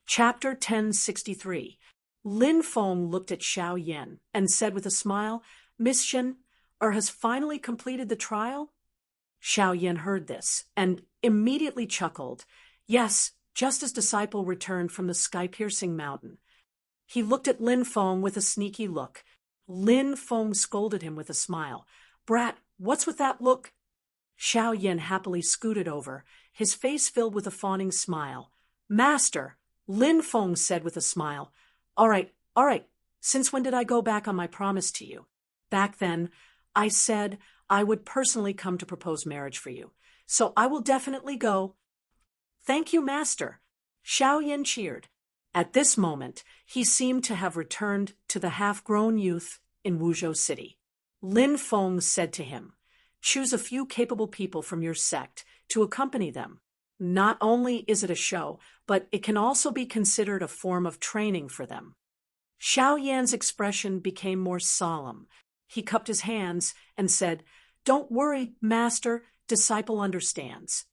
Chapter 1063. Lin Feng looked at Xiao Yan and said with a smile, Miss Shen, has finally completed the trial? Xiao Yan heard this and immediately chuckled. Yes, just as disciple returned from the sky-piercing mountain. He looked at Lin Feng with a sneaky look. Lin Feng scolded him with a smile. Brat, what's with that look? Xiao Yan happily scooted over, his face filled with a fawning smile. Master, Lin Feng said with a smile. All right. Since when did I go back on my promise to you? Back then, I said I would personally come to propose marriage for you. So I will definitely go. Thank you, Master. Xiao Yan cheered. At this moment, he seemed to have returned to the half-grown youth in Wuzhou City. Lin Feng said to him, choose a few capable people from your sect to accompany them. Not only is it a show, but it can also be considered a form of training for them. Xiao Yan's expression became more solemn. He cupped his hands and said, Don't worry, Master, disciple understands.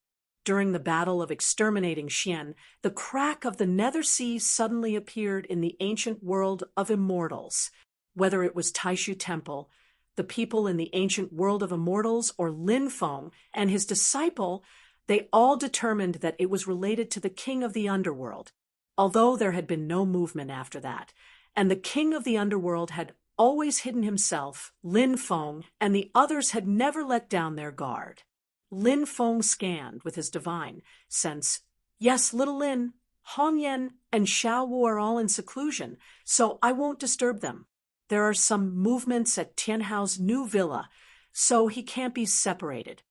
During the battle of exterminating Xian, the crack of the nether sea suddenly appeared in the ancient world of immortals. Whether it was Taishu Temple, the people in the ancient world of immortals, or Lin Feng and his disciple, they all determined that it was related to the king of the underworld, although there had been no movement after that, and the king of the underworld had always hidden himself, Lin Feng, and the others had never let down their guard. Lin Feng scanned with his divine sense. Yes, little Lin, Hong Yan, and Xiao Wu are all in seclusion, so I won't disturb them. There are some movements at Tianhao's new villa, so he can't be separated.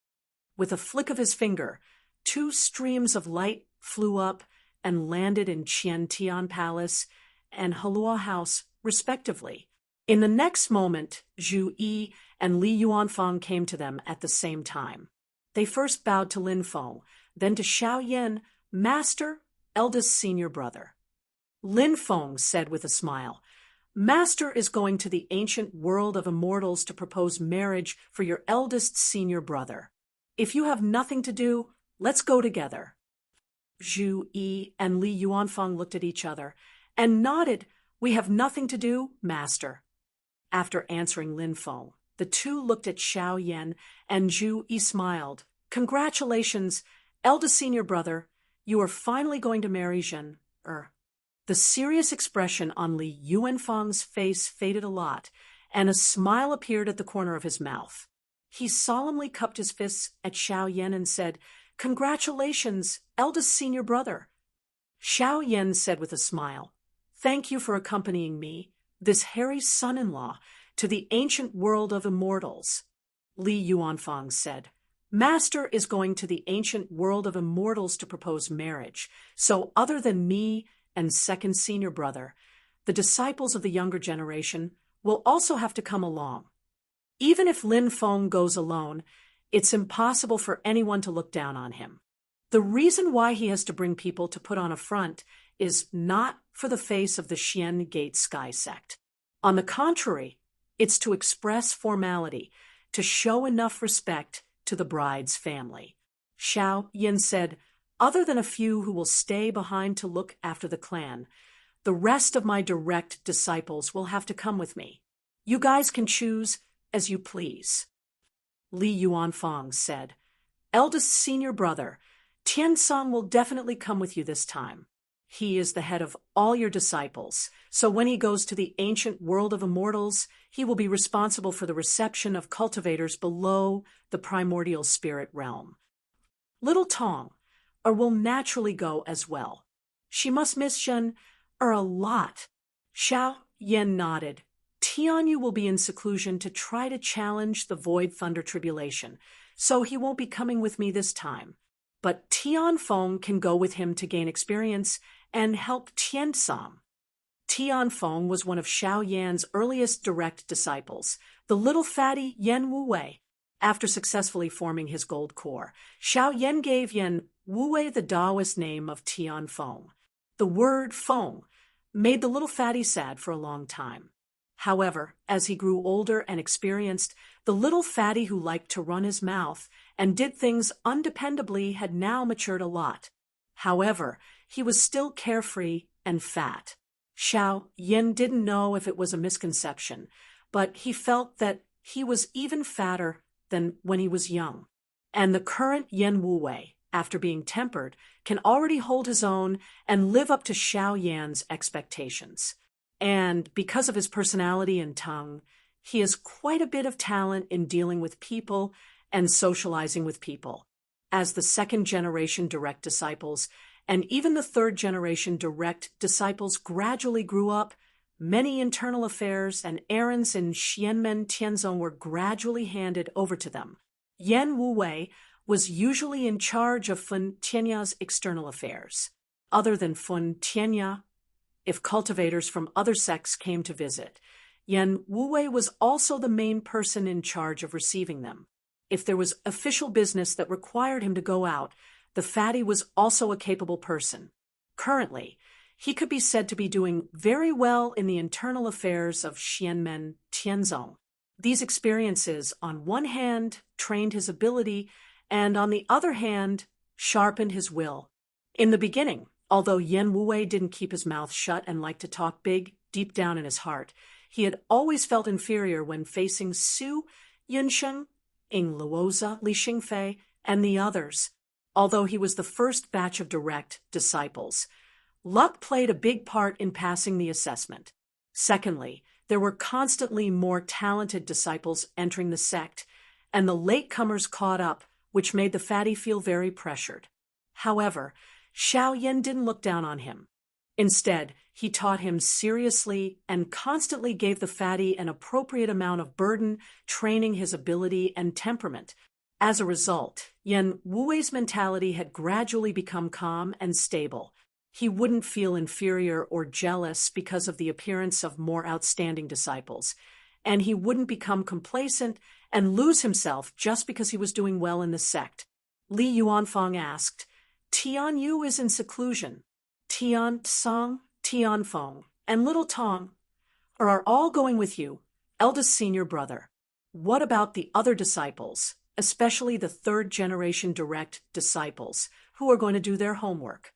With a flick of his finger, 2 streams of light flew up and landed in Qian Tian Palace and Halua House, respectively. In the next moment, Zhu Yi and Li Yuanfang came to them at the same time. They first bowed to Lin Feng, then to Xiao Yan, Master, eldest senior brother. Lin Feng said with a smile, Master is going to the ancient world of immortals to propose marriage for your eldest senior brother. If you have nothing to do, let's go together. Zhu Yi and Li Yuanfang looked at each other and nodded. We have nothing to do, Master. After answering Lin Feng, the two looked at Xiao Yan, and Zhu Yi smiled. Congratulations, eldest senior brother. You are finally going to marry Zhen. The serious expression on Li Yuanfang's face faded a lot, and a smile appeared at the corner of his mouth. He solemnly cupped his fists at Xiao Yan and said, Congratulations, eldest senior brother. Xiao Yan said with a smile, Thank you for accompanying me, this hairy son-in-law, to the ancient world of immortals. Li Yuanfang said, Master is going to the ancient world of immortals to propose marriage, so other than me and second senior brother, the disciples of the younger generation will also have to come along. Even if Lin Feng goes alone, it's impossible for anyone to look down on him. The reason why he has to bring people to put on a front is not for the face of the Xian Gate Sky sect. On the contrary, it's to express formality, to show enough respect to the bride's family. Xiao Yan said, Other than a few who will stay behind to look after the clan, the rest of my direct disciples will have to come with me. You guys can choose as you please. Li Yuanfang said, Eldest senior brother, Tiansong will definitely come with you this time. He is the head of all your disciples, so when he goes to the ancient world of immortals, he will be responsible for the reception of cultivators below the primordial spirit realm. Little Tong, will naturally go as well. She must miss Zhen, a lot. Xiao Yan nodded. Tianyu will be in seclusion to try to challenge the Void Thunder Tribulation, so he won't be coming with me this time. But Tianfeng can go with him to gain experience and help Tiansong. Tianfeng was one of Xiao Yan's earliest direct disciples, the little fatty Yan Wuwei. After successfully forming his gold core, Xiao Yan gave Yan Wuwei the Taoist name of Tianfeng. The word Feng made the little fatty sad for a long time. However, as he grew older and experienced, the little fatty who liked to run his mouth and did things undependably had now matured a lot. However, he was still carefree and fat. Xiao Yin didn't know if it was a misconception, but he felt that he was even fatter than when he was young. And the current Yen Wuwei, after being tempered, can already hold his own and live up to Xiao Yan's expectations. And because of his personality and tongue, he has quite a bit of talent in dealing with people and socializing with people. As the second-generation direct disciples and even the third-generation direct disciples gradually grew up, many internal affairs and errands in Xianmen Tianzong were gradually handed over to them. Yan Wuwei was usually in charge of Fun Tianya's external affairs. Other than Fun Tianya, if cultivators from other sects came to visit, Yan Wuwei was also the main person in charge of receiving them. If there was official business that required him to go out, the fatty was also a capable person. Currently, he could be said to be doing very well in the internal affairs of Xianmen Tianzong. These experiences, on one hand, trained his ability, and on the other hand, sharpened his will. In the beginning, although Yan Wuwei didn't keep his mouth shut and liked to talk big, deep down in his heart, he had always felt inferior when facing Su Yunsheng, Ing Luoza, Li Xingfei, and the others. Although he was the first batch of direct disciples, luck played a big part in passing the assessment. Secondly, there were constantly more talented disciples entering the sect, and the latecomers caught up, which made the fatty feel very pressured. However, Xiao Yin didn't look down on him. Instead, he taught him seriously and constantly gave the fatty an appropriate amount of burden, training his ability and temperament. As a result, Yan Wuwei's mentality had gradually become calm and stable. He wouldn't feel inferior or jealous because of the appearance of more outstanding disciples, and he wouldn't become complacent and lose himself just because he was doing well in the sect. Li Yuanfang asked, "Tian Yu is in seclusion. Tian Tsang, Tian Feng, and Little Tong are all going with you, eldest senior brother. What about the other disciples, especially the third-generation direct disciples, who are going to do their homework?"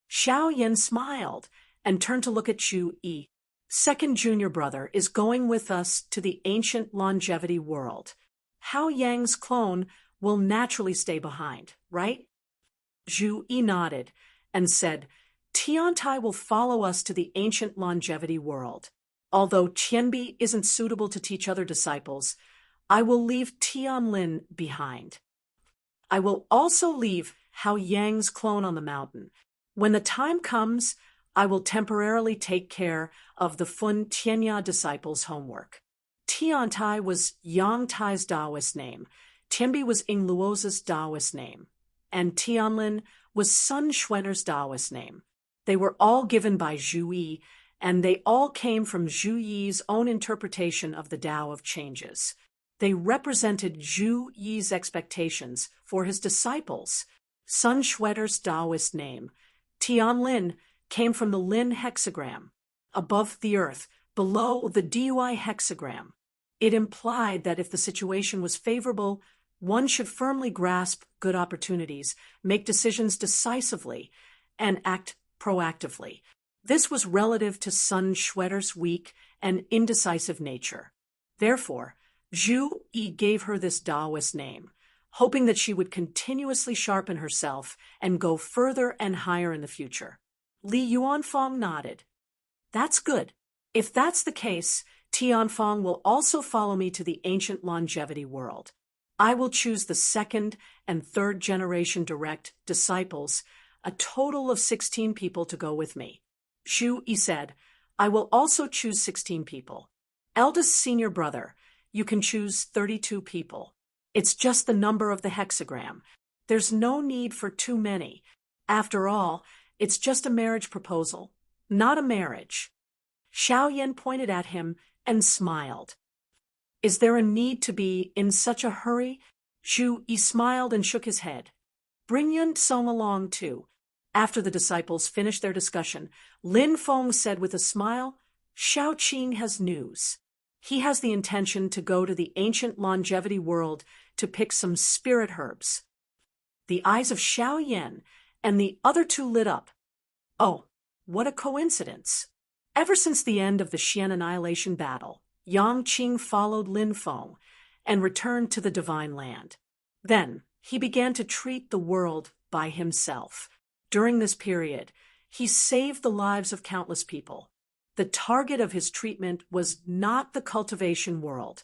Xiao Yin smiled and turned to look at Zhu Yi. "Second junior brother is going with us to the ancient longevity world. Hao Yang's clone will naturally stay behind, right?" Zhu Yi nodded and said, "Tian Tai will follow us to the ancient longevity world. Although Qianbi isn't suitable to teach other disciples, I will leave Tian Lin behind. I will also leave Hao Yang's clone on the mountain. When the time comes, I will temporarily take care of the Fun Tianya disciples' homework." Tian Tai was Yang Tai's Taoist name, Tianbi was Ing Luoza's Taoist name, and Tianlin was Sun Xuaner's Taoist name. They were all given by Zhu Yi, and they all came from Zhu Yi's own interpretation of the Tao of changes. They represented Zhu Yi's expectations for his disciples. Sun Xuaner's Taoist name, Tianlin, came from the Lin hexagram, above the earth, below the Dui hexagram. It implied that if the situation was favorable, one should firmly grasp good opportunities, make decisions decisively, and act proactively. This was relative to Sun Xuaner's weak and indecisive nature. Therefore, Zhu Yi gave her this Taoist name, hoping that she would continuously sharpen herself and go further and higher in the future. Li Yuanfang nodded. "That's good. If that's the case, Tianfang will also follow me to the ancient longevity world. I will choose the second and third generation direct disciples, a total of 16 people to go with me." Zhu Yi said, "I will also choose 16 people. Eldest senior brother, you can choose 32 people. It's just the number of the hexagram. There's no need for too many. After all, it's just a marriage proposal, not a marriage." Xiao Yin pointed at him and smiled. "Is there a need to be in such a hurry?" Zhu Yi smiled and shook his head. "Bring Yun Song along, too." After the disciples finished their discussion, Lin Feng said with a smile, "Xiao Qing has news. He has the intention to go to the ancient longevity world to pick some spirit herbs." The eyes of Xiao Yin and the other two lit up. "Oh, what a coincidence! Ever since the end of the Xian annihilation battle, Yang Qing followed Lin Feng and returned to the divine land. Then, he began to treat the world by himself. During this period, he saved the lives of countless people. The target of his treatment was not the cultivation world,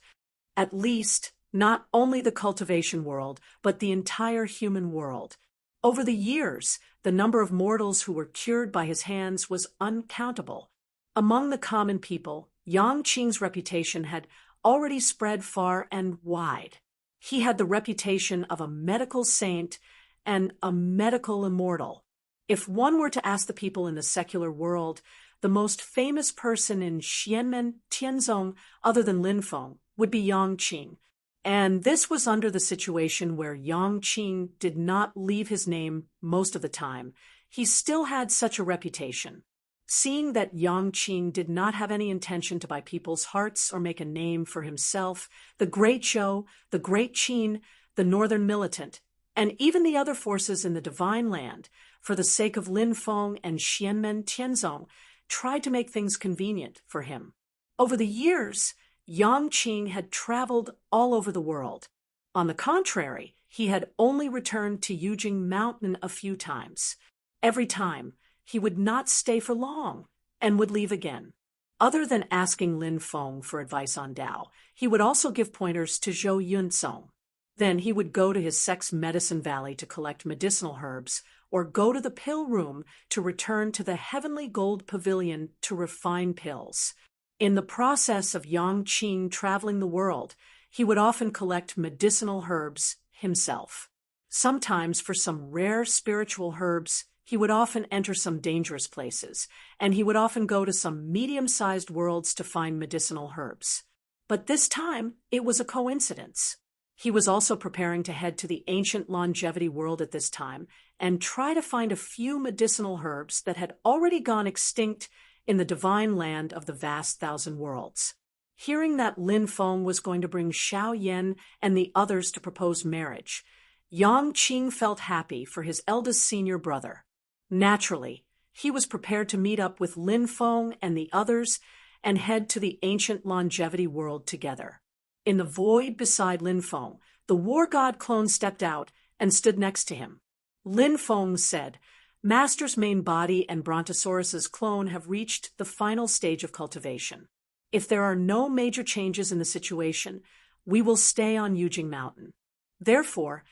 at least not only the cultivation world, but the entire human world. Over the years, the number of mortals who were cured by his hands was uncountable. Among the common people, Yang Qing's reputation had already spread far and wide. He had the reputation of a medical saint and a medical immortal. If one were to ask the people in the secular world, the most famous person in Xianmen Tianzong other than Lin Feng would be Yang Qing. And this was under the situation where Yang Qing did not leave his name most of the time. He still had such a reputation. Seeing that Yang Qing did not have any intention to buy people's hearts or make a name for himself, the Great Zhou, the Great Qin, the Northern Militant, and even the other forces in the Divine Land, for the sake of Lin Feng and Xianmen Tianzong, tried to make things convenient for him. Over the years, Yang Qing had traveled all over the world. On the contrary, he had only returned to Yujing Mountain a few times. Every time, he would not stay for long and would leave again. Other than asking Lin Feng for advice on Tao, he would also give pointers to Zhou Yunzong. Then he would go to his sex medicine valley to collect medicinal herbs, or go to the pill room to return to the heavenly gold pavilion to refine pills. In the process of Yang Qing traveling the world, he would often collect medicinal herbs himself. Sometimes, for some rare spiritual herbs, he would often enter some dangerous places, and he would often go to some medium-sized worlds to find medicinal herbs. But this time, it was a coincidence. He was also preparing to head to the ancient longevity world at this time and try to find a few medicinal herbs that had already gone extinct in the divine land of the vast thousand worlds. Hearing that Lin Feng was going to bring Xiao Yan and the others to propose marriage, Yang Qing felt happy for his eldest senior brother. Naturally, he was prepared to meet up with Lin Feng and the others and head to the ancient longevity world together. In the void beside Lin Feng, the war god clone stepped out and stood next to him. Lin Feng said, "Master's main body and Brontosaurus's clone have reached the final stage of cultivation. If there are no major changes in the situation, we will stay on Yujing Mountain. Therefore,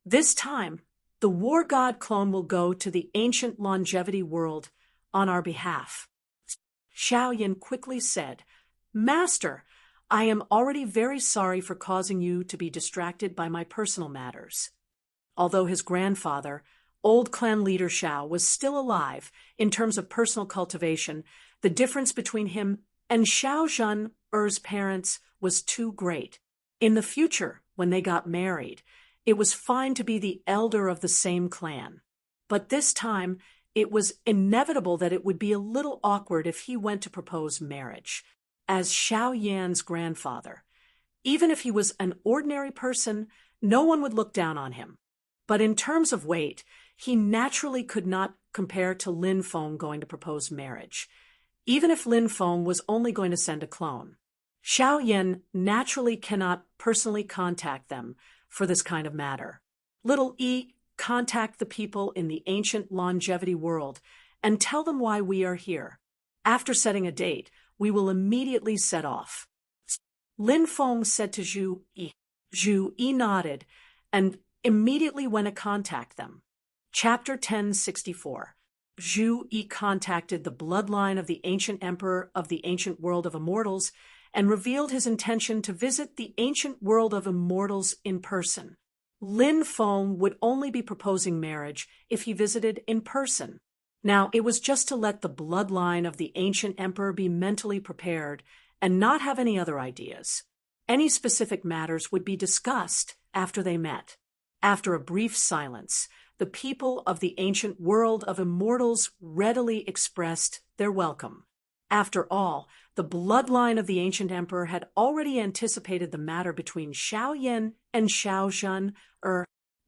this time, the war god clone will go to the ancient longevity world on our behalf." Xiao Yan quickly said, "Master, I am already very sorry for causing you to be distracted by my personal matters." Although his grandfather, old clan leader Xiao, was still alive in terms of personal cultivation, the difference between him and Xiao Zhen, Er's parents, was too great. In the future, when they got married, it was fine to be the elder of the same clan. But this time, it was inevitable that it would be a little awkward if he went to propose marriage. As Xiao Yan's grandfather, even if he was an ordinary person, no one would look down on him. But in terms of weight, he naturally could not compare to Lin Feng going to propose marriage, even if Lin Feng was only going to send a clone. Xiao Yan naturally cannot personally contact them for this kind of matter. Little E, contact the people in the ancient longevity world and tell them why we are here. After setting a date, we will immediately set off." Lin Feng said to Zhu Yi. Zhu Yi nodded and immediately went to contact them. Chapter 1064. Zhu Yi contacted the bloodline of the ancient emperor of the ancient world of immortals and revealed his intention to visit the ancient world of immortals in person. Lin Feng would only be proposing marriage if he visited in person. Now, it was just to let the bloodline of the ancient emperor be mentally prepared and not have any other ideas. Any specific matters would be discussed after they met. After a brief silence, the people of the ancient world of immortals readily expressed their welcome. After all, the bloodline of the ancient emperor had already anticipated the matter between Xiao Yan and Xiao Zhen,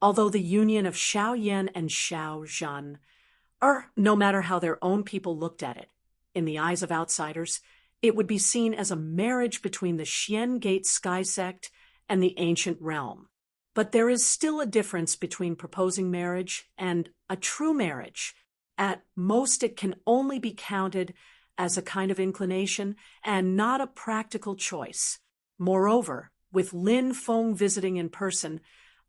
although the union of Xiao Yan and Xiao Zhen or no matter how their own people looked at it. In the eyes of outsiders, it would be seen as a marriage between the Xian Gate sky sect and the ancient realm. But there is still a difference between proposing marriage and a true marriage. At most, it can only be counted as a kind of inclination and not a practical choice. Moreover, with Lin Feng visiting in person,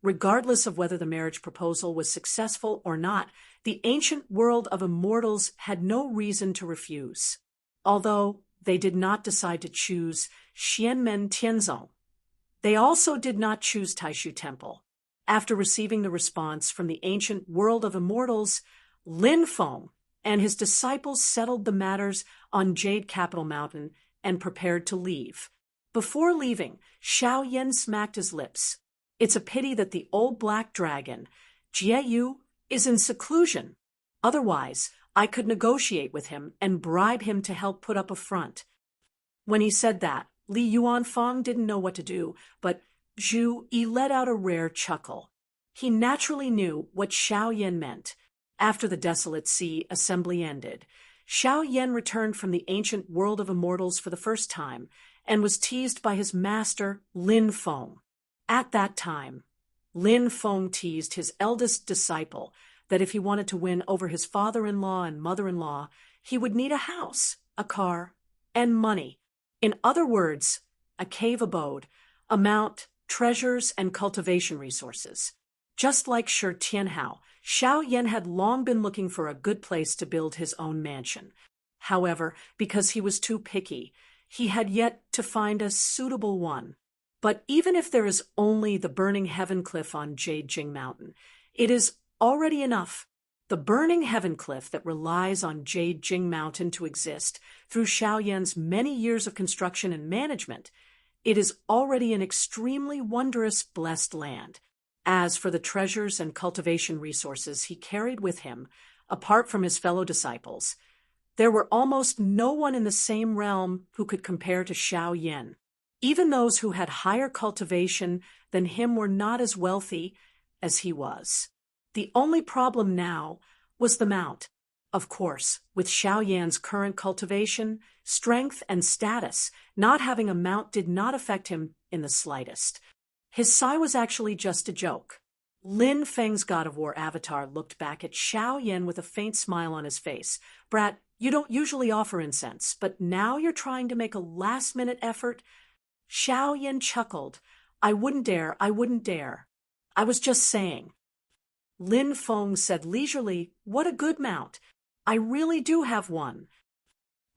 regardless of whether the marriage proposal was successful or not, the ancient world of immortals had no reason to refuse. Although they did not decide to choose Xianmen Tianzong, they also did not choose Taishu Temple. After receiving the response from the ancient world of immortals, Lin Feng and his disciples settled the matters on Jade Capital Mountain and prepared to leave. Before leaving, Xiao Yan smacked his lips. It's a pity that the old black dragon, Jieyu, is in seclusion. Otherwise, I could negotiate with him and bribe him to help put up a front. When he said that, Li Yuanfang didn't know what to do, but Zhu Yi let out a rare chuckle. He naturally knew what Xiao Yan meant. After the Desolate Sea assembly ended, Xiao Yan returned from the ancient world of immortals for the first time and was teased by his master, Lin Feng. At that time, Lin Feng teased his eldest disciple that if he wanted to win over his father-in-law and mother-in-law, he would need a house, a car, and money. In other words, a cave abode, a mount, treasures, and cultivation resources. Just like Shi Tianhao, Xiao Yan had long been looking for a good place to build his own mansion. However, because he was too picky, he had yet to find a suitable one. But even if there is only the burning heaven cliff on Jade Jing Mountain, it is already enough. The burning heaven cliff that relies on Jade Jing Mountain to exist through Xiao Yan's many years of construction and management, it is already an extremely wondrous, blessed land. As for the treasures and cultivation resources he carried with him, apart from his fellow disciples, there were almost no one in the same realm who could compare to Xiao Yan. Even those who had higher cultivation than him were not as wealthy as he was. The only problem now was the mount. Of course, with Xiao Yan's current cultivation, strength, and status, not having a mount did not affect him in the slightest. His sigh was actually just a joke. Lin Feng's God of War avatar looked back at Xiao Yan with a faint smile on his face. "Brat, you don't usually offer incense, but now you're trying to make a last-minute effort?" Xiao Yan chuckled. I wouldn't dare. I was just saying." Lin Feng said leisurely, "What a good mount. I really do have one."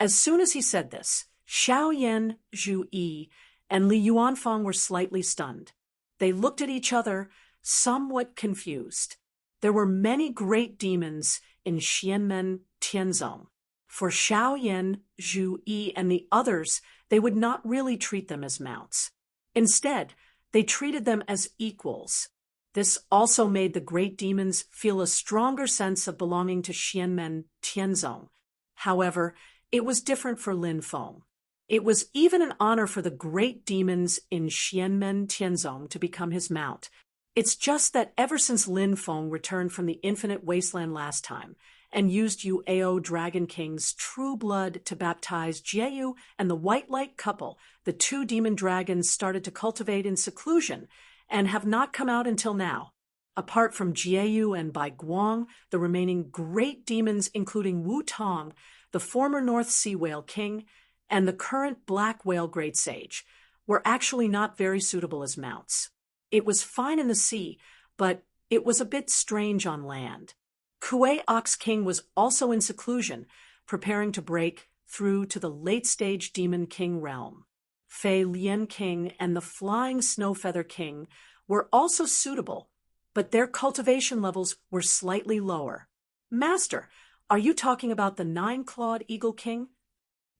As soon as he said this, Xiao Yan, Zhu Yi, and Li Yuanfang were slightly stunned. They looked at each other, somewhat confused. There were many great demons in Xianmen Tianzong. For Xiao Yan, Zhu Yi, and the others, they would not really treat them as mounts. Instead, they treated them as equals. This also made the great demons feel a stronger sense of belonging to Xianmen Tianzong. However, it was different for Lin Feng. It was even an honor for the great demons in Xianmen Tianzong to become his mount. It's just that ever since Lin Feng returned from the Infinite Wasteland last time and used Yuao Dragon King's true blood to baptize Jieyu and the White Light couple, the two demon dragons started to cultivate in seclusion and have not come out until now. Apart from Jieyu and Bai Guang, the remaining great demons, including Wu Tong, the former North Sea Whale King, and the current Black Whale Great Sage, were actually not very suitable as mounts. It was fine in the sea, but it was a bit strange on land. Kuei Ox King was also in seclusion, preparing to break through to the late-stage Demon King realm. Fei Lian King and the Flying Snowfeather King were also suitable, but their cultivation levels were slightly lower. "Master, are you talking about the Nine-Clawed Eagle King?"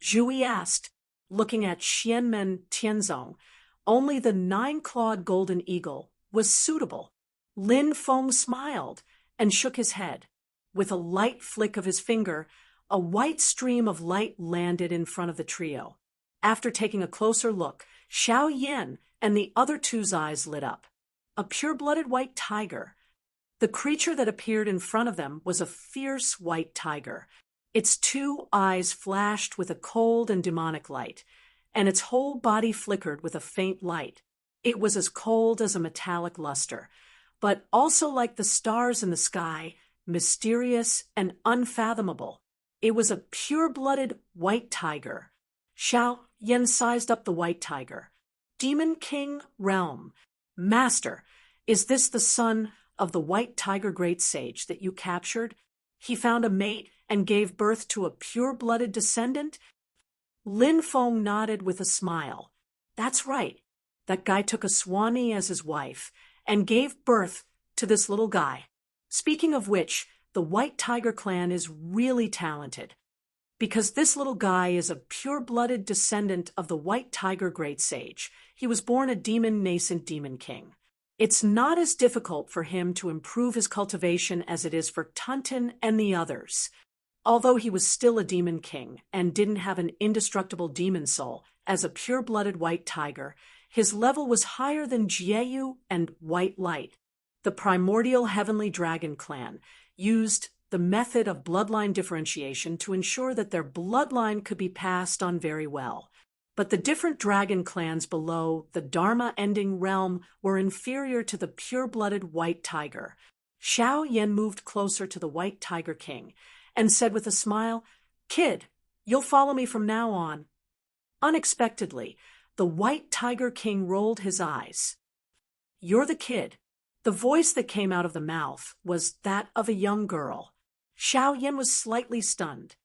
Zhu Yi asked, looking at Xianmen Tianzong. Only the Nine-Clawed Golden Eagle was suitable. Lin Feng smiled and shook his head. With a light flick of his finger, a white stream of light landed in front of the trio. After taking a closer look, Xiao Yan and the other two's eyes lit up. A pure-blooded white tiger. The creature that appeared in front of them was a fierce white tiger. Its two eyes flashed with a cold and demonic light, and its whole body flickered with a faint light. It was as cold as a metallic luster, but also like the stars in the sky, mysterious and unfathomable. It was a pure-blooded white tiger. Xiao Yan sized up the white tiger. Demon King Realm. Master, is this the son of the white tiger great sage that you captured? He found a mate and gave birth to a pure-blooded descendant? Lin Feng nodded with a smile. That's right. That guy took a Swami as his wife and gave birth to this little guy. Speaking of which, the White Tiger clan is really talented, because this little guy is a pure-blooded descendant of the White Tiger Great Sage. He was born a nascent demon king. It's not as difficult for him to improve his cultivation as it is for Tuntin and the others. Although he was still a demon king and didn't have an indestructible demon soul, as a pure-blooded white tiger, his level was higher than Jieyu and White Light. The primordial heavenly dragon clan used the method of bloodline differentiation to ensure that their bloodline could be passed on very well. But the different dragon clans below the Dharma-ending realm were inferior to the pure-blooded white tiger. Xiao Yan moved closer to the white tiger king and said with a smile, "Kid, you'll follow me from now on." Unexpectedly, the white tiger king rolled his eyes. "You're the kid." The voice that came out of the mouth was that of a young girl. Xiao Yan was slightly stunned.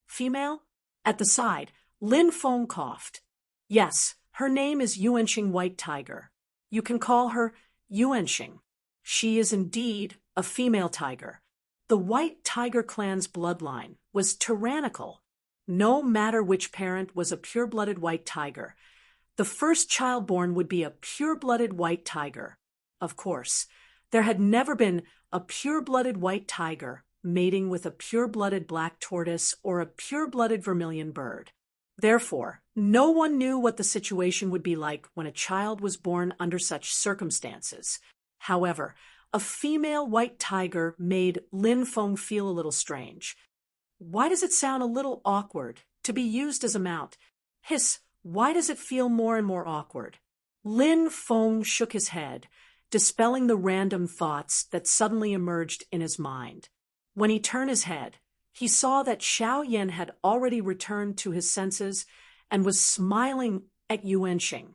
"Female?" At the side, Lin Feng coughed. "Yes, her name is Yuanxing White Tiger. You can call her Yuanxing. She is indeed a female tiger." The White Tiger clan's bloodline was tyrannical. No matter which parent was a pure-blooded white tiger, the first child born would be a pure-blooded white tiger. Of course, there had never been a pure-blooded white tiger mating with a pure-blooded black tortoise or a pure-blooded vermilion bird. Therefore, no one knew what the situation would be like when a child was born under such circumstances. However, a female white tiger made Lin Feng feel a little strange. Why does it sound a little awkward to be used as a mount? Hiss, why does it feel more and more awkward? Lin Feng shook his head, dispelling the random thoughts that suddenly emerged in his mind. When he turned his head, he saw that Xiao Yan had already returned to his senses and was smiling at Yuanxing.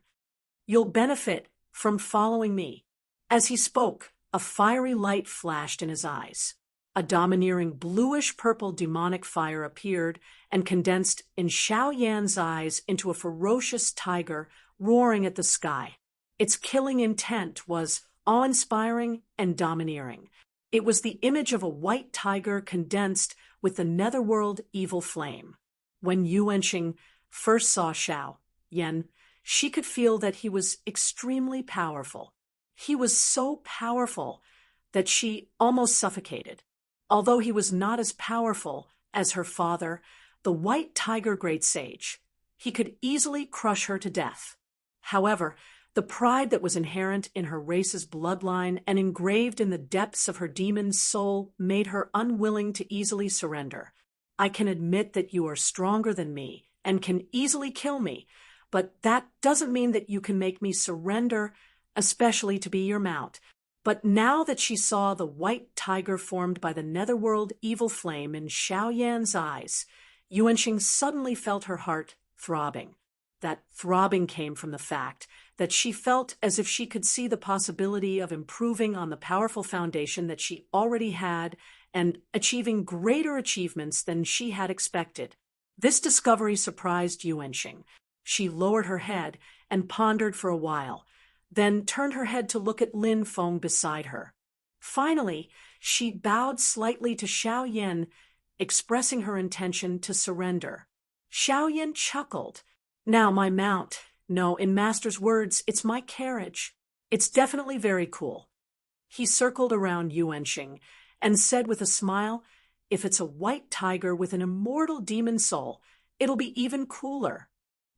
"You'll benefit from following me." As he spoke, a fiery light flashed in his eyes. A domineering bluish-purple demonic fire appeared and condensed in Xiao Yan's eyes into a ferocious tiger roaring at the sky. Its killing intent was awe-inspiring and domineering. It was the image of a white tiger condensed with the netherworld evil flame. When Yuanxing first saw Xiao Yan, she could feel that he was extremely powerful. He was so powerful that she almost suffocated. Although he was not as powerful as her father, the White Tiger Great Sage, he could easily crush her to death. However, the pride that was inherent in her race's bloodline and engraved in the depths of her demon's soul made her unwilling to easily surrender. "I can admit that you are stronger than me and can easily kill me, but that doesn't mean that you can make me surrender, especially to be your mount." But now that she saw the white tiger formed by the netherworld evil flame in Xiao Yan's eyes, Yuanxing suddenly felt her heart throbbing. That throbbing came from the fact that she felt as if she could see the possibility of improving on the powerful foundation that she already had and achieving greater achievements than she had expected. This discovery surprised Yuanxing. She lowered her head and pondered for a while, then turned her head to look at Lin Feng beside her. Finally, she bowed slightly to Xiao Yan, expressing her intention to surrender. Xiao Yan chuckled. "Now my mount. No, in Master's words, it's my carriage. It's definitely very cool." He circled around Yuanxing and said with a smile, "If it's a white tiger with an immortal demon soul, it'll be even cooler.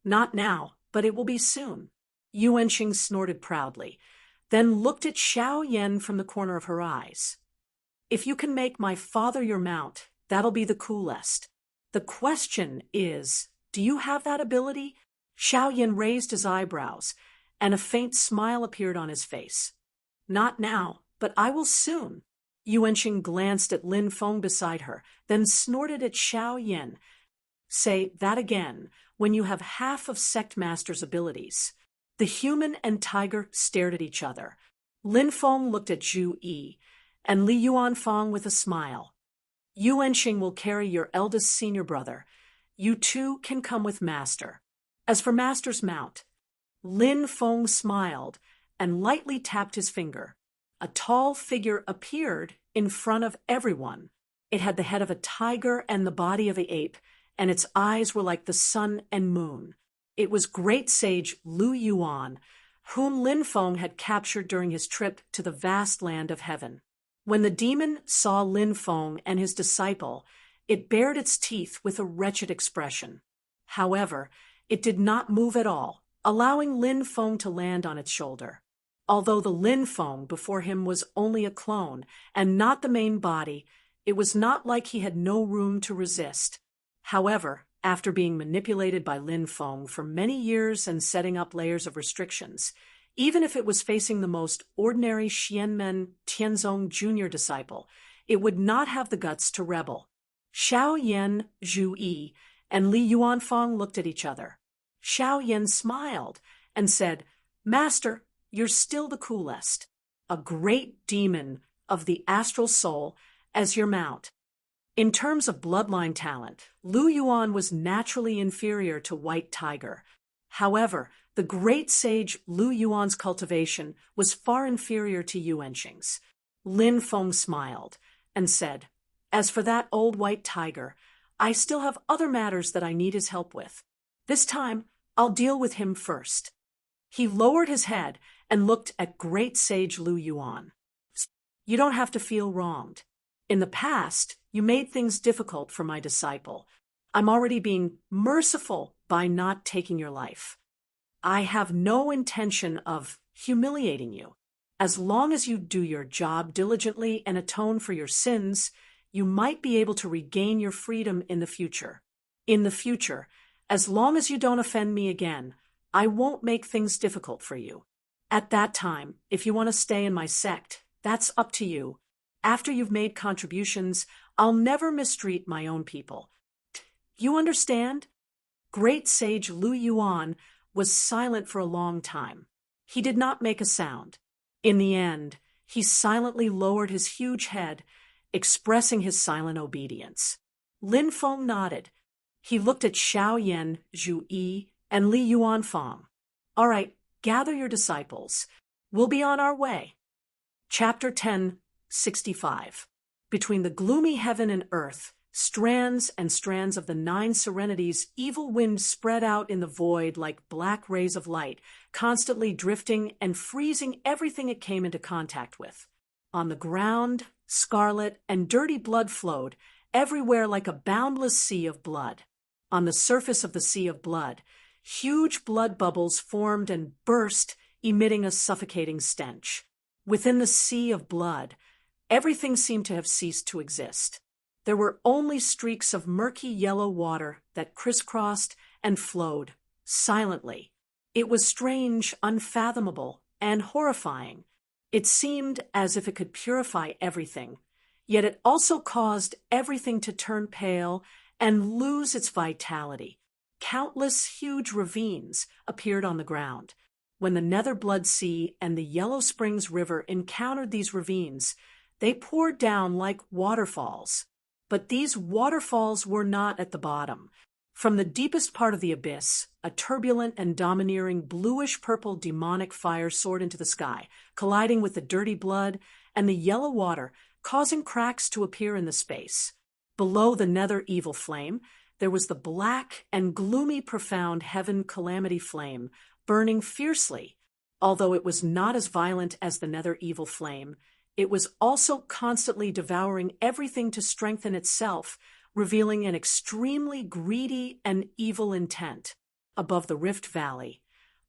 Not now, but it will be soon." Yuanxing snorted proudly, then looked at Xiao Yan from the corner of her eyes. If you can make my father your mount, that'll be the coolest. The question is, do you have that ability? Xiao Yin raised his eyebrows, and a faint smile appeared on his face. Not now, but I will soon. Yuanqing glanced at Lin Feng beside her, then snorted at Xiao Yin. Say that again, when you have half of Sect Master's abilities. The human and tiger stared at each other. Lin Feng looked at Zhu Yi, and Li Yuanfang with a smile. Yuanqing will carry your eldest senior brother. You two can come with Master. As for Master's mount, Lin Feng smiled and lightly tapped his finger. A tall figure appeared in front of everyone. It had the head of a tiger and the body of an ape, and its eyes were like the sun and moon. It was great sage Lu Yuan, whom Lin Feng had captured during his trip to the vast land of heaven. When the demon saw Lin Feng and his disciple, it bared its teeth with a wretched expression. However, it did not move at all, allowing Lin Feng to land on its shoulder. Although the Lin Feng before him was only a clone and not the main body, it was not like he had no room to resist. However, after being manipulated by Lin Feng for many years and setting up layers of restrictions, even if it was facing the most ordinary Xianmen Tianzong Jr. disciple, it would not have the guts to rebel. Xiao Yan, Zhu Yi, and Li Yuanfang looked at each other. Xiao Yan smiled and said, Master, you're still the coolest. A great demon of the astral soul as your mount. In terms of bloodline talent, Lu Yuan was naturally inferior to White Tiger. However, the great sage Lu Yuan's cultivation was far inferior to Yuanqing's. Lin Feng smiled and said, As for that old White Tiger, I still have other matters that I need his help with. This time, I'll deal with him first. He lowered his head and looked at great sage Lu Yuan. You don't have to feel wronged. In the past, you made things difficult for my disciple. I'm already being merciful by not taking your life. I have no intention of humiliating you. As long as you do your job diligently and atone for your sins, you might be able to regain your freedom in the future. In the future, as long as you don't offend me again, I won't make things difficult for you. At that time, if you want to stay in my sect, that's up to you. After you've made contributions, I'll never mistreat my own people. You understand? Great sage Lu Yuan was silent for a long time. He did not make a sound. In the end, he silently lowered his huge head, expressing his silent obedience. Lin Feng nodded. He looked at Xiao Yan, Zhu Yi, and Li Yuanfang. All right, gather your disciples. We'll be on our way. Chapter 10:65. Between the gloomy heaven and earth, strands and strands of the 9 serenities, evil wind spread out in the void like black rays of light, constantly drifting and freezing everything it came into contact with. On the ground, scarlet and dirty blood flowed, everywhere like a boundless sea of blood. On the surface of the sea of blood, huge blood bubbles formed and burst, emitting a suffocating stench. Within the sea of blood, everything seemed to have ceased to exist. There were only streaks of murky yellow water that crisscrossed and flowed, silently. It was strange, unfathomable, and horrifying. It seemed as if it could purify everything, yet it also caused everything to turn pale and lose its vitality. Countless huge ravines appeared on the ground. When the Nether Blood Sea and the Yellow Springs River encountered these ravines, they poured down like waterfalls. But these waterfalls were not at the bottom. From the deepest part of the abyss, a turbulent and domineering bluish-purple demonic fire soared into the sky, colliding with the dirty blood and the yellow water, causing cracks to appear in the space. Below the nether evil flame, there was the black and gloomy profound heaven calamity flame, burning fiercely. Although it was not as violent as the nether evil flame, it was also constantly devouring everything to strengthen itself, revealing an extremely greedy and evil intent. Above the Rift Valley,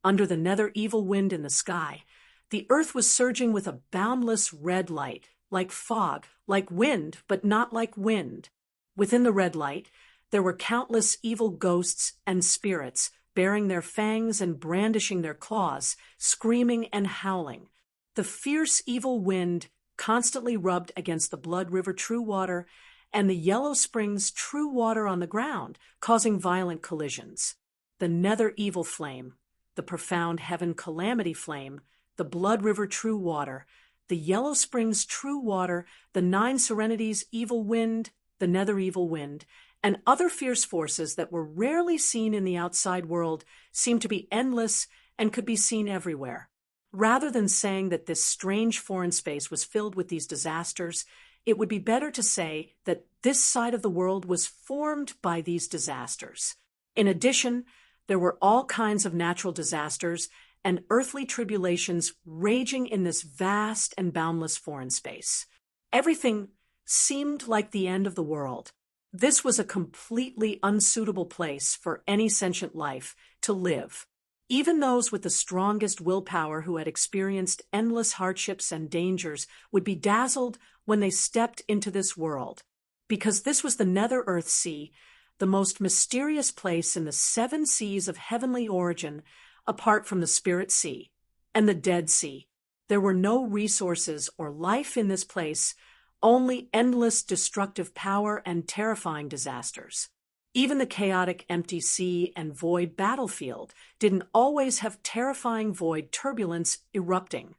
under the nether evil wind in the sky, the earth was surging with a boundless red light, like fog, like wind, but not like wind. Within the red light, there were countless evil ghosts and spirits, baring their fangs and brandishing their claws, screaming and howling. The fierce evil wind constantly rubbed against the Blood River True Water and the Yellow Springs True Water on the ground, causing violent collisions. The Nether Evil Flame, the Profound Heaven Calamity Flame, the Blood River True Water, the Yellow Springs True Water, the Nine Serenities Evil Wind, the Nether Evil Wind, and other fierce forces that were rarely seen in the outside world seemed to be endless and could be seen everywhere. Rather than saying that this strange foreign space was filled with these disasters, it would be better to say that this side of the world was formed by these disasters. In addition, there were all kinds of natural disasters and earthly tribulations raging in this vast and boundless foreign space. Everything seemed like the end of the world. This was a completely unsuitable place for any sentient life to live. Even those with the strongest willpower who had experienced endless hardships and dangers would be dazzled when they stepped into this world, because this was the Nether Earth Sea, the most mysterious place in the 7 seas of heavenly origin, apart from the Spirit Sea and the Dead Sea. There were no resources or life in this place, only endless destructive power and terrifying disasters. Even the chaotic empty sea and void battlefield didn't always have terrifying void turbulence erupting.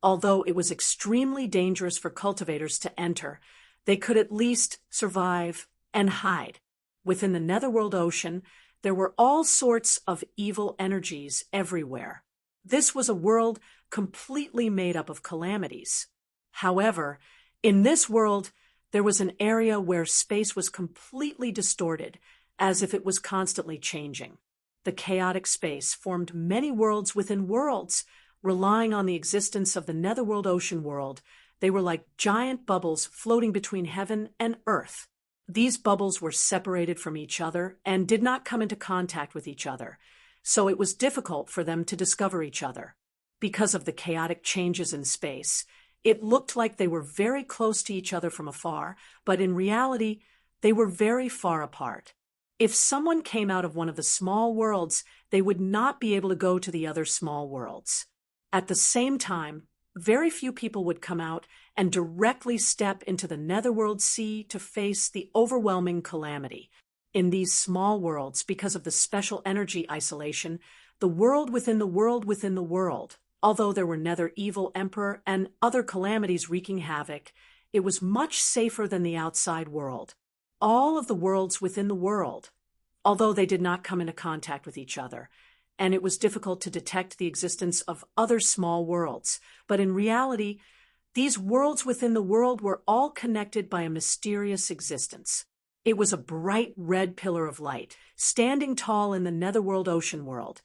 Although it was extremely dangerous for cultivators to enter, they could at least survive and hide. Within the Netherworld Ocean, there were all sorts of evil energies everywhere. This was a world completely made up of calamities. However, in this world, there was an area where space was completely distorted, as if it was constantly changing. The chaotic space formed many worlds within worlds, relying on the existence of the Netherworld Ocean world. They were like giant bubbles floating between heaven and earth. These bubbles were separated from each other and did not come into contact with each other, so it was difficult for them to discover each other. Because of the chaotic changes in space, it looked like they were very close to each other from afar, but in reality, they were very far apart. If someone came out of one of the small worlds, they would not be able to go to the other small worlds. At the same time, very few people would come out and directly step into the Netherworld Sea to face the overwhelming calamity. In these small worlds, because of the special energy isolation, the world within the world within the world, although there were Nether Evil Emperor and other calamities wreaking havoc, it was much safer than the outside world. All of the worlds within the world, although they did not come into contact with each other, and it was difficult to detect the existence of other small worlds. But in reality, these worlds within the world were all connected by a mysterious existence. It was a bright red pillar of light, standing tall in the Netherworld Ocean world,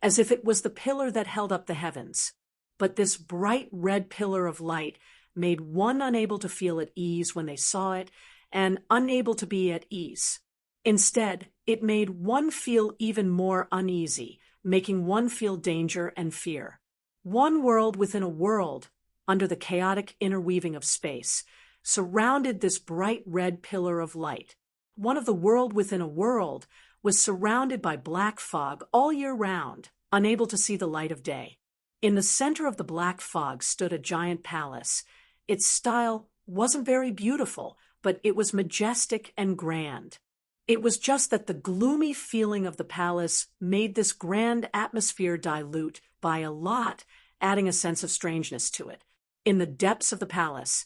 as if it was the pillar that held up the heavens. But this bright red pillar of light made one unable to feel at ease when they saw it, and unable to be at ease. Instead, it made one feel even more uneasy, making one feel danger and fear. One world within a world, under the chaotic interweaving of space, surrounded this bright red pillar of light. One of the world within a world was surrounded by black fog all year round, unable to see the light of day. In the center of the black fog stood a giant palace. Its style wasn't very beautiful, but it was majestic and grand. It was just that the gloomy feeling of the palace made this grand atmosphere dilute by a lot, adding a sense of strangeness to it. In the depths of the palace,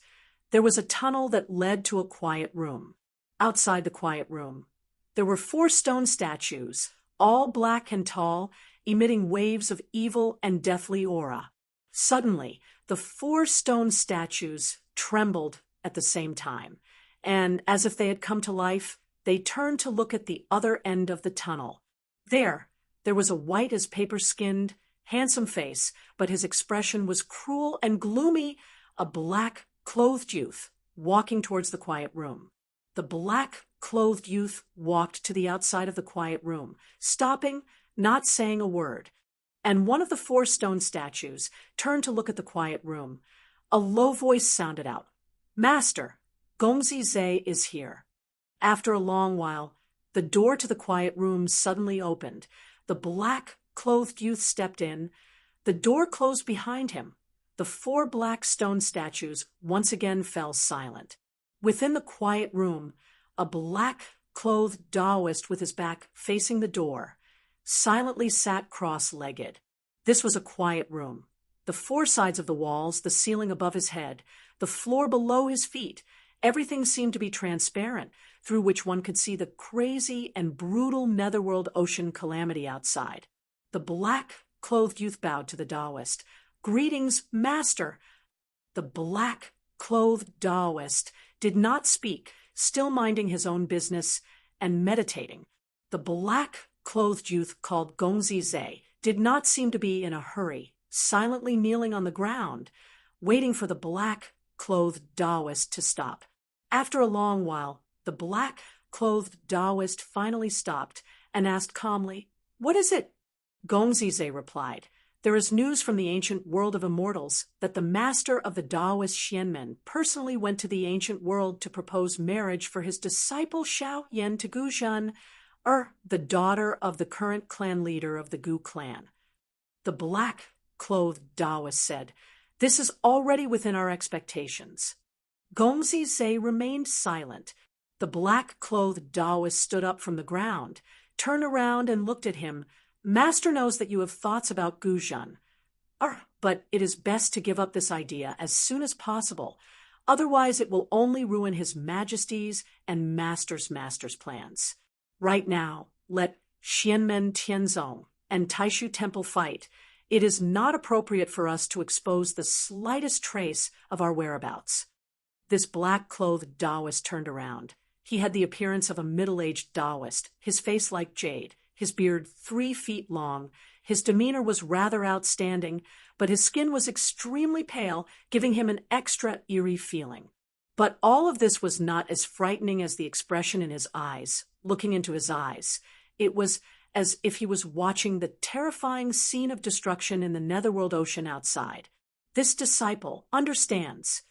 there was a tunnel that led to a quiet room. Outside the quiet room, there were 4 stone statues, all black and tall, emitting waves of evil and deathly aura. Suddenly, the 4 stone statues trembled at the same time, and as if they had come to life, they turned to look at the other end of the tunnel. There was a white-as-paper-skinned, handsome face, but his expression was cruel and gloomy, a black-clothed youth walking towards the quiet room. The black-clothed youth walked to the outside of the quiet room, stopping, not saying a word. And one of the 4 stone statues turned to look at the quiet room. A low voice sounded out. Master, Gongzi Zhe is here. After a long while, the door to the quiet room suddenly opened. The black-clothed youth stepped in. The door closed behind him. The 4 black stone statues once again fell silent. Within the quiet room, a black-clothed Taoist with his back facing the door silently sat cross-legged. This was a quiet room. The 4 sides of the walls, the ceiling above his head, the floor below his feet, everything seemed to be transparent, through which one could see the crazy and brutal netherworld ocean calamity outside. The black-clothed youth bowed to the Taoist. "Greetings, Master." The black-clothed Taoist did not speak, still minding his own business and meditating. The black-clothed youth called Gongzi Zhe did not seem to be in a hurry, silently kneeling on the ground, waiting for the black-clothed Taoist to stop. After a long while, the black-clothed Taoist finally stopped and asked calmly, "What is it?" Gongzi Zhe replied, "There is news from the ancient world of immortals that the master of the Taoist Xianmen personally went to the ancient world to propose marriage for his disciple Xiao Yan to Gu Zhan, the daughter of the current clan leader of the Gu clan." The black-clothed Taoist said, "This is already within our expectations." Gongzi Zhe remained silent. The black-clothed Taoist stood up from the ground, turned around and looked at him. "Master knows that you have thoughts about Gu Zhan, but it is best to give up this idea as soon as possible. Otherwise it will only ruin His Majesty's and Master's plans. Right now, let Xianmen Tianzong and Taishu Temple fight. It is not appropriate for us to expose the slightest trace of our whereabouts." This black-clothed Taoist turned around. He had the appearance of a middle-aged Taoist, his face like jade, his beard 3 feet long. His demeanor was rather outstanding, but his skin was extremely pale, giving him an extra eerie feeling. But all of this was not as frightening as the expression in his eyes, looking into his eyes. It was as if he was watching the terrifying scene of destruction in the netherworld ocean outside. This disciple understands.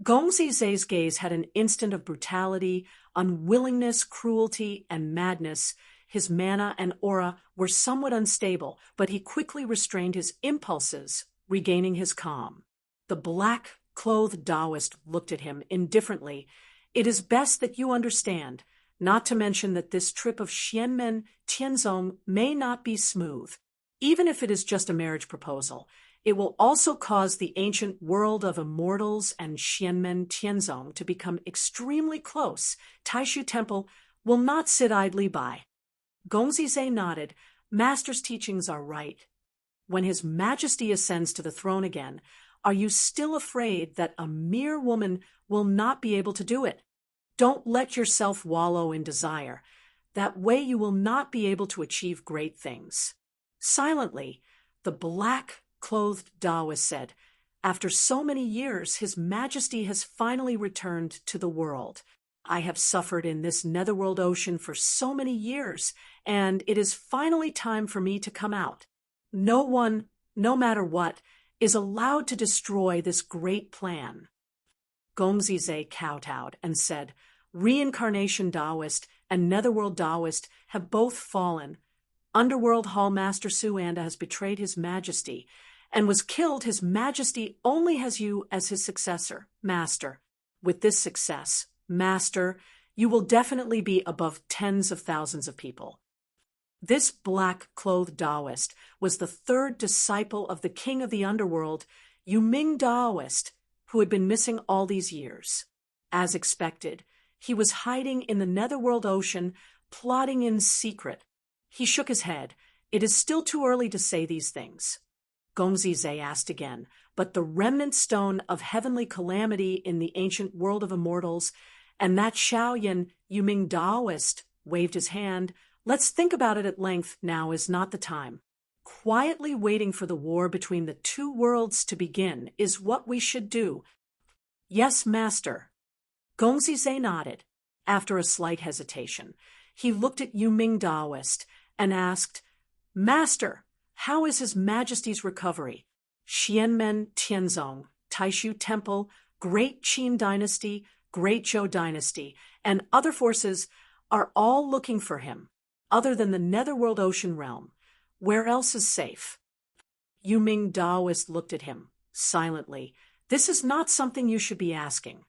Gongzi Zhe's gaze had an instant of brutality, unwillingness, cruelty, and madness. His mana and aura were somewhat unstable, but he quickly restrained his impulses, regaining his calm. The black-clothed Taoist looked at him indifferently. "It is best that you understand, not to mention that this trip of Xianmen Tianzong may not be smooth. Even if it is just a marriage proposal, it will also cause the ancient world of immortals and Xianmen Tianzong to become extremely close. Taishu Temple will not sit idly by." Gongzi Zhe nodded. "Master's teachings are right. When His Majesty ascends to the throne again, are you still afraid that a mere woman will not be able to do it? Don't let yourself wallow in desire. That way you will not be able to achieve great things." Silently, the black-clothed Taoist said, "After so many years, His Majesty has finally returned to the world. I have suffered in this netherworld ocean for so many years, and it is finally time for me to come out. No one, no matter what, is allowed to destroy this great plan." Gongzi Zhe kowtowed and said, "Reincarnation Taoist and Netherworld Taoist have both fallen. Underworld Hall Master Suanda has betrayed His Majesty and was killed. His Majesty only has you as his successor, Master. With this success, Master, you will definitely be above tens of thousands of people." This black-clothed Taoist was the 3rd disciple of the king of the underworld, Yuming Taoist, who had been missing all these years. As expected, he was hiding in the netherworld ocean, plotting in secret. He shook his head. "It is still too early to say these things." Gongzi Zhe asked again, "But the remnant stone of heavenly calamity in the ancient world of immortals, and that Xiaoyan Yuming Taoist," waved his hand. "Let's think about it at length. Now is not the time. Quietly waiting for the war between the 2 worlds to begin is what we should do." "Yes, Master." Gongzi Zhe nodded. After a slight hesitation, he looked at Yuming Taoist and asked, "Master, how is His Majesty's recovery? Xianmen Tianzong, Taishu Temple, Great Qin dynasty, Great Zhou dynasty, and other forces are all looking for him, other than the netherworld ocean realm. Where else is safe? Yu Ming Daoist looked at him, silently. This is not something you should be asking.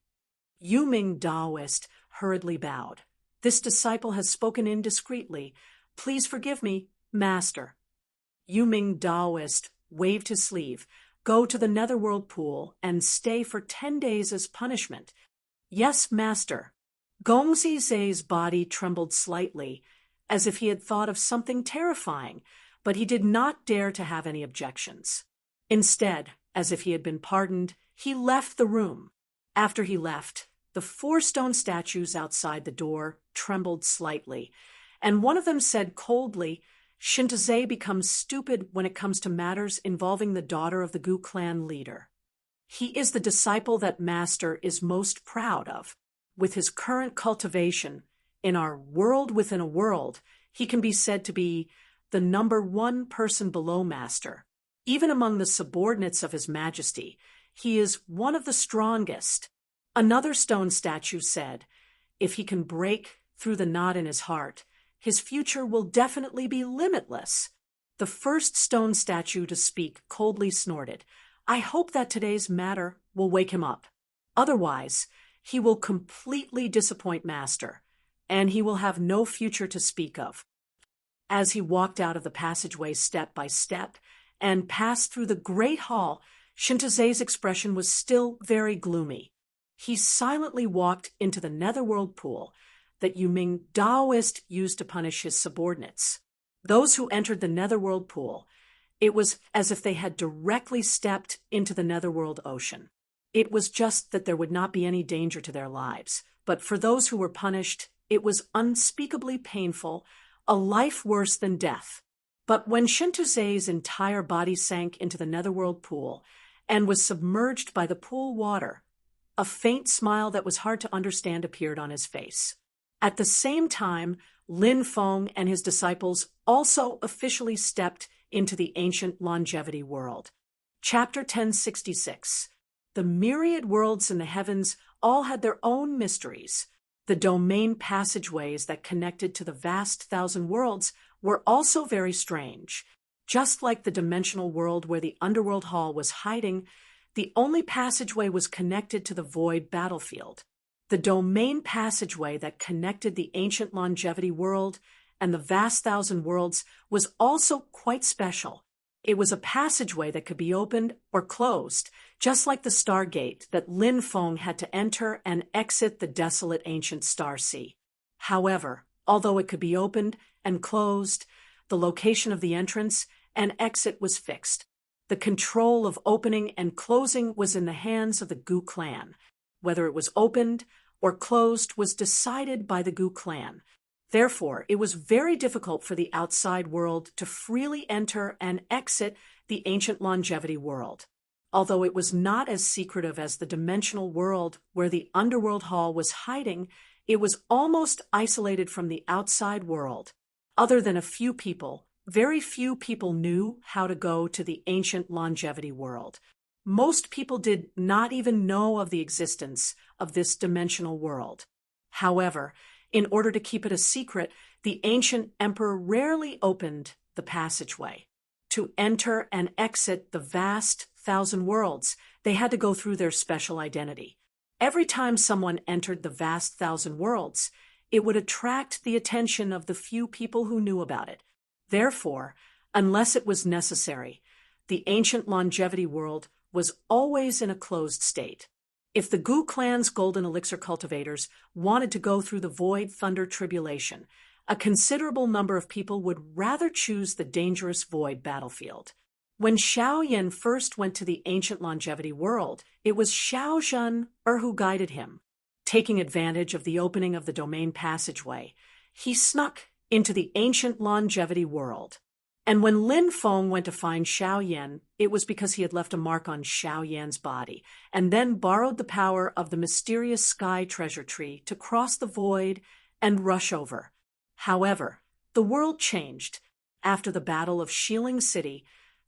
Yu Ming Daoist hurriedly bowed. This disciple has spoken indiscreetly. Please forgive me, master. Yu Ming Daoist waved his sleeve. Go to the netherworld pool and stay for 10 days as punishment. Yes, master. Gongzi Zei's body trembled slightly, as if he had thought of something terrifying, but he did not dare to have any objections. Instead, as if he had been pardoned, he left the room. After he left, the 4 stone statues outside the door trembled slightly, and one of them said coldly, Shintozhe becomes stupid when it comes to matters involving the daughter of the Gu clan leader. He is the disciple that Master is most proud of. With his current cultivation, in our world within a world, he can be said to be the number 1 person below Master. Even among the subordinates of His Majesty, he is one of the strongest. Another stone statue said, if he can break through the knot in his heart, his future will definitely be limitless. The first stone statue to speak coldly snorted, I hope that today's matter will wake him up. Otherwise, he will completely disappoint Master, and he will have no future to speak of. As he walked out of the passageway step by step and passed through the great hall, Shintozhe's expression was still very gloomy. He silently walked into the netherworld pool that Yu Ming Daoist used to punish his subordinates. Those who entered the netherworld pool, it was as if they had directly stepped into the netherworld ocean. It was just that there would not be any danger to their lives, but for those who were punished, it was unspeakably painful, a life worse than death. But when Shintozhe's entire body sank into the netherworld pool and was submerged by the pool water, a faint smile that was hard to understand appeared on his face. At the same time, Lin Feng and his disciples also officially stepped into the ancient longevity world. Chapter 1066. The myriad worlds in the heavens all had their own mysteries. The domain passageways that connected to the vast 1,000 worlds were also very strange. Just like the dimensional world where the underworld hall was hiding, the only passageway was connected to the void battlefield. The domain passageway that connected the ancient longevity world and the vast 1,000 worlds was also quite special. It was a passageway that could be opened or closed, just like the Stargate that Lin Feng had to enter and exit the desolate ancient star sea. However, although it could be opened and closed, the location of the entrance and exit was fixed. The control of opening and closing was in the hands of the Gu clan. Whether it was opened or closed was decided by the Gu clan. Therefore, it was very difficult for the outside world to freely enter and exit the ancient longevity world. Although it was not as secretive as the dimensional world where the underworld hall was hiding, it was almost isolated from the outside world. Other than a few people, very few people knew how to go to the ancient longevity world. Most people did not even know of the existence of this dimensional world. However, in order to keep it a secret, the ancient emperor rarely opened the passageway. To enter and exit the vast 1,000 worlds, they had to go through their special identity. Every time someone entered the vast 1,000 worlds, it would attract the attention of the few people who knew about it. Therefore, unless it was necessary, the ancient longevity world was always in a closed state. If the Gu clan's golden elixir cultivators wanted to go through the void thunder tribulation, a considerable number of people would rather choose the dangerous void battlefield. When Xiao Yan first went to the ancient longevity world, it was Xiao Zhen who guided him. Taking advantage of the opening of the domain passageway, he snuck into the ancient longevity world. And when Lin Feng went to find Xiao Yan, it was because he had left a mark on Xiao Yan's body, and then borrowed the power of the mysterious sky treasure tree to cross the void and rush over. However, the world changed. After the Battle of Xiling City,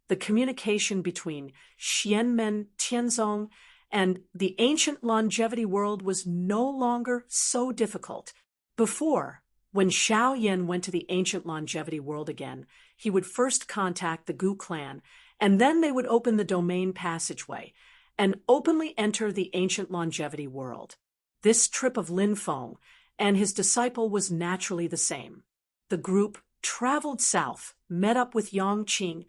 the communication between Xianmen Tianzong and the ancient longevity world was no longer so difficult. Before, when Xiao Yin went to the ancient longevity world again, he would first contact the Gu clan, and then they would open the domain passageway and openly enter the ancient longevity world. This trip of Lin Feng and his disciple was naturally the same. The group traveled south, met up with Yang Qing,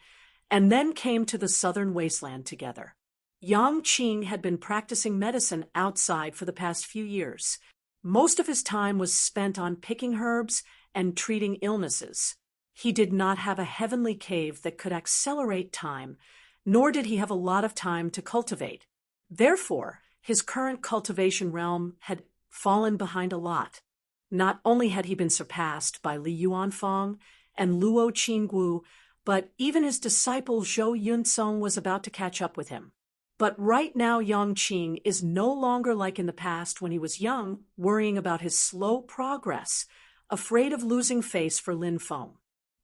and then came to the southern wasteland together. Yang Qing had been practicing medicine outside for the past few years. Most of his time was spent on picking herbs and treating illnesses. He did not have a heavenly cave that could accelerate time, nor did he have a lot of time to cultivate. Therefore, his current cultivation realm had fallen behind a lot. Not only had he been surpassed by Li Yuanfang and Luo Qinggu, but even his disciple Zhou Yunsong was about to catch up with him. But right now Yang Qing is no longer like in the past when he was young, worrying about his slow progress, afraid of losing face for Lin Feng.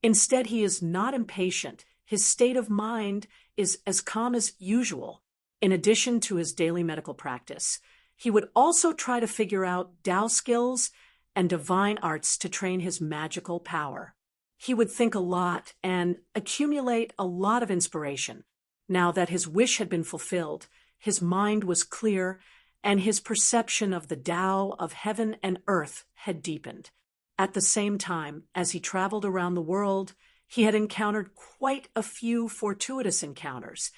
Instead, he is not impatient. His state of mind is as calm as usual. In addition to his daily medical practice, he would also try to figure out Tao skills and divine arts to train his magical power. He would think a lot and accumulate a lot of inspiration. Now that his wish had been fulfilled, his mind was clear, and his perception of the Tao of heaven and earth had deepened. At the same time, as he traveled around the world, he had encountered quite a few fortuitous encounters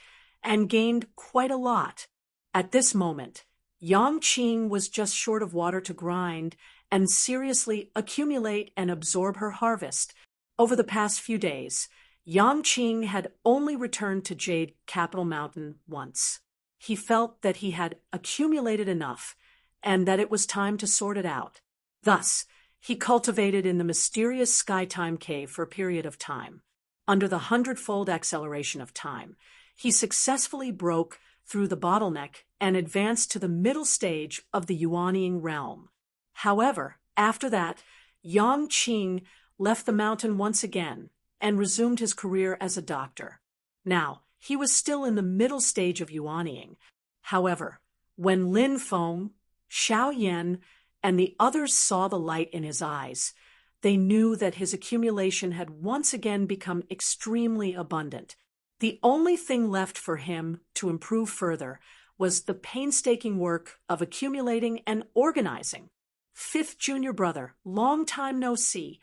and gained quite a lot. At this moment, Yang Qing was just short of water to grind and seriously accumulate and absorb her harvest. Over the past few days, Yang Qing had only returned to Jade Capital Mountain once. He felt that he had accumulated enough and that it was time to sort it out. Thus, he cultivated in the mysterious Skytime Cave for a period of time. Under the 100-fold acceleration of time, he successfully broke through the bottleneck and advanced to the middle stage of the Yuanying realm. However, after that, Yang Qing left the mountain once again and resumed his career as a doctor. Now, he was still in the middle stage of Yuanying. However, when Lin Feng, Xiao Yin, and the others saw the light in his eyes, they knew that his accumulation had once again become extremely abundant. The only thing left for him to improve further was the painstaking work of accumulating and organizing. Fifth junior brother, long time no see,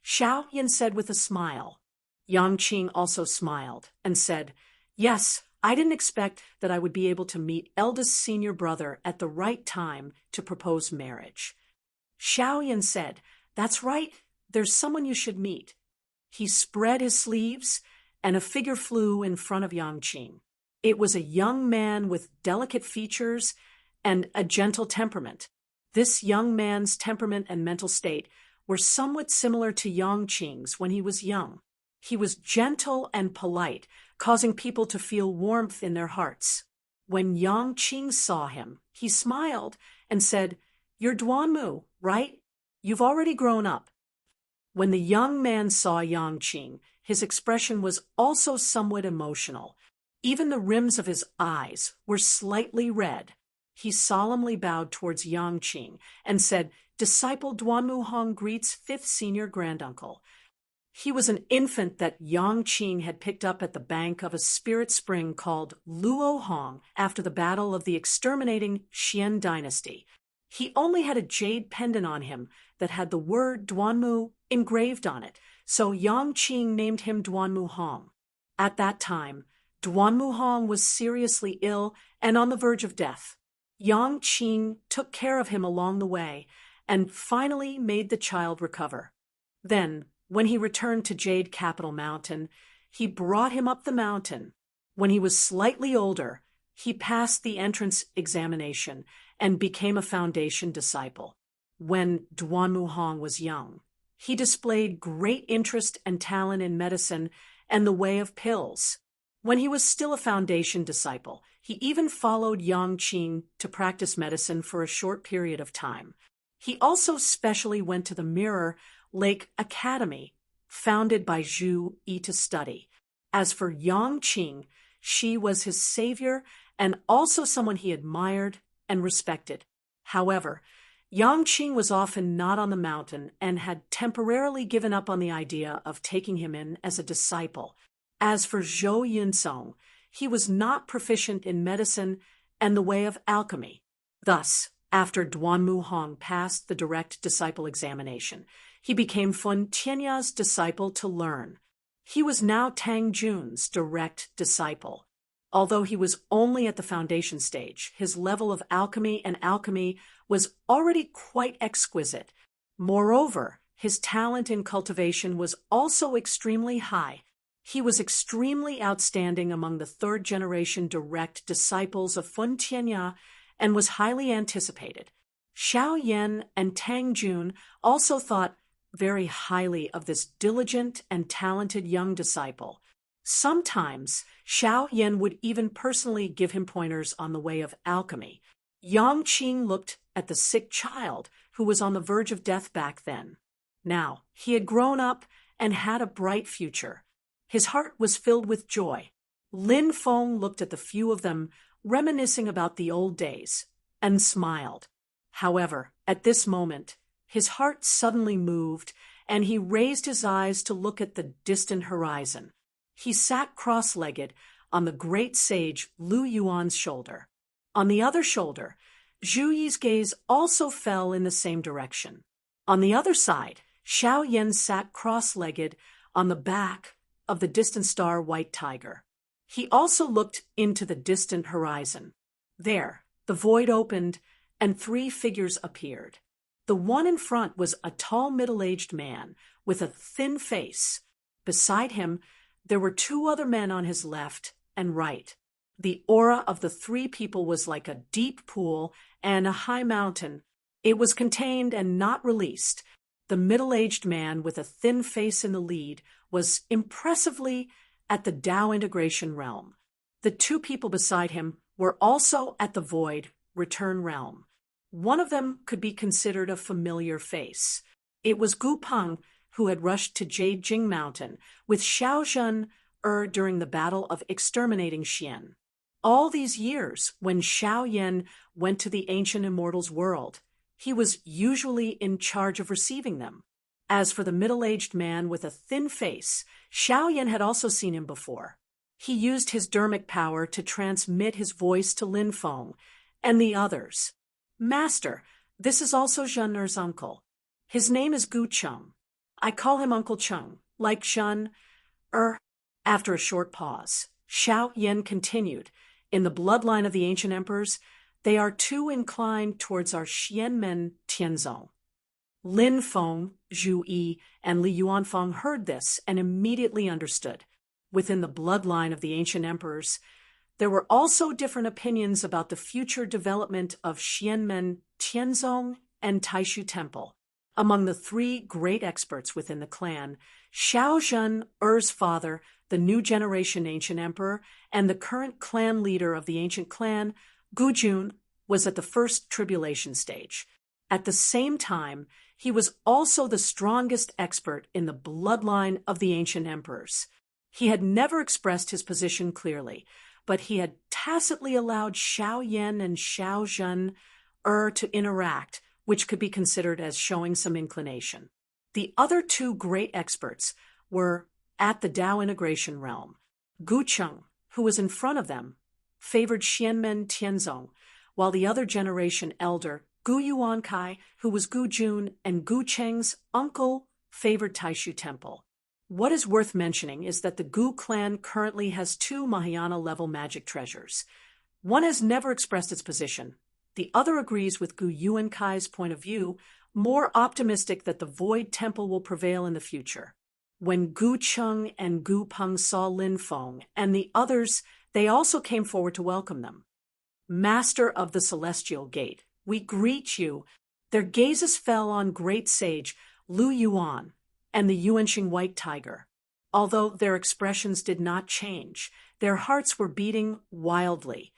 Xiao Yin said with a smile. Yang Qing also smiled and said, "Yes, I didn't expect that I would be able to meet eldest senior brother at the right time to propose marriage." Xiao Yin said, "That's right, there's someone you should meet." He spread his sleeves, and a figure flew in front of Yang Qing. It was a young man with delicate features and a gentle temperament. This young man's temperament and mental state were somewhat similar to Yang Qing's when he was young. He was gentle and polite, causing people to feel warmth in their hearts. When Yang Qing saw him, he smiled and said, "You're Duanmu, right? You've already grown up." When the young man saw Yang Qing, his expression was also somewhat emotional. Even the rims of his eyes were slightly red. He solemnly bowed towards Yang Qing and said, "Disciple Duanmu Hong greets fifth senior granduncle." He was an infant that Yang Qing had picked up at the bank of a spirit spring called Luo Hong after the battle of the exterminating Xian dynasty. He only had a jade pendant on him that had the word Duanmu engraved on it, so Yang Qing named him Duanmu Hong. At that time, Duanmu Hong was seriously ill and on the verge of death. Yang Qing took care of him along the way and finally made the child recover. Then, when he returned to Jade Capital Mountain, he brought him up the mountain. When he was slightly older, he passed the entrance examination and became a foundation disciple. When Duanmu Hong was young, he displayed great interest and talent in medicine and the way of pills. When he was still a foundation disciple, he even followed Yang Qing to practice medicine for a short period of time. He also specially went to the Mirror Lake Academy, founded by Zhu Yi to study. As for Yang Qing, she was his savior and also someone he admired and respected. However, Yang Qing was often not on the mountain and had temporarily given up on the idea of taking him in as a disciple. As for Zhou Yinsong, he was not proficient in medicine and the way of alchemy. Thus, after Duan Muhong passed the direct disciple examination, he became Fun Tianya's disciple to learn. He was now Tang Jun's direct disciple. Although he was only at the foundation stage, his level of alchemy was already quite exquisite. Moreover, his talent in cultivation was also extremely high. He was extremely outstanding among the third-generation direct disciples of Fun Tianya and was highly anticipated. Xiao Yan and Tang Jun also thought very highly of this diligent and talented young disciple. Sometimes, Xiao Yan would even personally give him pointers on the way of alchemy. Yang Qing looked at the sick child who was on the verge of death back then. Now, he had grown up and had a bright future. His heart was filled with joy. Lin Feng looked at the few of them, reminiscing about the old days, and smiled. However, at this moment, his heart suddenly moved, and he raised his eyes to look at the distant horizon. He sat cross-legged on the great sage Lu Yuan's shoulder. On the other shoulder, Zhu Yi's gaze also fell in the same direction. On the other side, Xiao Yan sat cross-legged on the back of the distant star White Tiger. He also looked into the distant horizon. There, the void opened, and 3 figures appeared. The one in front was a tall middle-aged man with a thin face. Beside him, there were 2 other men on his left and right. The aura of the 3 people was like a deep pool and a high mountain. It was contained and not released. The middle-aged man with a thin face in the lead was impressively at the Tao integration realm. The 2 people beside him were also at the void return realm. One of them could be considered a familiar face. It was Gu Peng, who had rushed to Jade Jing Mountain with Xiao Zhen during the battle of exterminating Xian. All these years, when Xiao Yan went to the ancient immortals' world, he was usually in charge of receiving them. As for the middle-aged man with a thin face, Xiao Yan had also seen him before. He used his dermic power to transmit his voice to Lin Feng and the others. "Master, this is also Zhen Er's uncle. His name is Gu Cheng. I call him Uncle Cheng, like Zhen Er." After a short pause, Xiao Yan continued, "In the bloodline of the ancient emperors, they are too inclined towards our Xianmen Tianzong." Lin Feng, Zhu Yi, and Li Yuanfeng heard this and immediately understood. Within the bloodline of the ancient emperors, there were also different opinions about the future development of Xianmen Tianzong and Taishu Temple. Among the 3 great experts within the clan, Xiao Zhen Er's father, the new generation ancient emperor, and the current clan leader of the ancient clan, Gu Jun, was at the first tribulation stage. At the same time, he was also the strongest expert in the bloodline of the ancient emperors. He had never expressed his position clearly, but he had tacitly allowed Xiao Yan and Xiao Zhen to interact, which could be considered as showing some inclination. The other 2 great experts were at the Tao integration realm. Gu Cheng, who was in front of them, favored Xianmen Tianzong, while the other generation elder, Gu Yuankai, who was Gu Jun and Gu Cheng's uncle, favored Taishu Temple. What is worth mentioning is that the Gu clan currently has 2 Mahayana-level magic treasures. One has never expressed its position. The other agrees with Gu Yuankai's point of view, more optimistic that the Void Temple will prevail in the future. When Gu Cheng and Gu Peng saw Lin Feng and the others, they also came forward to welcome them. "Master of the Celestial Gate, we greet you." Their gazes fell on great sage Lu Yuan and the Yuanxing White Tiger. Although their expressions did not change, their hearts were beating wildly.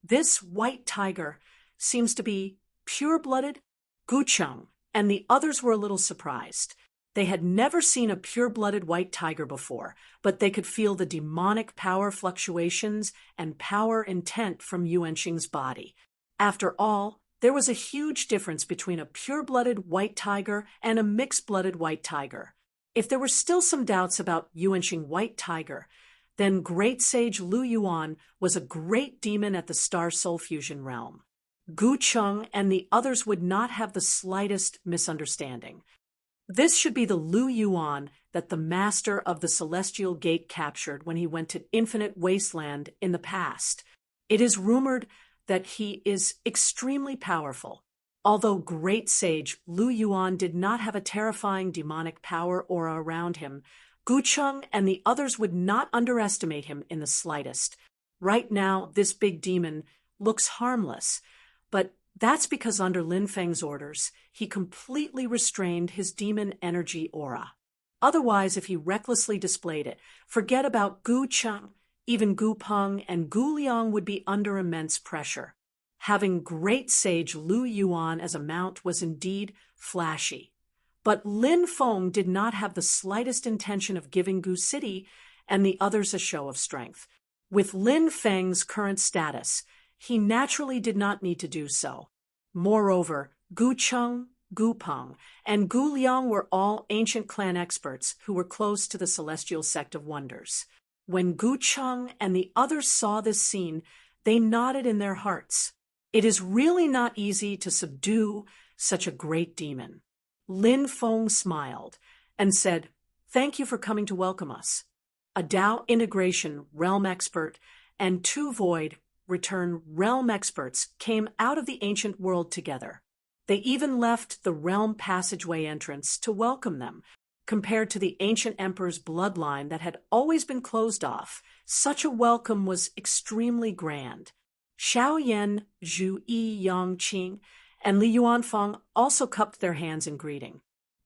This White Tiger seems to be pure-blooded. Gu Cheng and the others were a little surprised. They had never seen a pure-blooded white tiger before, but they could feel the demonic power fluctuations and power intent from Yuanqing's body. After all, there was a huge difference between a pure-blooded white tiger and a mixed-blooded white tiger. If there were still some doubts about Yuanqing white tiger, then Great Sage Lu Yuan was a great demon at the Star Soul Fusion realm. Gu Cheng and the others would not have the slightest misunderstanding. This should be the Lu Yuan that the master of the Celestial Gate captured when he went to Infinite Wasteland in the past. It is rumored that he is extremely powerful. Although Great Sage Lu Yuan did not have a terrifying demonic power aura around him, Gu Cheng and the others would not underestimate him in the slightest. Right now, this big demon looks harmless, but that's because under Lin Feng's orders, he completely restrained his demon energy aura. Otherwise, if he recklessly displayed it, forget about Gu Cheng, even Gu Peng and Gu Liang would be under immense pressure. Having Great Sage Lu Yuan as a mount was indeed flashy. But Lin Feng did not have the slightest intention of giving Gu City and the others a show of strength. With Lin Feng's current status, he naturally did not need to do so. Moreover, Gu Cheng, Gu Peng, and Gu Liang were all ancient clan experts who were close to the Celestial Sect of Wonders. When Gu Cheng and the others saw this scene, they nodded in their hearts. It is really not easy to subdue such a great demon. Lin Feng smiled and said, "Thank you for coming to welcome us." A Dao integration realm expert and two Void return realm experts came out of the ancient world together. They even left the realm passageway entrance to welcome them. Compared to the ancient emperor's bloodline that had always been closed off, such a welcome was extremely grand. Xiao Yan, Zhu Yi Yang Qing, and Li Yuanfang also cupped their hands in greeting.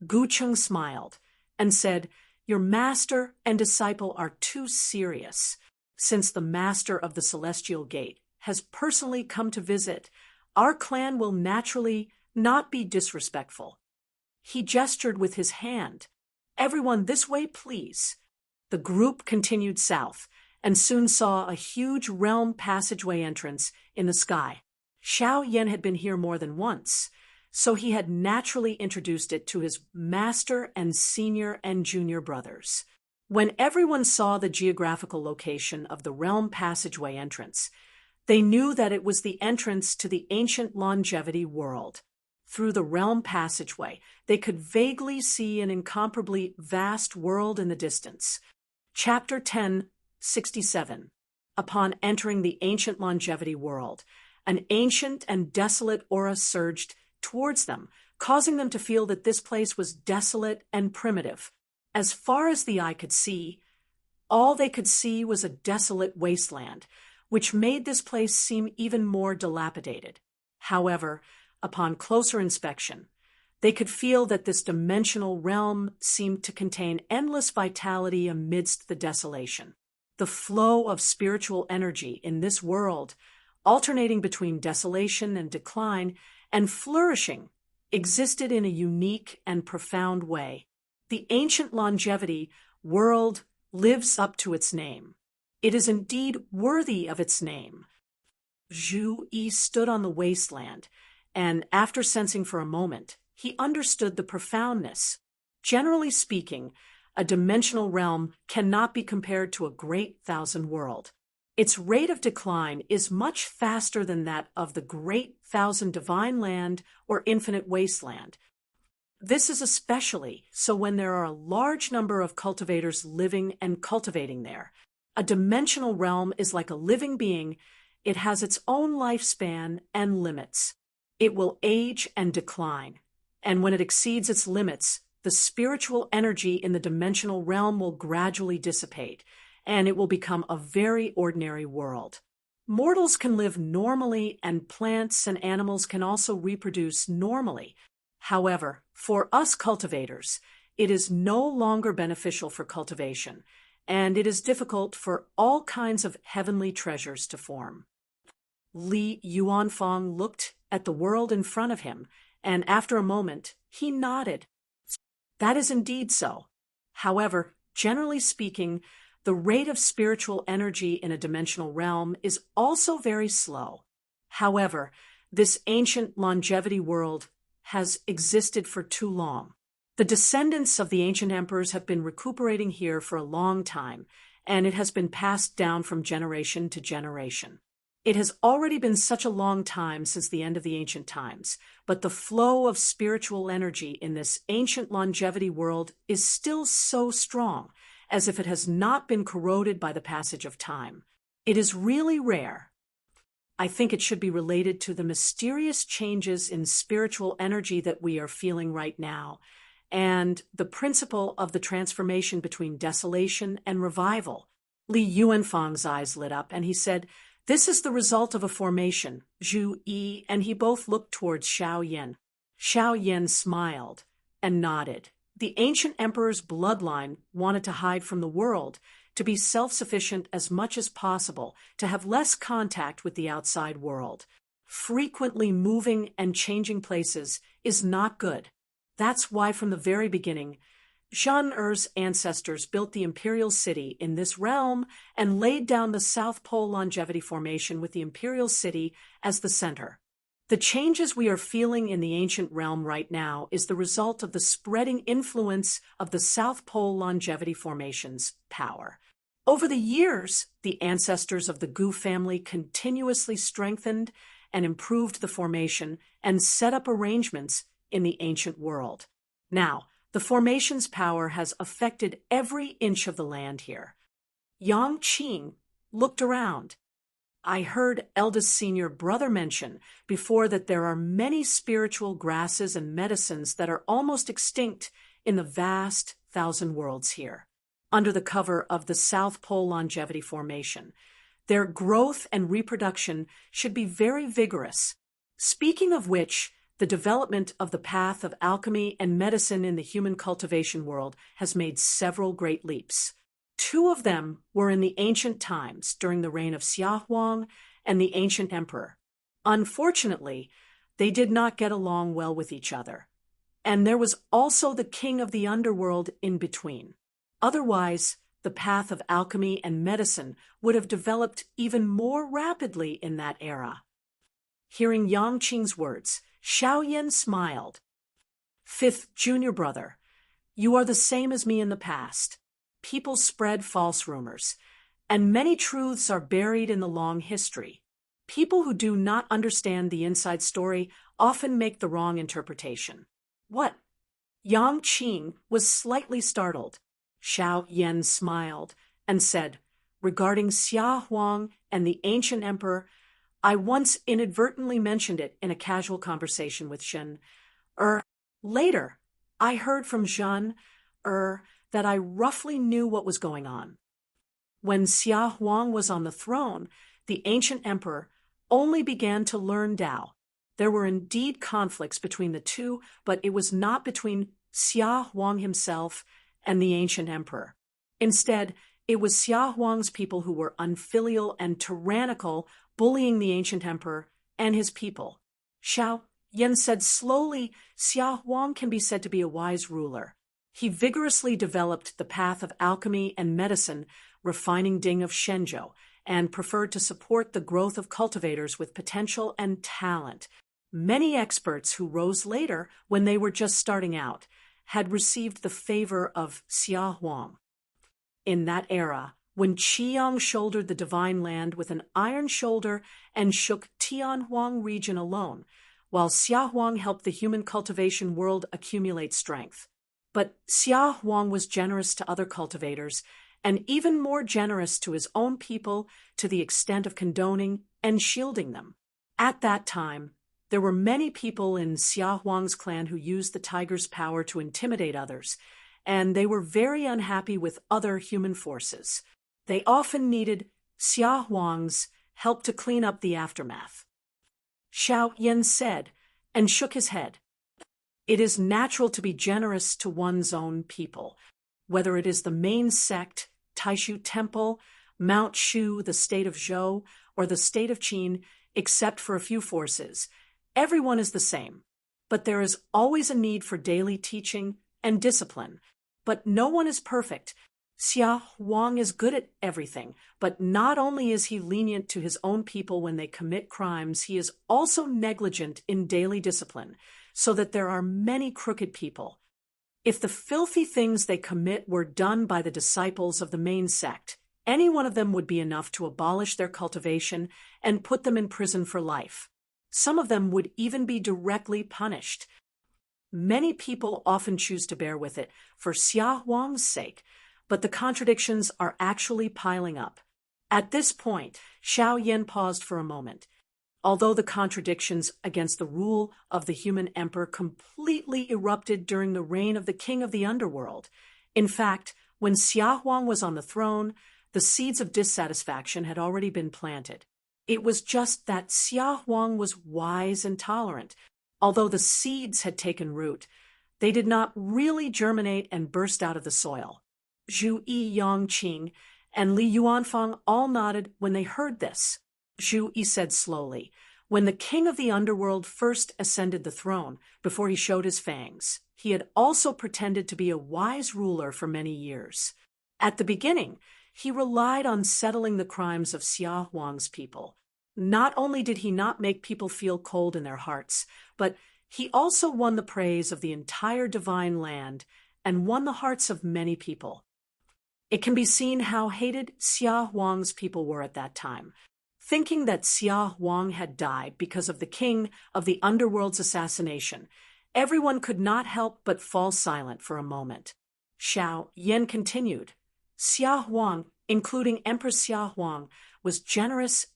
Gu Cheng smiled and said, "Your master and disciple are too serious. Since the master of the Celestial Gate has personally come to visit, our clan will naturally not be disrespectful." He gestured with his hand. "Everyone this way, please." The group continued south and soon saw a huge realm passageway entrance in the sky. Xiao Yan had been here more than once, so he had naturally introduced it to his master and senior and junior brothers. When everyone saw the geographical location of the realm passageway entrance, they knew that it was the entrance to the ancient longevity world. Through the realm passageway, they could vaguely see an incomparably vast world in the distance. Chapter 10:67. Upon entering the ancient longevity world, an ancient and desolate aura surged towards them, causing them to feel that this place was desolate and primitive. As far as the eye could see, all they could see was a desolate wasteland, which made this place seem even more dilapidated. However, upon closer inspection, they could feel that this dimensional realm seemed to contain endless vitality amidst the desolation. The flow of spiritual energy in this world, alternating between desolation and decline and flourishing, existed in a unique and profound way. The ancient longevity world lives up to its name. It is indeed worthy of its name. Zhu Yi stood on the wasteland, and after sensing for a moment, he understood the profoundness. Generally speaking, a dimensional realm cannot be compared to a great thousand world. Its rate of decline is much faster than that of the great thousand divine land or infinite wasteland. This is especially so when there are a large number of cultivators living and cultivating there. A dimensional realm is like a living being. It has its own lifespan and limits. It will age and decline, and when it exceeds its limits, the spiritual energy in the dimensional realm will gradually dissipate, and it will become a very ordinary world. Mortals can live normally, and plants and animals can also reproduce normally. However, for us cultivators, it is no longer beneficial for cultivation, and it is difficult for all kinds of heavenly treasures to form. Li Yuanfang looked at the world in front of him, and after a moment, he nodded. That is indeed so. However, generally speaking, the rate of spiritual energy in a dimensional realm is also very slow. However, this ancient longevity world has existed for too long. The descendants of the ancient emperors have been recuperating here for a long time, and it has been passed down from generation to generation. It has already been such a long time since the end of the ancient times, but the flow of spiritual energy in this ancient longevity world is still so strong, as if it has not been corroded by the passage of time. It is really rare. I think it should be related to the mysterious changes in spiritual energy that we are feeling right now, and the principle of the transformation between desolation and revival. Li Yuanfang's eyes lit up, and he said, "This is the result of a formation, Zhu Yi," and he both looked towards Xiao Yin. Xiao Yin smiled and nodded. The ancient emperor's bloodline wanted to hide from the world, to be self-sufficient as much as possible, to have less contact with the outside world. Frequently moving and changing places is not good. That's why from the very beginning, Zheng Er's ancestors built the imperial city in this realm and laid down the South Pole longevity formation with the imperial city as the center. The changes we are feeling in the ancient realm right now is the result of the spreading influence of the South Pole longevity formation's power. Over the years, the ancestors of the Gu family continuously strengthened and improved the formation and set up arrangements in the ancient world. Now, the formation's power has affected every inch of the land here. Yang Qing looked around. I heard eldest senior brother mention before that there are many spiritual grasses and medicines that are almost extinct in the vast thousand worlds here, under the cover of the South Pole longevity formation. Their growth and reproduction should be very vigorous. Speaking of which, the development of the path of alchemy and medicine in the human cultivation world has made several great leaps. Two of them were in the ancient times, during the reign of Xia Huang and the ancient emperor. Unfortunately, they did not get along well with each other. And there was also the king of the underworld in between. Otherwise, the path of alchemy and medicine would have developed even more rapidly in that era. Hearing Yang Qing's words, Xiao Yin smiled. "Fifth junior brother, you are the same as me in the past. People spread false rumors, and many truths are buried in the long history. People who do not understand the inside story often make the wrong interpretation." "What?" Yang Qing was slightly startled. Xiao Yin smiled and said, "Regarding Xia Huang and the ancient emperor, I once inadvertently mentioned it in a casual conversation with Shen. Later, I heard from Zhen that I roughly knew what was going on. When Xia Huang was on the throne, the ancient emperor only began to learn Tao. There were indeed conflicts between the two, but it was not between Xia Huang himself and the ancient emperor. Instead, it was Xia Huang's people who were unfilial and tyrannical, bullying the ancient emperor and his people." Xiao Yin said slowly, "Xia Huang can be said to be a wise ruler. He vigorously developed the path of alchemy and medicine, refining Ding of Shenzhou, and preferred to support the growth of cultivators with potential and talent. Many experts who rose later, when they were just starting out, had received the favor of Xia Huang. In that era, when Qiyang shouldered the divine land with an iron shoulder and shook Tianhuang region alone, while Xia Huang helped the human cultivation world accumulate strength. But Xia Huang was generous to other cultivators, and even more generous to his own people, to the extent of condoning and shielding them. At that time, there were many people in Xia Huang's clan who used the tiger's power to intimidate others, and they were very unhappy with other human forces. They often needed Xia Huang's help to clean up the aftermath." Xiao Yin said, and shook his head. "It is natural to be generous to one's own people, whether it is the main sect, Taishu Temple, Mount Shu, the state of Zhou, or the state of Qin, except for a few forces. Everyone is the same, but there is always a need for daily teaching and discipline. But no one is perfect. Xia Huang is good at everything, but not only is he lenient to his own people when they commit crimes, he is also negligent in daily discipline, so that there are many crooked people. If the filthy things they commit were done by the disciples of the main sect, any one of them would be enough to abolish their cultivation and put them in prison for life. Some of them would even be directly punished. Many people often choose to bear with it for Xia Huang's sake, but the contradictions are actually piling up. At this point, Xiao Yan paused for a moment. Although the contradictions against the rule of the human emperor completely erupted during the reign of the king of the underworld, in fact, when Xia Huang was on the throne, the seeds of dissatisfaction had already been planted. It was just that Xia Huang was wise and tolerant. Although the seeds had taken root, they did not really germinate and burst out of the soil. Zhu Yi, Yongqing, and Li Yuanfang all nodded when they heard this. Zhu Yi said slowly, "When the king of the underworld first ascended the throne, before he showed his fangs, he had also pretended to be a wise ruler for many years. At the beginning, he relied on settling the crimes of Xia Huang's people. Not only did he not make people feel cold in their hearts, but he also won the praise of the entire divine land and won the hearts of many people. It can be seen how hated Xia Huang's people were at that time. Thinking that Xia Huang had died because of the king of the underworld's assassination, everyone could not help but fall silent for a moment." Xiao Yan continued, "Xia Huang, including Empress Xia Huang, was generous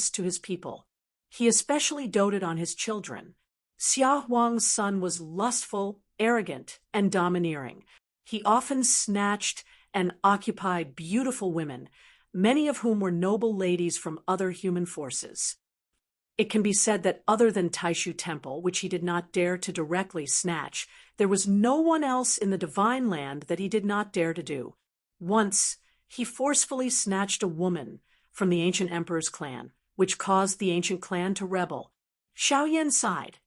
to his people. He especially doted on his children. Xia Huang's son was lustful, arrogant, and domineering. He often snatched and occupied beautiful women, many of whom were noble ladies from other human forces. It can be said that other than Taishu Temple, which he did not dare to directly snatch, there was no one else in the divine land that he did not dare to do. Once, he forcefully snatched a woman from the ancient emperor's clan, which caused the ancient clan to rebel." Xiao Yan sighed.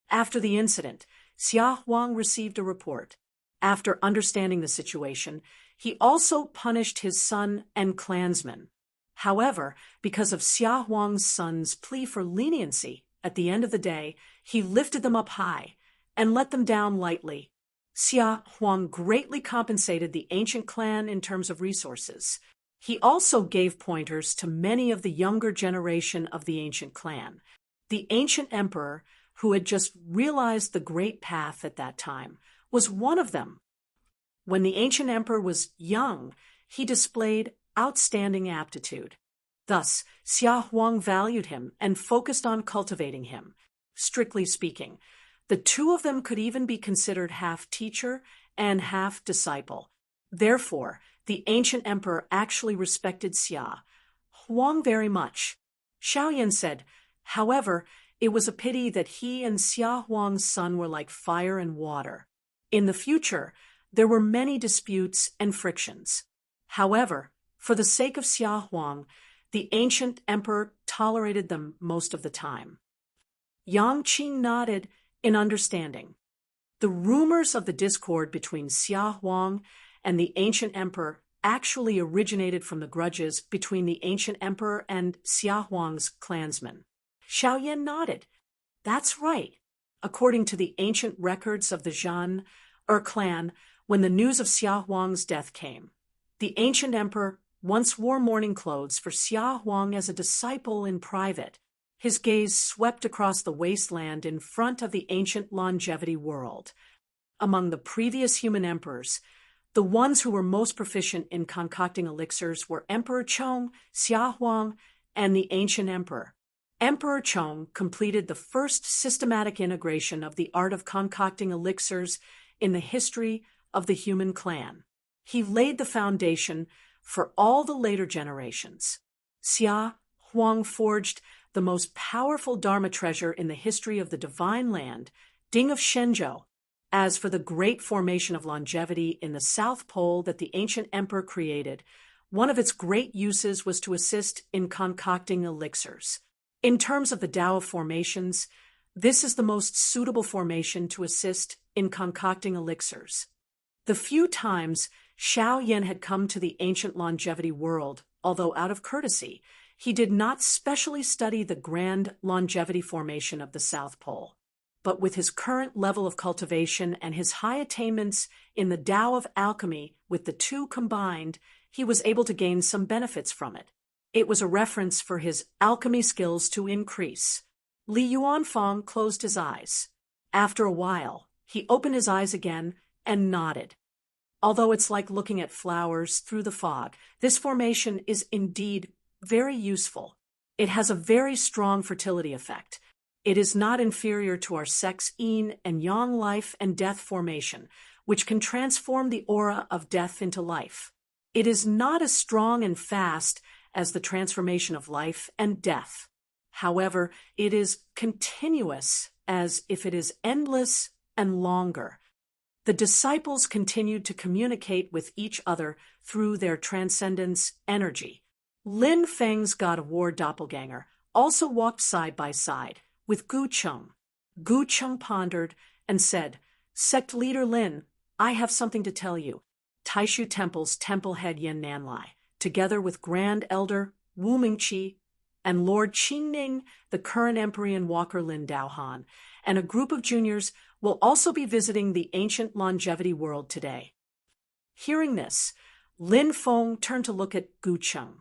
After the incident, Xia Huang received a report. After understanding the situation, he also punished his son and clansmen. However, because of Xia Huang's son's plea for leniency, at the end of the day, he lifted them up high and let them down lightly. Xia Huang greatly compensated the ancient clan in terms of resources. He also gave pointers to many of the younger generation of the ancient clan. The ancient emperor, who had just realized the great path at that time, was one of them. When the ancient emperor was young, he displayed outstanding aptitude. Thus, Xia Huang valued him and focused on cultivating him. Strictly speaking, the two of them could even be considered half teacher and half disciple. Therefore, the ancient emperor actually respected Xia Huang very much. Xiao Yan said, "However, it was a pity that he and Xia Huang's son were like fire and water. In the future, there were many disputes and frictions. However, for the sake of Xia Huang, the ancient emperor tolerated them most of the time." Yang Qing nodded in understanding. The rumors of the discord between Xia Huang and the ancient emperor actually originated from the grudges between the ancient emperor and Xia Huang's clansmen. Xiao Yan nodded. "That's right. According to the ancient records of the Zhan, or clan, when the news of Xia Huang's death came, the ancient emperor once wore mourning clothes for Xia Huang as a disciple in private. His gaze swept across the wasteland in front of the ancient longevity world. Among the previous human emperors, the ones who were most proficient in concocting elixirs were Emperor Chong, Xia Huang, and the ancient emperor. Emperor Chong completed the first systematic integration of the art of concocting elixirs in the history of the human clan. He laid the foundation for all the later generations. Xia Huang forged the most powerful Dharma treasure in the history of the divine land, Ding of Shenzhou. As for the great formation of longevity in the South Pole that the ancient emperor created, one of its great uses was to assist in concocting elixirs. In terms of the Tao of formations, This is the most suitable formation to assist in concocting elixirs. The few times Xiao Yin had come to the ancient longevity world, although out of courtesy, he did not specially study the grand longevity formation of the South Pole. But with his current level of cultivation and his high attainments in the Tao of alchemy, with the two combined, he was able to gain some benefits from it. It was a reference for his alchemy skills to increase. Li Yuanfang closed his eyes. After a while, he opened his eyes again and nodded. Although it's like looking at flowers through the fog, this formation is indeed very useful. It has a very strong fertility effect. It is not inferior to our sex yin and yang life and death formation, which can transform the aura of death into life. It is not as strong and fast as the transformation of life and death. However, it is continuous, as if it is endless and longer. The disciples continued to communicate with each other through their transcendence energy. Lin Feng's God of War doppelganger also walked side by side with Gu Cheng. Gu Cheng pondered and said, "Sect leader Lin, I have something to tell you." Taishu Temple's temple head Yin Nanlai, together with Grand Elder Wu Mingqi and Lord Qingning, the current Emperor Walker Lin Daohan, and a group of juniors will also be visiting the ancient longevity world today. Hearing this, Lin Feng turned to look at Gu Cheng.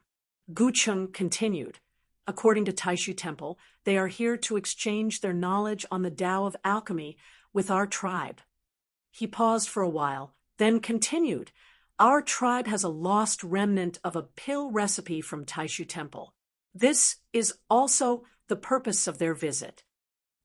Gu Cheng continued, "According to Taishu Temple, they are here to exchange their knowledge on the Tao of alchemy with our tribe." He paused for a while, then continued, "Our tribe has a lost remnant of a pill recipe from Taishu Temple. This is also the purpose of their visit."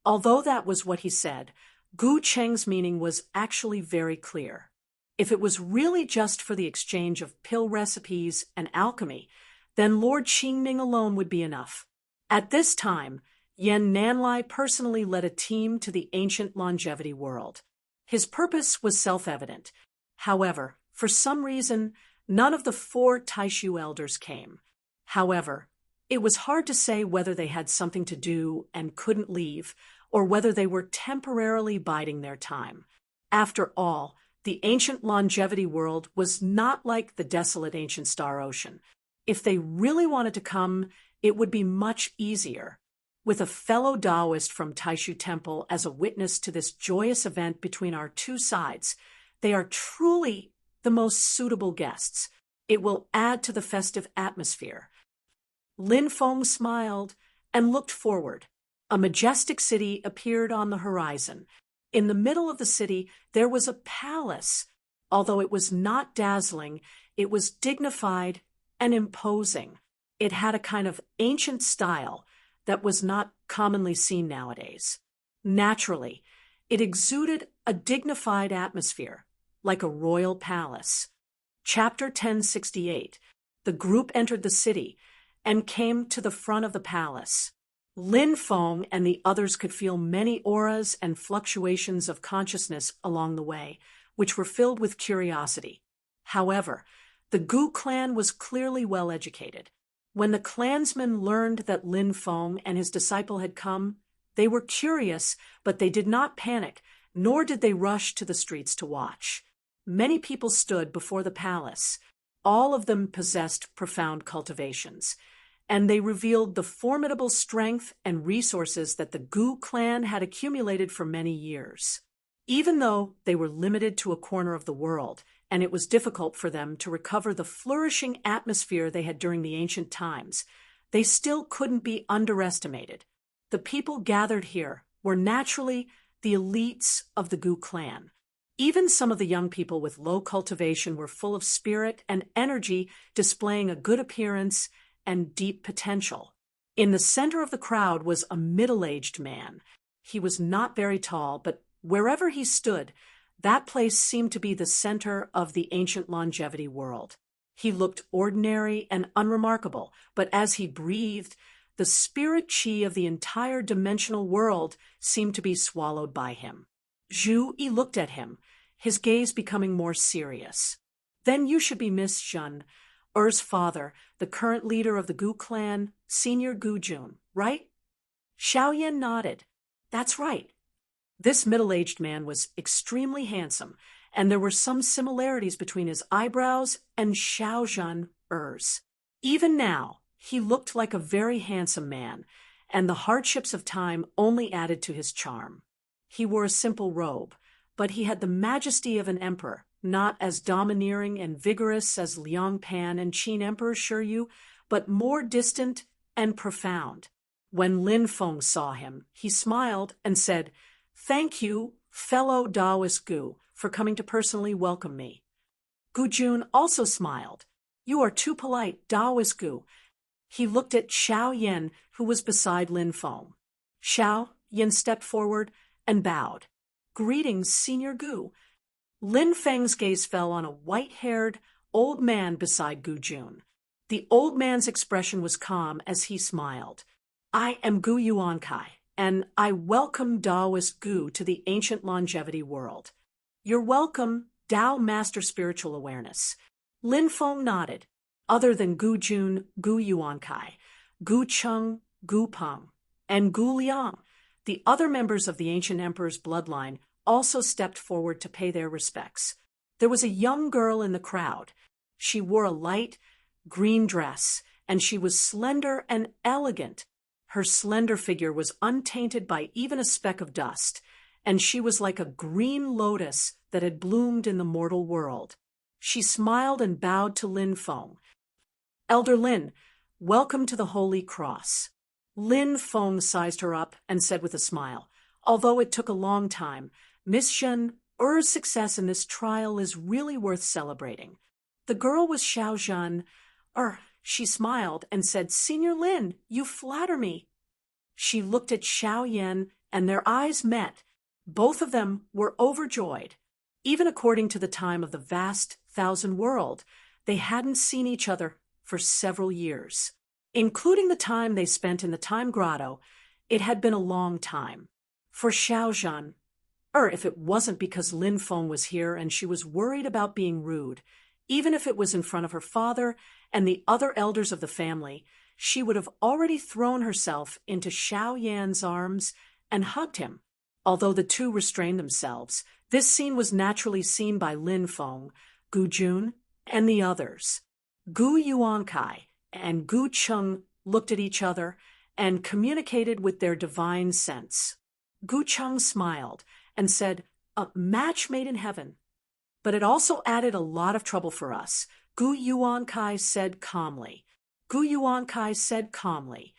Although that was what he said, Gu Cheng's meaning was actually very clear. If it was really just for the exchange of pill recipes and alchemy, then Lord Qingming alone would be enough. At this time, Yin Nanlai personally led a team to the ancient longevity world. His purpose was self-evident. However, for some reason, none of the 4 Taishu elders came. However, it was hard to say whether they had something to do and couldn't leave, or whether they were temporarily biding their time. After all, the ancient longevity world was not like the desolate ancient star ocean. If they really wanted to come, it would be much easier. With a fellow Taoist from Taishu Temple as a witness to this joyous event between our two sides, they are truly the most suitable guests. It will add to the festive atmosphere. Lin Feng smiled and looked forward. A majestic city appeared on the horizon. In the middle of the city, there was a palace. Although it was not dazzling, it was dignified and imposing. It had a kind of ancient style that was not commonly seen nowadays. Naturally, it exuded a dignified atmosphere, like a royal palace. Chapter 1068. The group entered the city and came to the front of the palace. Lin Feng and the others could feel many auras and fluctuations of consciousness along the way, which were filled with curiosity. However, the Gu clan was clearly well educated. When the clansmen learned that Lin Feng and his disciple had come, they were curious, but they did not panic, nor did they rush to the streets to watch. Many people stood before the palace. All of them possessed profound cultivations, and they revealed the formidable strength and resources that the Gu clan had accumulated for many years. Even though they were limited to a corner of the world, and it was difficult for them to recover the flourishing atmosphere they had during the ancient times, they still couldn't be underestimated. The people gathered here were naturally the elites of the Gu clan. Even some of the young people with low cultivation were full of spirit and energy, displaying a good appearance and deep potential. In the center of the crowd was a middle-aged man. He was not very tall, but wherever he stood, that place seemed to be the center of the ancient longevity world. He looked ordinary and unremarkable, but as he breathed, the spirit chi of the entire dimensional world seemed to be swallowed by him. Zhu Yi looked at him, his gaze becoming more serious. "Then you should be Miss Zhen, Er's father, the current leader of the Gu clan, Senior Gu Jun, right?" Xiao Yan nodded. That's right. This middle-aged man was extremely handsome, and there were some similarities between his eyebrows and Xiao Zhan's. Even now, he looked like a very handsome man, and the hardships of time only added to his charm. He wore a simple robe, but he had the majesty of an emperor, not as domineering and vigorous as Liang Pan and Qin Emperor Shiryu, but more distant and profound. When Lin Feng saw him, he smiled and said, "Thank you, fellow Taoist Gu, for coming to personally welcome me." Gu Jun also smiled. "You are too polite, Taoist Gu." He looked at Xiao Yan, who was beside Lin Feng. Xiao Yan stepped forward and bowed. "Greetings, Senior Gu." Lin Feng's gaze fell on a white-haired old man beside Gu Jun. The old man's expression was calm as he smiled. "I am Gu Yuankai, and I welcome Taoist Gu to the ancient longevity world." "You're welcome, Tao Master Spiritual Awareness." Lin Feng nodded. Other than Gu Jun, Gu Yuankai, Gu Cheng, Gu Peng, and Gu Liang, the other members of the ancient emperor's bloodline also stepped forward to pay their respects. There was a young girl in the crowd. She wore a light green dress, and she was slender and elegant. Her slender figure was untainted by even a speck of dust, and she was like a green lotus that had bloomed in the mortal world. She smiled and bowed to Lin Feng. "Elder Lin, welcome to the Holy Cross." Lin Feng sized her up and said with a smile, "Although it took a long time, Miss Zhen's success in this trial is really worth celebrating." The girl was Xiao Zhan. She smiled and said, "Senior Lin, you flatter me." She looked at Xiao Yan, and their eyes met. Both of them were overjoyed. Even according to the time of the vast thousand world, they hadn't seen each other for several years. Including the time they spent in the Time Grotto, it had been a long time. For Xiao Zhan, if it wasn't because Lin Feng was here and she was worried about being rude, even if it was in front of her father and the other elders of the family, she would have already thrown herself into Xiao Yan's arms and hugged him. Although the two restrained themselves, this scene was naturally seen by Lin Feng, Gu Jun, and the others. Gu Yuankai and Gu Cheng looked at each other and communicated with their divine sense. Gu Cheng smiled and said, "A match made in heaven." "But it also added a lot of trouble for us," Gu Yuankai said calmly. Gu Yuankai said calmly.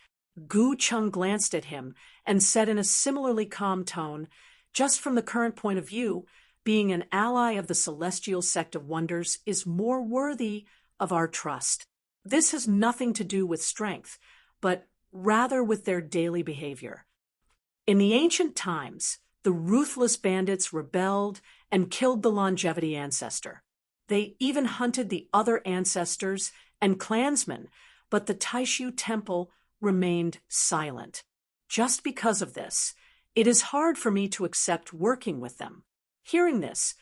Gu Cheng glanced at him and said in a similarly calm tone, "Just from the current point of view, being an ally of the celestial sect of wonders is more worthy of our trust. This has nothing to do with strength, but rather with their daily behavior. In the ancient times, the ruthless bandits rebelled and killed the longevity ancestor. They even hunted the other ancestors and clansmen, but the Taishu temple remained silent. Just because of this, it is hard for me to accept working with them." Hearing this,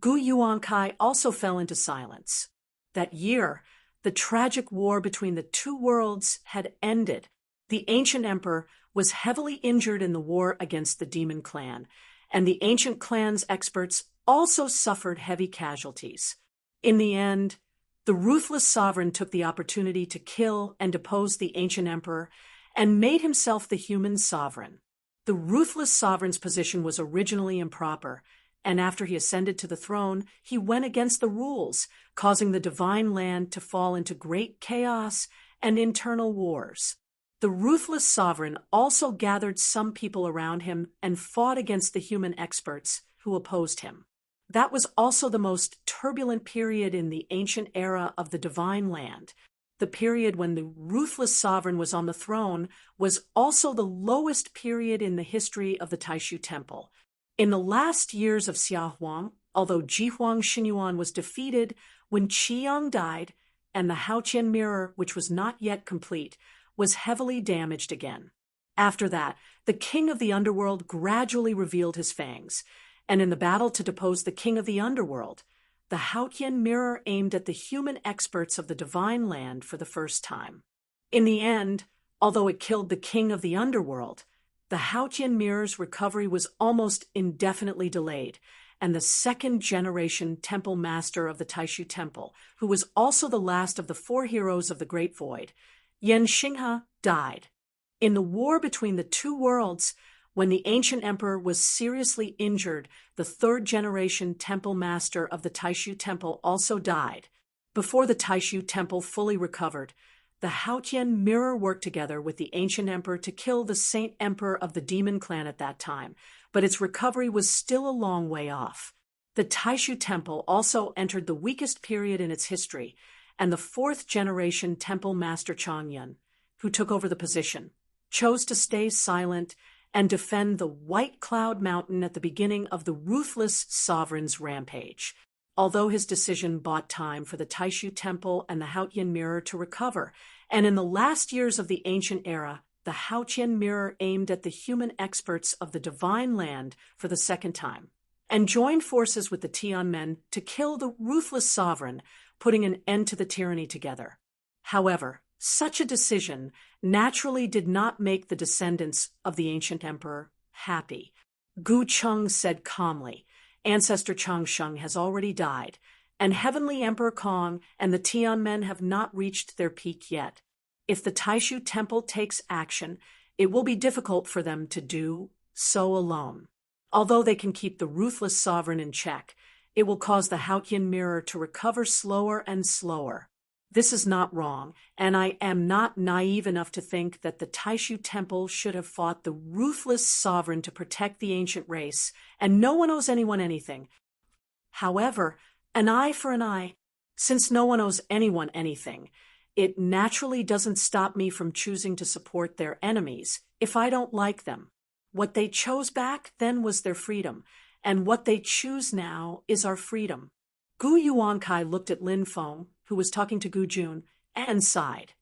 Gu Yuankai also fell into silence. That year, the tragic war between the two worlds had ended. The ancient emperor was heavily injured in the war against the demon clan, and the ancient clan's experts also suffered heavy casualties. In the end, the ruthless sovereign took the opportunity to kill and depose the ancient emperor and made himself the human sovereign. The ruthless sovereign's position was originally improper, and after he ascended to the throne, he went against the rules, causing the divine land to fall into great chaos and internal wars. The ruthless sovereign also gathered some people around him and fought against the human experts who opposed him. That was also the most turbulent period in the ancient era of the divine land. The period when the ruthless sovereign was on the throne was also the lowest period in the history of the Taishu temple. In the last years of Xia Huang, although Jihuang Xinyuan was defeated when Qi Yang died, and the Haoqian mirror, which was not yet complete, was heavily damaged again. After that, the king of the underworld gradually revealed his fangs, and in the battle to depose the king of the underworld, the Haoqian mirror aimed at the human experts of the divine land for the first time. In the end, although it killed the king of the underworld, the Haotian mirror's recovery was almost indefinitely delayed, and the second-generation temple master of the Taishu Temple, who was also the last of the four heroes of the Great Void, Yan Xinghe, died. In the war between the two worlds, when the ancient emperor was seriously injured, the third-generation temple master of the Taishu Temple also died. Before the Taishu Temple fully recovered, the Haotian mirror worked together with the ancient emperor to kill the Saint Emperor of the Demon Clan at that time, but its recovery was still a long way off. The Taishu Temple also entered the weakest period in its history, and the fourth-generation temple master Changyan, who took over the position, chose to stay silent and defend the White Cloud Mountain at the beginning of the ruthless sovereign's rampage. Although his decision bought time for the Taishu Temple and the Haotian Mirror to recover, and in the last years of the ancient era, the Haotian Mirror aimed at the human experts of the Divine Land for the second time, and joined forces with the Tianmen to kill the ruthless sovereign, putting an end to the tyranny together. However, such a decision naturally did not make the descendants of the ancient emperor happy. Gu Cheng said calmly, "Ancestor Changsheng has already died, and Heavenly Emperor Kong and the Tianmen have not reached their peak yet. If the Taishu Temple takes action, it will be difficult for them to do so alone. Although they can keep the ruthless sovereign in check, it will cause the Haotian Mirror to recover slower and slower. This is not wrong, and I am not naive enough to think that the Taishu Temple should have fought the ruthless sovereign to protect the ancient race, and no one owes anyone anything. However, an eye for an eye. Since no one owes anyone anything, it naturally doesn't stop me from choosing to support their enemies if I don't like them. What they chose back then was their freedom, and what they choose now is our freedom." Gu Yuankai looked at Lin Feng, who was talking to Gu Jun, and sighed.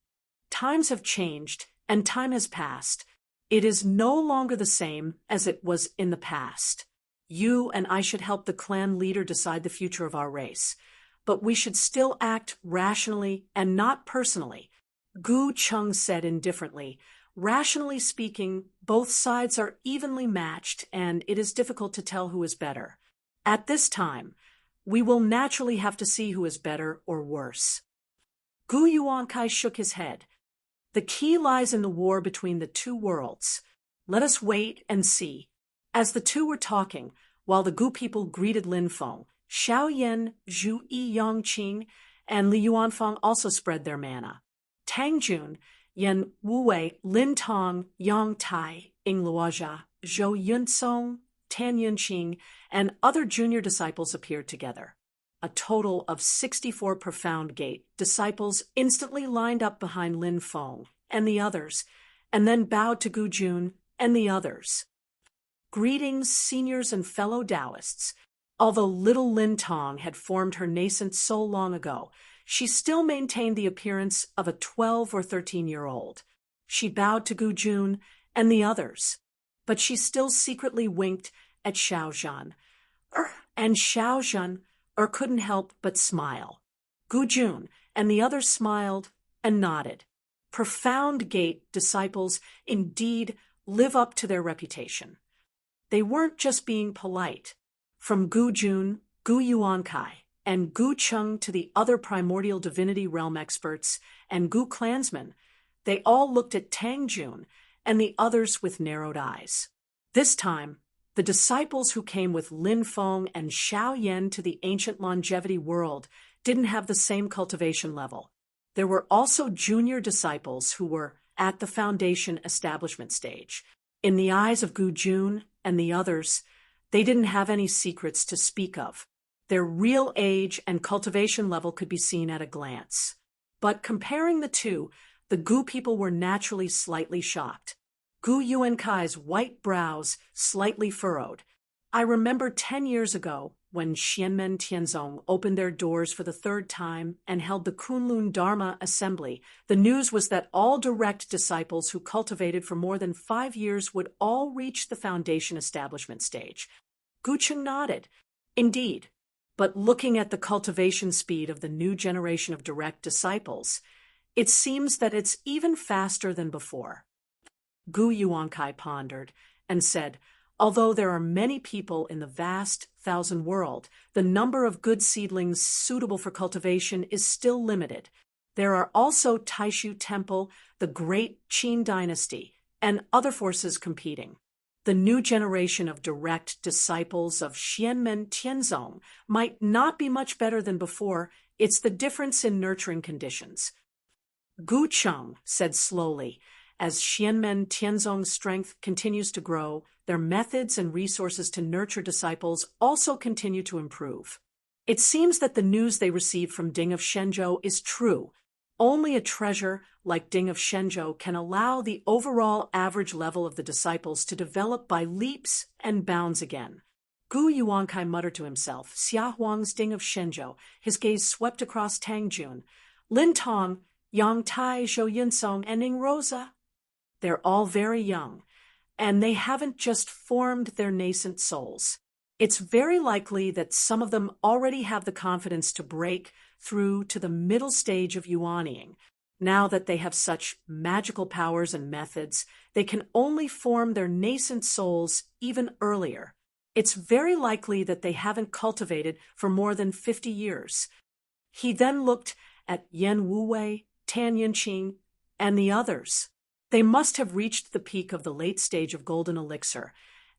"Times have changed, and time has passed. It is no longer the same as it was in the past. You and I should help the clan leader decide the future of our race, but we should still act rationally and not personally." Gu Cheng said indifferently, "Rationally speaking, both sides are evenly matched, and it is difficult to tell who is better. At this time, we will naturally have to see who is better or worse." Gu Yuankai shook his head. "The key lies in the war between the two worlds. Let us wait and see." As the two were talking, while the Gu people greeted Lin Feng, Xiao Yan, Zhu Yi Yangqing, and Li Yuanfang also spread their manna. Tang Jun, Yan Wuwei, Lin Tong, Yang Tai, Ing Luozha, Zhou Yunsong, Tan Yunqing, and other junior disciples appeared together. A total of 64 Profound Gate disciples instantly lined up behind Lin Feng and the others, and then bowed to Gu Jun and the others. "Greetings, seniors and fellow Taoists." Although little Lin Tong had formed her nascent so long ago, she still maintained the appearance of a 12 or 13-year-old. She bowed to Gu Jun and the others, but she still secretly winked at Xiao Zhan. And Xiao Zhan couldn't help but smile. Gu Jun and the others smiled and nodded. Profound Gate disciples indeed live up to their reputation. They weren't just being polite. From Gu Jun, Gu Yuankai, and Gu Cheng to the other primordial divinity realm experts and Gu clansmen, they all looked at Tang Jun and the others with narrowed eyes. This time, the disciples who came with Lin Feng and Xiao Yan to the ancient longevity world didn't have the same cultivation level. There were also junior disciples who were at the foundation establishment stage. In the eyes of Gu Jun and the others, they didn't have any secrets to speak of. Their real age and cultivation level could be seen at a glance. But comparing the two, the Gu people were naturally slightly shocked. Gu Yuankai's white brows slightly furrowed. "I remember 10 years ago when Xianmen Tianzong opened their doors for the third time and held the Kunlun Dharma Assembly. The news was that all direct disciples who cultivated for more than 5 years would all reach the foundation establishment stage." Gu Cheng nodded. "Indeed. But looking at the cultivation speed of the new generation of direct disciples, it seems that it's even faster than before." Gu Yuankai pondered and said, although there are many people in the vast thousand world, the number of good seedlings suitable for cultivation is still limited. There are also Taishu Temple, the great Qin dynasty, and other forces competing. The new generation of direct disciples of Xianmen Tianzong might not be much better than before. It's the difference in nurturing conditions. Gu Cheng said slowly, as Xianmen Tianzong's strength continues to grow, their methods and resources to nurture disciples also continue to improve. It seems that the news they received from Ding of Shenzhou is true. Only a treasure like Ding of Shenzhou can allow the overall average level of the disciples to develop by leaps and bounds again. Gu Yuankai muttered to himself, Xia Huang's Ding of Shenzhou, his gaze swept across Tangjun. Lin Tong, Yang Tai, Zhou Yinsong, and Ning Rosa. They're all very young, and they haven't just formed their nascent souls. It's very likely that some of them already have the confidence to break through to the middle stage of yuaniying. Now that they have such magical powers and methods, they can only form their nascent souls even earlier. It's very likely that they haven't cultivated for more than 50 years. He then looked at Yan Wuwei, Tan Yinqing, and the others. They must have reached the peak of the late stage of golden elixir,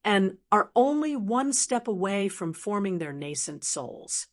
and are only one step away from forming their nascent souls.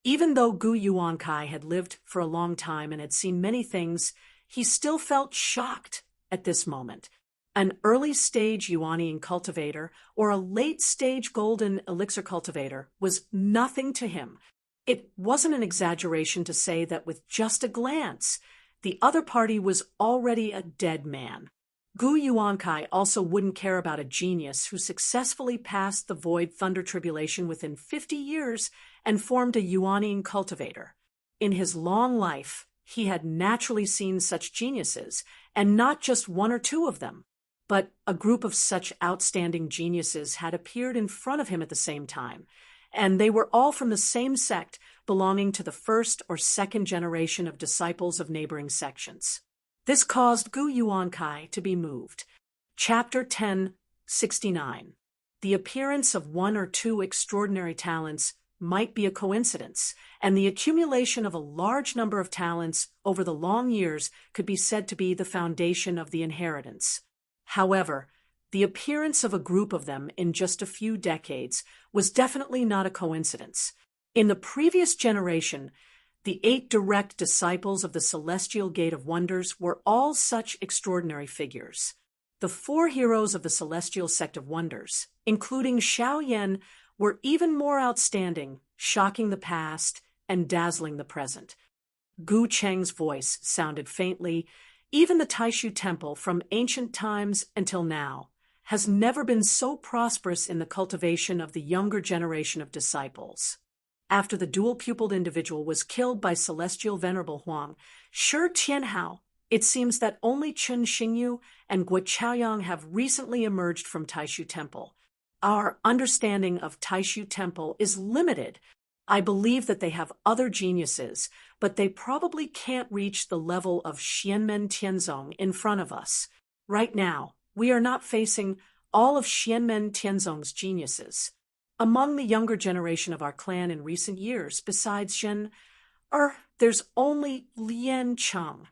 Even though Gu Yuankai had lived for a long time and had seen many things, he still felt shocked at this moment. An early-stage yuaniying cultivator or a late-stage golden elixir cultivator was nothing to him. It wasn't an exaggeration to say that with just a glance, the other party was already a dead man. Gu Yuankai also wouldn't care about a genius who successfully passed the void thunder tribulation within 50 years and formed a yuaniying cultivator. In his long life, he had naturally seen such geniuses, and not just one or two of them. But a group of such outstanding geniuses had appeared in front of him at the same time, and they were all from the same sect, belonging to the first or second generation of disciples of neighboring sections. This caused Gu Yuankai to be moved. Chapter 1069. The appearance of one or two extraordinary talents might be a coincidence, and the accumulation of a large number of talents over the long years could be said to be the foundation of the inheritance. However, the appearance of a group of them in just a few decades was definitely not a coincidence. In the previous generation, the 8 direct disciples of the Celestial Gate of Wonders were all such extraordinary figures. The 4 heroes of the Celestial Sect of Wonders, including Xiaoyan, were even more outstanding, shocking the past and dazzling the present. Gu Cheng's voice sounded faintly. Even the Taishu Temple, from ancient times until now, has never been so prosperous in the cultivation of the younger generation of disciples. After the dual-pupiled individual was killed by Celestial Venerable Huang, Shi Tianhao, it seems that only Chen Xingyu and Guo Chaoyang have recently emerged from Taishu Temple. Our understanding of Taishu Temple is limited. I believe that they have other geniuses, but they probably can't reach the level of Xianmen Tianzong in front of us. Right now, we are not facing all of Xianmen Tianzong's geniuses. Among the younger generation of our clan in recent years, besides there's only Lian Cheng.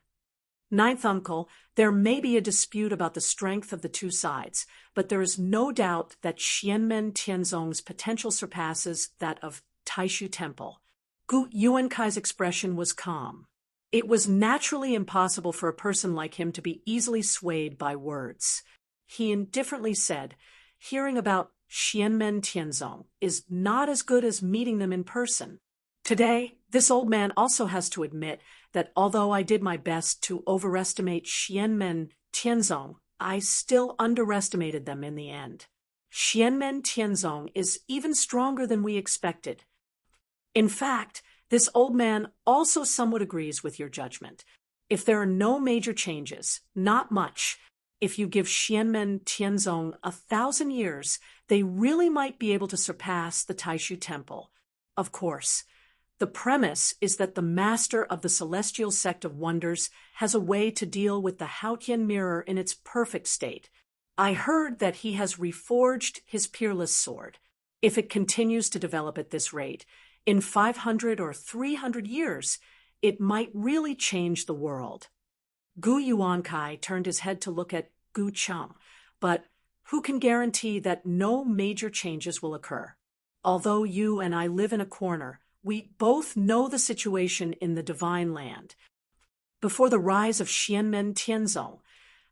Ninth uncle, there may be a dispute about the strength of the two sides, but there is no doubt that Xianmen Tianzong's potential surpasses that of Taishu Temple. Gu Yuankai's expression was calm. It was naturally impossible for a person like him to be easily swayed by words. He indifferently said, hearing about Xianmen Tianzong is not as good as meeting them in person. Today, this old man also has to admit that although I did my best to overestimate Xianmen Tianzong, I still underestimated them in the end. Xianmen Tianzong is even stronger than we expected. In fact, this old man also somewhat agrees with your judgment. If there are no major changes, not much, if you give Xianmen Tianzong 1,000 years, they really might be able to surpass the Taishu Temple. Of course, the premise is that the master of the Celestial Sect of Wonders has a way to deal with the Haotian mirror in its perfect state. I heard that he has reforged his peerless sword. If it continues to develop at this rate, in 500 or 300 years, it might really change the world. Gu Yuankai turned his head to look at Gu Cheng, but who can guarantee that no major changes will occur? Although you and I live in a corner, we both know the situation in the Divine Land. Before the rise of Xianmen Tianzong,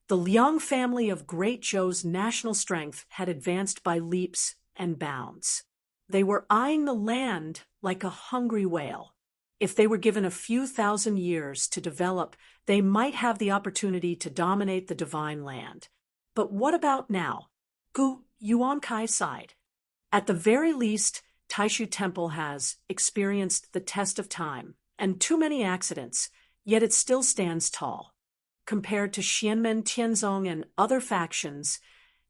the Liang family of Great Zhou's national strength had advanced by leaps and bounds. They were eyeing the land like a hungry whale. If they were given a few thousand years to develop, they might have the opportunity to dominate the Divine Land. But what about now? Gu Yuankai sighed. At the very least, Taishu Temple has experienced the test of time and too many accidents, yet it still stands tall. Compared to Xianmen Tianzong and other factions,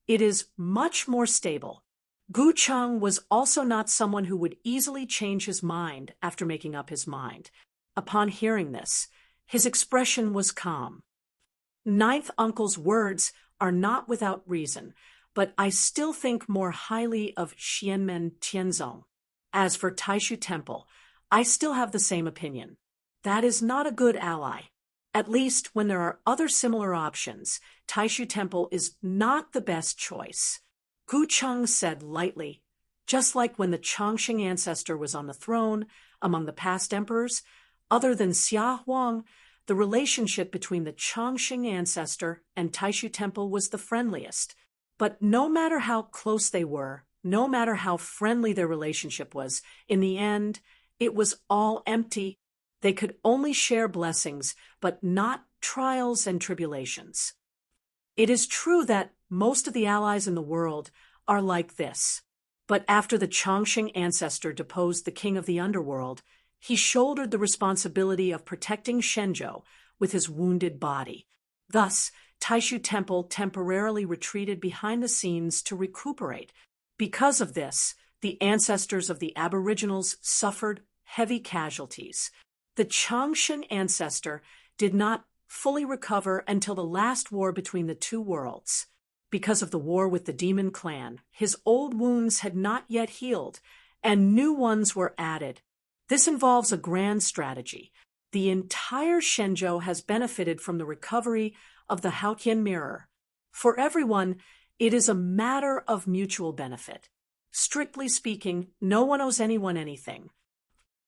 it is much more stable. Gu Cheng was also not someone who would easily change his mind after making up his mind. Upon hearing this, his expression was calm. Ninth Uncle's words are not without reason, but I still think more highly of Xianmen Tianzong. As for Taishu Temple, I still have the same opinion. That is not a good ally. At least when there are other similar options, Taishu Temple is not the best choice. Gu Cheng said lightly, just like when the Chongqing ancestor was on the throne among the past emperors, other than Xia Huang, the relationship between the Chongqing ancestor and Taishu Temple was the friendliest. But no matter how close they were, no matter how friendly their relationship was, in the end, it was all empty. They could only share blessings, but not trials and tribulations. It is true that most of the allies in the world are like this. But after the Chongqing ancestor deposed the king of the underworld, he shouldered the responsibility of protecting Shenzhou with his wounded body. Thus, Taishu Temple temporarily retreated behind the scenes to recuperate. Because of this, the ancestors of the Aboriginals suffered heavy casualties. The Chongqing ancestor did not fully recover until the last war between the two worlds. Because of the war with the Demon Clan, his old wounds had not yet healed, and new ones were added. This involves a grand strategy. The entire Shenzhou has benefited from the recovery of the Haotian mirror. For everyone, it is a matter of mutual benefit. Strictly speaking, no one owes anyone anything.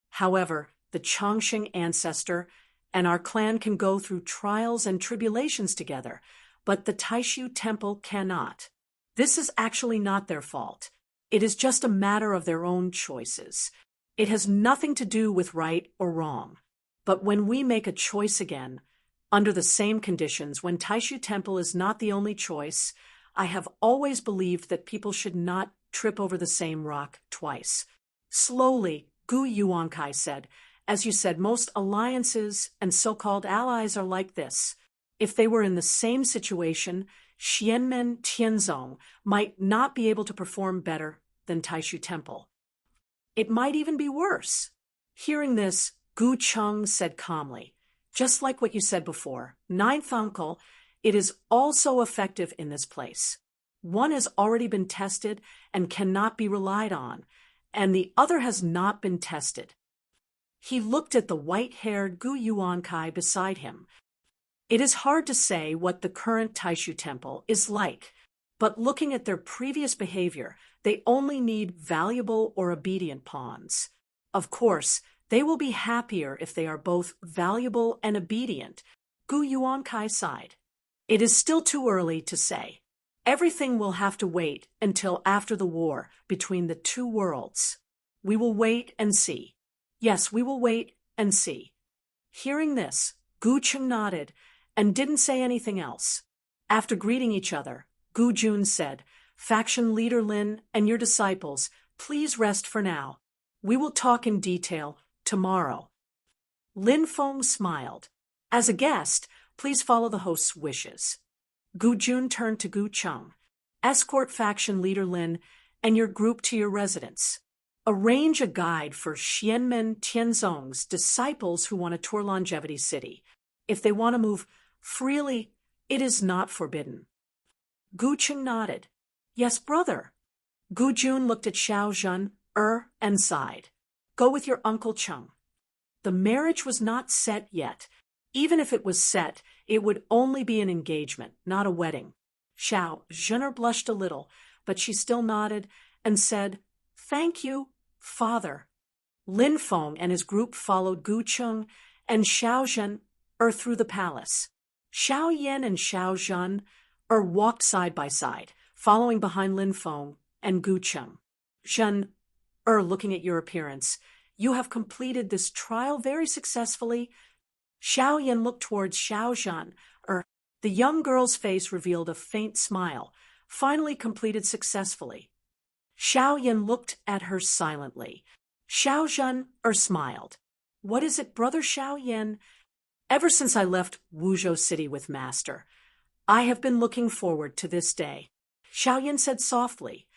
However, the Chongqing ancestor and our clan can go through trials and tribulations together, but the Taishu Temple cannot. This is actually not their fault. It is just a matter of their own choices. It has nothing to do with right or wrong. But when we make a choice again, under the same conditions, when Taishu Temple is not the only choice, I have always believed that people should not trip over the same rock twice. Slowly, Gu Yuankai said, as you said, most alliances and so-called allies are like this. If they were in the same situation, Xianmen Tianzong might not be able to perform better than Taishu Temple. It might even be worse. Hearing this, Gu Cheng said calmly, just like what you said before, Ninth Uncle, it is also effective in this place. One has already been tested and cannot be relied on, and the other has not been tested. He looked at the white-haired Gu Yuankai beside him. It is hard to say what the current Taishu Temple is like, but looking at their previous behavior, they only need valuable or obedient pawns. Of course, they will be happier if they are both valuable and obedient. Gu Yuankai sighed. It is still too early to say. Everything will have to wait until after the war between the two worlds. We will wait and see. Yes, we will wait and see. Hearing this, Gu Cheng nodded and didn't say anything else. After greeting each other, Gu Jun said, "Faction leader Lin and your disciples, please rest for now. We will talk in detail tomorrow." Lin Feng smiled. "As a guest, please follow the host's wishes." Gu Jun turned to Gu Cheng. "Escort faction leader Lin and your group to your residence. Arrange a guide for Xianmen Tianzong's disciples who want to tour Longevity City. If they want to move freely, it is not forbidden." Gu Cheng nodded. Yes, brother. Gu Jun looked at Xiao Zhen, and sighed. Go with your Uncle Cheng. The marriage was not set yet. Even if it was set, it would only be an engagement, not a wedding. Xiao Zhen blushed a little, but she still nodded and said, Thank you, father. Lin Feng and his group followed Gu Cheng and Xiao Zhen through the palace. Xiao Yan and Xiao Zhen walked side by side, following behind Lin Feng and Gu Cheng. Zhen, looking at your appearance, you have completed this trial very successfully. Xiao Yan looked towards Xiao Zhen. The young girl's face revealed a faint smile. Finally completed successfully. Xiao Yan looked at her silently. Xiao Zhen smiled. What is it, brother Xiao Yan? Ever since I left Wuzhou City with Master, I have been looking forward to this day. Xiao Yan said softly.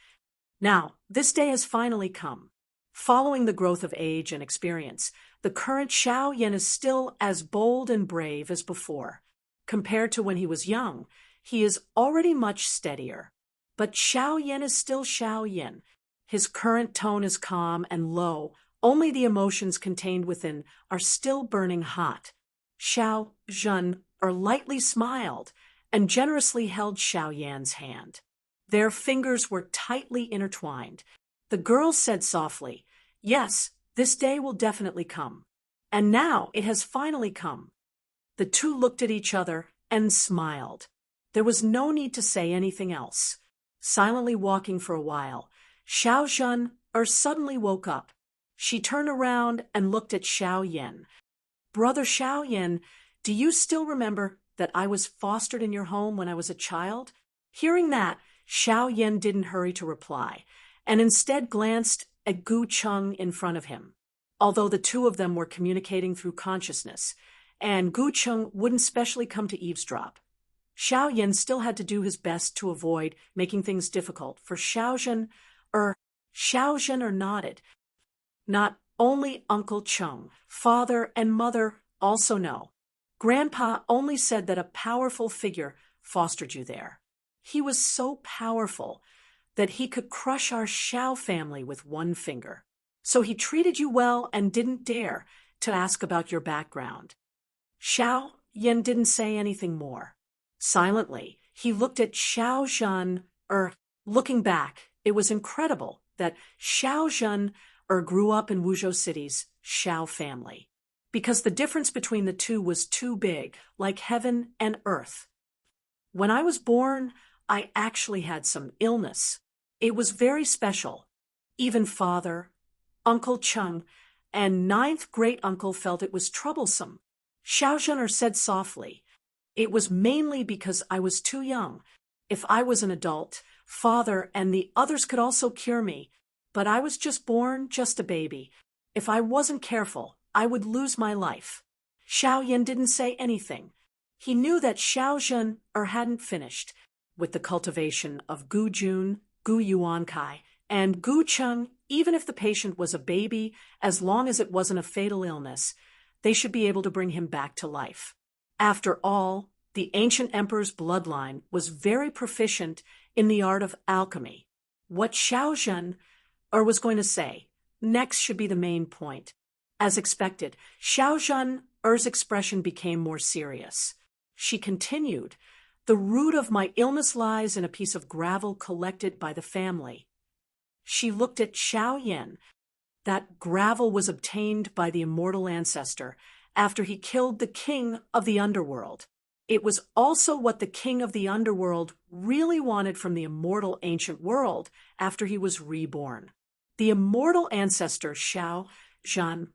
Now, this day has finally come. Following the growth of age and experience, the current Xiao Yan is still as bold and brave as before. Compared to when he was young, he is already much steadier. But Xiao Yan is still Xiao Yan. His current tone is calm and low. Only the emotions contained within are still burning hot. Xiao Zhen lightly smiled and generously held Xiao Yan's hand. Their fingers were tightly intertwined. The girl said softly, Yes, this day will definitely come. And now it has finally come. The two looked at each other and smiled. There was no need to say anything else. Silently walking for a while, Xiao Zhen suddenly woke up. She turned around and looked at Xiao Yan. Brother Xiao Yan, do you still remember that I was fostered in your home when I was a child? Hearing that, Xiao Yan didn't hurry to reply, and instead glanced at Gu Cheng in front of him. Although the two of them were communicating through consciousnness, and Gu Cheng wouldn't specially come to eavesdrop, Xiao Yan still had to do his best to avoid making things difficult for Xiao Zhen. Xiao Zhen nodded. Not only Uncle Cheng, father and mother also know. Grandpa only said that a powerful figure fostered you there. He was so powerful that he could crush our Xiao family with one finger. So he treated you well and didn't dare to ask about your background. Xiao Yan didn't say anything more. Silently, he looked at Xiao Zhen. Looking back, it was incredible that Xiao Zhen grew up in Wuzhou City's Xiao family, because the difference between the two was too big, like heaven and earth. When I was born, I actually had some illness. It was very special. Even father, Uncle Cheng, and ninth great-uncle felt it was troublesome. Xiao Zhen said softly, It was mainly because I was too young. If I was an adult, father and the others could also cure me, but I was just born, just a baby. If I wasn't careful, I would lose my life. Xiao Yan didn't say anything. He knew that Xiao Zhen hadn't finished with the cultivation of Gu Jun, Gu Yuankai, and Gu Cheng. Even if the patient was a baby, as long as it wasn't a fatal illness, they should be able to bring him back to life. After all, the ancient emperor's bloodline was very proficient in the art of alchemy. What Xiao Zhen was going to say next should be the main point. As expected, Xiao Zhen's expression became more serious. She continued, The root of my illness lies in a piece of gravel collected by the family. She looked at Xiao Yan. That gravel was obtained by the immortal ancestor after he killed the king of the underworld. It was also what the king of the underworld really wanted from the immortal ancient world after he was reborn. The immortal ancestor Xiao Zhen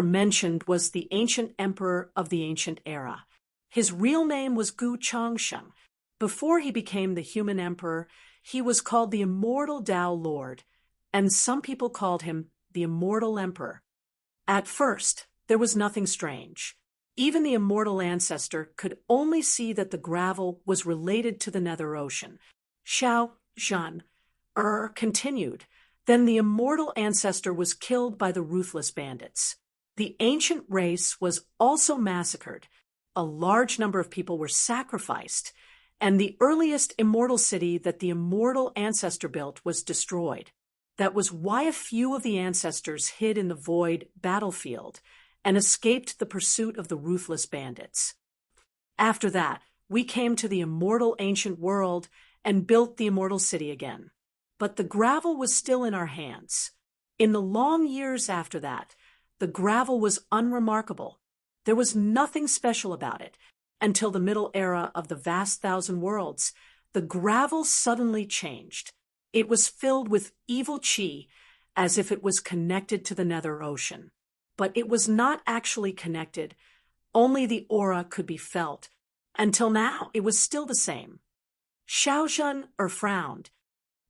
mentioned was the ancient emperor of the ancient era. His real name was Gu Changsheng. Before he became the human emperor, he was called the immortal Tao Lord, and some people called him the immortal emperor. At first, there was nothing strange. Even the immortal ancestor could only see that the gravel was related to the nether ocean. Xiao Zhen continued. Then the immortal ancestor was killed by the ruthless bandits. The ancient race was also massacred. A large number of people were sacrificed, and the earliest immortal city that the immortal ancestor built was destroyed. That was why a few of the ancestors hid in the void battlefield and escaped the pursuit of the ruthless bandits. After that, we came to the immortal ancient world and built the immortal city again. But the gravel was still in our hands. In the long years after that, the gravel was unremarkable. There was nothing special about it. Until the middle era of the vast thousand worlds, the gravel suddenly changed. It was filled with evil chi, as if it was connected to the nether ocean. But it was not actually connected. Only the aura could be felt. Until now, it was still the same. Xiaozhen frowned.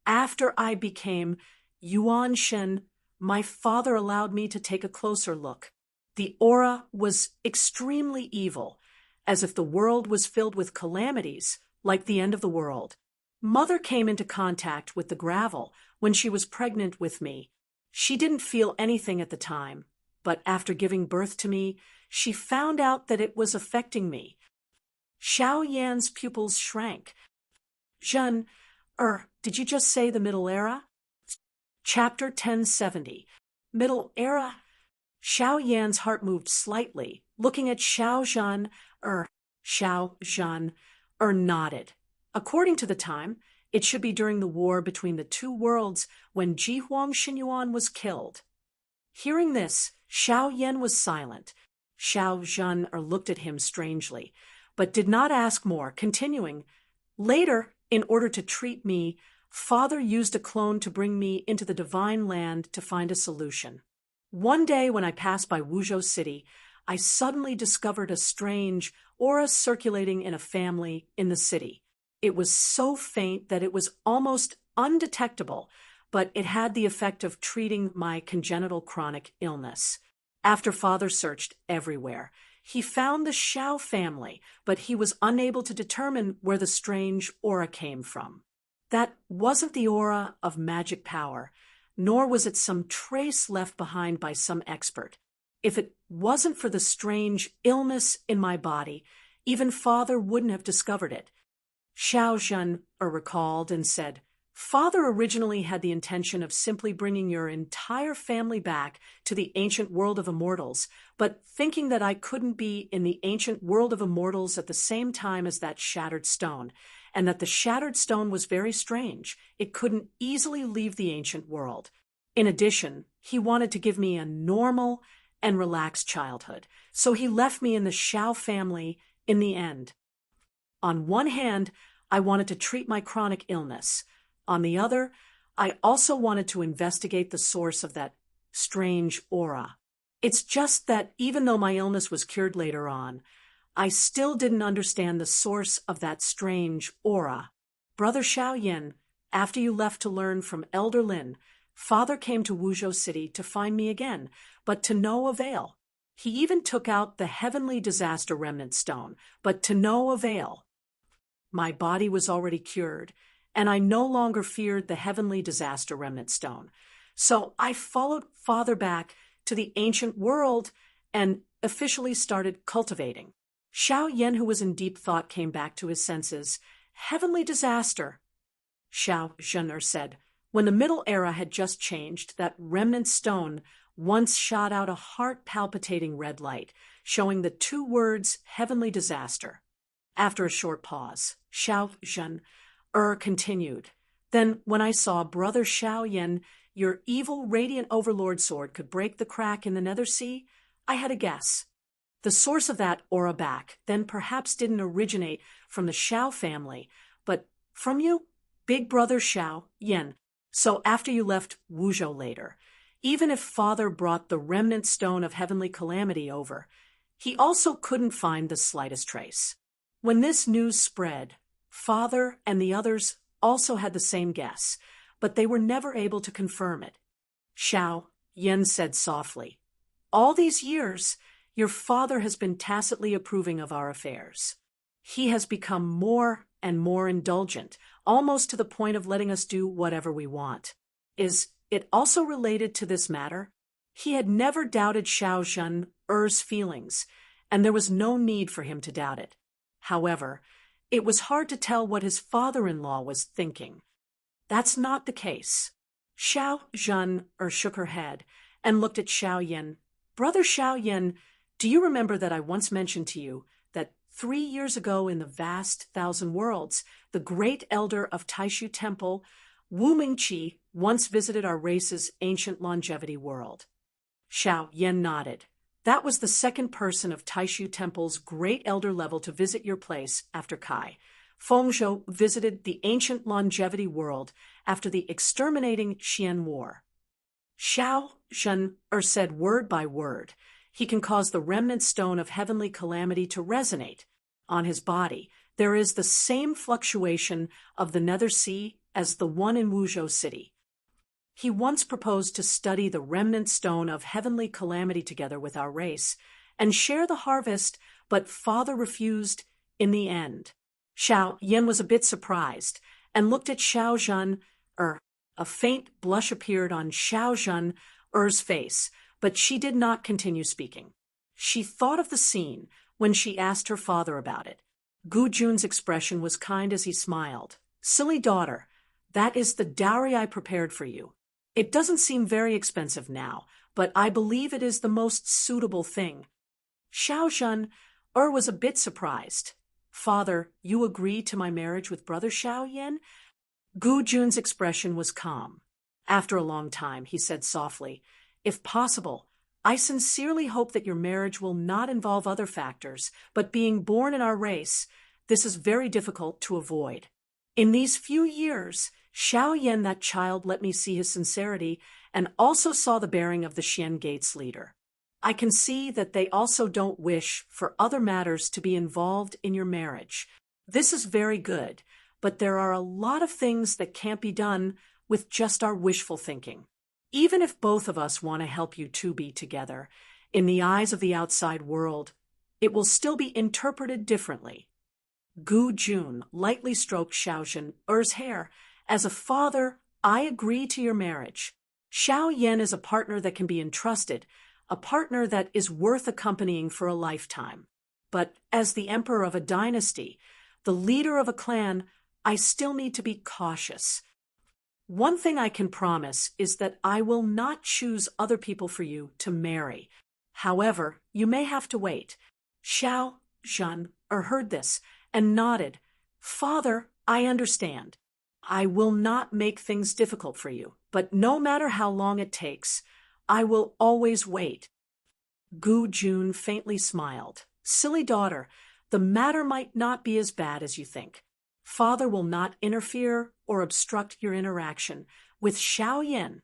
After I became Yuan Shen, my father allowed me to take a closer look. The aura was extremely evil, as if the world was filled with calamities, like the end of the world. Mother came into contact with the gravel when she was pregnant with me. She didn't feel anything at the time, but after giving birth to me, she found out that it was affecting me. Xiao Yan's pupils shrank. Zhen, did you just say the Middle Era? Chapter 1070. Middle Era? Xiao Yan's heart moved slightly, looking at Xiao Zhan, nodded. According to the time, it should be during the war between the two worlds when Ji Huang Xinyuan was killed. Hearing this, Xiao Yan was silent. Xiao Zhan looked at him strangely, but did not ask more, continuing, Later, in order to treat me, Father used a clone to bring me into the divine land to find a solution. One day when I passed by Wuzhou City, I suddenly discovered a strange aura circulating in a family in the city. It was so faint that it was almost undetectable, but it had the effect of treating my congenital chronic illness. After Father searched everywhere, he found the Xiao family, but he was unable to determine where the strange aura came from. That wasn't the aura of magic power, nor was it some trace left behind by some expert. If it wasn't for the strange illness in my body, even Father wouldn't have discovered it. Xiao Zhen recalled and said, Father originally had the intention of simply bringing your entire family back to the ancient world of immortals, but thinking that I couldn't be in the ancient world of immortals at the same time as that shattered stone, and that the shattered stone was very strange. It couldn't easily leave the ancient world. In addition, he wanted to give me a normal and relaxed childhood, so he left me in the Xiao family in the end. On one hand, I wanted to treat my chronic illness. On the other, I also wanted to investigate the source of that strange aura. It's just that even though my illness was cured later on, I still didn't understand the source of that strange aura. Brother Xiao Yan, after you left to learn from Elder Lin, Father came to Wuzhou City to find me again, but to no avail. He even took out the heavenly disaster remnant stone, but to no avail. My body was already cured, and I no longer feared the heavenly disaster remnant stone. So I followed Father back to the ancient world and officially started cultivating. Xiao Yan, who was in deep thought, came back to his senses. Heavenly disaster, Xiao Zhen said. When the Middle Era had just changed, that remnant stone once shot out a heart-palpitating red light, showing the two words heavenly disaster. After a short pause, Xiao Zhen continued. Then, when I saw Brother Xiao Yan, your evil radiant overlord sword could break the crack in the nether sea, I had a guess. The source of that aura back then perhaps didn't originate from the Xiao family, but from you, Big Brother Xiao Yan. So after you left Wuzhou later, even if Father brought the remnant stone of heavenly calamity over, he also couldn't find the slightest trace. When this news spread, Father and the others also had the same guess, but they were never able to confirm it. Xiao Yan said softly, All these years, your father has been tacitly approving of our affairs. He has become more and more indulgent, almost to the point of letting us do whatever we want. Is it also related to this matter? He had never doubted Xiao Zhen's feelings, and there was no need for him to doubt it. However, It was hard to tell what his father-in-law was thinking. That's not the case. Xiao Zhen shook her head and looked at Xiao Yin. Brother Xiao Yin, do you remember that I once mentioned to you that 3 years ago in the vast thousand worlds, the great elder of Taishu Temple, Wu Mingqi, once visited our race's ancient longevity world? Xiao Yin nodded. That was the second person of Taishu Temple's great elder level to visit your place after Kai. Fengzhou visited the ancient longevity world after the exterminating Xian War. Xiao Zhen said word by word. He can cause the remnant stone of heavenly calamity to resonate. On his body, there is the same fluctuation of the nether sea as the one in Wuzhou City. He once proposed to study the remnant stone of heavenly calamity together with our race and share the harvest, but father refused in the end. Xiao Yin was a bit surprised and looked at Xiao Zhen. A faint blush appeared on Xiao Zhen's face, but she did not continue speaking. She thought of the scene when she asked her father about it. Gu Jun's expression was kind as he smiled. Silly daughter, that is the dowry I prepared for you. It doesn't seem very expensive now, but I believe it is the most suitable thing. Xiao Zhen was a bit surprised. Father, you agree to my marriage with Brother Xiao Yin? Gu Jun's expression was calm. After a long time, he said softly, if possible, I sincerely hope that your marriage will not involve other factors, but being born in our race, this is very difficult to avoid. In these few years, Xiao Yin, that child, let me see his sincerity and also saw the bearing of the Xian Gates leader. I can see that they also don't wish for other matters to be involved in your marriage. This is very good, but there are a lot of things that can't be done with just our wishful thinking. Even if both of us want to help you two be together, in the eyes of the outside world, it will still be interpreted differently. Gu Jun lightly stroked Xiao Zhen's hair. As a father, I agree to your marriage. Xiao Yin is a partner that can be entrusted, a partner that is worth accompanying for a lifetime. But as the emperor of a dynasty, the leader of a clan, I still need to be cautious. One thing I can promise is that I will not choose other people for you to marry. However, you may have to wait. Xiao Zhen heard this and nodded. Father, I understand. I will not make things difficult for you, but no matter how long it takes, I will always wait. Gu Jun faintly smiled. Silly daughter, the matter might not be as bad as you think. Father will not interfere or obstruct your interaction with Xiao Yin.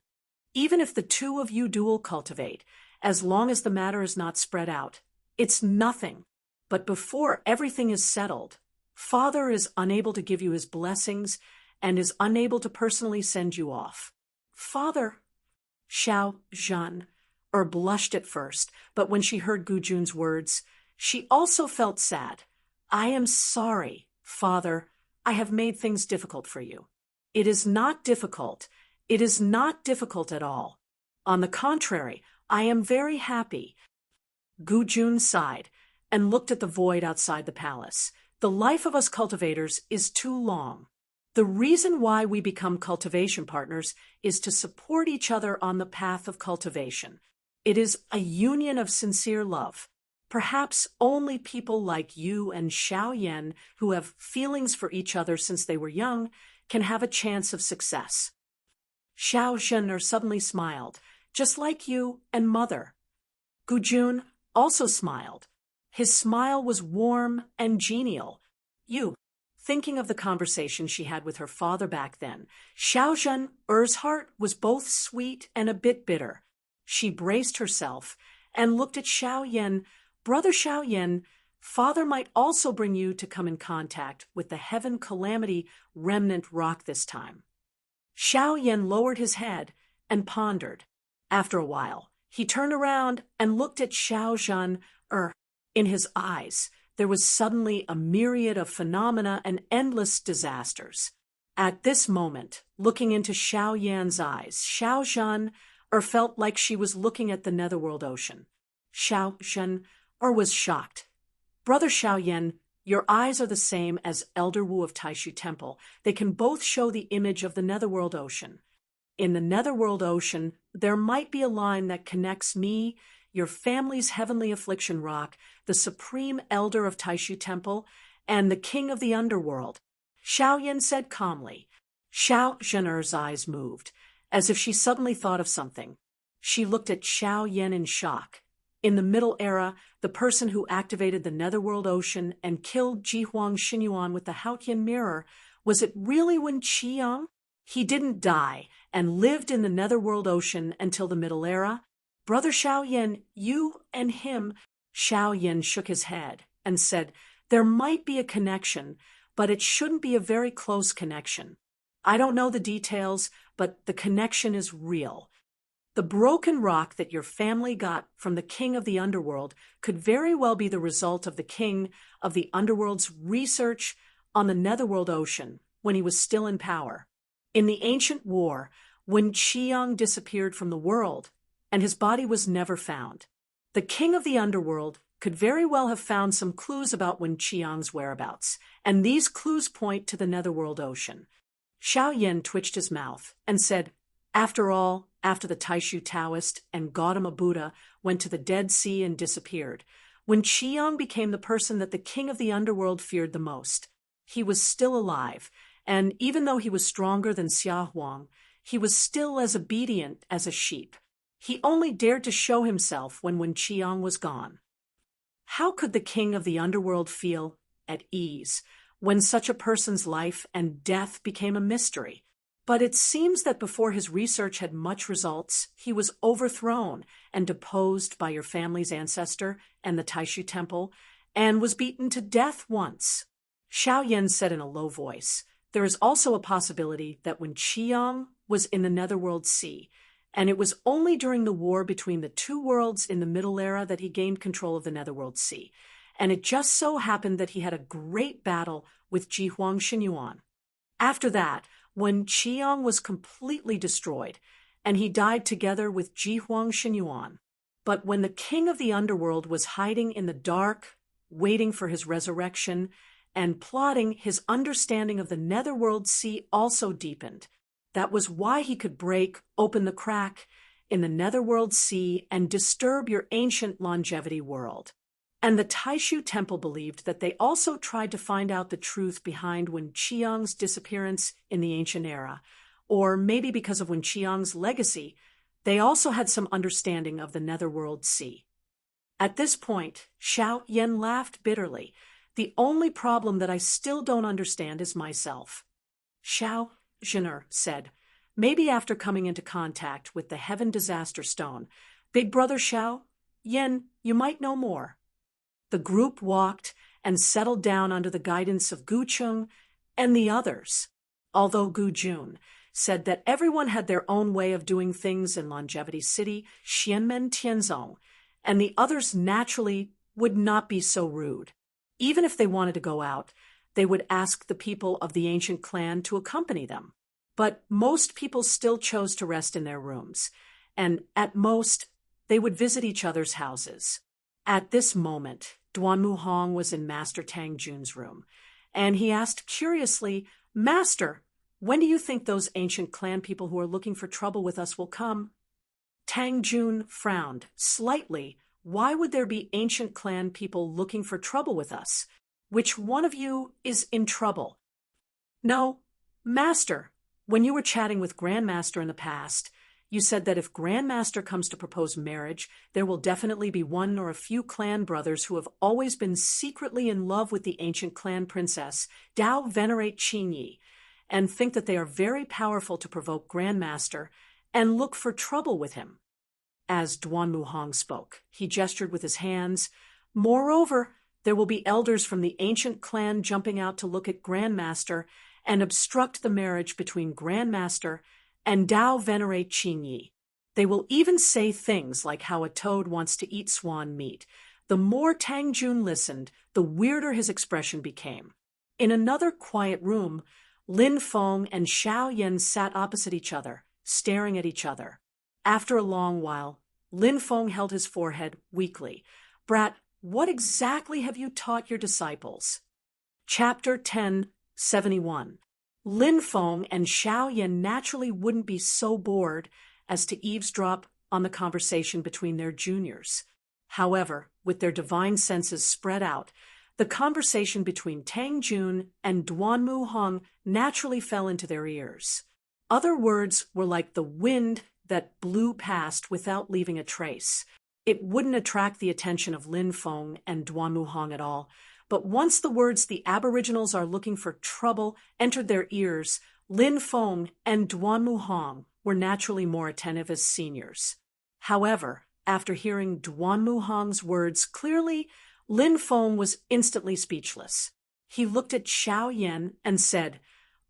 Even if the two of you dual cultivate, as long as the matter is not spread out, it's nothing. But before everything is settled, Father is unable to give you his blessings and is unable to personally send you off. Father, Xiao Zhen blushed at first, but when she heard Gu Jun's words, she also felt sad. I am sorry, Father. I have made things difficult for you. It is not difficult. It is not difficult at all. On the contrary, I am very happy. Gu Jun sighed and looked at the void outside the palace. The life of us cultivators is too long. The reason why we become cultivation partners is to support each other on the path of cultivation. It is a union of sincere love. Perhaps only people like you and Xiao Yin, who have feelings for each other since they were young, can have a chance of success. Xiao Zhen suddenly smiled, just like you and Mother. Gu Jun also smiled. His smile was warm and genial. You. Thinking of the conversation she had with her father back then, Xiao Zhen's heart was both sweet and a bit bitter. She braced herself and looked at Xiao Yin. Brother Xiao Yin, Father might also bring you to come in contact with the Heaven Calamity remnant rock this time. Xiao Yin lowered his head and pondered. After a while, he turned around and looked at Xiao Zhen. In his eyes, there was suddenly a myriad of phenomena and endless disasters. At this moment, looking into Xiao Yan's eyes, Xiao Zhen felt like she was looking at the netherworld ocean. Xiao Zhen was shocked. Brother Xiao Yan, Your eyes are the same as Elder Wu of Taishu Temple. They can both show the image of the Netherworld Ocean. In the Netherworld Ocean, there might be a line that connects me, your family's heavenly affliction rock, the supreme elder of Taishu Temple, and the king of the underworld. Xiao Yin said calmly. Xiao Zhen'er's eyes moved, as if she suddenly thought of something. She looked at Xiao Yin in shock. In the Middle Era, the person who activated the Netherworld Ocean and killed Jihuang Xinyuan with the Haotian mirror, was it really Wen Qiang? He didn't die and lived in the Netherworld Ocean until the Middle Era. Brother Xiao Yin, you and him. Xiao Yin shook his head and said, there might be a connection, but it shouldn't be a very close connection. I don't know the details, but the connection is real. The broken rock that your family got from the king of the underworld could very well be the result of the king of the underworld's research on the Netherworld Ocean when he was still in power. In the ancient war, when Qiang disappeared from the world, and his body was never found, the king of the underworld could very well have found some clues about Wen Qiang's whereabouts, and these clues point to the Netherworld Ocean. Xiao Yin twitched his mouth and said, after all, after the Taishu Taoist and Gautama Buddha went to the Dead Sea and disappeared, when Qiang became the person that the king of the underworld feared the most, he was still alive, and even though he was stronger than Xia Huang, he was still as obedient as a sheep. He only dared to show himself when Wen Qiang was gone. How could the king of the underworld feel at ease when such a person's life and death became a mystery? But it seems that before his research had much results, he was overthrown and deposed by your family's ancestor and the Taishu Temple, and was beaten to death once. Xiao Yin said in a low voice, there is also a possibility that when Qiang was in the Netherworld Sea, and it was only during the war between the two worlds in the Middle Era that he gained control of the Netherworld Sea, and it just so happened that he had a great battle with Jihuang Xinyuan. After that, when Qiang was completely destroyed, and he died together with Jihuang Xinyuan. But when the king of the underworld was hiding in the dark, waiting for his resurrection, and plotting, his understanding of the Netherworld Sea also deepened. That was why he could break open the crack in the Netherworld Sea and disturb your ancient longevity world. And the Taishu Temple believed that they also tried to find out the truth behind Wen Qiang's disappearance in the ancient era, or maybe because of Wen Qiang's legacy, they also had some understanding of the Netherworld Sea. At this point, Xiao Yin laughed bitterly. The only problem that I still don't understand is myself. Xiao Zhen'er said, maybe after coming into contact with the Heaven Disaster Stone, Big Brother Xiao Yin, you might know more. The group walked and settled down under the guidance of Gu Chung and the others, although Gu Jun said that everyone had their own way of doing things in Longevity City, Xianmen Tianzong, and the others naturally would not be so rude. Even if they wanted to go out, they would ask the people of the ancient clan to accompany them. But most people still chose to rest in their rooms, and at most, they would visit each other's houses. At this moment, Duanmu Hong was in Master Tang Jun's room, and he asked curiously, Master, when do you think those ancient clan people who are looking for trouble with us will come? Tang Jun frowned slightly. Why would there be ancient clan people looking for trouble with us? Which one of you is in trouble? No, Master, when you were chatting with Grandmaster in the past, you said that if Grandmaster comes to propose marriage, there will definitely be one or a few clan brothers who have always been secretly in love with the ancient clan princess, Dao venerate Qingyi, and think that they are very powerful to provoke Grandmaster and look for trouble with him. As Duanmu Hong spoke, he gestured with his hands. Moreover, there will be elders from the ancient clan jumping out to look at Grandmaster and obstruct the marriage between Grandmaster and Dao venerate Qingyi. They will even say things like how a toad wants to eat swan meat. The more Tang Jun listened, the weirder his expression became. In another quiet room, Lin Feng and Xiao Yin sat opposite each other, staring at each other. After a long while, Lin Feng held his forehead weakly. Brat, what exactly have you taught your disciples? Chapter 1071. Lin Feng and Xiao Yan naturally wouldn't be so bored as to eavesdrop on the conversation between their juniors. However, with their divine senses spread out, the conversation between Tang Jun and Duanmu Hong naturally fell into their ears. Other words were like the wind that blew past without leaving a trace. It wouldn't attract the attention of Lin Feng and Duanmu Hong at all, but once the words "the Aboriginals are looking for trouble" entered their ears, Lin Feng and Duanmu Hong were naturally more attentive as seniors. However, after hearing Duanmu Hong's words clearly, Lin Feng was instantly speechless. He looked at Xiao Yan and said,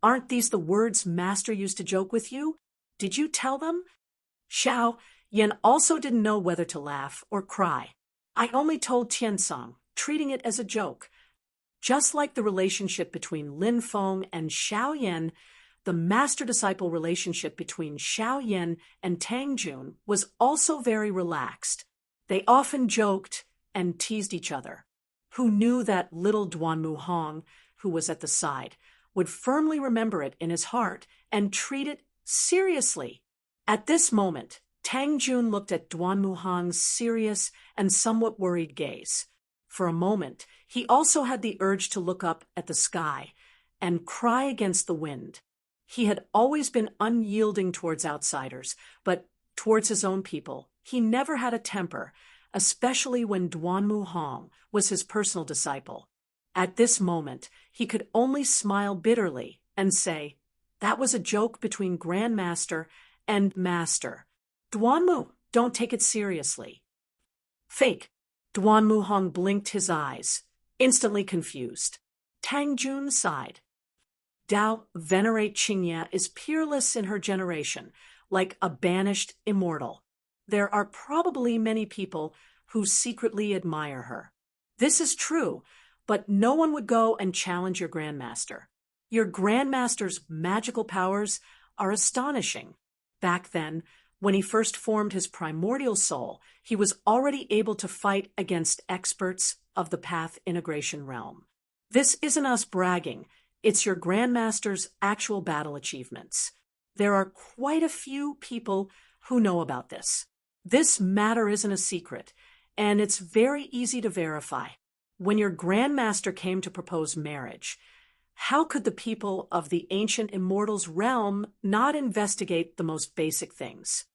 "Aren't these the words Master used to joke with you? Did you tell them?" Xiao Yan also didn't know whether to laugh or cry. "I only told Tiansong, treating it as a joke." Just like the relationship between Lin Feng and Xiao Yan, the master-disciple relationship between Xiao Yan and Tang Jun was also very relaxed. They often joked and teased each other. Who knew that little Duanmu Hong, who was at the side, would firmly remember it in his heart and treat it seriously? At this moment, Tang Jun looked at Duanmu Hong's serious and somewhat worried gaze. For a moment, he also had the urge to look up at the sky and cry against the wind. He had always been unyielding towards outsiders, but towards his own people, he never had a temper, especially when Duanmu Hong was his personal disciple. At this moment, he could only smile bitterly and say, "That was a joke between Grandmaster and Master. Duanmu, don't take it seriously." "Fake." Duanmu Hong blinked his eyes, instantly confused. Tang Jun sighed. "Dao venerate Qingya is peerless in her generation, like a banished immortal. There are probably many people who secretly admire her. This is true, but no one would go and challenge your Grandmaster. Your Grandmaster's magical powers are astonishing. Back then, when he first formed his primordial soul, he was already able to fight against experts of the path integration realm. This isn't us bragging, it's your Grandmaster's actual battle achievements. There are quite a few people who know about this. This matter isn't a secret, and it's very easy to verify. When your Grandmaster came to propose marriage, how could the people of the ancient immortals realm not investigate the most basic things?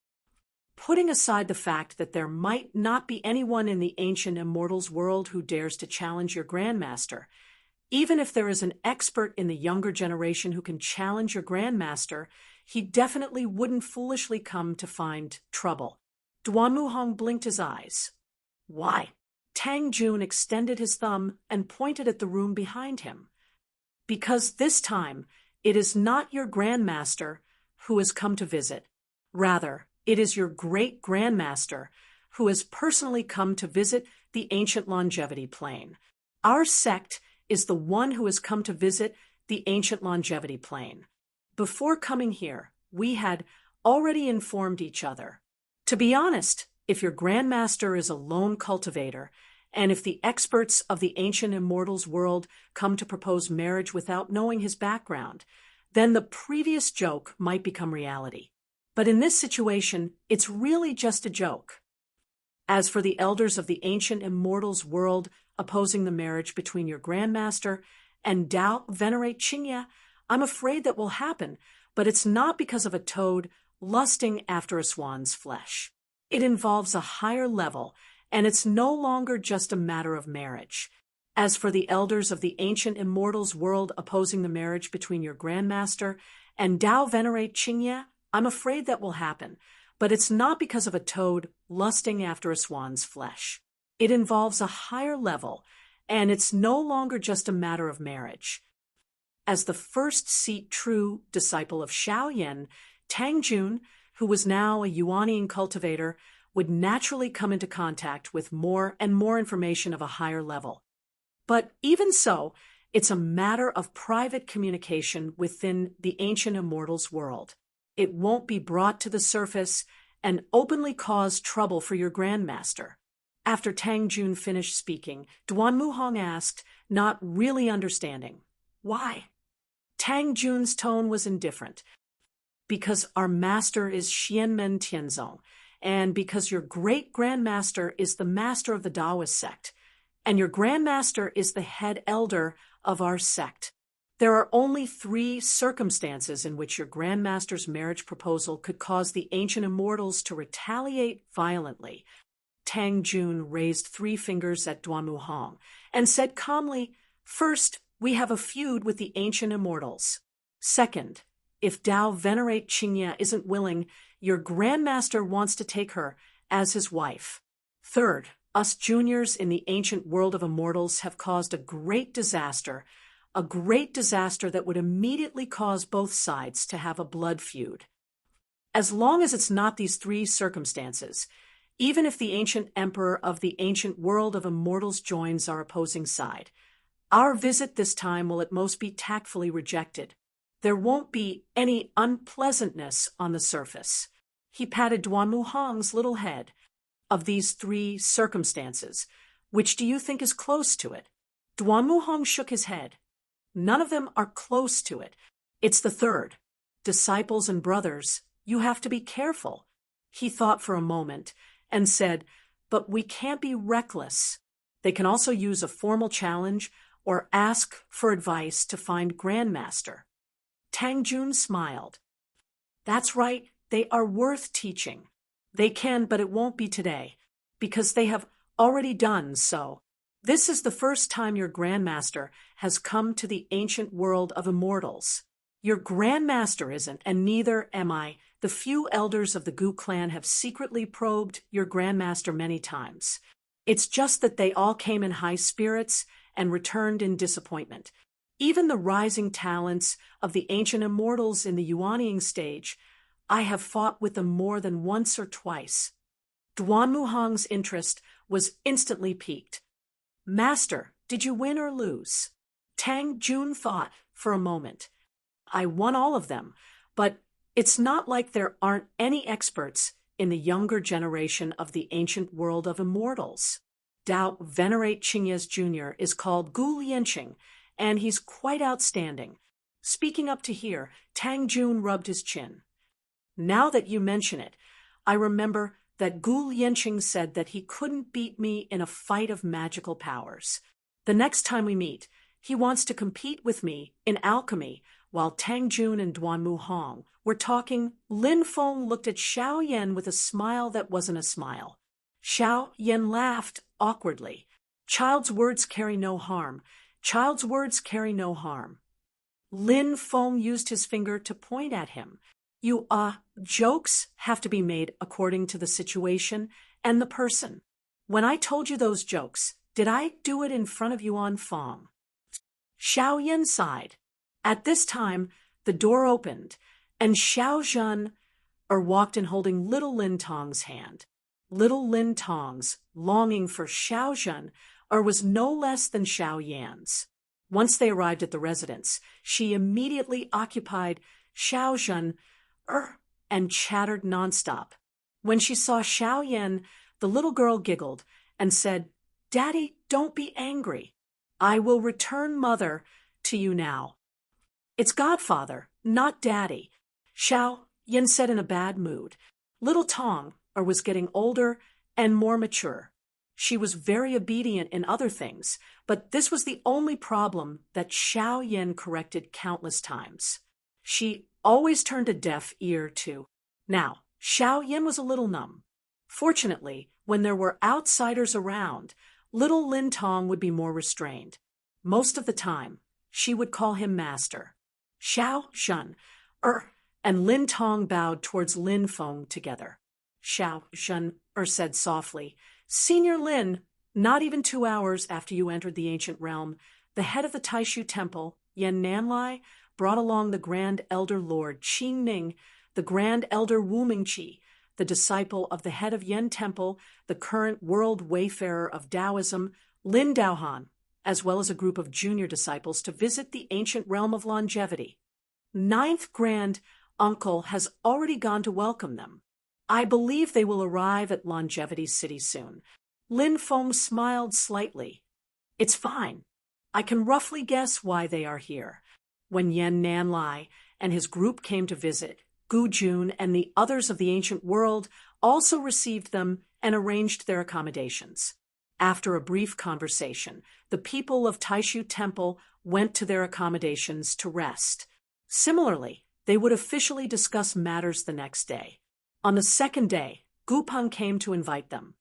Putting aside the fact that there might not be anyone in the ancient immortals world who dares to challenge your Grandmaster, even if there is an expert in the younger generation who can challenge your Grandmaster, he definitely wouldn't foolishly come to find trouble." Duanmu Hong blinked his eyes. "Why?" Tang Jun extended his thumb and pointed at the room behind him. "Because this time, it is not your Grandmaster who has come to visit. Rather, it is your great-grandmaster who has personally come to visit the ancient longevity plane. Our sect is the one who has come to visit the ancient longevity plane. Before coming here, we had already informed each other. To be honest, if your Grandmaster is a lone cultivator, and if the experts of the ancient immortals world come to propose marriage without knowing his background, then the previous joke might become reality. But in this situation, it's really just a joke. As for the elders of the ancient immortals world opposing the marriage between your Grandmaster and Dao venerate Qingya, I'm afraid that will happen, but it's not because of a toad lusting after a swan's flesh. It involves a higher level, and it's no longer just a matter of marriage. As for the elders of the ancient immortals world opposing the marriage between your Grandmaster and Dao venerate Qingya, I'm afraid that will happen, but it's not because of a toad lusting after a swan's flesh. It involves a higher level, and it's no longer just a matter of marriage." As the first seat true disciple of Xiao Yan, Tang Jun, who was now a Yuanian cultivator, would naturally come into contact with more and more information of a higher level. But even so, it's a matter of private communication within the ancient immortals world. It won't be brought to the surface and openly cause trouble for your Grandmaster. After Tang Jun finished speaking, Duanmu Hong asked, not really understanding. Why? Tang Jun's tone was indifferent. Because our master is Xianmen Tianzong, and because your great-grandmaster is the master of the Taoist sect, and your grandmaster is the head elder of our sect. There are only 3 circumstances in which your grandmaster's marriage proposal could cause the ancient immortals to retaliate violently. Tang Jun raised 3 fingers at Duanmu Hong and said calmly, "First, we have a feud with the ancient immortals. Second, if Dao Venerate Qingye isn't willing, your grandmaster wants to take her as his wife. Third, us juniors in the ancient world of immortals have caused a great disaster that would immediately cause both sides to have a blood feud. As long as it's not these 3 circumstances, even if the ancient emperor of the ancient world of immortals joins our opposing side, our visit this time will at most be tactfully rejected. There won't be any unpleasantness on the surface." He patted Duanmu Hong's little head. "Of these 3 circumstances, which do you think is close to it?" Duanmu Hong shook his head. "None of them are close to it. It's the third. Disciples and brothers, you have to be careful." He thought for a moment and said, "But we can't be reckless. They can also use a formal challenge or ask for advice to find grandmaster." Tang Jun smiled. "That's right, they are worth teaching. They can, but it won't be today, because they have already done so. This is the first time your grandmaster has come to the ancient world of immortals. Your grandmaster isn't, and neither am I. The few elders of the Gu clan have secretly probed your grandmaster many times. It's just that they all came in high spirits and returned in disappointment. Even the rising talents of the ancient immortals in the Yuanying stage, I have fought with them more than once or twice." Duanmu Hong's interest was instantly piqued. "Master, did you win or lose?" Tang Jun thought for a moment. "I won all of them, but it's not like there aren't any experts in the younger generation of the ancient world of immortals. Dao Venerate Qingye's Jr. is called Gu Lianqing, and he's quite outstanding." Speaking up to here, Tang Jun rubbed his chin. "Now that you mention it, I remember that Gu Lianqing said that he couldn't beat me in a fight of magical powers. The next time we meet, he wants to compete with me in alchemy." While Tang Jun and Duanmu Hong were talking, Lin Feng looked at Xiao Yan with a smile that wasn't a smile. Xiao Yan laughed awkwardly. "Child's words carry no harm. Child's words carry no harm." Lin Feng used his finger to point at him. Jokes have to be made according to the situation and the person. When I told you those jokes, did I do it in front of Yuan Feng?" Xiao Yan sighed. At this time, the door opened, and Xiao Zhen walked in holding little Lin Tong's hand. Little Lin Tong's longing for Xiao Zhen was no less than Xiao Yan's. Once they arrived at the residence, she immediately occupied Xiao Zhen and chattered nonstop. When she saw Xiao Yan, the little girl giggled and said, "Daddy, don't be angry. I will return mother to you now." "It's godfather, not daddy," Xiao Yan said in a bad mood. Little Tong was getting older and more mature. She was very obedient in other things, but this was the only problem that Xiao Yan corrected countless times. She always turned a deaf ear to. Now, Xiao Yan was a little numb. Fortunately, when there were outsiders around, little Lin Tong would be more restrained. Most of the time, she would call him master. "Xiao Zhen, and Lin Tong bowed towards Lin Feng together. Xiao Zhen said softly, "Senior Lin, not even 2 hours after you entered the ancient realm, the head of the Taishu Temple, Yan Nanlai, brought along the Grand Elder Lord Qing Ning, the Grand Elder Wu Mingqi, the disciple of the head of Yan Temple, the current world wayfarer of Taoism, Lin Daohan, as well as a group of junior disciples to visit the ancient realm of longevity. 9th Grand Uncle has already gone to welcome them. I believe they will arrive at Longevity City soon." Lin Feng smiled slightly. "It's fine. I can roughly guess why they are here. When Yen Nanlai and his group came to visit, Gu Jun and the others of the ancient world also received them and arranged their accommodations. After a brief conversation, the people of Taishu Temple went to their accommodations to rest. Similarly, they would officially discuss matters the next day. On the second day, Gu Peng came to invite them.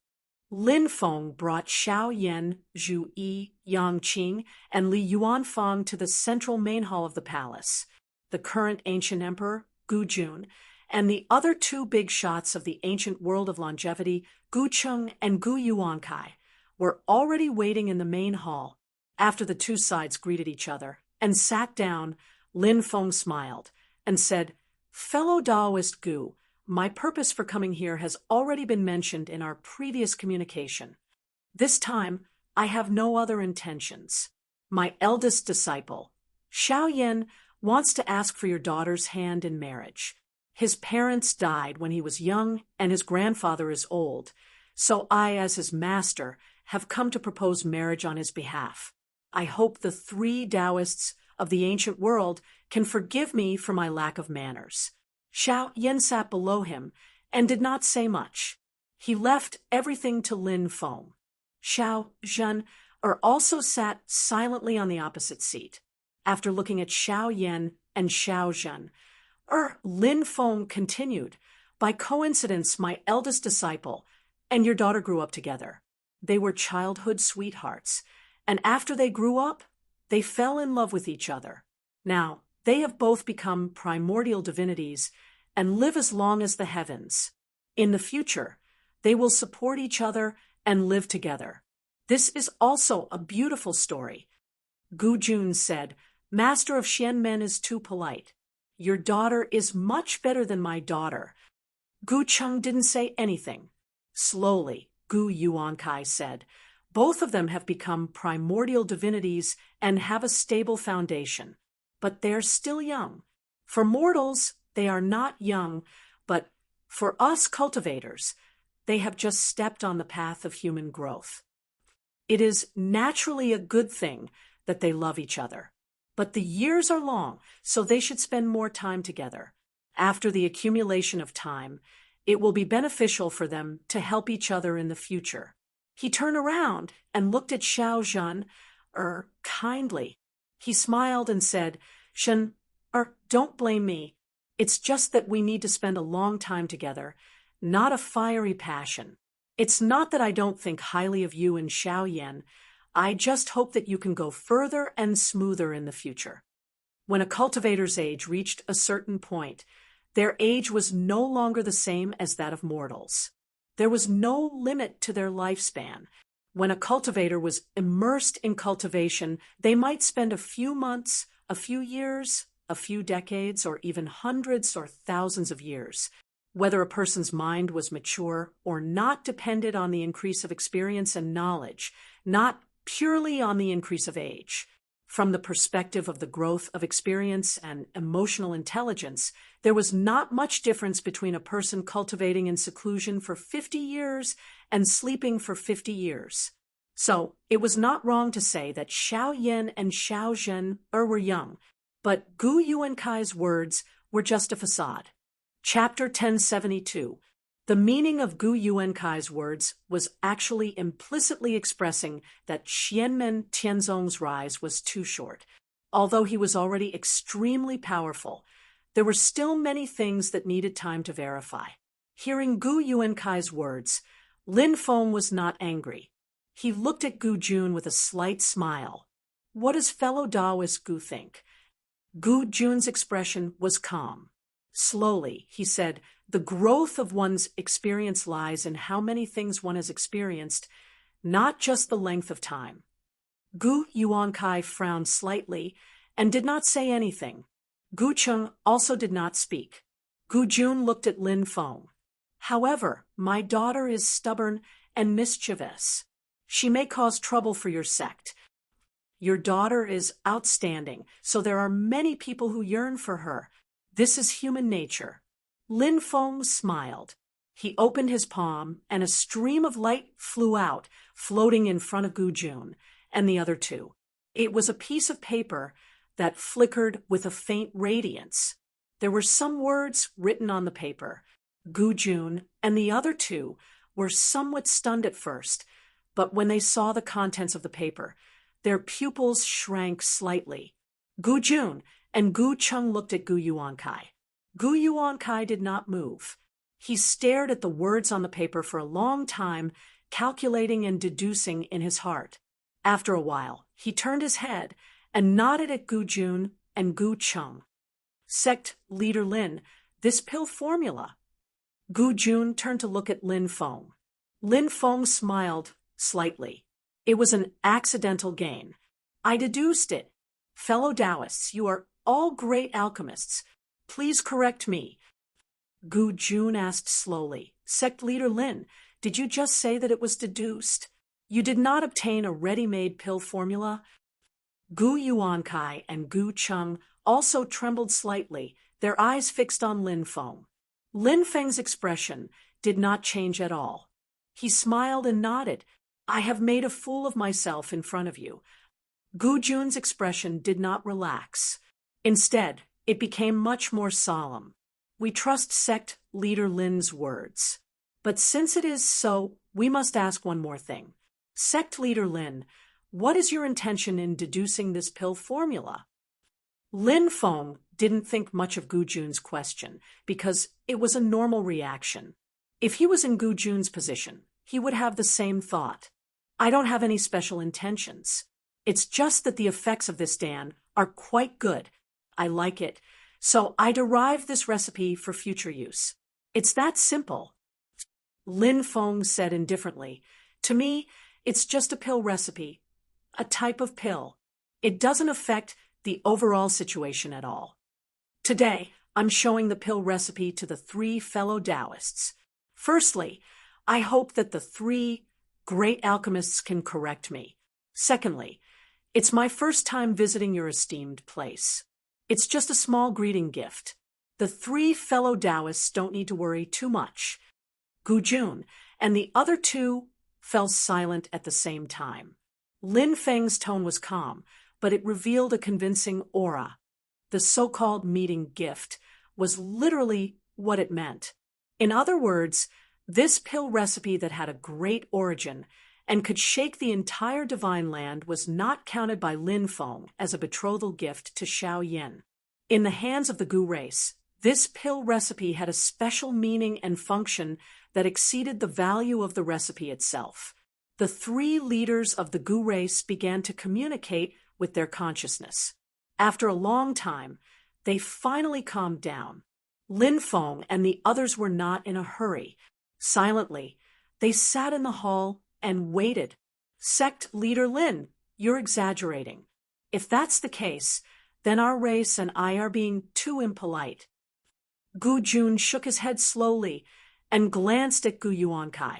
Lin Feng brought Xiao Yan, Zhu Yi, Yang Qing, and Li Yuanfang to the central main hall of the palace. The current ancient emperor, Gu Jun, and the other two big shots of the ancient world of longevity, Gu Cheng and Gu Yuankai, were already waiting in the main hall. After the two sides greeted each other and sat down, Lin Feng smiled and said, "Fellow Taoist Gu, my purpose for coming here has already been mentioned in our previous communication. This time, I have no other intentions. My eldest disciple, Xiao Yan, wants to ask for your daughter's hand in marriage. His parents died when he was young, and his grandfather is old, so I, as his master, have come to propose marriage on his behalf. I hope the three Taoists of the ancient world can forgive me for my lack of manners." Xiao Yan sat below him and did not say much. He left everything to Lin Feng. Xiao Zhen also sat silently on the opposite seat. After looking at Xiao Yan and Xiao Zhen, Lin Feng continued, "By coincidence, my eldest disciple and your daughter grew up together. They were childhood sweethearts, and after they grew up, they fell in love with each other. Now, they have both become primordial divinities and live as long as the heavens. In the future, they will support each other and live together. This is also a beautiful story." Gu Jun said, "Master of Xianmen is too polite. Your daughter is much better than my daughter." Gu Cheng didn't say anything. Slowly, Gu Yuankai said, "Both of them have become primordial divinities and have a stable foundation, but they're still young. For mortals, they are not young, but for us cultivators, they have just stepped on the path of human growth. It is naturally a good thing that they love each other, but the years are long, so they should spend more time together. After the accumulation of time, it will be beneficial for them to help each other in the future." He turned around and looked at Xiao Zhen, kindly. He smiled and said, "Shen, don't blame me. It's just that we need to spend a long time together, not a fiery passion. It's not that I don't think highly of you and Xiao Yan. I just hope that you can go further and smoother in the future." When a cultivator's age reached a certain point, their age was no longer the same as that of mortals. There was no limit to their lifespan. When a cultivator was immersed in cultivation, they might spend a few months, a few years, a few decades, or even hundreds or thousands of years. Whether a person's mind was mature or not depended on the increase of experience and knowledge, not purely on the increase of age. From the perspective of the growth of experience and emotional intelligence, there was not much difference between a person cultivating in seclusion for 50 years and sleeping for 50 years. So, it was not wrong to say that Xiao Yan and Xiao Zhen were young, but Gu Yuankai's words were just a facade. Chapter 1072. The meaning of Gu Yuankai's words was actually implicitly expressing that Xianmen Tianzong's rise was too short. Although he was already extremely powerful, there were still many things that needed time to verify. Hearing Gu Yuankai's words, Lin Feng was not angry. He looked at Gu Jun with a slight smile. What does fellow Taoist Gu think? Gu Jun's expression was calm. Slowly, he said, "The growth of one's experience lies in how many things one has experienced, not just the length of time." Gu Yuankai frowned slightly and did not say anything. Gu Cheng also did not speak. Gu Jun looked at Lin Feng. "However, my daughter is stubborn and mischievous. She may cause trouble for your sect. Your daughter is outstanding, so there are many people who yearn for her. This is human nature." Lin Feng smiled. He opened his palm, and a stream of light flew out, floating in front of Gu Jun and the other two. It was a piece of paper that flickered with a faint radiance. There were some words written on the paper. Gu Jun and the other two were somewhat stunned at first, but when they saw the contents of the paper, their pupils shrank slightly. Gu Jun and Gu Chung looked at Gu Yuankai. Gu Yuankai did not move. He stared at the words on the paper for a long time, calculating and deducing in his heart. After a while, he turned his head and nodded at Gu Jun and Gu Chung. Sect Leader Lin, this pill formula. Gu Jun turned to look at Lin Feng. Lin Feng smiled slightly. It was an accidental gain. I deduced it. Fellow Taoists, you are all great alchemists. Please correct me. Gu Jun asked slowly. Sect Leader Lin, did you just say that it was deduced? You did not obtain a ready-made pill formula? Gu Yuankai and Gu Chung also trembled slightly, their eyes fixed on Lin Feng. Lin Feng's expression did not change at all. He smiled and nodded. I have made a fool of myself in front of you. Gu Jun's expression did not relax. Instead, it became much more solemn. We trust Sect Leader Lin's words. But since it is so, we must ask one more thing. Sect Leader Lin, what is your intention in deducing this pill formula? Lin Feng didn't think much of Gu Jun's question because it was a normal reaction. If he was in Gu Jun's position, he would have the same thought. I don't have any special intentions. It's just that the effects of this Dan are quite good. I like it. So I derived this recipe for future use. It's that simple. Lin Feng said indifferently, to me, it's just a pill recipe, a type of pill. It doesn't affect the overall situation at all. Today, I'm showing the pill recipe to the 3 fellow Taoists. Firstly, I hope that the 3 great alchemists can correct me. Secondly, it's my first time visiting your esteemed place. It's just a small greeting gift. The 3 fellow Taoists don't need to worry too much. Gu Jun and the other 2 fell silent at the same time. Lin Feng's tone was calm, but it revealed a convincing aura. The so-called meeting gift was literally what it meant. In other words, this pill recipe that had a great origin and could shake the entire divine land was not counted by Lin Feng as a betrothal gift to Xiao Yin. In the hands of the Gu race, this pill recipe had a special meaning and function that exceeded the value of the recipe itself. The 3 leaders of the Gu race began to communicate with their consciousness. After a long time, they finally calmed down. Lin Feng and the others were not in a hurry. Silently, they sat in the hall and waited. Sect Leader Lin, you're exaggerating. If that's the case, then our race and I are being too impolite. Gu Jun shook his head slowly and glanced at Gu Yuankai.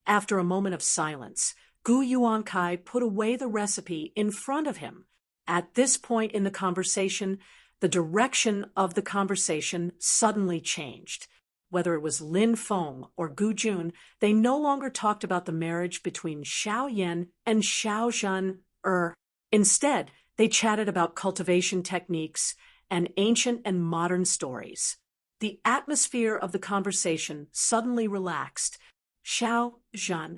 After a moment of silence, Gu Yuankai put away the recipe in front of him. At this point in the conversation, the direction of the conversation suddenly changed. Whether it was Lin Feng or Gu Jun, they no longer talked about the marriage between Xiao Yan and Xiao Zhan. Instead, they chatted about cultivation techniques and ancient and modern stories. The atmosphere of the conversation suddenly relaxed. Xiao Zhan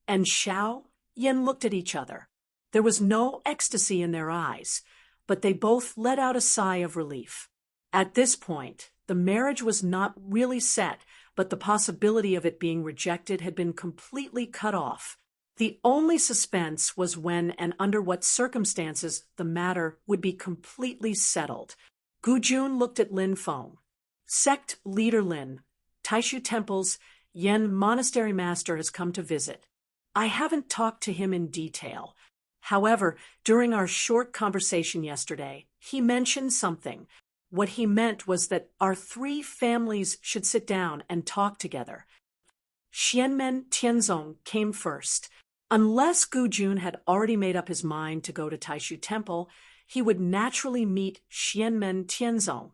and Xiao Yan looked at each other. There was no ecstasy in their eyes, but they both let out a sigh of relief. At this point, the marriage was not really set, but the possibility of it being rejected had been completely cut off. The only suspense was when and under what circumstances the matter would be completely settled. Gu Jun looked at Lin Feng. Sect Leader Lin, Taishu Temple's Yen monastery master has come to visit. I haven't talked to him in detail. However, during our short conversation yesterday, he mentioned something. What he meant was that our 3 families should sit down and talk together. Xianmen Tianzong came first. Unless Gu Jun had already made up his mind to go to Taishu Temple, he would naturally meet Xianmen Tianzong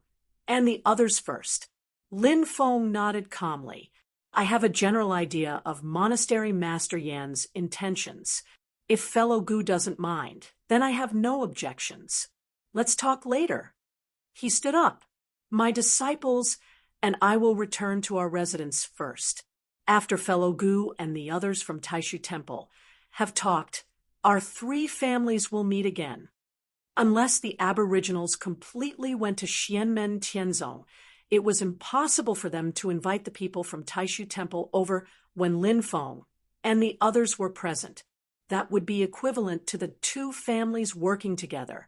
and the others first. Lin Feng nodded calmly. I have a general idea of Monastery Master Yan's intentions. If fellow Gu doesn't mind, then I have no objections. Let's talk later. He stood up. My disciples and I will return to our residence first. After fellow Gu and the others from Taishu Temple have talked, our three families will meet again. Unless the Aboriginals completely went to Xianmen Tianzong, it was impossible for them to invite the people from Taishu Temple over when Lin Feng and the others were present. That would be equivalent to the two families working together,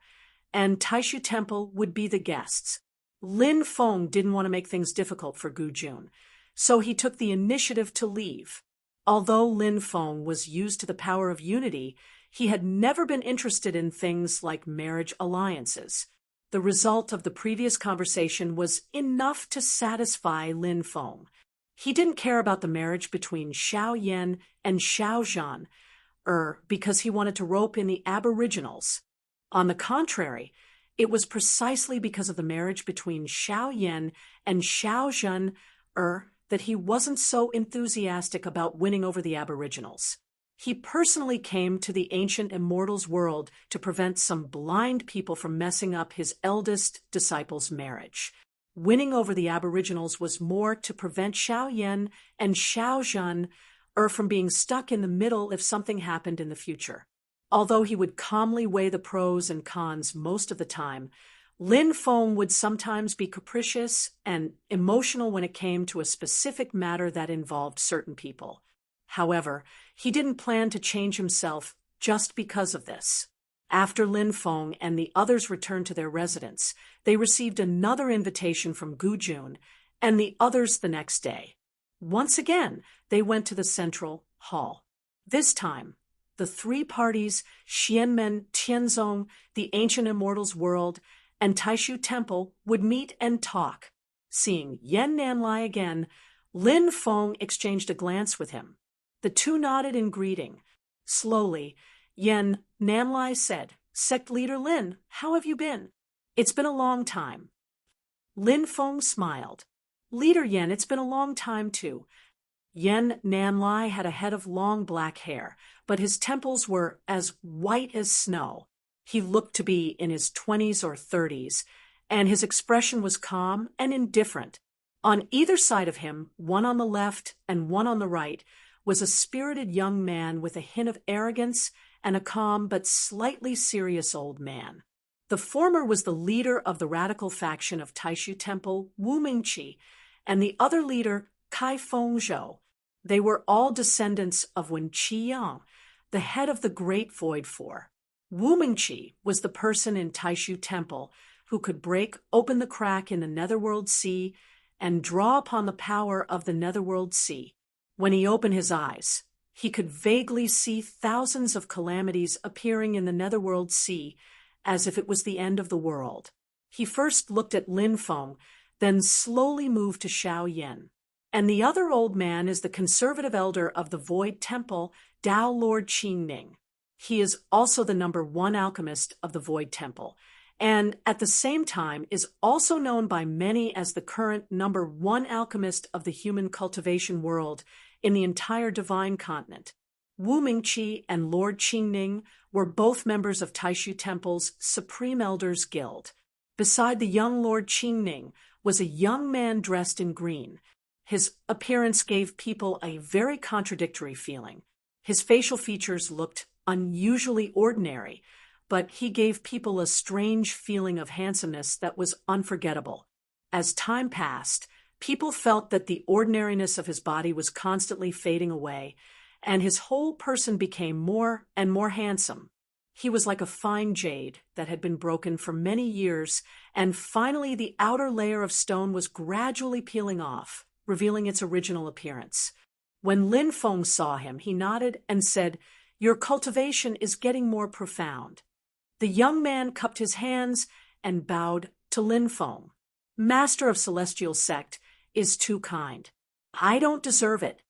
and Taishu Temple would be the guests. Lin Feng didn't want to make things difficult for Gu Jun, so he took the initiative to leave. Although Lin Feng was used to the power of unity, he had never been interested in things like marriage alliances. The result of the previous conversation was enough to satisfy Lin Feng. He didn't care about the marriage between Xiao Yan and Xiao Zhan, because he wanted to rope in the Aboriginals. On the contrary, it was precisely because of the marriage between Xiao Yan and Xiao Zhan, that he wasn't so enthusiastic about winning over the Aboriginals. He personally came to the ancient immortals world to prevent some blind people from messing up his eldest disciple's marriage. Winning over the Aboriginals was more to prevent Xiao Yan and Xiao Zhan from being stuck in the middle if something happened in the future. Although he would calmly weigh the pros and cons most of the time, Lin Feng would sometimes be capricious and emotional when it came to a specific matter that involved certain people. However, he didn't plan to change himself just because of this. After Lin Feng and the others returned to their residence, they received another invitation from Gu Jun and the others the next day. Once again, they went to the central hall. This time, the three parties, Xianmen Tianzong, the ancient immortals world, and Taishu Temple, would meet and talk. Seeing Yan Nanlai again, Lin Feng exchanged a glance with him. The two nodded in greeting. Slowly, Yan Nanlai said, "Sect Leader Lin, how have you been? It's been a long time." Lin Feng smiled. "Leader Yan, it's been a long time too." Yan Nanlai had a head of long black hair, but his temples were as white as snow. He looked to be in his 20s or 30s, and his expression was calm and indifferent. On either side of him, one on the left and one on the right, was a spirited young man with a hint of arrogance and a calm but slightly serious old man. The former was the leader of the radical faction of Taishu Temple, Wu Mingqi, and the other leader, Kai Fengzhou. They were all descendants of Wen Qiyang, the head of the Great Void Four. Wu Mingqi was the person in Taishu Temple who could break open the crack in the Netherworld Sea and draw upon the power of the Netherworld Sea. When he opened his eyes, he could vaguely see thousands of calamities appearing in the Netherworld Sea, as if it was the end of the world. He first looked at Lin Feng, then slowly moved to Xiao Yan. And the other old man is the conservative elder of the Void Temple, Tao Lord Qingning. He is also the number one alchemist of the Void Temple, and at the same time is also known by many as the current number one alchemist of the human cultivation world in the entire Divine Continent. Wu Mingqi and Lord Qingning were both members of Taishu Temple's Supreme Elders Guild. Beside the young Lord Qingning was a young man dressed in green. His appearance gave people a very contradictory feeling. His facial features looked unusually ordinary, but he gave people a strange feeling of handsomeness that was unforgettable. As time passed, people felt that the ordinariness of his body was constantly fading away, and his whole person became more and more handsome. He was like a fine jade that had been broken for many years, and finally the outer layer of stone was gradually peeling off, revealing its original appearance. When Lin Feng saw him, he nodded and said, "Your cultivation is getting more profound." The young man cupped his hands and bowed to Lin Feng. "Master of Celestial Sect is too kind. I don't deserve it."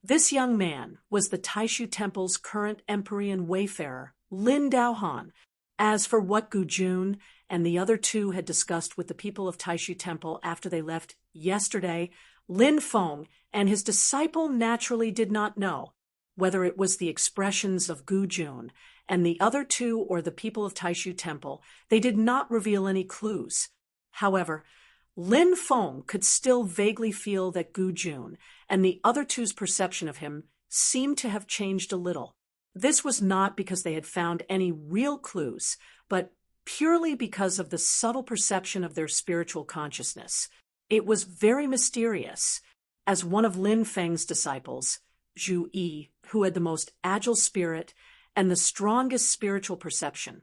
This young man was the Taishu Temple's current Empyrean wayfarer, Lin Daohan. As for what Gu Jun and the other two had discussed with the people of Taishu Temple after they left yesterday, Lin Feng and his disciple naturally did not know. Whether it was the expressions of Gu Jun and the other two, or the people of Taishu Temple, they did not reveal any clues. However, Lin Feng could still vaguely feel that Gu Jun and the other two's perception of him seemed to have changed a little. This was not because they had found any real clues, but purely because of the subtle perception of their spiritual consciousness. It was very mysterious, as one of Lin Feng's disciples, Zhu Yi, who had the most agile spirit and the strongest spiritual perception,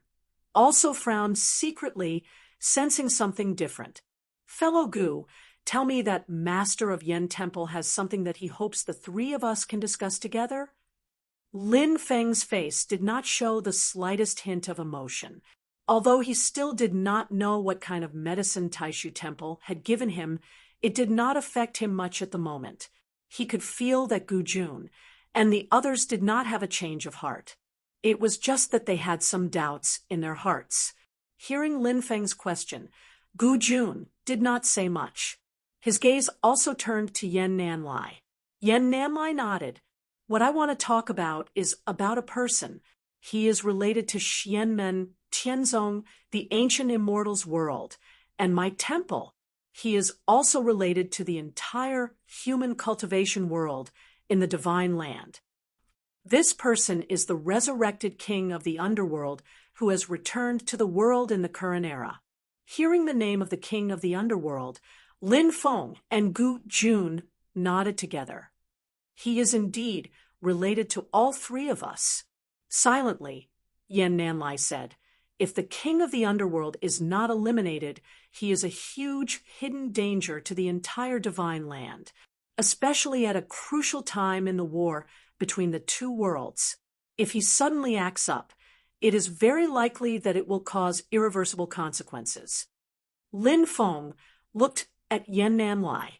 also frowned secretly, sensing something different. "Fellow Gu, tell me that Master of Yen Temple has something that he hopes the three of us can discuss together?" Lin Feng's face did not show the slightest hint of emotion. Although he still did not know what kind of medicine Taishu Temple had given him, it did not affect him much at the moment. He could feel that Gu Jun and the others did not have a change of heart. It was just that they had some doubts in their hearts. Hearing Lin Feng's question, Gu Jun did not say much. His gaze also turned to Yen Nanlai. Yen Nanlai nodded. "What I want to talk about is about a person. He is related to Xianmen Tianzong, the ancient immortal's world, and my temple. He is also related to the entire human cultivation world in the divine land. This person is the resurrected king of the underworld who has returned to the world in the current era." Hearing the name of the king of the underworld, Lin Feng and Gu Jun nodded together. "He is indeed related to all three of us." Silently, Yen Nanlai said, "If the king of the underworld is not eliminated, he is a huge hidden danger to the entire divine land, especially at a crucial time in the war between the two worlds. If he suddenly acts up, it is very likely that it will cause irreversible consequences." Lin Feng looked at Yen Nanlai.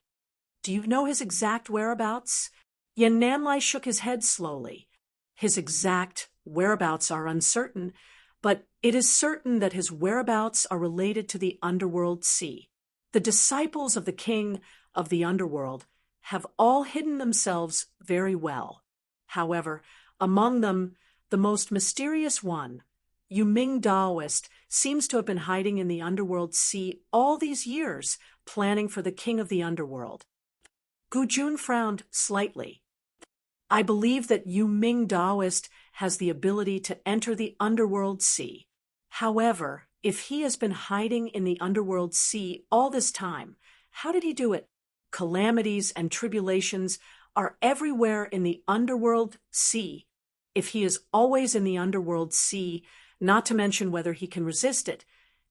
"Do you know his exact whereabouts?" Yen Nanlai shook his head slowly. "His exact whereabouts are uncertain, but it is certain that his whereabouts are related to the underworld sea. The disciples of the king of the underworld have all hidden themselves very well. However, among them, the most mysterious one, Yu Ming Daoist, seems to have been hiding in the underworld sea all these years, planning for the king of the underworld." Gu Jun frowned slightly. "I believe that Yu Ming Daoist has the ability to enter the underworld sea. However, if he has been hiding in the underworld sea all this time, how did he do it? Calamities and tribulations are everywhere in the underworld sea. If he is always in the underworld sea, not to mention whether he can resist it,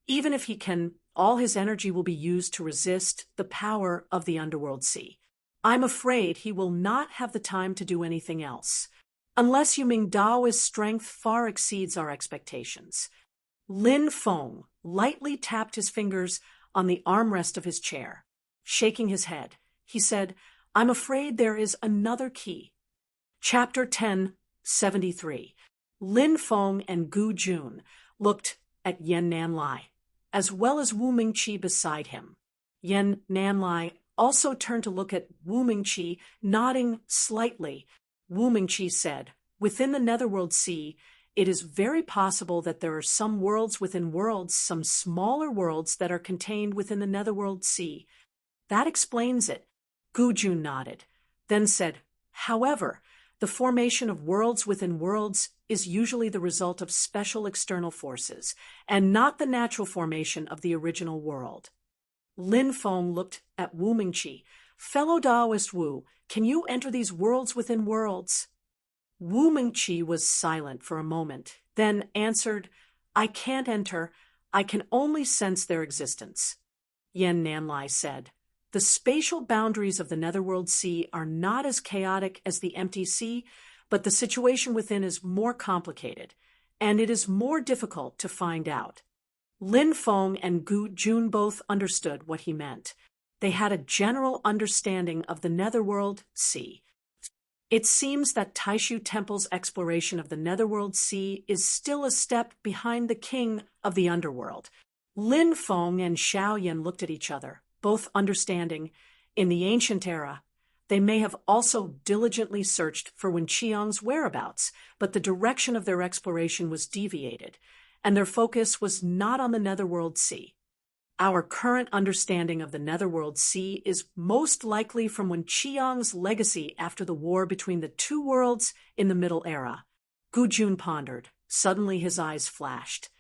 even if he can, all his energy will be used to resist the power of the underworld sea. I'm afraid he will not have the time to do anything else, unless Yu Ming Dao's strength far exceeds our expectations." Lin Feng lightly tapped his fingers on the armrest of his chair. Shaking his head, he said, "I'm afraid there is another key." Chapter 1073. Lin Feng and Gu Jun looked at Yen Nanlai, as well as Wu Mingqi beside him. Yen Nanlai also turned to look at Wu Mingqi, nodding slightly. Wu Mingqi said, "Within the Netherworld Sea, it is very possible that there are some worlds within worlds, some smaller worlds that are contained within the Netherworld Sea. That explains it." Gu Jun nodded, then said, "However, the formation of worlds within worlds is usually the result of special external forces, and not the natural formation of the original world." Lin Feng looked at Wu Mingqi. "Fellow Taoist Wu, can you enter these worlds within worlds?" Wu Mingqi was silent for a moment, then answered, "I can't enter. I can only sense their existence." Yen Nanlai said, "The spatial boundaries of the Netherworld Sea are not as chaotic as the empty sea, but the situation within is more complicated, and it is more difficult to find out." Lin Feng and Gu Jun both understood what he meant. They had a general understanding of the Netherworld Sea. It seems that Taishu Temple's exploration of the Netherworld Sea is still a step behind the king of the underworld. Lin Feng and Xiaoyan looked at each other, both understanding, in the ancient era, They may have also diligently searched for Wen Qiang's whereabouts, but the direction of their exploration was deviated, and their focus was not on the Netherworld Sea. Our current understanding of the Netherworld Sea is most likely from Wen Qiang's legacy after the war between the two worlds in the Middle Era. Gu Jun pondered. Suddenly his eyes flashed,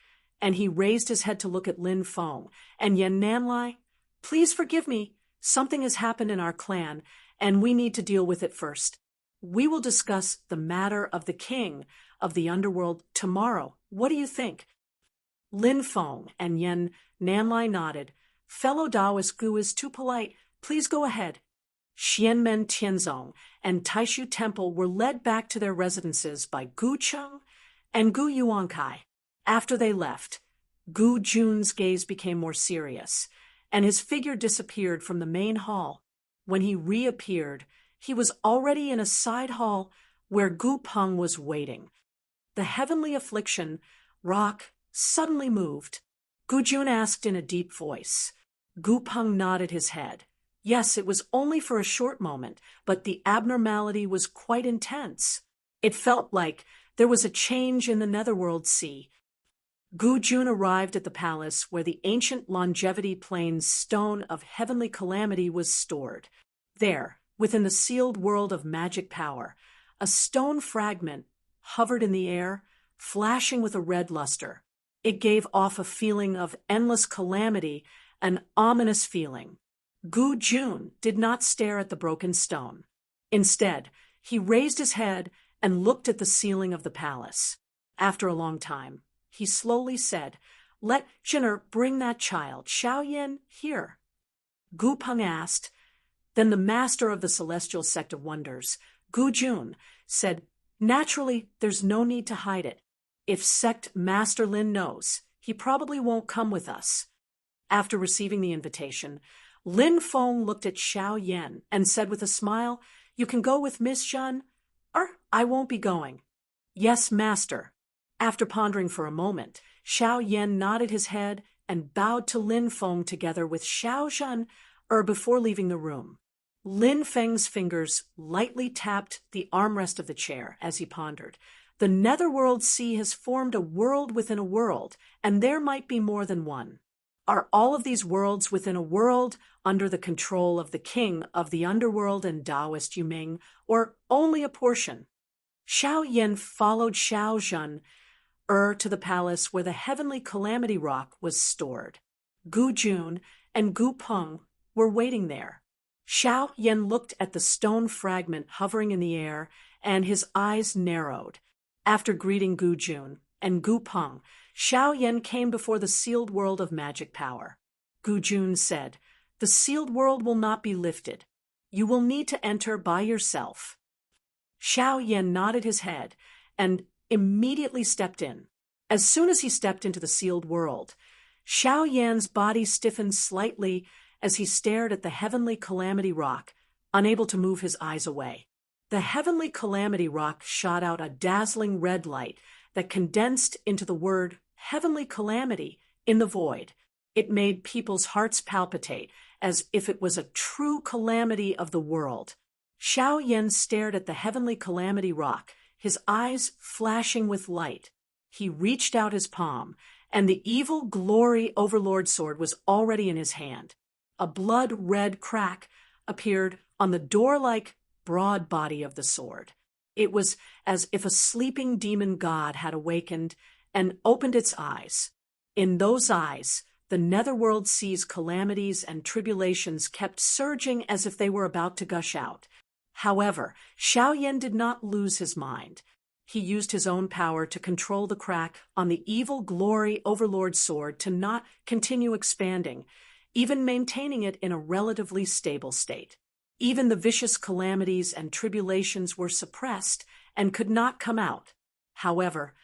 and he raised his head to look at Lin Feng. And Yan Nanlai, please forgive me. Something has happened in our clan, and we need to deal with it first. We will discuss the matter of the king of the underworld tomorrow. What do you think? Lin Feng and Yan Nanlai nodded. Fellow Taoist Gu is too polite. Please go ahead. Xianmen Tianzong and Taishu Temple were led back to their residences by Gu Cheng and Gu Yuankai. After they left, Gu Jun's gaze became more serious, and his figure disappeared from the main hall. When he reappeared, he was already in a side hall where Gu Peng was waiting. The heavenly affliction rock suddenly moved. Gu Jun asked in a deep voice. Gu Peng nodded his head. Yes, it was only for a short moment, but the abnormality was quite intense. It felt like there was a change in the Netherworld Sea. Gu Jun arrived at the palace where the ancient longevity plane's stone of heavenly calamity was stored. There, within the sealed world of magic power, a stone fragment hovered in the air, flashing with a red luster. It gave off a feeling of endless calamity, an ominous feeling. Gu Jun did not stare at the broken stone. Instead, he raised his head and looked at the ceiling of the palace. After a long time, he slowly said, "Let Jin'er bring that child, Xiaoyan, here." Gu Peng asked. Then the master of the celestial sect of wonders, Gu Jun, said, "Naturally, there's no need to hide it. If sect Master Lin knows, he probably won't come with us." After receiving the invitation, Lin Feng looked at Xiaoyan and said with a smile, "You can go with Miss Zhen, or I won't be going." "Yes, master." After pondering for a moment, Xiaoyan nodded his head and bowed to Lin Feng together with Xiao Zhen, before leaving the room. Lin Feng's fingers lightly tapped the armrest of the chair as he pondered. The Netherworld Sea has formed a world within a world, and there might be more than one. Are all of these worlds within a world under the control of the king of the underworld and Taoist Yuming, or only a portion? Xiao Yan followed Xiao Zhen to the palace where the heavenly calamity rock was stored. Gu Jun and Gu Peng were waiting there. Xiao Yan looked at the stone fragment hovering in the air, and his eyes narrowed. After greeting Gu Jun and Gu Peng, Xiao Yan came before the sealed world of magic power. Gu Jun said, "The sealed world will not be lifted. You will need to enter by yourself." Xiao Yan nodded his head and immediately stepped in. As soon as he stepped into the sealed world, Xiao Yan's body stiffened slightly as he stared at the heavenly calamity rock, unable to move his eyes away. The heavenly calamity rock shot out a dazzling red light that condensed into the word heavenly calamity in the void. It made people's hearts palpitate as if it was a true calamity of the world. Xiao Yan stared at the heavenly calamity rock, his eyes flashing with light. He reached out his palm, and the evil glory overlord sword was already in his hand. A blood-red crack appeared on the door-like broad body of the sword. It was as if a sleeping demon god had awakened and opened its eyes. In those eyes, the Netherworld Sea's calamities and tribulations kept surging as if they were about to gush out. However, Xiao Yan did not lose his mind. He used his own power to control the crack on the evil glory overlord sword to not continue expanding, even maintaining it in a relatively stable state. Even the vicious calamities and tribulations were suppressed and could not come out. However,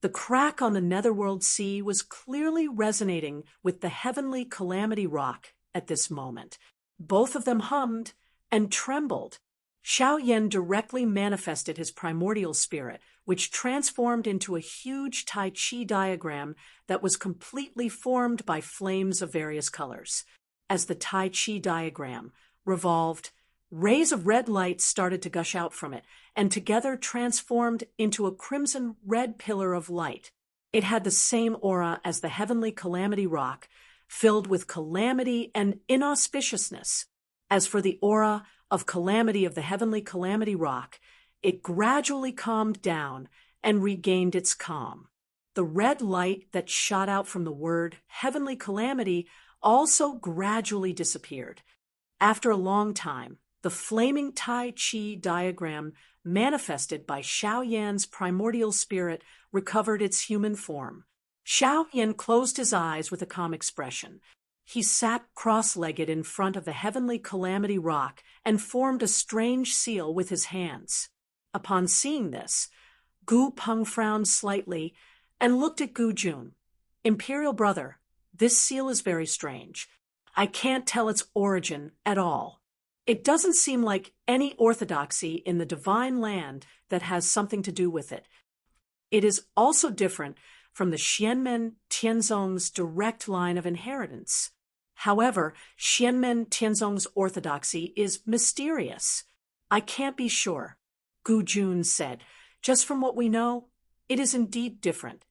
the crack on the Netherworld Sea was clearly resonating with the heavenly calamity rock at this moment. Both of them hummed and trembled. Xiao Yan directly manifested his primordial spirit, which transformed into a huge Tai Chi diagram that was completely formed by flames of various colors. As the Tai Chi diagram revolved, Rays of red light started to gush out from it, and together transformed into a crimson-red pillar of light. It had the same aura as the heavenly calamity rock, filled with calamity and inauspiciousness. As for the aura of calamity of the heavenly calamity rock, it gradually calmed down and regained its calm. The red light that shot out from the word heavenly calamity also gradually disappeared. After a long time, the flaming Tai Chi diagram manifested by Xiaoyan's primordial spirit recovered its human form. Xiaoyan closed his eyes with a calm expression. He sat cross-legged in front of the heavenly calamity rock and formed a strange seal with his hands. Upon seeing this, Gu Peng frowned slightly and looked at Gu Jun. "Imperial brother, this seal is very strange. I can't tell its origin at all. It doesn't seem like any orthodoxy in the divine land that has something to do with it. It is also different from the Xianmen Tianzong's direct line of inheritance. However, Xianmen Tianzong's orthodoxy is mysterious. I can't be sure," Gu Jun said. "Just from what we know, it is indeed different."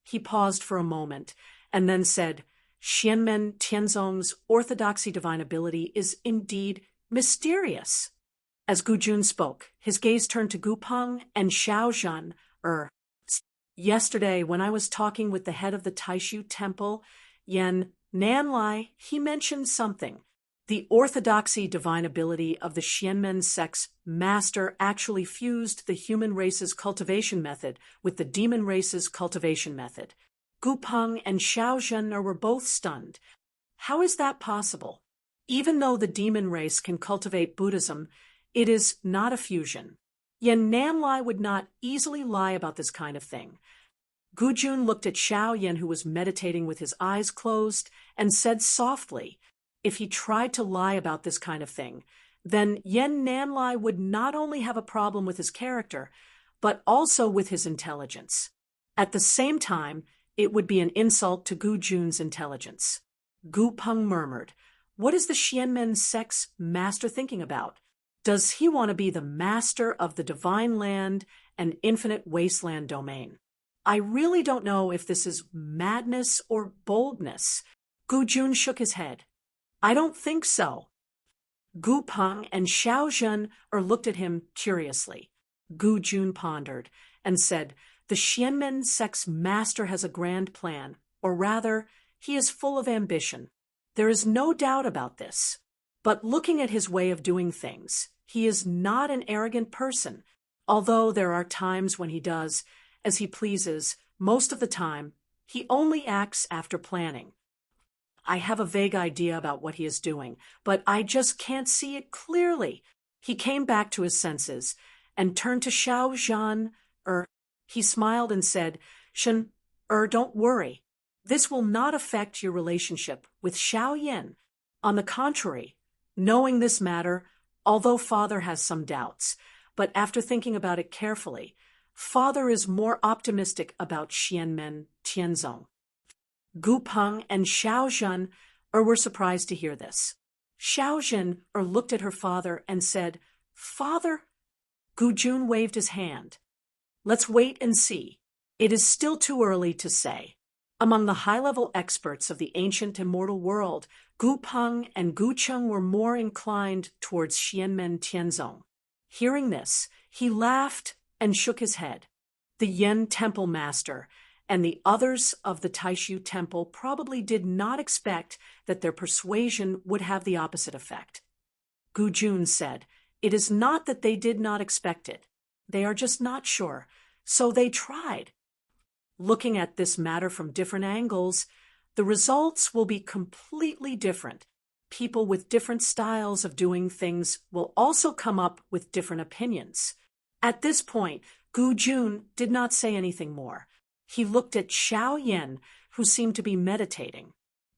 He paused for a moment and then said, "Xianmen Tianzong's orthodoxy divine ability is indeed mysterious." As Gu Jun spoke, his gaze turned to Gu Peng and Xiao Zhan. "Yesterday, when I was talking with the head of the Taishu Temple, Yan Nanlai, he mentioned something. The orthodoxy divine ability of the Xianmen sect's master actually fused the human race's cultivation method with the demon race's cultivation method." Gu Peng and Xiao Zhan were both stunned. How is that possible? Even though the demon race can cultivate Buddhism, it is not a fusion. Yan Nanlai would not easily lie about this kind of thing. Gu Jun looked at Xiaoyan, who was meditating with his eyes closed, and said softly, "If he tried to lie about this kind of thing, then Yan Nanlai would not only have a problem with his character, but also with his intelligence. At the same time, it would be an insult to Gu Jun's intelligence." Gu Peng murmured, "What is the Xianmen sect's master thinking about? Does he want to be the master of the divine land and infinite wasteland domain? I really don't know if this is madness or boldness." Gu Jun shook his head. "I don't think so." Gu Peng and Xiao Zhan looked at him curiously. Gu Jun pondered and said, "The Xianmen sect's master has a grand plan, or rather, he is full of ambition. There is no doubt about this. But looking at his way of doing things, he is not an arrogant person, although there are times when he does as he pleases. Most of the time, he only acts after planning. I have a vague idea about what he is doing, but I just can't see it clearly." He came back to his senses and turned to Xiao Zhan. He smiled and said, "Shen, don't worry. This will not affect your relationship with Xiaoyan. On the contrary, knowing this matter, although Father has some doubts, but after thinking about it carefully, Father is more optimistic about Xianmen Tianzong." Gu Peng and Xiao Zhan were surprised to hear this. Xiao Zhan looked at her father and said, "Father?" Gu Jun waved his hand. "Let's wait and see. It is still too early to say." Among the high-level experts of the ancient immortal world, Gu Peng and Gu Cheng were more inclined towards Xianmen Tianzong. Hearing this, he laughed and shook his head. The Yen Temple Master and the others of the Taishu Temple probably did not expect that their persuasion would have the opposite effect. Gu Jun said, "It is not that they did not expect it. They are just not sure, so they tried." Looking at this matter from different angles, the results will be completely different. People with different styles of doing things will also come up with different opinions. At this point, Gu Jun did not say anything more. He looked at Xiaoyan, who seemed to be meditating.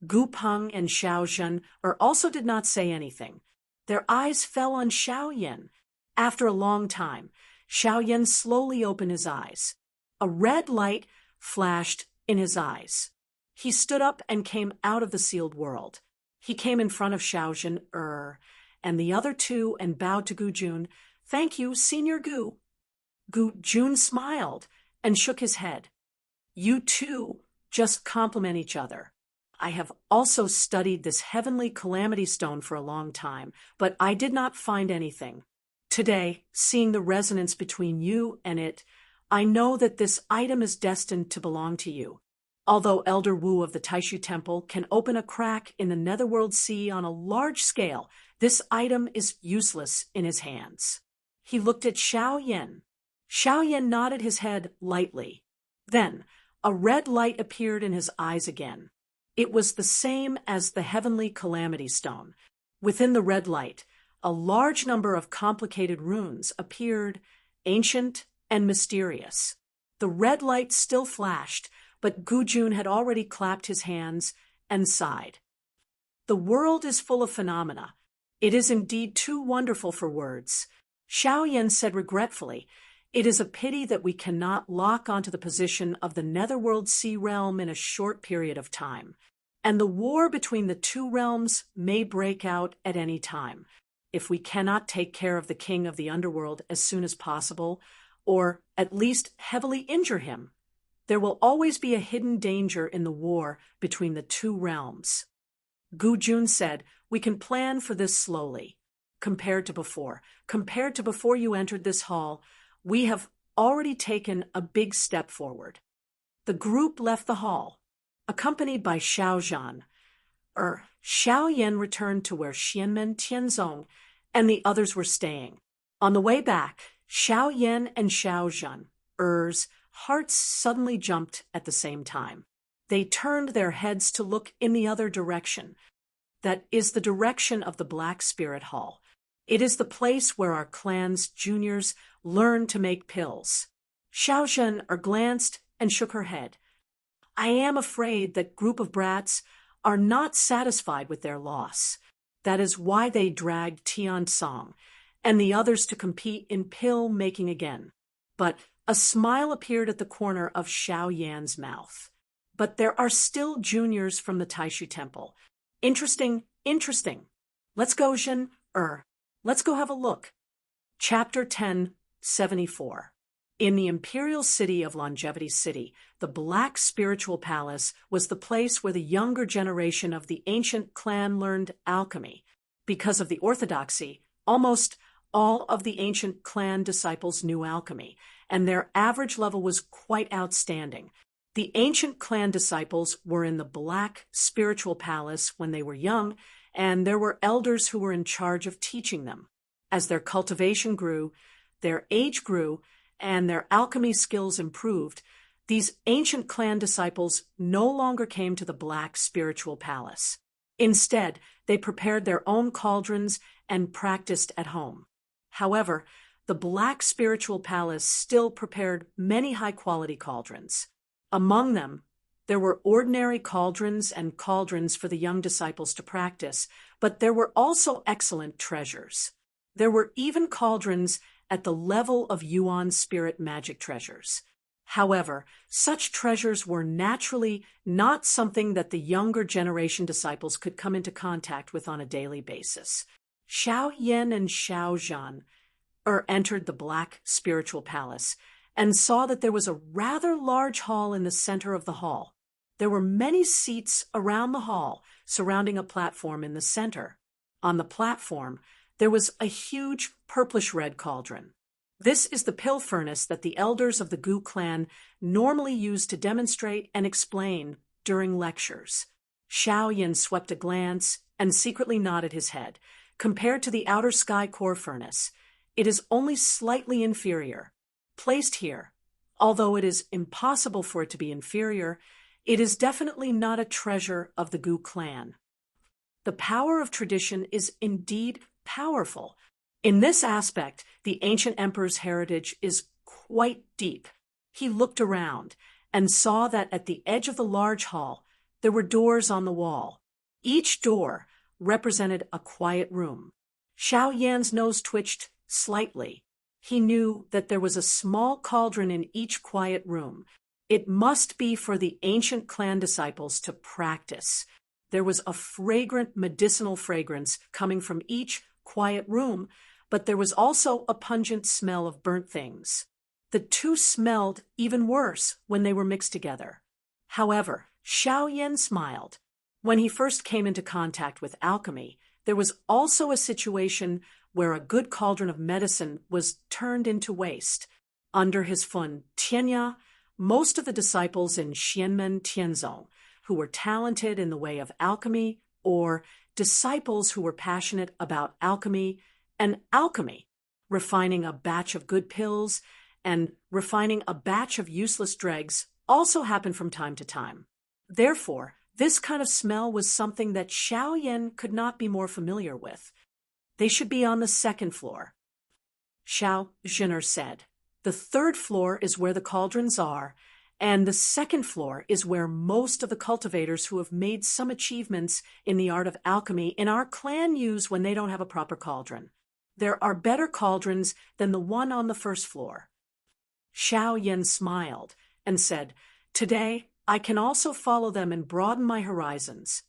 Gu Peng and Xiao Zhan also did not say anything. Their eyes fell on Xiaoyan. After a long time, Xiaoyan slowly opened his eyes. A red light flashed in his eyes. He stood up and came out of the sealed world. He came in front of Xiao Zhan and the other two and bowed to Gu Jun. "Thank you, Senior Gu." Gu Jun smiled and shook his head. "You two just compliment each other. I have also studied this heavenly calamity stone for a long time, but I did not find anything. Today, seeing the resonance between you and it, I know that this item is destined to belong to you. Although Elder Wu of the Taishu Temple can open a crack in the Netherworld Sea on a large scale, this item is useless in his hands." He looked at Xiao Yan. Xiao Yan nodded his head lightly. Then, a red light appeared in his eyes again. It was the same as the heavenly calamity stone. Within the red light, a large number of complicated runes appeared, ancient and mysterious. The red light still flashed, but Gu Jun had already clapped his hands and sighed. "The world is full of phenomena. It is indeed too wonderful for words." Xiao Yan said regretfully, "It is a pity that we cannot lock onto the position of the Netherworld Sea realm in a short period of time. And the war between the two realms may break out at any time. If we cannot take care of the king of the underworld as soon as possible, or at least heavily injure him, there will always be a hidden danger in the war between the two realms." Gu Jun said, "We can plan for this slowly. Compared to before you entered this hall, we have already taken a big step forward." The group left the hall, accompanied by Xiao Zhan. Xiao Yan returned to where Xianmen Tianzong and the others were staying. On the way back, Xiao Yan and Xiao Zhan's hearts suddenly jumped at the same time. They turned their heads to look in the other direction. That is the direction of the Black Spirit Hall. It is the place where our clan's juniors learn to make pills. Xiao Zhan glanced and shook her head. "I am afraid that group of brats are not satisfied with their loss. That is why they dragged Tian Song and the others to compete in pill making again." But a smile appeared at the corner of Xiao Yan's mouth. "But there are still juniors from the Taishu Temple. Interesting. Let's go, Zhen. Let's go have a look." Chapter 1074. In the imperial city of Longevity City, the Black Spiritual Palace was the place where the younger generation of the ancient clan learned alchemy. Because of the orthodoxy, almost all of the ancient clan disciples knew alchemy, and their average level was quite outstanding. The ancient clan disciples were in the Black Spiritual Palace when they were young, and there were elders who were in charge of teaching them. As their cultivation grew, their age grew, and their alchemy skills improved, these ancient clan disciples no longer came to the Black Spiritual Palace. Instead, they prepared their own cauldrons and practiced at home. However, the Black Spiritual Palace still prepared many high-quality cauldrons. Among them, there were ordinary cauldrons and cauldrons for the young disciples to practice, but there were also excellent treasures. There were even cauldrons at the level of Yuan spirit magic treasures. However, such treasures were naturally not something that the younger generation disciples could come into contact with on a daily basis. Xiao Yan and Xiao Zhan entered the Black Spiritual Palace and saw that there was a rather large hall in the center of the hall. There were many seats around the hall, surrounding a platform in the center. On the platform, there was a huge purplish-red cauldron. This is the pill furnace that the elders of the Gu clan normally use to demonstrate and explain during lectures. Xiao Yan swept a glance and secretly nodded his head. Compared to the outer sky core furnace, it is only slightly inferior. Placed here, although it is impossible for it to be inferior, it is definitely not a treasure of the Gu clan. The power of tradition is indeed powerful. In this aspect, the ancient emperor's heritage is quite deep. He looked around and saw that at the edge of the large hall, there were doors on the wall. Each door represented a quiet room. Xiao Yan's nose twitched slightly. He knew that there was a small cauldron in each quiet room. It must be for the ancient clan disciples to practice. There was a fragrant medicinal fragrance coming from each quiet room, but there was also a pungent smell of burnt things. The two smelled even worse when they were mixed together. However, Xiao Yan smiled. When he first came into contact with alchemy, there was also a situation where a good cauldron of medicine was turned into waste. Under his Fun Tianya, most of the disciples in Xianmen Tianzong, who were talented in the way of alchemy, or disciples who were passionate about alchemy, and alchemy, refining a batch of good pills and refining a batch of useless dregs, also happened from time to time. Therefore, this kind of smell was something that Xiao Yan could not be more familiar with. They should be on the second floor. Xiao Zhen'er said, "The third floor is where the cauldrons are, and the second floor is where most of the cultivators who have made some achievements in the art of alchemy in our clan use when they don't have a proper cauldron. There are better cauldrons than the one on the first floor." Xiao Yan smiled and said, "Today, I can also follow them and broaden my horizons."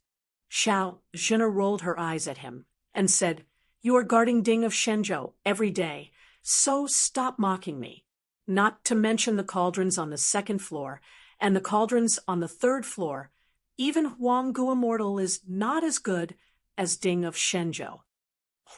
Xiao Zhen'er rolled her eyes at him and said, "You are guarding Ding of Shenzhou every day, so stop mocking me. Not to mention the cauldrons on the second floor and the cauldrons on the third floor, even Huanggu Immortal is not as good as Ding of Shenzhou."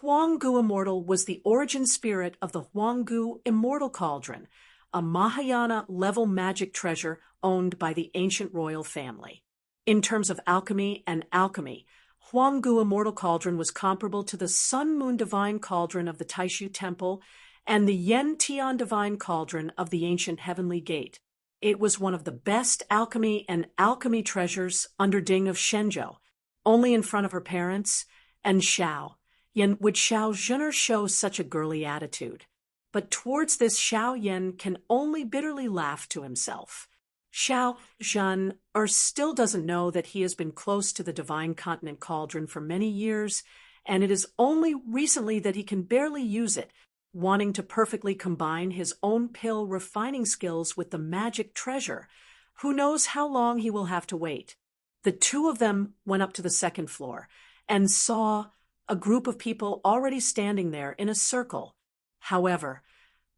Huanggu Immortal was the origin spirit of the Huanggu Immortal Cauldron, a Mahayana-level magic treasure owned by the ancient royal family. In terms of alchemy and alchemy, Huanggu Immortal Cauldron was comparable to the Sun-Moon Divine Cauldron of the Taishu Temple and the Yen Tian Divine Cauldron of the ancient Heavenly Gate. It was one of the best alchemy and alchemy treasures under Ding of Shenzhou, only in front of her parents, and Xiao Yan would Xiao Zhen'er show such a girly attitude. But towards this Xiao Yan can only bitterly laugh to himself. Xiao Zhen'er still doesn't know that he has been close to the Divine Continent Cauldron for many years, and it is only recently that he can barely use it, wanting to perfectly combine his own pill refining skills with the magic treasure. Who knows how long he will have to wait? The two of them went up to the second floor and saw a group of people already standing there in a circle. However,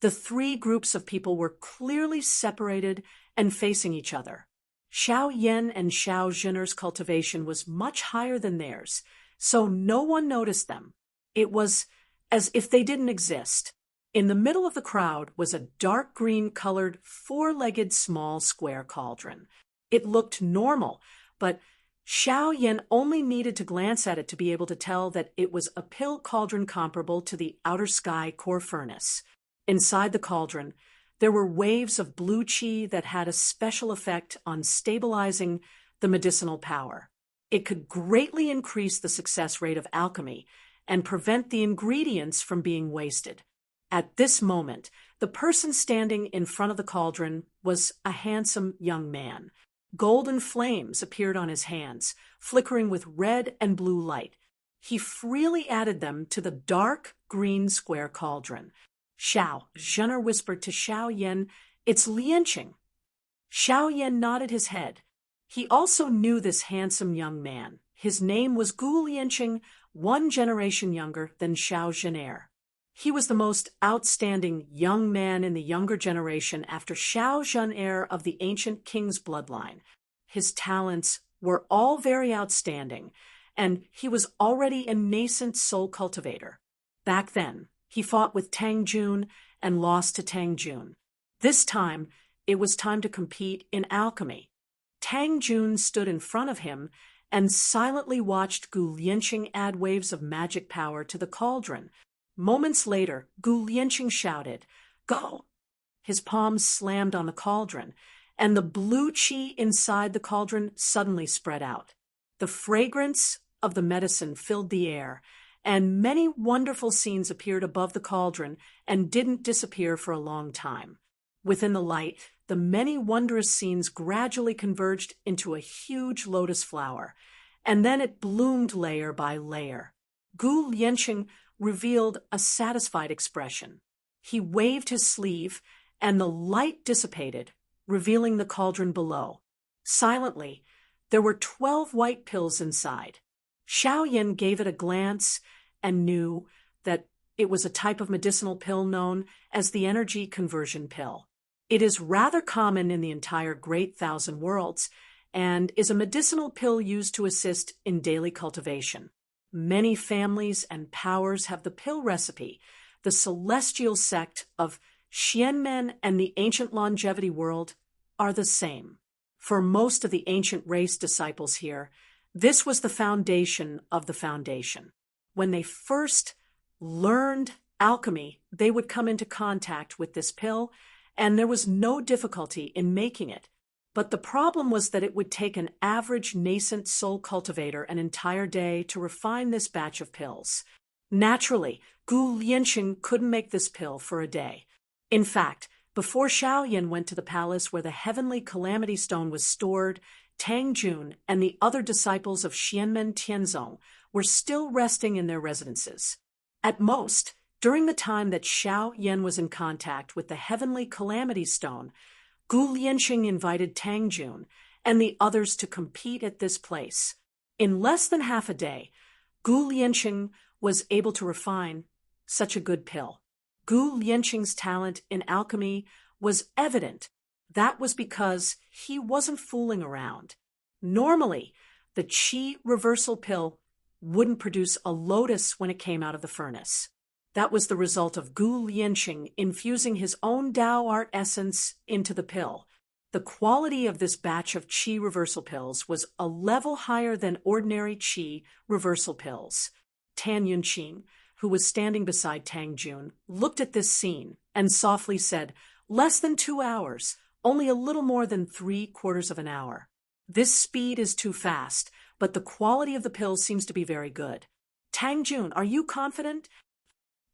the three groups of people were clearly separated and facing each other. Xiao Yan and Xiao Zhen'er's cultivation was much higher than theirs, so no one noticed them. It was as if they didn't exist. In the middle of the crowd was a dark green-colored, four-legged small square cauldron. It looked normal, but Xiao Yan only needed to glance at it to be able to tell that it was a pill cauldron comparable to the outer sky core furnace. Inside the cauldron, there were waves of blue qi that had a special effect on stabilizing the medicinal power. It could greatly increase the success rate of alchemy and prevent the ingredients from being wasted. At this moment, the person standing in front of the cauldron was a handsome young man. Golden flames appeared on his hands, flickering with red and blue light. He freely added them to the dark green square cauldron. Xiao Zhen'er whispered to Xiao Yan, "It's Lianqing." Xiao Yan nodded his head. He also knew this handsome young man. His name was Gu Lianqing, 1 generation younger than Xiao Zhen'er. He was the most outstanding young man in the younger generation after Xiao Zhen'er of the ancient king's bloodline. His talents were all very outstanding, and he was already a nascent soul cultivator. Back then, he fought with Tang Jun and lost to Tang Jun. This time, it was time to compete in alchemy. Tang Jun stood in front of him and silently watched Gu Lianqing add waves of magic power to the cauldron. Moments later, Gu Lianqing shouted, "Go!" His palms slammed on the cauldron, and the blue qi inside the cauldron suddenly spread out. The fragrance of the medicine filled the air, and many wonderful scenes appeared above the cauldron and didn't disappear for a long time. Within the light, the many wondrous scenes gradually converged into a huge lotus flower, and then it bloomed layer by layer. Gu Lianqing revealed a satisfied expression. He waved his sleeve, and the light dissipated, revealing the cauldron below. Silently, there were 12 white pills inside. Xiao Yan gave it a glance and knew that it was a type of medicinal pill known as the energy conversion pill. It is rather common in the entire Great Thousand Worlds and is a medicinal pill used to assist in daily cultivation. Many families and powers have the pill recipe. The celestial sect of Xianmen and the ancient longevity world are the same. For most of the ancient race disciples here, this was the foundation of the foundation. When they first learned alchemy, they would come into contact with this pill, and there was no difficulty in making it. But the problem was that it would take an average nascent soul cultivator an entire day to refine this batch of pills. Naturally, Gu Lianxing couldn't make this pill for a day. In fact, before Xiaoyan went to the palace where the heavenly calamity stone was stored, Tang Jun and the other disciples of Xianmen Tianzong were still resting in their residences. At most, during the time that Xiaoyan was in contact with the heavenly calamity stone, Gu Lianxing invited Tang Jun and the others to compete at this place. In less than half a day, Gu Lianxing was able to refine such a good pill. Gu Lianxing's talent in alchemy was evident. That was because he wasn't fooling around. Normally, the qi reversal pill wouldn't produce a lotus when it came out of the furnace. That was the result of Gu Lianxing infusing his own Tao art essence into the pill. The quality of this batch of qi reversal pills was a level higher than ordinary qi reversal pills. Tan Yunqing, who was standing beside Tang Jun, looked at this scene and softly said, "Less than 2 hours, only a little more than 3/4 of an hour. This speed is too fast, but the quality of the pills seems to be very good. Tang Jun, are you confident?"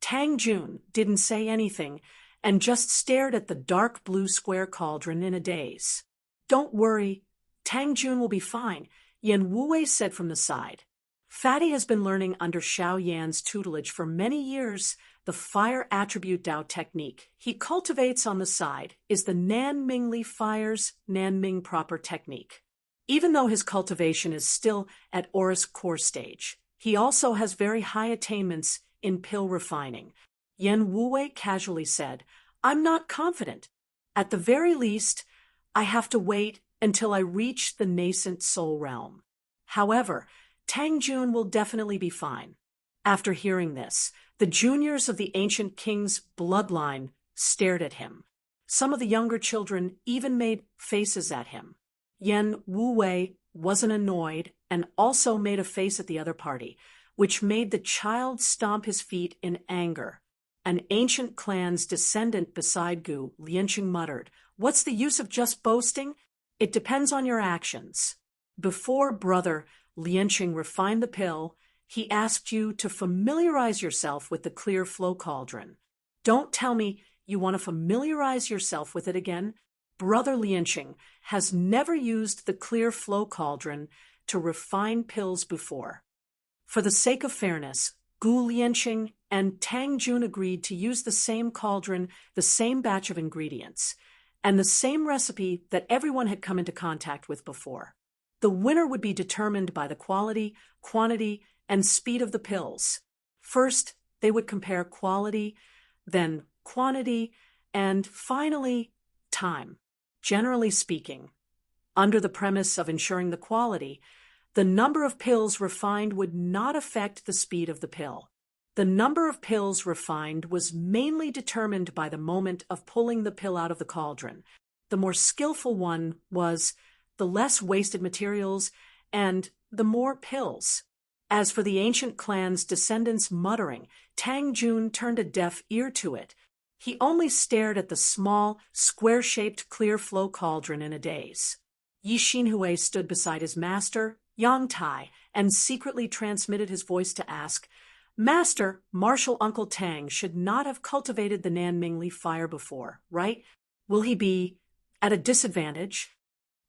Tang Jun didn't say anything and just stared at the dark blue square cauldron in a daze. "Don't worry, Tang Jun will be fine," Yan Wue said from the side. Fatty has been learning under Xiao Yan's tutelage for many years. The fire attribute Dao technique he cultivates on the side is the Nanmingli Fire's Nanming proper technique. Even though his cultivation is still at Aurus core stage, he also has very high attainments in pill refining. Yan Wue casually said, "I'm not confident. At the very least, I have to wait until I reach the nascent soul realm. However, Tang Jun will definitely be fine." After hearing this, the juniors of the ancient king's bloodline stared at him. Some of the younger children even made faces at him. Yan Wue wasn't annoyed and also made a face at the other party, which made the child stomp his feet in anger. An ancient clan's descendant beside Gu Lianxing muttered, "What's the use of just boasting? It depends on your actions." Before brother Lianxing refined the pill, he asked you to familiarize yourself with the clear flow cauldron. Don't tell me you want to familiarize yourself with it again. Brother Lianxing has never used the clear flow cauldron to refine pills before. For the sake of fairness, Gu Lianxing and Tang Jun agreed to use the same cauldron, the same batch of ingredients, and the same recipe that everyone had come into contact with before. The winner would be determined by the quality, quantity, and speed of the pills. First, they would compare quality, then quantity, and finally, time. Generally speaking, under the premise of ensuring the quality, the number of pills refined would not affect the speed of the pill. The number of pills refined was mainly determined by the moment of pulling the pill out of the cauldron. The more skillful one was the less wasted materials and the more pills. As for the ancient clan's descendants' muttering, Tang Jun turned a deaf ear to it. He only stared at the small, square-shaped clear flow cauldron in a daze. Yi Xinhui stood beside his master, Yang Tai, and secretly transmitted his voice to ask, "Master, Martial Uncle Tang should not have cultivated the Nanmingli fire before, right? Will he be at a disadvantage?"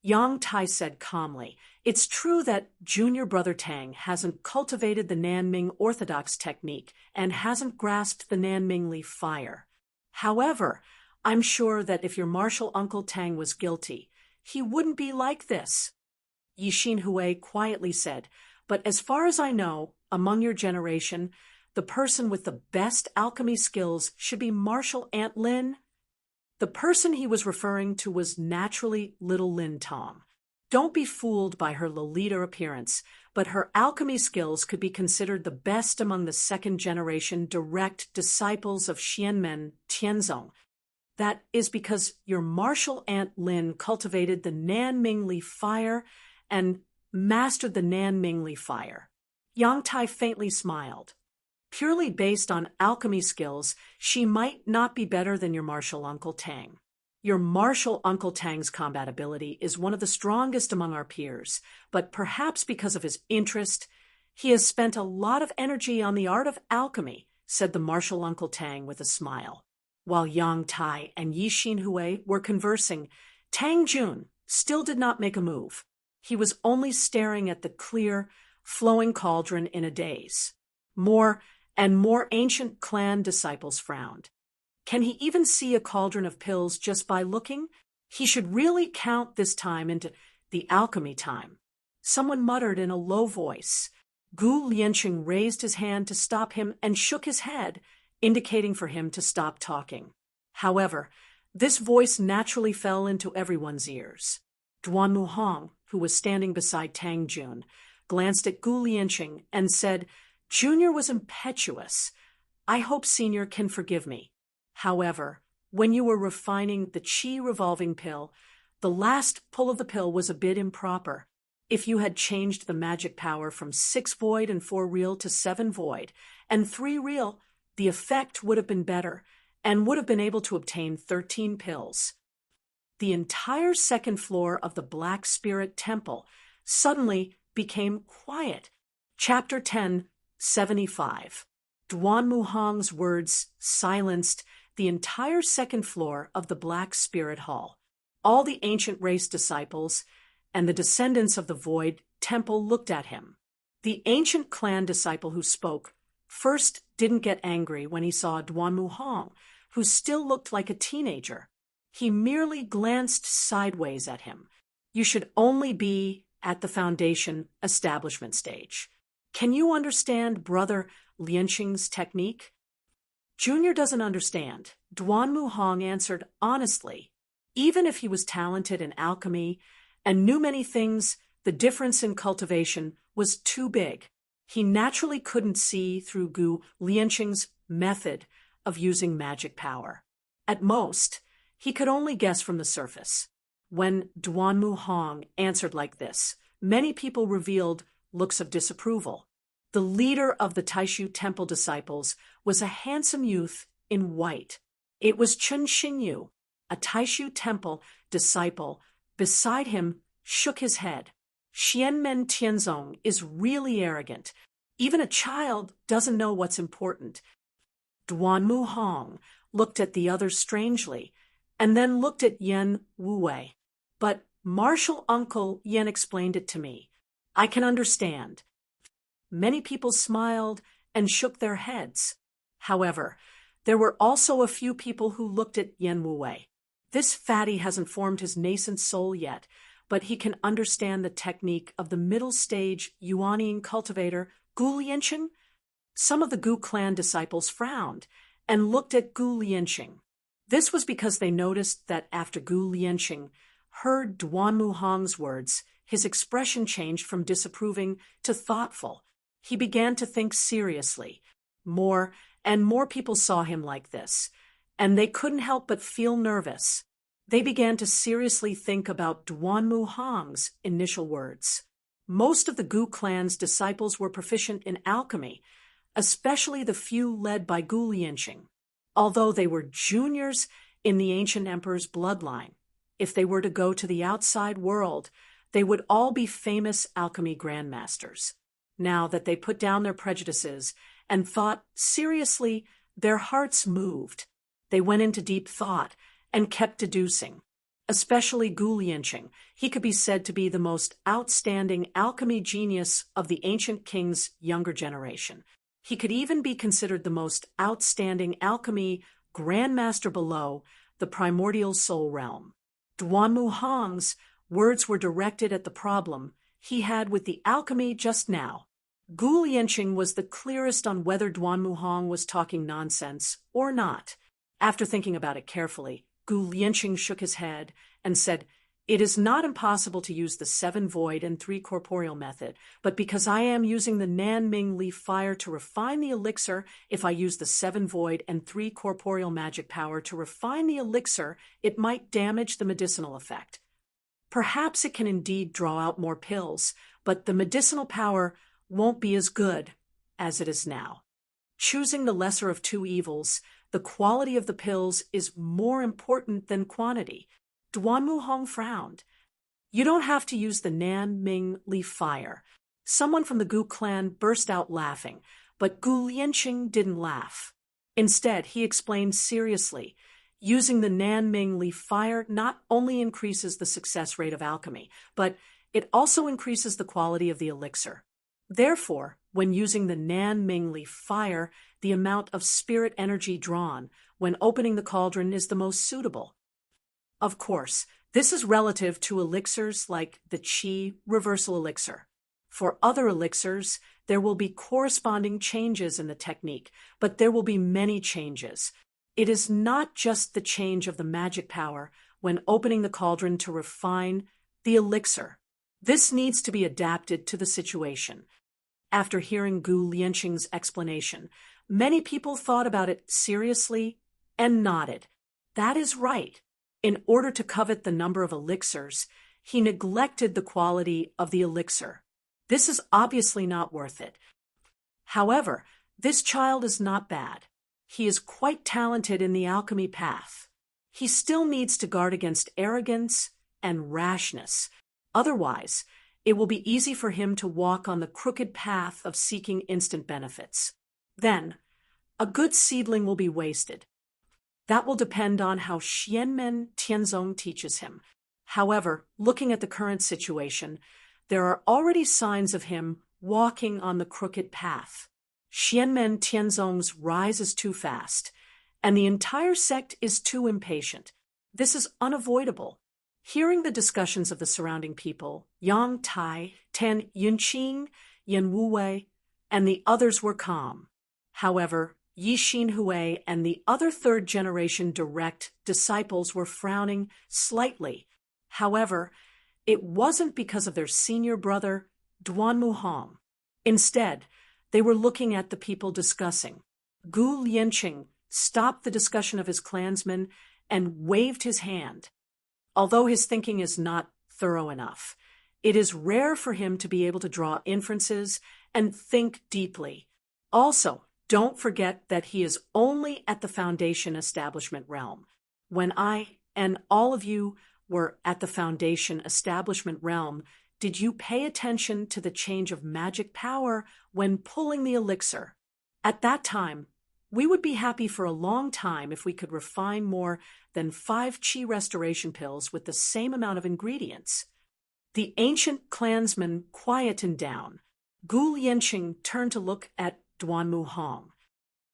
Yang Tai said calmly, "It's true that junior brother Tang hasn't cultivated the Nanming orthodox technique and hasn't grasped the Nanmingli fire. However, I'm sure that if your martial uncle Tang was guilty, he wouldn't be like this." Yi Xinhui quietly said, "But as far as I know, among your generation, the person with the best alchemy skills should be Marshal Aunt Lin? The person he was referring to was naturally little Lin Tong. Don't be fooled by her Lolita appearance, but her alchemy skills could be considered the best among the second-generation direct disciples of Xianmen Tianzong. That is because your Marshal Aunt Lin cultivated the Nanmingli fire and mastered the Nanmingli fire. Yang Tai faintly smiled. Purely based on alchemy skills, she might not be better than your martial Uncle Tang. Your martial Uncle Tang's combat ability is one of the strongest among our peers, but perhaps because of his interest, he has spent a lot of energy on the art of alchemy, said the martial Uncle Tang with a smile. While Yang Tai and Yi Xinhui were conversing, Tang Jun still did not make a move. He was only staring at the clear, flowing cauldron in a daze. More and more ancient clan disciples frowned. Can he even see a cauldron of pills just by looking? He should really count this time into the alchemy time. Someone muttered in a low voice. Gu Lianqing raised his hand to stop him and shook his head, indicating for him to stop talking. However, this voice naturally fell into everyone's ears. Duan Muhong, who was standing beside Tang Jun, glanced at Gu Lianqing and said, "Junior was impetuous. I hope Senior can forgive me. However, when you were refining the Qi revolving pill, the last pull of the pill was a bit improper. If you had changed the magic power from 6 void and 4 real to 7 void and 3 real, the effect would have been better and would have been able to obtain 13 pills." The entire second floor of the Black Spirit Temple suddenly became quiet. Chapter 10, 75. Duan Muhong's words silenced the entire second floor of the Black Spirit Hall. All the ancient race disciples and the descendants of the Void Temple looked at him. The ancient clan disciple who spoke first didn't get angry when he saw Duan Muhong, who still looked like a teenager. He merely glanced sideways at him. You should only be at the foundation establishment stage. Can you understand Brother Lianqing's technique? Junior doesn't understand, Duan Muhong answered honestly. Even if he was talented in alchemy and knew many things, the difference in cultivation was too big. He naturally couldn't see through Gu Lianqing's method of using magic power. At most, he could only guess from the surface. When Duan Muhong answered like this, many people revealed looks of disapproval. The leader of the Taishu Temple disciples was a handsome youth in white. It was Chen Xinyu, a Taishu Temple disciple. Beside him shook his head. Xianmen Tianzong is really arrogant. Even a child doesn't know what's important. Duan Muhong looked at the others strangely, and then looked at Yen Wuwei. But Martial Uncle Yen explained it to me. I can understand. Many people smiled and shook their heads. However, there were also a few people who looked at Yen Wuwei. This fatty hasn't formed his nascent soul yet, but he can understand the technique of the middle-stage Yuanian cultivator Gu Lianqing. Some of the Gu clan disciples frowned and looked at Gu Lianqing. This was because they noticed that after Gu Lianqing heard Duan Muhong's words, his expression changed from disapproving to thoughtful. He began to think seriously. More and more people saw him like this, and they couldn't help but feel nervous. They began to seriously think about Duan Muhong's initial words. Most of the Gu clan's disciples were proficient in alchemy, especially the few led by Gu Lianqing. Although they were juniors in the ancient emperor's bloodline, if they were to go to the outside world, they would all be famous alchemy grandmasters. Now that they put down their prejudices and thought seriously, their hearts moved. They went into deep thought and kept deducing. Especially Gu Lianqing, he could be said to be the most outstanding alchemy genius of the ancient king's younger generation. He could even be considered the most outstanding alchemy grandmaster below the primordial soul realm. Duan Muhong's words were directed at the problem he had with the alchemy just now. Gu Lianqing was the clearest on whether Duan Muhong was talking nonsense or not. After thinking about it carefully, Gu Lianqing shook his head and said, "It is not impossible to use the 7 void and 3 corporeal method, but because I am using the Nanming leaf fire to refine the elixir, if I use the 7 void and 3 corporeal magic power to refine the elixir, it might damage the medicinal effect. Perhaps it can indeed draw out more pills, but the medicinal power won't be as good as it is now. Choosing the lesser of 2 evils, the quality of the pills is more important than quantity." Duan Muhong frowned. "You don't have to use the Nanming leaf fire." Someone from the Gu clan burst out laughing, but Gu Lianqing didn't laugh. Instead, he explained seriously, "Using the Nanming leaf fire not only increases the success rate of alchemy, but it also increases the quality of the elixir. Therefore, when using the Nanming leaf fire, the amount of spirit energy drawn when opening the cauldron is the most suitable. Of course, this is relative to elixirs like the Qi reversal elixir. For other elixirs, there will be corresponding changes in the technique, but there will be many changes. It is not just the change of the magic power when opening the cauldron to refine the elixir. This needs to be adapted to the situation." After hearing Gu Lianqing's explanation, many people thought about it seriously and nodded. That is right. In order to covet the number of elixirs, he neglected the quality of the elixir. This is obviously not worth it. However, this child is not bad. He is quite talented in the alchemy path. He still needs to guard against arrogance and rashness. Otherwise, it will be easy for him to walk on the crooked path of seeking instant benefits. Then, a good seedling will be wasted. That will depend on how Xianmen Tianzong teaches him. However, looking at the current situation, there are already signs of him walking on the crooked path. Xianmen Tianzong's rise is too fast, and the entire sect is too impatient. This is unavoidable. Hearing the discussions of the surrounding people, Yang Tai, Tan Yunqing, Yan Wuwei, and the others were calm. However, Yi Xinhui and the other third-generation direct disciples were frowning slightly. However, it wasn't because of their senior brother, Duan Muhong. Instead, they were looking at the people discussing. Gu Lianqing stopped the discussion of his clansmen and waved his hand. Although his thinking is not thorough enough, it is rare for him to be able to draw inferences and think deeply. Also, don't forget that he is only at the Foundation Establishment realm. When I and all of you were at the Foundation Establishment realm, did you pay attention to the change of magic power when pulling the elixir? At that time, we would be happy for a long time if we could refine more than 5 Qi restoration pills with the same amount of ingredients. The ancient clansman quietened down. Gu Lianqing turned to look at Duan Muhong.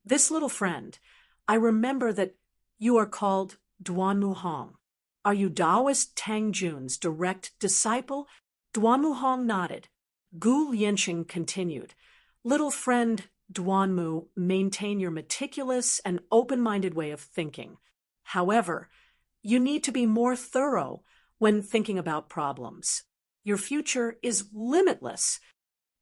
"This little friend, I remember that you are called Duan Muhong. Are you Taoist Tang Jun's direct disciple?" Duan Muhong nodded. Gu Lianqing continued, "Little friend Duan Mu, maintain your meticulous and open-minded way of thinking. However, you need to be more thorough when thinking about problems. Your future is limitless."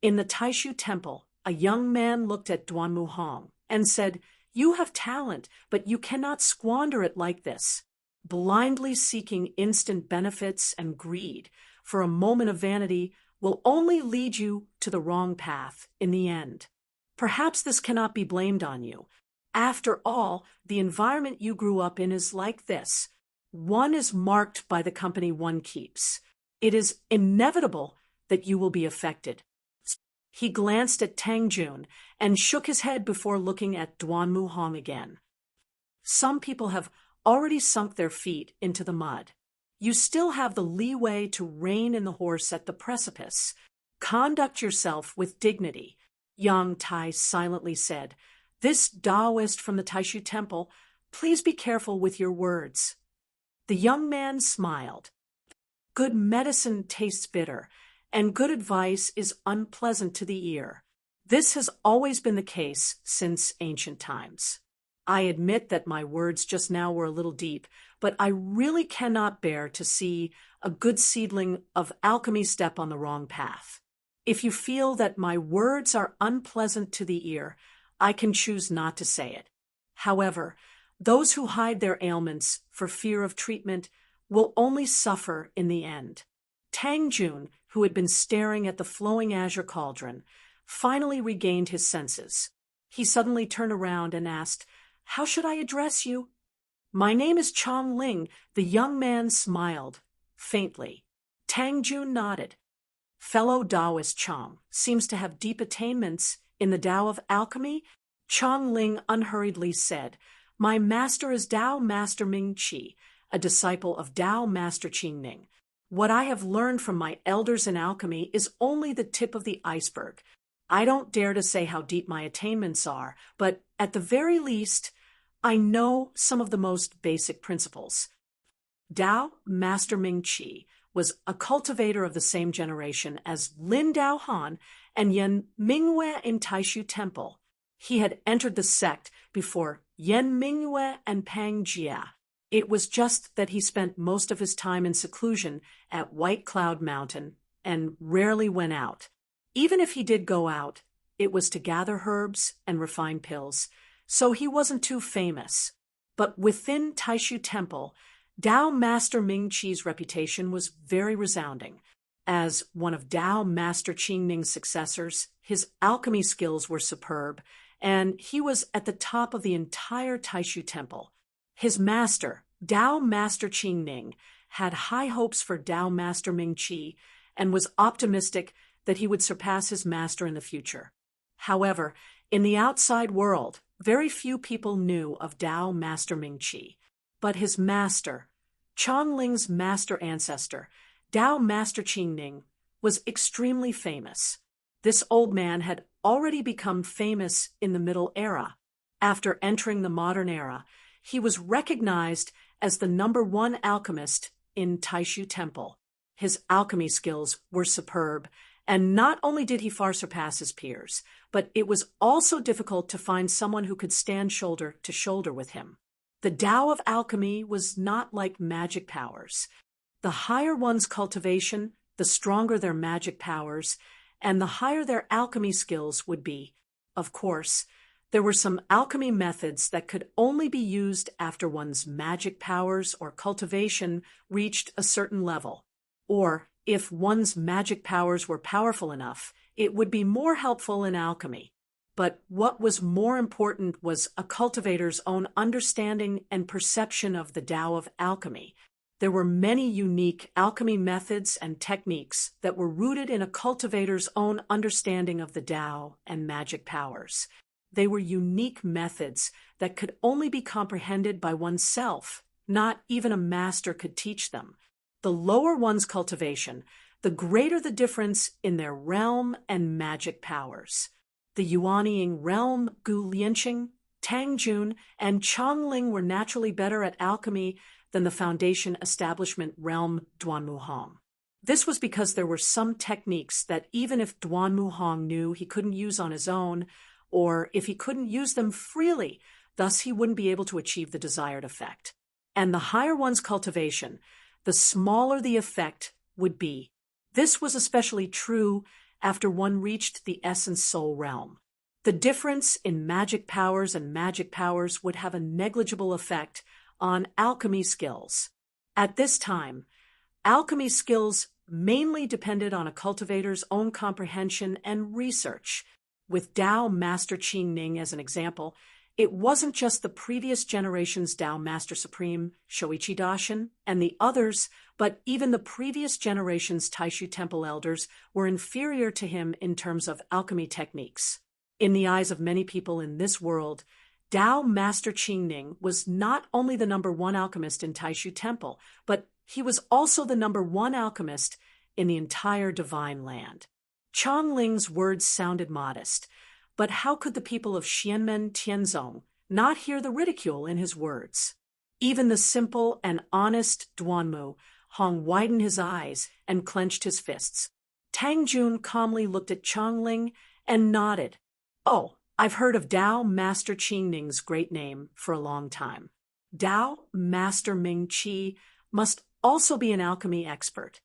In the Taishu Temple, a young man looked at Duan Muhong and said, "You have talent, but you cannot squander it like this. Blindly seeking instant benefits and greed for a moment of vanity will only lead you to the wrong path in the end. Perhaps this cannot be blamed on you. After all, the environment you grew up in is like this. One is marked by the company one keeps. It is inevitable that you will be affected." He glanced at Tang Jun and shook his head before looking at Duan Muhong again. "Some people have already sunk their feet into the mud. You still have the leeway to rein in the horse at the precipice. Conduct yourself with dignity," Yang Tai silently said. "This Taoist from the Taishu Temple, please be careful with your words." The young man smiled. "Good medicine tastes bitter, and good advice is unpleasant to the ear. This has always been the case since ancient times. I admit that my words just now were a little deep, but I really cannot bear to see a good seedling of alchemy step on the wrong path. If you feel that my words are unpleasant to the ear, I can choose not to say it. However, those who hide their ailments for fear of treatment will only suffer in the end. Tang Jun, who had been staring at the flowing azure cauldron, finally regained his senses. He suddenly turned around and asked, "How should I address you?" "My name is Chong Ling." The young man smiled, faintly. Tang Jun nodded. "Fellow Taoist Chong seems to have deep attainments in the Tao of alchemy." Chong Ling unhurriedly said, "My master is Tao Master Ming Qi, a disciple of Tao Master Qing Ning. What I have learned from my elders in alchemy is only the tip of the iceberg. I don't dare to say how deep my attainments are, but at the very least, I know some of the most basic principles." Tao Master Ming Qi was a cultivator of the same generation as Lin Dao Han and Yan Mingyue in Taishu Temple. He had entered the sect before Yan Mingyue and Pang Jia. It was just that he spent most of his time in seclusion at White Cloud Mountain and rarely went out. Even if he did go out, it was to gather herbs and refine pills, so he wasn't too famous. But within Taishu Temple, Tao Master Ming Qi's reputation was very resounding. As one of Tao Master Qing Ning's successors, his alchemy skills were superb, and he was at the top of the entire Taishu Temple. His master, Tao Master Qing Ning, had high hopes for Tao Master Ming Qi and was optimistic that he would surpass his master in the future. However, in the outside world, very few people knew of Tao Master Ming Qi. But his master, Chong Ling's master ancestor, Tao Master Qing Ning, was extremely famous. This old man had already become famous in the Middle Era. After entering the modern era, he was recognized as the #1 alchemist in Taishu Temple. His alchemy skills were superb, and not only did he far surpass his peers, but it was also difficult to find someone who could stand shoulder to shoulder with him. The Tao of alchemy was not like magic powers. The higher one's cultivation, the stronger their magic powers, and the higher their alchemy skills would be. Of course, there were some alchemy methods that could only be used after one's magic powers or cultivation reached a certain level. Or, if one's magic powers were powerful enough, it would be more helpful in alchemy. But what was more important was a cultivator's own understanding and perception of the Tao of alchemy. There were many unique alchemy methods and techniques that were rooted in a cultivator's own understanding of the Tao and magic powers. They were unique methods that could only be comprehended by oneself. Not even a master could teach them. The lower one's cultivation, the greater the difference in their realm and magic powers. The Yuanying realm Gu Lianqing, Tang Jun, and Chong Ling were naturally better at alchemy than the Foundation establishment realm Duanmu Hong. This was because there were some techniques that even if Duanmu Hong knew he couldn't use on his own, or if he couldn't use them freely, thus he wouldn't be able to achieve the desired effect. And the higher one's cultivation, the smaller the effect would be. This was especially true after one reached the essence soul realm. The difference in magic powers and magic powers would have a negligible effect on alchemy skills. At this time, alchemy skills mainly depended on a cultivator's own comprehension and research. With Tao Master Qing Ning as an example, it wasn't just the previous generation's Tao Master Supreme, Shoichi Daishin, and the others, but even the previous generation's Taishu Temple elders were inferior to him in terms of alchemy techniques. In the eyes of many people in this world, Tao Master Qing Ning was not only the #1 alchemist in Taishu Temple, but he was also the #1 alchemist in the entire Divine Land. Chong Ling's words sounded modest, but how could the people of Xianmen Tianzong not hear the ridicule in his words? Even the simple and honest Duanmu Hong widened his eyes and clenched his fists. Tang Jun calmly looked at Chong Ling and nodded. Oh, I've heard of Dao Master Qingning's great name for a long time. Dao Master Ming Qi must also be an alchemy expert.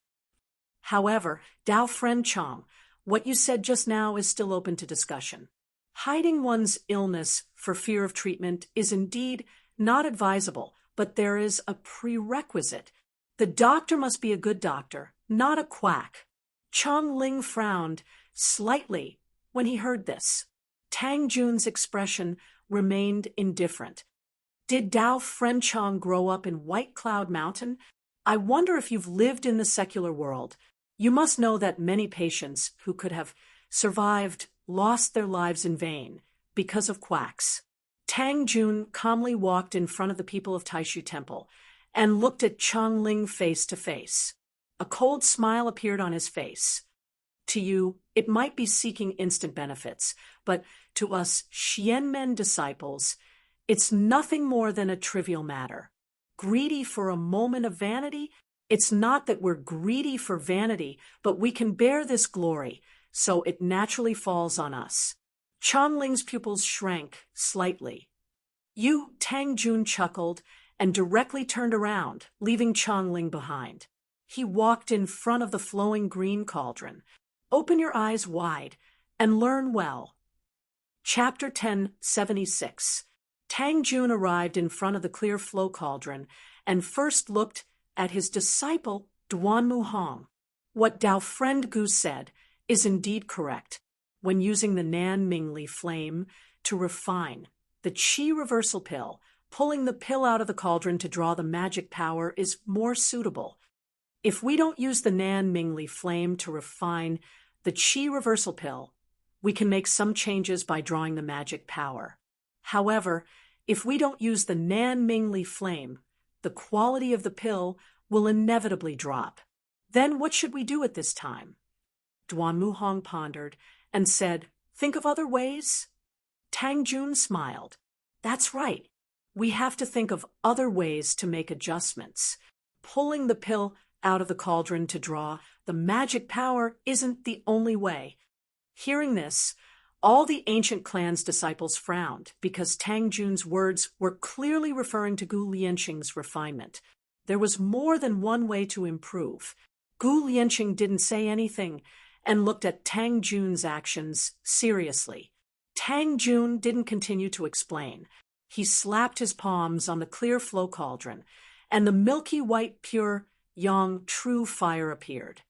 However, Dao Friend Chong, what you said just now is still open to discussion. Hiding one's illness for fear of treatment is indeed not advisable, but there is a prerequisite. The doctor must be a good doctor, not a quack. Chong Ling frowned slightly when he heard this. Tang Jun's expression remained indifferent. Did Dao Friend Chong grow up in White Cloud Mountain? I wonder if you've lived in the secular world. You must know that many patients who could have survived lost their lives in vain because of quacks. Tang Jun calmly walked in front of the people of Taishu Temple and looked at Chong Ling face to face. A cold smile appeared on his face. To you, it might be seeking instant benefits, but to us Xianmen disciples, it's nothing more than a trivial matter. Greedy for a moment of vanity? It's not that we're greedy for vanity, but we can bear this glory, so it naturally falls on us. Chong Ling's pupils shrank slightly. Tang Jun chuckled and directly turned around, leaving Chong Ling behind. He walked in front of the flowing green cauldron. Open your eyes wide and learn well. Chapter 1076. Tang Jun arrived in front of the clear flow cauldron and first looked at his disciple Duan Muhong. What Dao Friend Gu said is indeed correct. When using the Nan Mingli flame to refine the Qi reversal pill, pulling the pill out of the cauldron to draw the magic power is more suitable. If we don't use the Nan Mingli flame to refine the Qi reversal pill, we can make some changes by drawing the magic power. However, if we don't use the Nan Mingli flame, the quality of the pill will inevitably drop. Then what should we do at this time? Duan Muhong pondered and said, Think of other ways? Tang Jun smiled. That's right. We have to think of other ways to make adjustments. Pulling the pill out of the cauldron to draw the magic power isn't the only way. Hearing this, all the ancient clan's disciples frowned because Tang Jun's words were clearly referring to Gu Lianqing's refinement. There was more than one way to improve. Gu Lianqing didn't say anything and looked at Tang Jun's actions seriously. Tang Jun didn't continue to explain. He slapped his palms on the clear flow cauldron, and the milky white pure yang true fire appeared.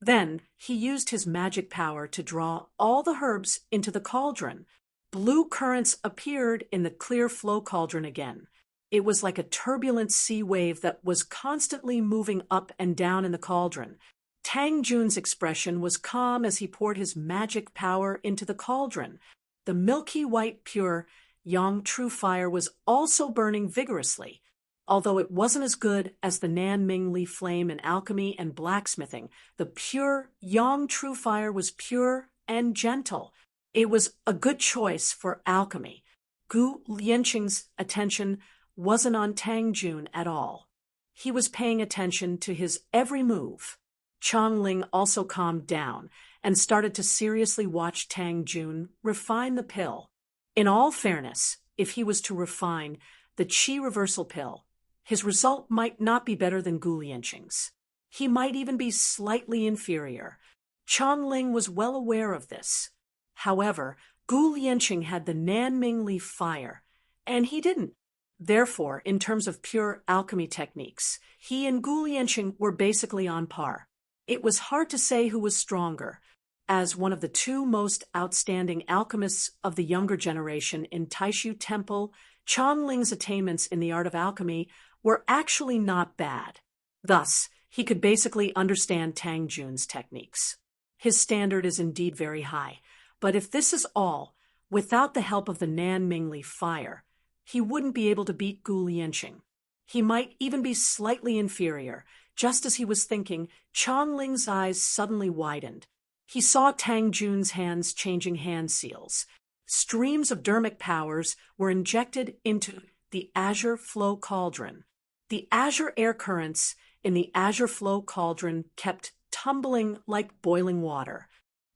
Then he used his magic power to draw all the herbs into the cauldron. Blue currents appeared in the clear flow cauldron again. It was like a turbulent sea wave that was constantly moving up and down in the cauldron. Tang Jun's expression was calm as he poured his magic power into the cauldron. The milky white pure yang true fire was also burning vigorously. Although it wasn't as good as the Nan Mingli flame in alchemy and blacksmithing, the pure yang true fire was pure and gentle. It was a good choice for alchemy. Gu Lianqing's attention wasn't on Tang Jun at all. He was paying attention to his every move. Chong Ling also calmed down and started to seriously watch Tang Jun refine the pill. In all fairness, if he was to refine the Qi reversal pill, his result might not be better than Gu Lianqing's. He might even be slightly inferior. Chong Ling was well aware of this. However, Gu Lianqing had the Nan Mingli fire, and he didn't. Therefore, in terms of pure alchemy techniques, he and Gu Lianqing were basically on par. It was hard to say who was stronger. As one of the two most outstanding alchemists of the younger generation in Taishu Temple, Chong Ling's attainments in the art of alchemy were actually not bad. Thus, he could basically understand Tang Jun's techniques. His standard is indeed very high, but if this is all, without the help of the Nan Mingli fire, he wouldn't be able to beat Gu Lianqing. He might even be slightly inferior. Just as he was thinking, Chong Ling's eyes suddenly widened. He saw Tang Jun's hands changing hand seals. Streams of dermic powers were injected into the azure flow cauldron. The azure air currents in the azure flow cauldron kept tumbling like boiling water.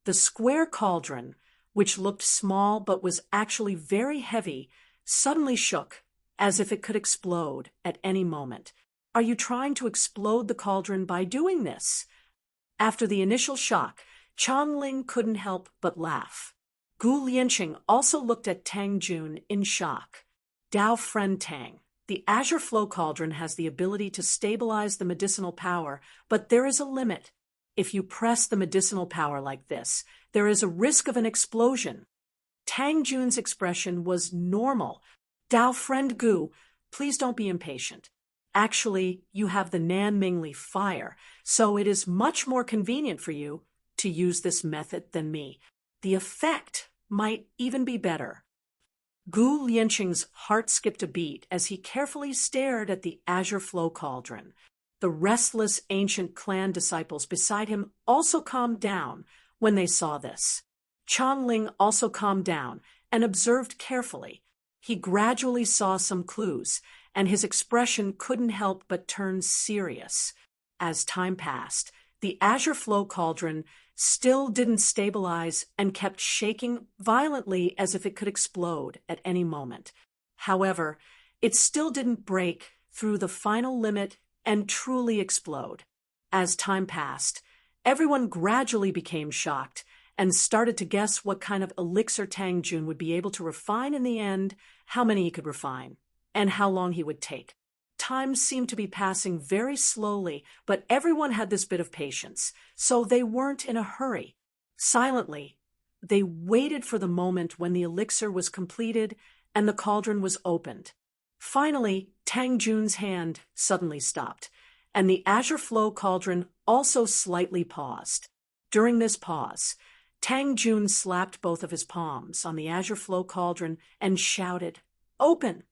The square cauldron which looked small but was actually very heavy, suddenly shook, as if it could explode at any moment. Are you trying to explode the cauldron by doing this? After the initial shock, Changling couldn't help but laugh. Gu Lianqing also looked at Tang Jun in shock. Dao friend Tang, the Azure Flow Cauldron has the ability to stabilize the medicinal power, but there is a limit. If you press the medicinal power like this, there is a risk of an explosion. Tang Jun's expression was normal. Dao friend Gu, please don't be impatient. Actually, you have the Nan Mingli fire, so it is much more convenient for you to use this method than me. The effect might even be better. Gu Lianqing's heart skipped a beat as he carefully stared at the Azure Flow Cauldron. The restless ancient clan disciples beside him also calmed down when they saw this. Changling also calmed down and observed carefully. He gradually saw some clues, and his expression couldn't help but turn serious. As time passed, the Azure Flow Cauldron still didn't stabilize and kept shaking violently as if it could explode at any moment. However, it still didn't break through the final limit and truly explode. As time passed, everyone gradually became shocked and started to guess what kind of elixir Tang Jun would be able to refine in the end, how many he could refine, and how long he would take. Time seemed to be passing very slowly, but everyone had this bit of patience, so they weren't in a hurry. Silently, they waited for the moment when the elixir was completed and the cauldron was opened. Finally, Tang Jun's hand suddenly stopped, and the Azure Flow Cauldron also slightly paused. During this pause, Tang Jun slapped both of his palms on the Azure Flow Cauldron and shouted, "Open!"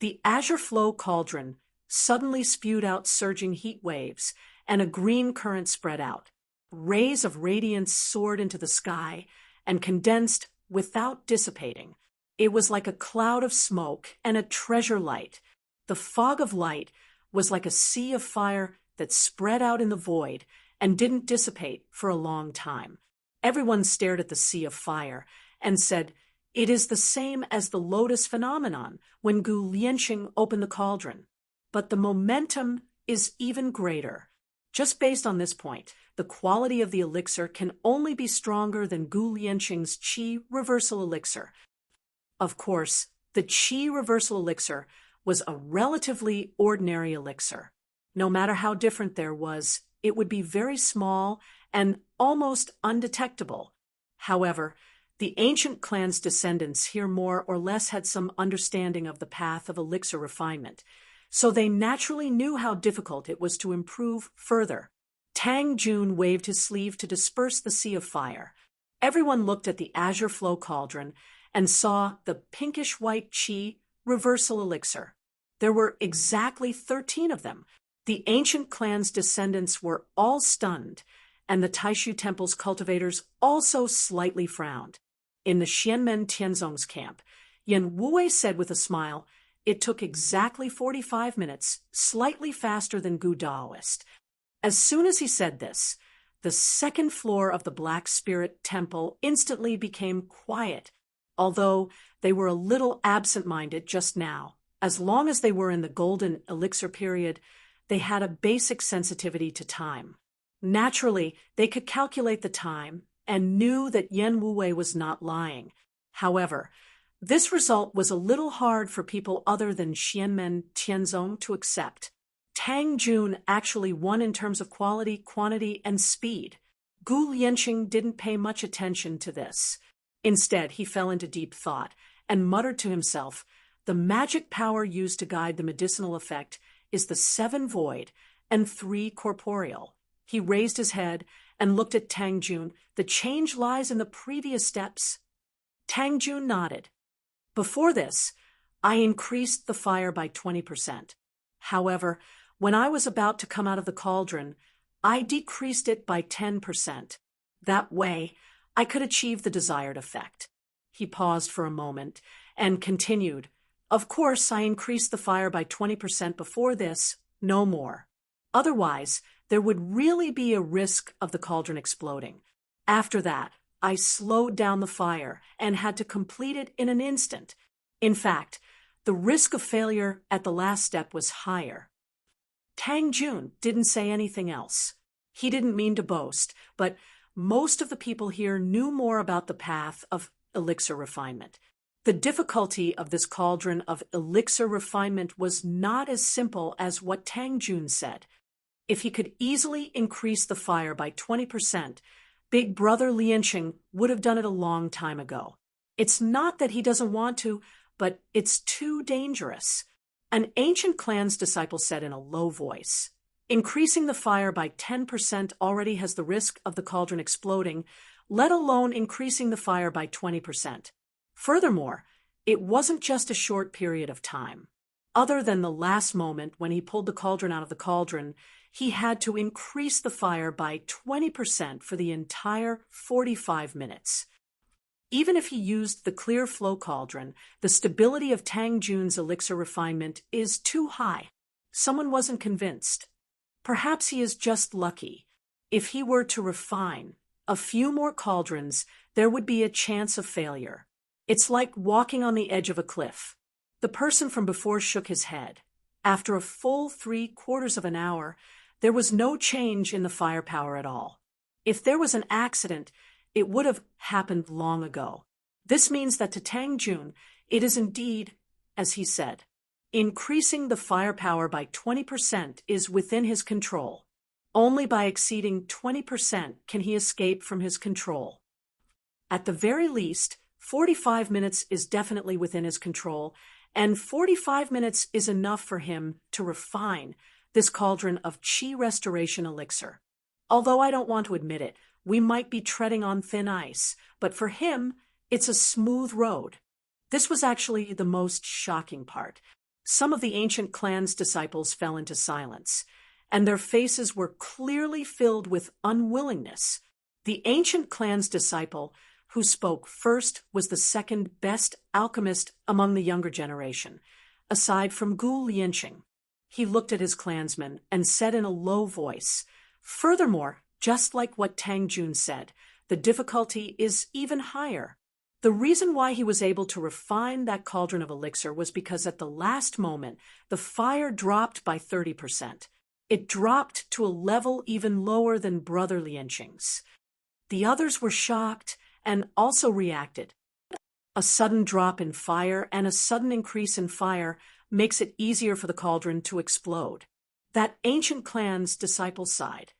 The Azure Flow Cauldron suddenly spewed out surging heat waves, and a green current spread out. Rays of radiance soared into the sky and condensed without dissipating. It was like a cloud of smoke and a treasure light. The fog of light was like a sea of fire that spread out in the void and didn't dissipate for a long time. Everyone stared at the sea of fire and said, "It is the same as the lotus phenomenon when Gu Lianqing opened the cauldron." But the momentum is even greater. Just based on this point, the quality of the elixir can only be stronger than Gu Lianqing's Qi reversal elixir. Of course, the Qi reversal elixir was a relatively ordinary elixir. No matter how different there was, it would be very small and almost undetectable. However, the ancient clan's descendants here more or less had some understanding of the path of elixir refinement, so they naturally knew how difficult it was to improve further. Tang Jun waved his sleeve to disperse the sea of fire. Everyone looked at the Azure Flow Cauldron and saw the pinkish-white Qi reversal elixir. There were exactly 13 of them. The ancient clan's descendants were all stunned, and the Taishu Temple's cultivators also slightly frowned. In the Xianmen Tianzong's camp, Yan Wue said with a smile, "It took exactly 45 minutes, slightly faster than Gu Daoist." As soon as he said this, the second floor of the Black Spirit Temple instantly became quiet, although they were a little absent-minded just now. As long as they were in the golden elixir period, they had a basic sensitivity to time. Naturally, they could calculate the time and knew that Yan Wue was not lying. However, this result was a little hard for people other than Xianmen Tianzong to accept. Tang Jun actually won in terms of quality, quantity, and speed. Gu Lianqing didn't pay much attention to this. Instead, he fell into deep thought and muttered to himself, "The magic power used to guide the medicinal effect is the 7 void and 3 corporeal." He raised his head and looked at Tang Jun. "The change lies in the previous steps." Tang Jun nodded. "Before this, I increased the fire by 20%. However, when I was about to come out of the cauldron, I decreased it by 10%. That way, I could achieve the desired effect." He paused for a moment and continued, "Of course, I increased the fire by 20% before this, no more. Otherwise, there would really be a risk of the cauldron exploding. After that, I slowed down the fire and had to complete it in an instant. In fact, the risk of failure at the last step was higher. Tang Jun didn't say anything else. He didn't mean to boast, but most of the people here knew more about the path of elixir refinement. The difficulty of this cauldron of elixir refinement was not as simple as what Tang Jun said. If he could easily increase the fire by 20%, Big Brother Lianqing would have done it a long time ago. It's not that he doesn't want to, but it's too dangerous. An ancient clan's disciple said in a low voice, "Increasing the fire by 10% already has the risk of the cauldron exploding, let alone increasing the fire by 20%. Furthermore, it wasn't just a short period of time. Other than the last moment when he pulled the cauldron out of the cauldron, he had to increase the fire by 20% for the entire 45 minutes. Even if he used the clear flow cauldron, the stability of Tang Jun's elixir refinement is too high. Someone wasn't convinced. Perhaps he is just lucky. If he were to refine a few more cauldrons, there would be a chance of failure. It's like walking on the edge of a cliff." The person from before shook his head. After a full 3/4 of an hour, there was no change in the firepower at all. If there was an accident, it would have happened long ago. This means that to Tang Jun, it is indeed, as he said, increasing the firepower by 20% is within his control. Only by exceeding 20% can he escape from his control. At the very least, 45 minutes is definitely within his control, and 45 minutes is enough for him to refine this cauldron of qi restoration elixir. Although I don't want to admit it, we might be treading on thin ice, but for him, it's a smooth road. This was actually the most shocking part. Some of the ancient clan's disciples fell into silence, and their faces were clearly filled with unwillingness. The ancient clan's disciple who spoke first was the second best alchemist among the younger generation, aside from Gu Lianqing. He looked at his clansmen and said in a low voice, "Furthermore, just like what Tang Jun said, the difficulty is even higher." The reason why he was able to refine that cauldron of elixir was because at the last moment, the fire dropped by 30%. It dropped to a level even lower than Brother Lianqing's. The others were shocked and also reacted. A sudden drop in fire and a sudden increase in fire makes it easier for the cauldron to explode. That ancient clan's disciple sighed.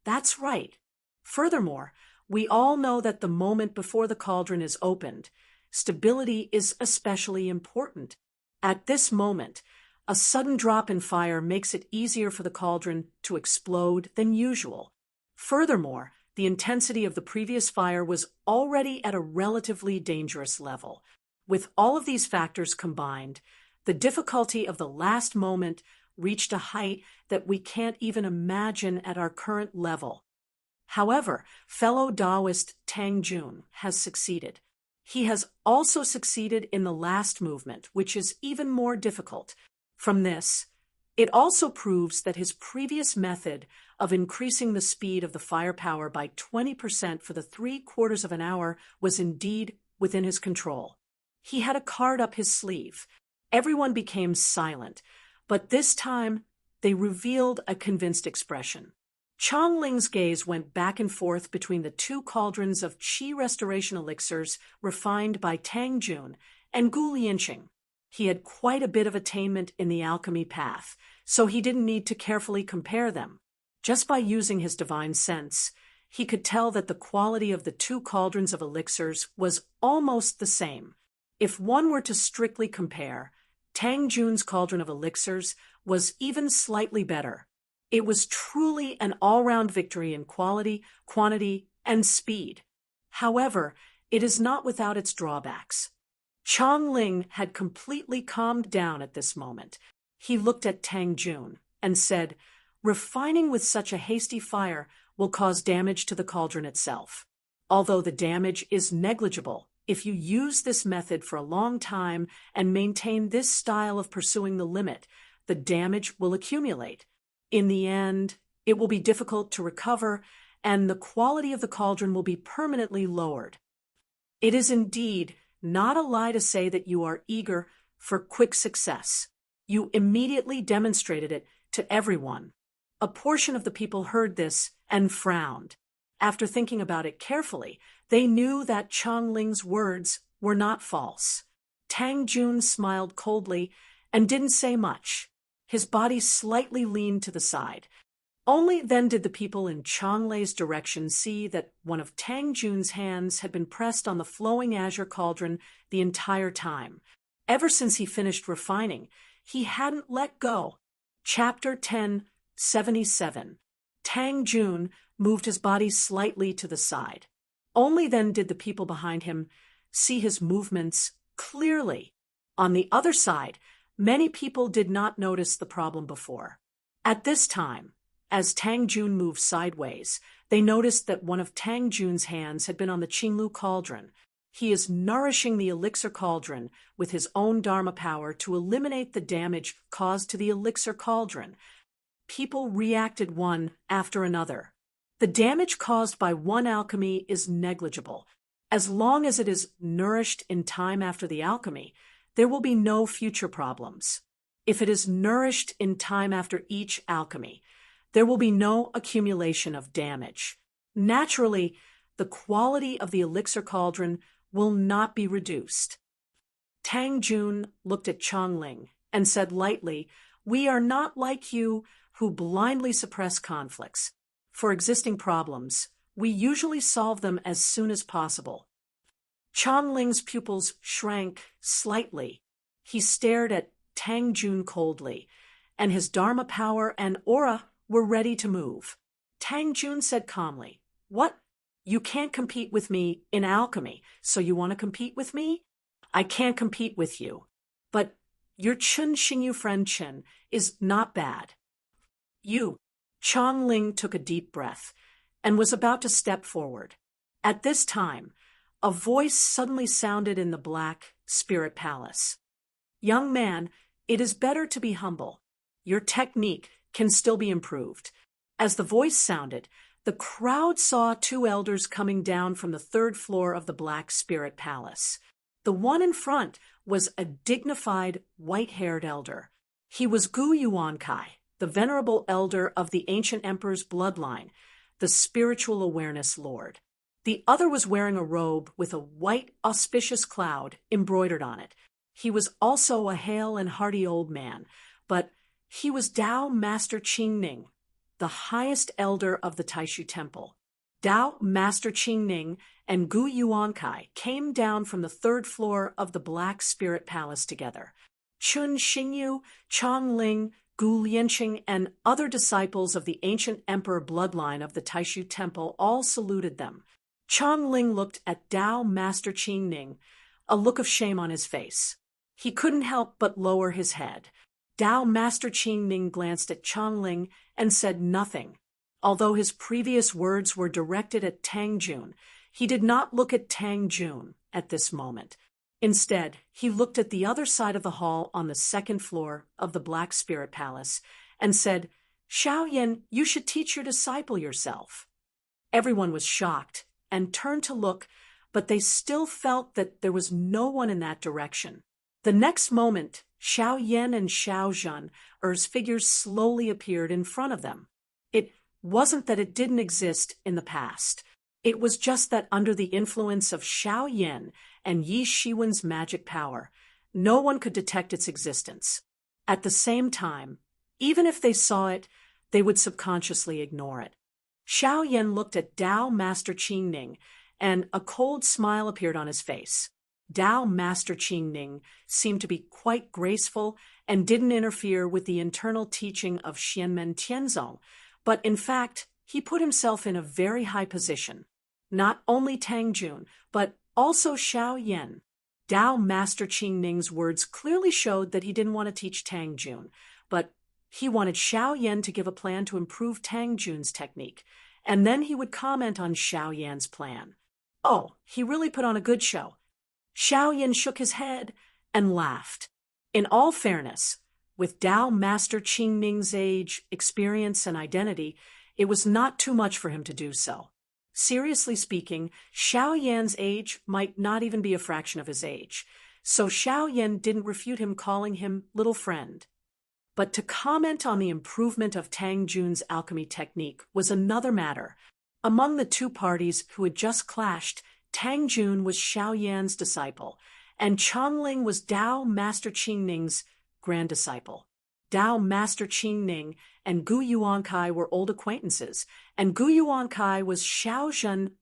That's right. Furthermore, we all know that the moment before the cauldron is opened, stability is especially important. At this moment, a sudden drop in fire makes it easier for the cauldron to explode than usual. Furthermore, the intensity of the previous fire was already at a relatively dangerous level. With all of these factors combined, the difficulty of the last moment reached a height that we can't even imagine at our current level. However, fellow Taoist Tang Jun has succeeded. He has also succeeded in the last movement, which is even more difficult. From this, it also proves that his previous method of increasing the speed of the firepower by 20% for the 3/4 of an hour was indeed within his control. He had a card up his sleeve. Everyone became silent, but this time they revealed a convinced expression. Chong Ling's gaze went back and forth between the two cauldrons of qi restoration elixirs refined by Tang Jun and Gu Lianqing. He had quite a bit of attainment in the alchemy path, so he didn't need to carefully compare them. Just by using his divine sense, he could tell that the quality of the two cauldrons of elixirs was almost the same. If one were to strictly compare, Tang Jun's cauldron of elixirs was even slightly better. It was truly an all-round victory in quality, quantity, and speed. However, it is not without its drawbacks. Chong Ling had completely calmed down at this moment. He looked at Tang Jun and said, "Refining with such a hasty fire will cause damage to the cauldron itself. Although the damage is negligible, if you use this method for a long time and maintain this style of pursuing the limit, the damage will accumulate. In the end, it will be difficult to recover, and the quality of the cauldron will be permanently lowered. It is indeed not a lie to say that you are eager for quick success. You immediately demonstrated it to everyone. A portion of the people heard this and frowned. After thinking about it carefully, they knew that Changling's words were not false. Tang Jun smiled coldly and didn't say much. His body slightly leaned to the side. Only then did the people in Changlei's direction see that one of Tang Jun's hands had been pressed on the flowing azure cauldron the entire time. Ever since he finished refining, he hadn't let go. Chapter 1077. Tang Jun moved his body slightly to the side. Only then did the people behind him see his movements clearly. On the other side, many people did not notice the problem before. At this time, as Tang Jun moved sideways, they noticed that one of Tang Jun's hands had been on the Qinglu cauldron. He is nourishing the elixir cauldron with his own Dharma power to eliminate the damage caused to the elixir cauldron. People reacted one after another. The damage caused by one alchemy is negligible. As long as it is nourished in time after the alchemy, there will be no future problems. If it is nourished in time after each alchemy, there will be no accumulation of damage. Naturally, the quality of the elixir cauldron will not be reduced. Tang Jun looked at Changling and said lightly, "We are not like you who blindly suppress conflicts. For existing problems, we usually solve them as soon as possible." Changling's pupils shrank slightly. He stared at Tang Jun coldly, and his Dharma power and aura were ready to move. Tang Jun said calmly, "What? You can't compete with me in alchemy, so you want to compete with me? I can't compete with you. But your Chun Xingyu friend Chen is not bad." "You." Changling took a deep breath and was about to step forward. At this time, a voice suddenly sounded in the Black Spirit Palace. "Young man, it is better to be humble. Your technique can still be improved." As the voice sounded, the crowd saw two elders coming down from the third floor of the Black Spirit Palace. The one in front was a dignified, white-haired elder. He was Gu Yuankai, the venerable elder of the ancient emperor's bloodline, the spiritual awareness lord. The other was wearing a robe with a white, auspicious cloud embroidered on it. He was also a hale and hearty old man, but he was Tao Master Qingning, the highest elder of the Taishu Temple. Tao Master Qingning and Gu Yuankai came down from the third floor of the Black Spirit Palace together. Chun Xingyu, Changling, Gu Lianqing, and other disciples of the ancient emperor bloodline of the Taishu Temple all saluted them. Changling looked at Tao Master Qingning, a look of shame on his face. He couldn't help but lower his head. Tao Master Qingning glanced at Changling and said nothing. Although his previous words were directed at Tang Jun, he did not look at Tang Jun at this moment. Instead, he looked at the other side of the hall on the second floor of the Black Spirit Palace and said, "Xiaoyan, you should teach your disciple yourself." Everyone was shocked and turned to look, but they still felt that there was no one in that direction. The next moment, Xiao Yan and Xiao Zhen's figures slowly appeared in front of them. It wasn't that it didn't exist in the past. It was just that under the influence of Xiao Yan and Yi Shiwen's magic power, no one could detect its existence. At the same time, even if they saw it, they would subconsciously ignore it. Xiao Yan looked at Tao Master Qingning, and a cold smile appeared on his face. Tao Master Qingning seemed to be quite graceful and didn't interfere with the internal teaching of Xianmen Tianzong, but in fact, he put himself in a very high position. Not only Tang Jun, but also Xiao Yan. Tao Master Qingning's words clearly showed that he didn't want to teach Tang Jun, but he wanted Xiao Yan to give a plan to improve Tang Jun's technique, and then he would comment on Xiao Yan's plan. Oh, he really put on a good show. Xiao Yan shook his head and laughed. In all fairness, with Tao Master Qingning's age, experience, and identity, it was not too much for him to do so. Seriously speaking, Xiao Yan's age might not even be a fraction of his age, so Xiao Yan didn't refute him, calling him little friend. But to comment on the improvement of Tang Jun's alchemy technique was another matter. Among the two parties who had just clashed, Tang Jun was Xiao Yan's disciple, and Chongling was Dao Master Qingning's grand disciple. Dao Master Qingning and Gu Yuankai were old acquaintances, and Gu Yuankai was Xiao Zhen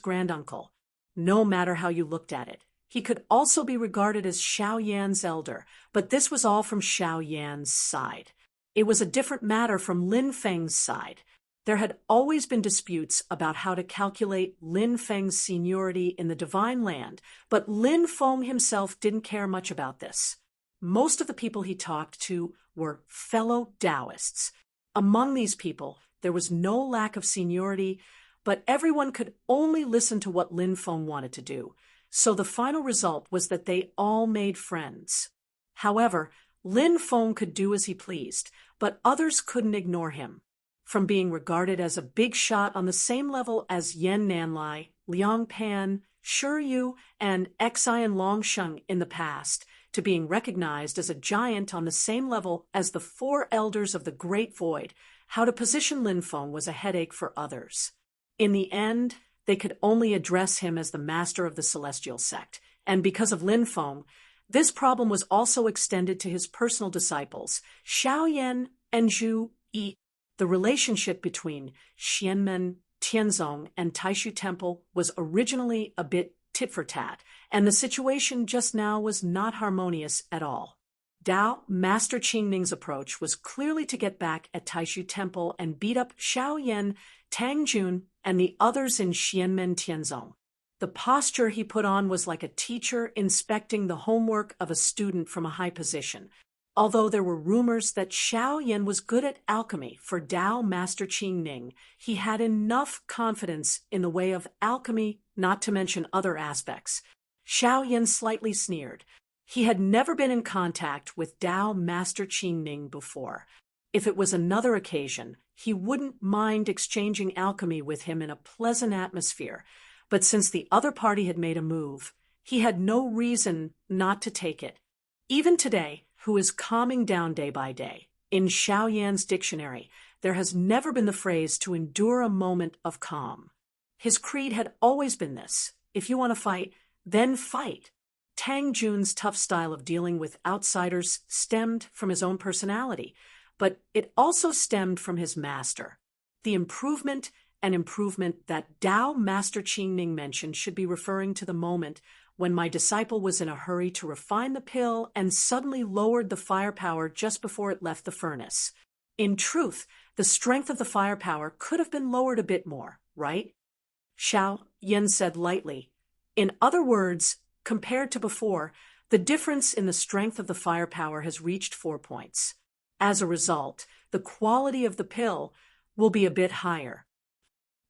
granduncle. No matter how you looked at it, he could also be regarded as Xiao Yan's elder, but this was all from Xiao Yan's side. It was a different matter from Lin Feng's side. There had always been disputes about how to calculate Lin Feng's seniority in the Divine Land, but Lin Feng himself didn't care much about this. Most of the people he talked to were fellow Taoists. Among these people, there was no lack of seniority, but everyone could only listen to what Lin Feng wanted to do. So the final result was that they all made friends. However, Lin Feng could do as he pleased, but others couldn't ignore him. From being regarded as a big shot on the same level as Yan Nanlai, Liang Pan, Shi Yu, and Xian Longsheng in the past, to being recognized as a giant on the same level as the four elders of the Great Void, how to position Lin Feng was a headache for others. In the end, they could only address him as the master of the celestial sect, and because of Lin Feng, this problem was also extended to his personal disciples, Xiao Yan and Zhu Yi. The relationship between Xianmen, Tianzong, and Taishu Temple was originally a bit tit-for-tat, and the situation just now was not harmonious at all. Dao Master Qingning's approach was clearly to get back at Taishu Temple and beat up Xiao Yan, Tang Jun, and the others in Xianmen Tianzong. The posture he put on was like a teacher inspecting the homework of a student from a high position. Although there were rumors that Xiao Yan was good at alchemy for Dao Master Qingning, he had enough confidence in the way of alchemy not to mention other aspects. Xiao Yan slightly sneered. He had never been in contact with Dao Master Qingning before. If it was another occasion, he wouldn't mind exchanging alchemy with him in a pleasant atmosphere, but since the other party had made a move, he had no reason not to take it. Even today, who is calming down day by day, in Xiao Yan's dictionary, there has never been the phrase to endure a moment of calm. His creed had always been this: if you want to fight, then fight. Tang Jun's tough style of dealing with outsiders stemmed from his own personality, but it also stemmed from his master. The improvement that Dao Master Qingning mentioned should be referring to the moment when my disciple was in a hurry to refine the pill and suddenly lowered the firepower just before it left the furnace. In truth, the strength of the firepower could have been lowered a bit more, right? Xiao Yan said lightly. In other words, compared to before, the difference in the strength of the firepower has reached 4 points. As a result, the quality of the pill will be a bit higher.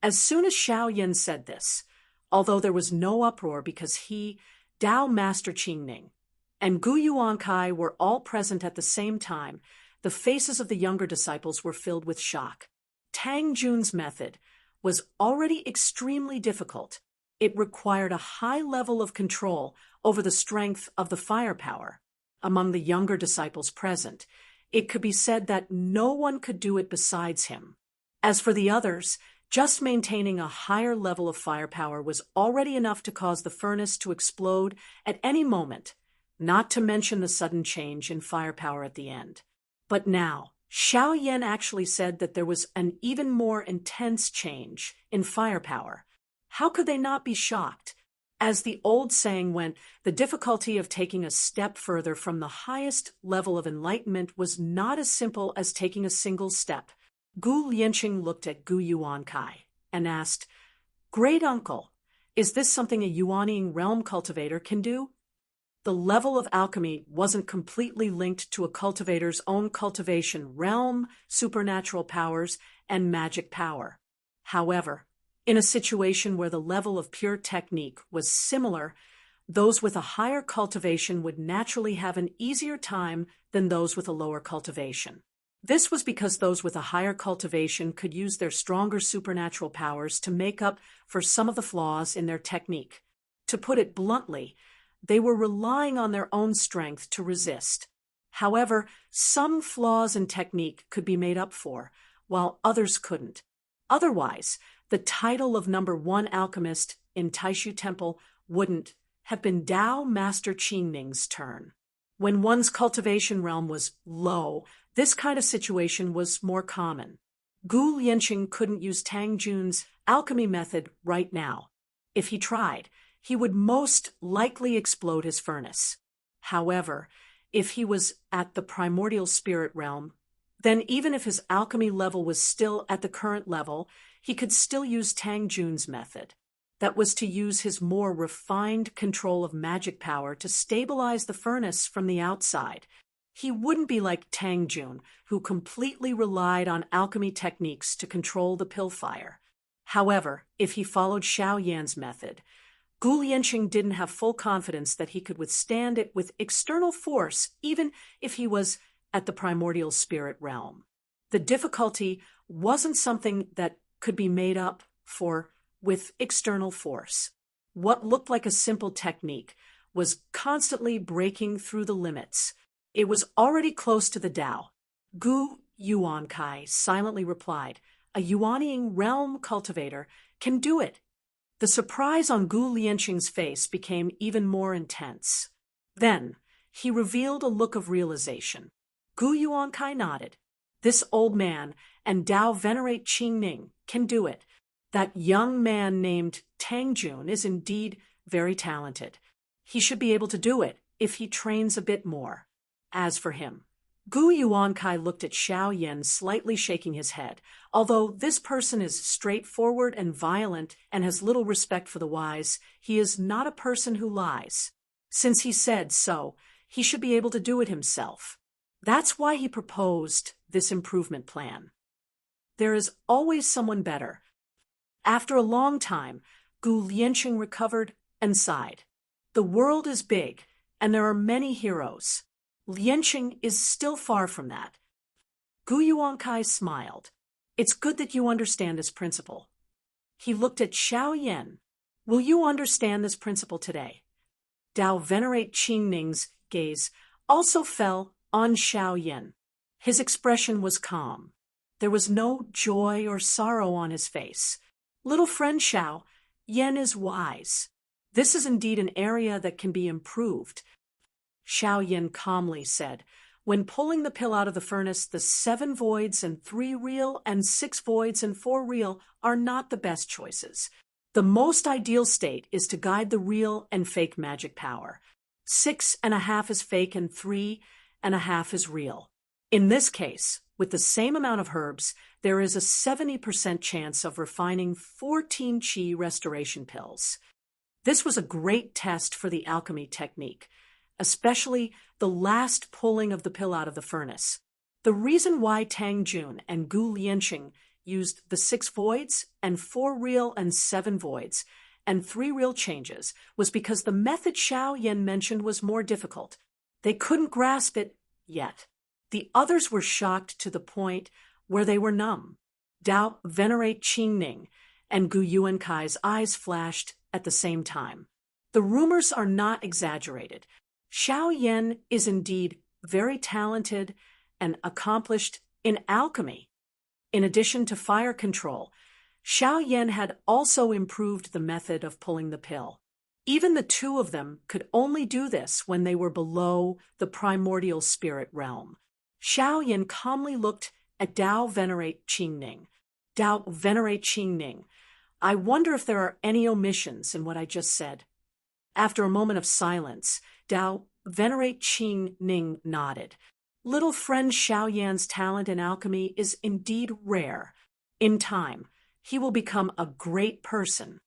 As soon as Xiao Yan said this, although there was no uproar because he, Dao Master Qingning, and Gu Yuankai were all present at the same time, the faces of the younger disciples were filled with shock. Tang Jun's method was already extremely difficult. It required a high level of control over the strength of the firepower. Among the younger disciples present, it could be said that no one could do it besides him. As for the others, just maintaining a higher level of firepower was already enough to cause the furnace to explode at any moment, not to mention the sudden change in firepower at the end. But now, Xiao Yan actually said that there was an even more intense change in firepower. How could they not be shocked? As the old saying went, the difficulty of taking a step further from the highest level of enlightenment was not as simple as taking a single step. Gu Lianqing looked at Gu Yuankai and asked, "Great uncle, is this something a Yuanying realm cultivator can do?" The level of alchemy wasn't completely linked to a cultivator's own cultivation realm, supernatural powers, and magic power. However, in a situation where the level of pure technique was similar, those with a higher cultivation would naturally have an easier time than those with a lower cultivation. This was because those with a higher cultivation could use their stronger supernatural powers to make up for some of the flaws in their technique. To put it bluntly, they were relying on their own strength to resist. However, some flaws in technique could be made up for, while others couldn't. Otherwise, the title of #1 alchemist in Taishu Temple wouldn't have been Tao Master Qingning's turn. When one's cultivation realm was low, this kind of situation was more common. Gu Lianqing couldn't use Tang Jun's alchemy method right now. If he tried, he would most likely explode his furnace. However, if he was at the primordial spirit realm, then even if his alchemy level was still at the current level, he could still use Tang Jun's method. That was to use his more refined control of magic power to stabilize the furnace from the outside. He wouldn't be like Tang Jun, who completely relied on alchemy techniques to control the pill fire. However, if he followed Xiao Yan's method, Gu Lianqing didn't have full confidence that he could withstand it with external force, even if he was at the primordial spirit realm. The difficulty wasn't something that could be made up for with external force. What looked like a simple technique was constantly breaking through the limits. It was already close to the Tao. Gu Yuankai silently replied, "A Yuanying realm cultivator can do it." The surprise on Gu Lianqing's face became even more intense. Then, he revealed a look of realization. Gu Yuankai nodded. "This old man and Tao venerate Qingning can do it. That young man named Tang Jun is indeed very talented. He should be able to do it if he trains a bit more." As for him, Gu Yuankai looked at Xiao Yan, slightly shaking his head. Although this person is straightforward and violent and has little respect for the wise, he is not a person who lies. Since he said so, he should be able to do it himself. That's why he proposed this improvement plan. There is always someone better. After a long time, Gu Lianqing recovered and sighed. The world is big, and there are many heroes. Lianqing is still far from that. Gu Yuankai smiled. "It's good that you understand this principle." He looked at Xiao Yan. "Will you understand this principle today?" Tao venerate Qingning's gaze also fell on Xiao Yan. His expression was calm. There was no joy or sorrow on his face. "Little friend Xiao, Yan is wise. This is indeed an area that can be improved." Xiao Yan calmly said, "When pulling the pill out of the furnace, the 7 voids and 3 real and 6 voids and 4 real are not the best choices. The most ideal state is to guide the real and fake magic power. 6.5 is fake and 3.5 is real. In this case, with the same amount of herbs, there is a 70% chance of refining 14 qi restoration pills." This was a great test for the alchemy technique, especially the last pulling of the pill out of the furnace. The reason why Tang Jun and Gu Lianqing used the 6 voids and 4 real and 7 voids and 3 real changes was because the method Xiao Yan mentioned was more difficult. They couldn't grasp it yet. The others were shocked to the point where they were numb. Tao venerate Qingning and Gu Yuankai's eyes flashed at the same time. The rumors are not exaggerated. Xiao Yan is indeed very talented and accomplished in alchemy. In addition to fire control, Xiao Yan had also improved the method of pulling the pill. Even the two of them could only do this when they were below the primordial spirit realm. Xiao Yan calmly looked at Tao venerate Qingning. "Tao venerate Qingning, I wonder if there are any omissions in what I just said." After a moment of silence, Tao venerate Qingning nodded. "Little friend Xiao Yan's talent in alchemy is indeed rare. In time, he will become a great person."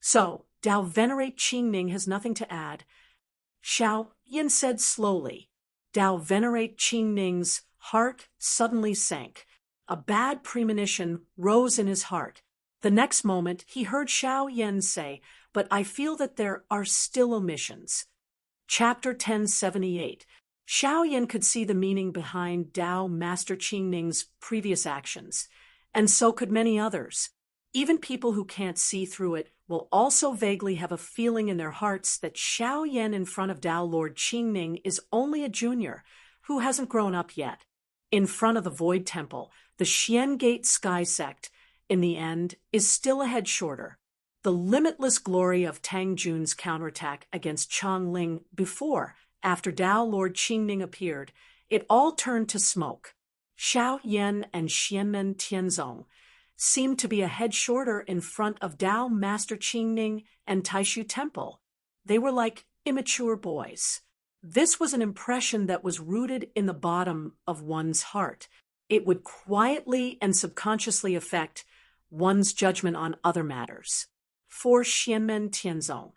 "So, Tao venerate Qingning has nothing to add." Xiao Yan said slowly. Tao venerate Qingning's heart suddenly sank. A bad premonition rose in his heart. The next moment, he heard Xiao Yan say, "But I feel that there are still omissions." Chapter 1078. Xiao Yan could see the meaning behind Tao Master Qing Ning's previous actions, and so could many others. Even people who can't see through it will also vaguely have a feeling in their hearts that Xiao Yan in front of Tao Lord Qing Ning is only a junior who hasn't grown up yet. In front of the Void Temple, the Xian Gate Sky Sect, in the end, is still a head shorter. The limitless glory of Tang Jun's counterattack against Chang Ling after Tao Lord Qingning appeared, it all turned to smoke. Xiao Yan and Xianmen Tianzong seemed to be a head shorter in front of Tao Master Qingning and Taishu Temple. They were like immature boys. This was an impression that was rooted in the bottom of one's heart. It would quietly and subconsciously affect one's judgment on other matters. For Xianmen Tianzong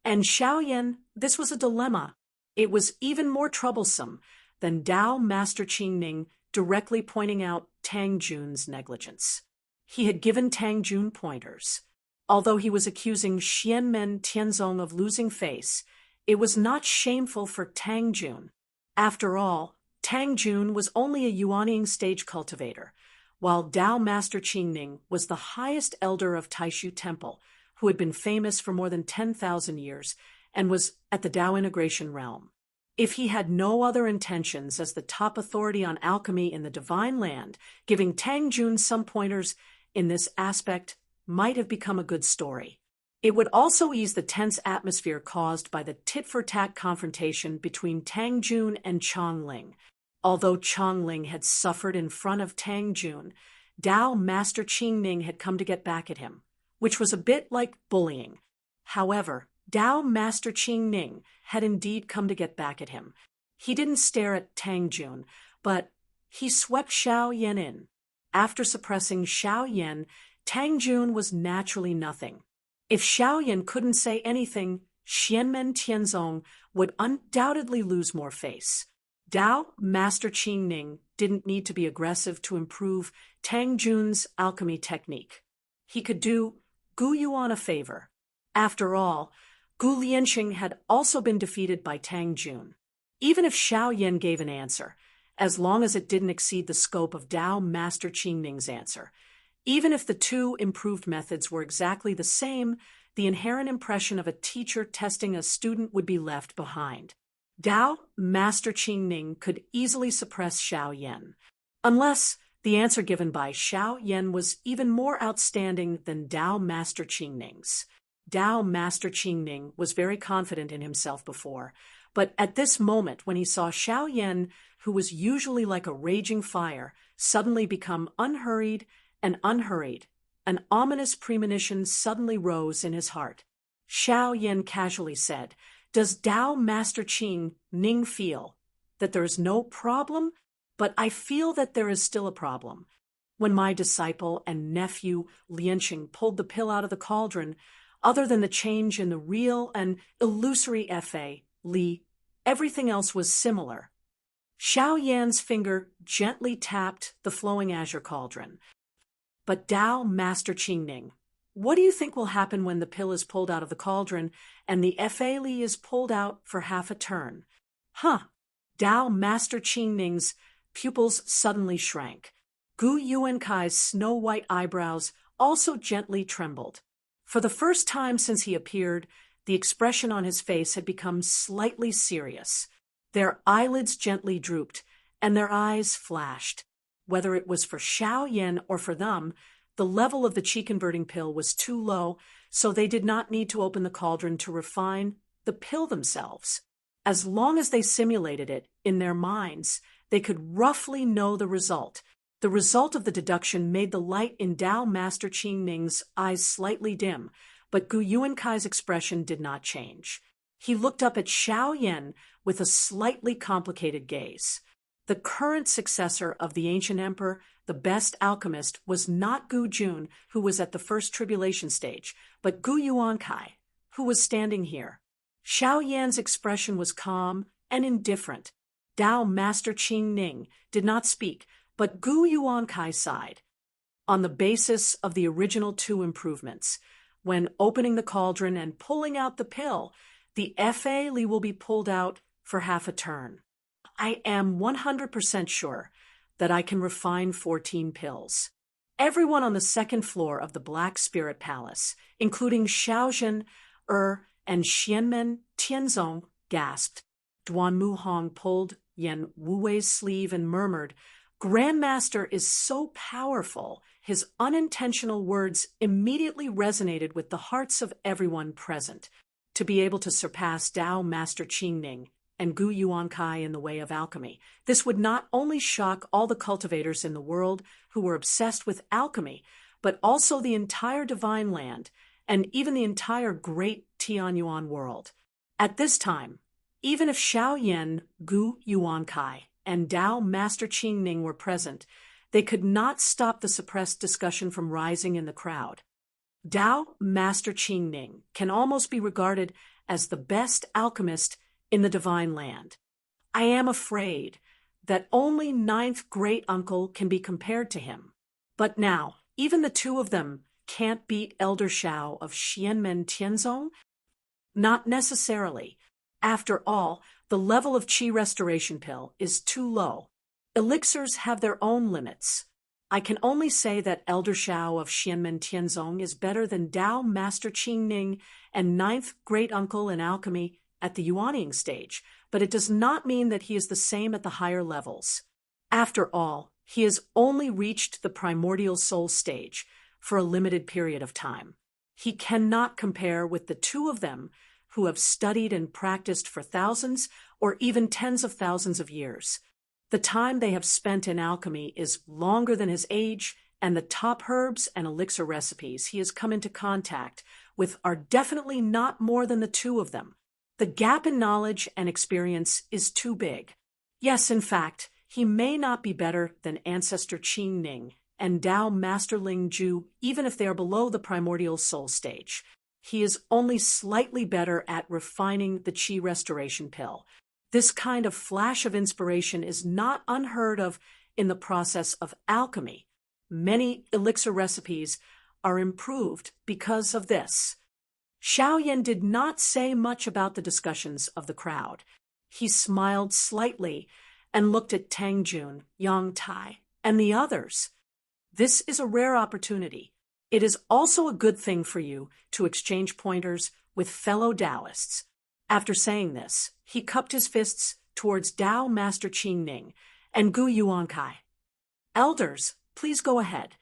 and Xiao Yan, this was a dilemma. It was even more troublesome than Tao Master Qingning directly pointing out Tang Jun's negligence. He had given Tang Jun pointers. Although he was accusing Xianmen Tianzong of losing face, it was not shameful for Tang Jun. After all, Tang Jun was only a Yuanying stage cultivator, while Tao Master Qingning was the highest elder of Taishu Temple, who had been famous for more than 10,000 years and was at the Tao integration realm. If he had no other intentions as the top authority on alchemy in the Divine Land, giving Tang Jun some pointers in this aspect might have become a good story. It would also ease the tense atmosphere caused by the tit-for-tat confrontation between Tang Jun and Chang Ling. Although Chang Ling had suffered in front of Tang Jun, Tao Master Qingning had come to get back at him, which was a bit like bullying. However, Tao Master Qingning had indeed come to get back at him. He didn't stare at Tang Jun, but he swept Xiao Yan in. After suppressing Xiao Yan, Tang Jun was naturally nothing. If Xiao Yan couldn't say anything, Xianmen Tianzong would undoubtedly lose more face. Tao Master Qingning didn't need to be aggressive to improve Tang Jun's alchemy technique. He could do Gu Yuan a favor. After all, Gu Lianxing had also been defeated by Tang Jun. Even if Xiao Yan gave an answer, as long as it didn't exceed the scope of Tao Master Qingning's answer, even if the two improved methods were exactly the same, the inherent impression of a teacher testing a student would be left behind. Tao Master Qingning could easily suppress Xiao Yan, unless the answer given by Xiao Yan was even more outstanding than Tao Master Qingning's. Tao Master Qingning was very confident in himself before, but at this moment when he saw Xiao Yan, who was usually like a raging fire, suddenly become unhurried, an ominous premonition suddenly rose in his heart. Xiao Yan casually said, "Does Tao Master Qingning feel that there is no problem? But I feel that there is still a problem. When my disciple and nephew Lianxing pulled the pill out of the cauldron, other than the change in the real and illusory Fa, Li, everything else was similar." Xiao Yan's finger gently tapped the flowing azure cauldron. "But Tao Master Qingning, what do you think will happen when the pill is pulled out of the cauldron and the Fa Li is pulled out for half a turn?" Tao Master Qingning's pupils suddenly shrank. Gu Yuankai's snow-white eyebrows also gently trembled. For the first time since he appeared, the expression on his face had become slightly serious. Their eyelids gently drooped, and their eyes flashed. Whether it was for Xiao Yan or for them, the level of the qi-converting pill was too low, so they did not need to open the cauldron to refine the pill themselves. As long as they simulated it in their minds, they could roughly know the result. The result of the deduction made the light in Tao Master Qingning's eyes slightly dim, but Gu Yuankai's expression did not change. He looked up at Xiao Yan with a slightly complicated gaze. The current successor of the ancient emperor, the best alchemist, was not Gu Jun, who was at the first tribulation stage, but Gu Yuankai, who was standing here. Xiao Yan's expression was calm and indifferent. Tao Master Qingning did not speak, but Gu Yuankai sighed. On the basis of the original two improvements, when opening the cauldron and pulling out the pill, the Fa Li will be pulled out for half a turn. I am 100% sure that I can refine 14 pills. Everyone on the second floor of the Black Spirit Palace, including Xiaojin, and Xianmen Tianzong, gasped. Duan Muhong pulled Yan Wuwei's sleeve and murmured, "Grandmaster is so powerful." His unintentional words immediately resonated with the hearts of everyone present. To be able to surpass Tao Master Qingning and Gu Yuankai in the way of alchemy, this would not only shock all the cultivators in the world who were obsessed with alchemy, but also the entire Divine Land and even the entire great Tianyuan world. At this time, even if Xiao Yan, Gu Yuankai, and Tao Master Qingning were present, they could not stop the suppressed discussion from rising in the crowd. Tao Master Qingning can almost be regarded as the best alchemist in the Divine Land. I am afraid that only ninth great-uncle can be compared to him. But now, even the two of them can't beat Elder Xiao of Xianmen Tianzong? Not necessarily. After all, the level of Qi Restoration Pill is too low. Elixirs have their own limits. I can only say that Elder Xiao of Xianmen Tianzong is better than Tao Master Qingning and ninth great-uncle in alchemy at the Yuanying stage, but it does not mean that he is the same at the higher levels. After all, he has only reached the primordial soul stage for a limited period of time. He cannot compare with the two of them who have studied and practiced for thousands or even tens of thousands of years. The time they have spent in alchemy is longer than his age, and the top herbs and elixir recipes he has come into contact with are definitely not more than the two of them. The gap in knowledge and experience is too big. Yes, in fact, he may not be better than Ancestor Qingning and Tao Master Ling Ju, even if they are below the primordial soul stage. He is only slightly better at refining the Qi Restoration Pill. This kind of flash of inspiration is not unheard of in the process of alchemy. Many elixir recipes are improved because of this. Xiao Yan did not say much about the discussions of the crowd. He smiled slightly and looked at Tang Jun, Yang Tai, and the others. This is a rare opportunity. It is also a good thing for you to exchange pointers with fellow Taoists. After saying this, he cupped his fists towards Tao Master Qingning and Gu Yuankai. Elders, please go ahead.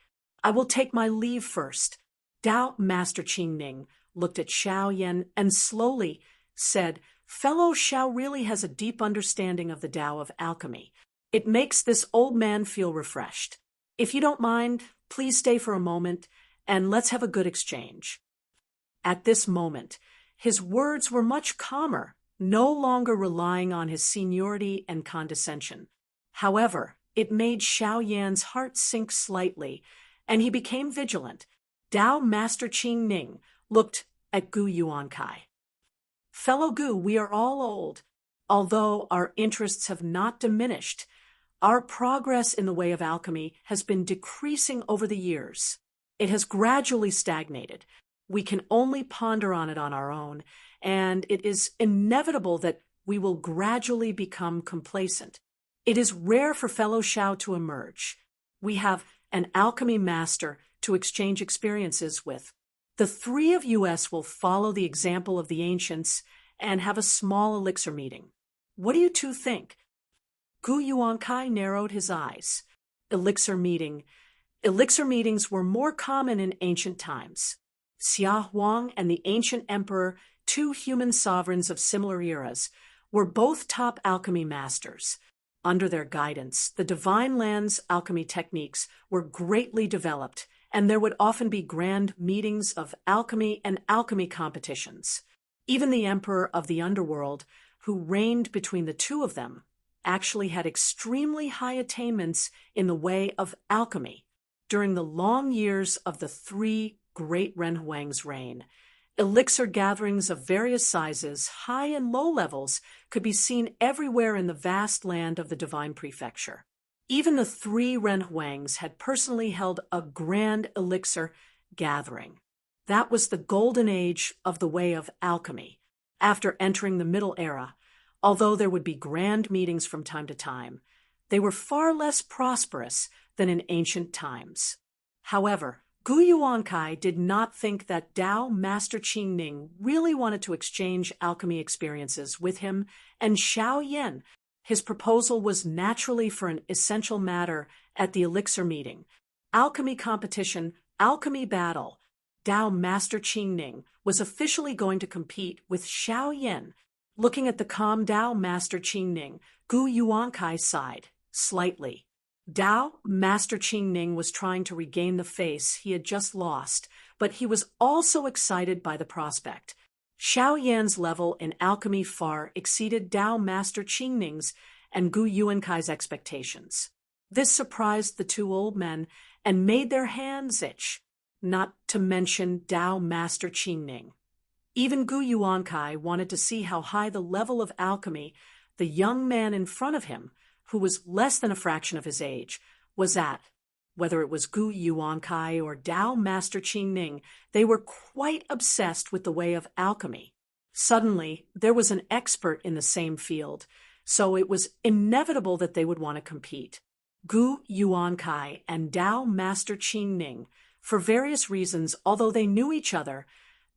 I will take my leave first. Tao Master Qingning looked at Xiao Yan and slowly said, "Fellow Xiao really has a deep understanding of the Tao of alchemy. It makes this old man feel refreshed. If you don't mind, please stay for a moment and let's have a good exchange." At this moment, his words were much calmer, no longer relying on his seniority and condescension. However, it made Xiao Yan's heart sink slightly, and he became vigilant. Tao Master Qingning looked at Gu Yuankai. "Fellow Gu, we are all old. Although our interests have not diminished, our progress in the way of alchemy has been decreasing over the years. It has gradually stagnated. We can only ponder on it on our own, and it is inevitable that we will gradually become complacent. It is rare for fellow Xiao to emerge. We have an alchemy master to exchange experiences with. The three of us will follow the example of the ancients and have a small elixir meeting. What do you two think?" Gu Yuankai narrowed his eyes. Elixir meetings were more common in ancient times. Xia Huang and the ancient emperor, two human sovereigns of similar eras, were both top alchemy masters. Under their guidance, the Divine Land's alchemy techniques were greatly developed, and there would often be grand meetings of alchemy and alchemy competitions. Even the emperor of the underworld, who reigned between the two of them, actually had extremely high attainments in the way of alchemy. During the long years of the three great Renhuang's reign, elixir gatherings of various sizes, high and low levels, could be seen everywhere in the vast land of the Divine Prefecture. Even the three Renhuangs had personally held a grand elixir gathering. That was the golden age of the way of alchemy. After entering the Middle Era, Although there would be grand meetings from time to time, they were far less prosperous than in ancient times. However, Gu Yuankai did not think that Tao Master Qingning really wanted to exchange alchemy experiences with him and Xiao Yin. His proposal was naturally for an essential matter at the elixir meeting. Alchemy competition, alchemy battle. Tao Master Qingning was officially going to compete with Xiao Yin. Looking at the calm Tao Master Qingning, Gu Yuankai sighed slightly. Tao Master Qingning was trying to regain the face he had just lost, but he was also excited by the prospect. Xiao Yan's level in alchemy far exceeded Tao Master Qingning's and Gu Yuankai's expectations. This surprised the two old men and made their hands itch, not to mention Tao Master Qingning. Even Gu Yuankai wanted to see how high the level of alchemy the young man in front of him, who was less than a fraction of his age, was at. Whether it was Gu Yuankai or Tao Master Qingning, they were quite obsessed with the way of alchemy. Suddenly, there was an expert in the same field, so it was inevitable that they would want to compete. Gu Yuankai and Tao Master Qingning, for various reasons, although they knew each other,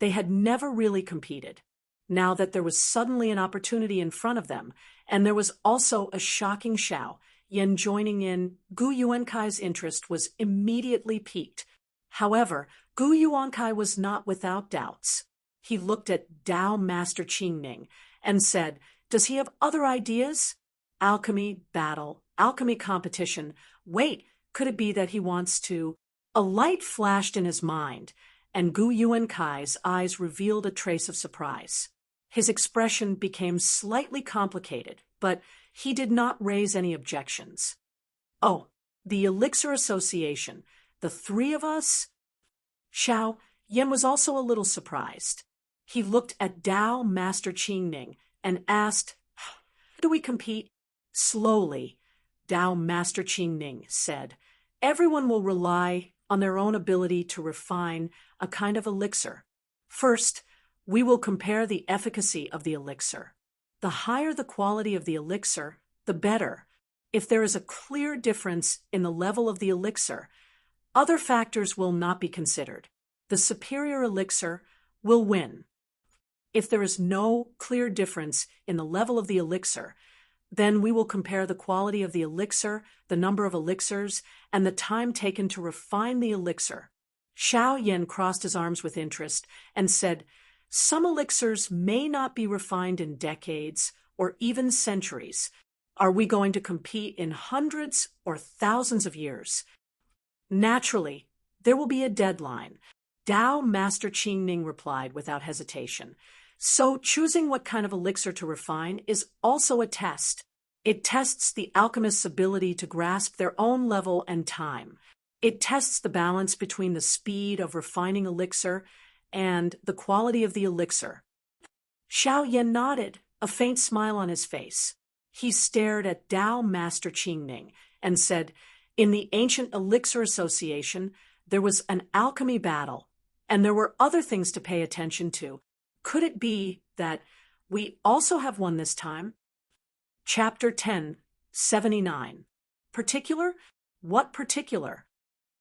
they had never really competed. Now that there was suddenly an opportunity in front of them, and there was also a shocking Xiao Yin joining in, Gu Yuankai's interest was immediately piqued. However, Gu Yuankai was not without doubts. He looked at Tao Master Qingning and said, "Does he have other ideas? Alchemy, battle, alchemy competition. Wait, could it be that he wants to?" A light flashed in his mind, and Gu Yuankai's eyes revealed a trace of surprise. His expression became slightly complicated, but he did not raise any objections. "Oh, the Elixir Association, the three of us?" Xiao Yin was also a little surprised. He looked at Tao Master Qingning and asked, "Do we compete?" Slowly, Tao Master Qingning said, "Everyone will rely on their own ability to refine a kind of elixir. First, we will compare the efficacy of the elixir. The higher the quality of the elixir, the better. If there is a clear difference in the level of the elixir, other factors will not be considered. The superior elixir will win. If there is no clear difference in the level of the elixir, then we will compare the quality of the elixir, the number of elixirs, and the time taken to refine the elixir." Xiao Yin crossed his arms with interest and said, "Some elixirs may not be refined in decades or even centuries. Are we going to compete in hundreds or thousands of years?" "Naturally, there will be a deadline," Tao Master Qingning replied without hesitation. "So choosing what kind of elixir to refine is also a test. It tests the alchemist's ability to grasp their own level and time. It tests the balance between the speed of refining elixir and the quality of the elixir." Xiao Yin nodded, a faint smile on his face. He stared at Tao Master Qingning and said, "In the ancient Elixir Association, there was an alchemy battle, and there were other things to pay attention to. Could it be that we also have one this time?" Chapter 10, 79. Particular? What particular?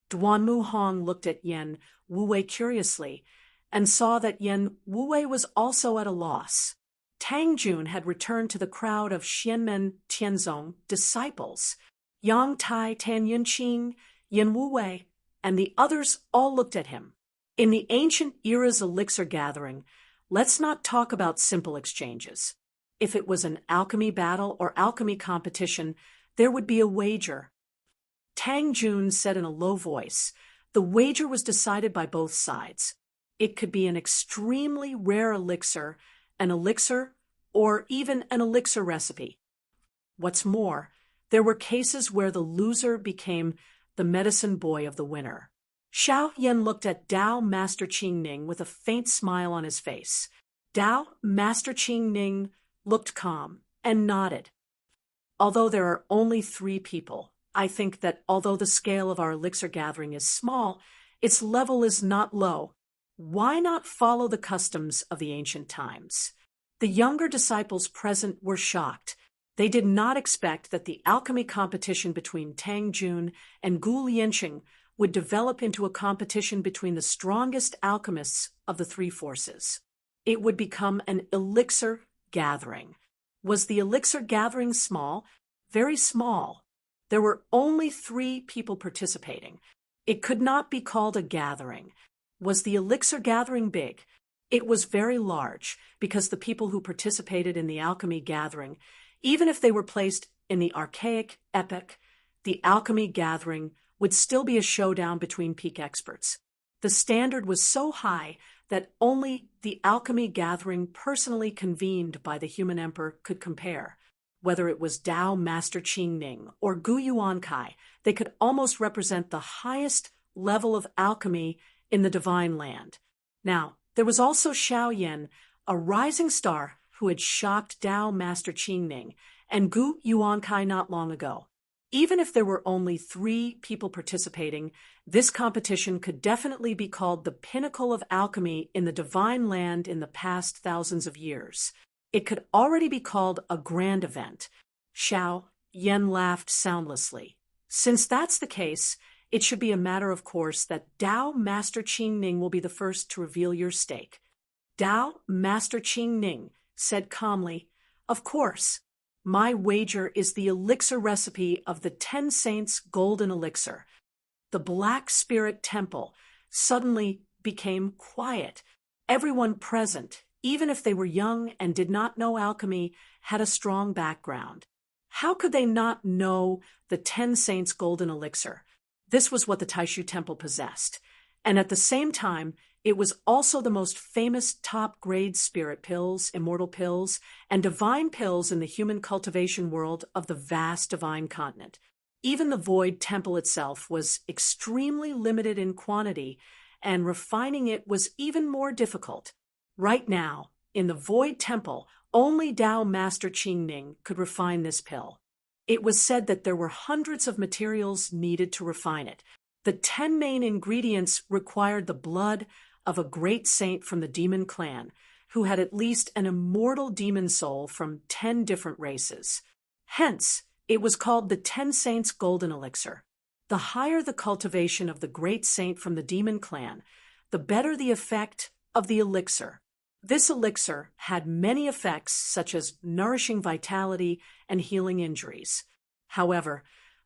Duanmu Hong looked at Yen Wuwei curiously and saw that Yen Wuwei was also at a loss. Tang Jun had returned to the crowd of Xianmen Tianzong disciples. Yang Tai, Tan Yunqing, Yen Wuwei, and the others all looked at him. In the ancient era's elixir gathering, let's not talk about simple exchanges. If it was an alchemy battle or alchemy competition, there would be a wager. Tang Jun said in a low voice, the wager was decided by both sides. It could be an extremely rare elixir, or even an elixir recipe. What's more, there were cases where the loser became the medicine boy of the winner. Xiao Yin looked at Tao Master Qingning with a faint smile on his face. Tao Master Qingning looked calm and nodded. "Although there are only 3 people, I think that although the scale of our elixir gathering is small, its level is not low. Why not follow the customs of the ancient times? The younger disciples present were shocked. They did not expect that the alchemy competition between Tang Jun and Gu Lianqing would develop into a competition between the strongest alchemists of the three forces. It would become an elixir gathering. Was the elixir gathering small? Very small. There were only 3 people participating. It could not be called a gathering. Was the elixir gathering big? It was very large, because the people who participated in the alchemy gathering, even if they were placed in the archaic epoch, the alchemy gathering would still be a showdown between peak experts. The standard was so high that only the alchemy gathering personally convened by the human emperor could compare. Whether it was Dao Master Qing Ning or Gu Yuankai, they could almost represent the highest level of alchemy in the divine land. Now, there was also Xiao Yan, a rising star who had shocked Dao Master Qing Ning and Gu Yuankai not long ago. Even if there were only 3 people participating, this competition could definitely be called the pinnacle of alchemy in the divine land in the past thousands of years. It could already be called a grand event. Xiao Yan laughed soundlessly. Since that's the case, it should be a matter of course that Dao Master Qing Ning will be the first to reveal your stake. Dao Master Qing Ning said calmly, "Of course. My wager is the elixir recipe of the 10 Saints' golden elixir." The Black Spirit Temple suddenly became quiet. Everyone present, even if they were young and did not know alchemy, had a strong background. How could they not know the 10 Saints' golden elixir? This was what the Taishu Temple possessed. And at the same time, it was also the most famous top-grade spirit pills, immortal pills, and divine pills in the human cultivation world of the vast divine continent. Even the Void Temple itself was extremely limited in quantity, and refining it was even more difficult. Right now, in the Void Temple, only Dao Master Qing Ning could refine this pill. It was said that there were hundreds of materials needed to refine it. The 10 main ingredients required the blood of a great saint from the demon clan, who had at least an immortal demon soul from 10 different races. Hence, it was called the 10 Saints' Golden Elixir. The higher the cultivation of the great saint from the demon clan, the better the effect of the elixir. This elixir had many effects such as nourishing vitality and healing injuries. However,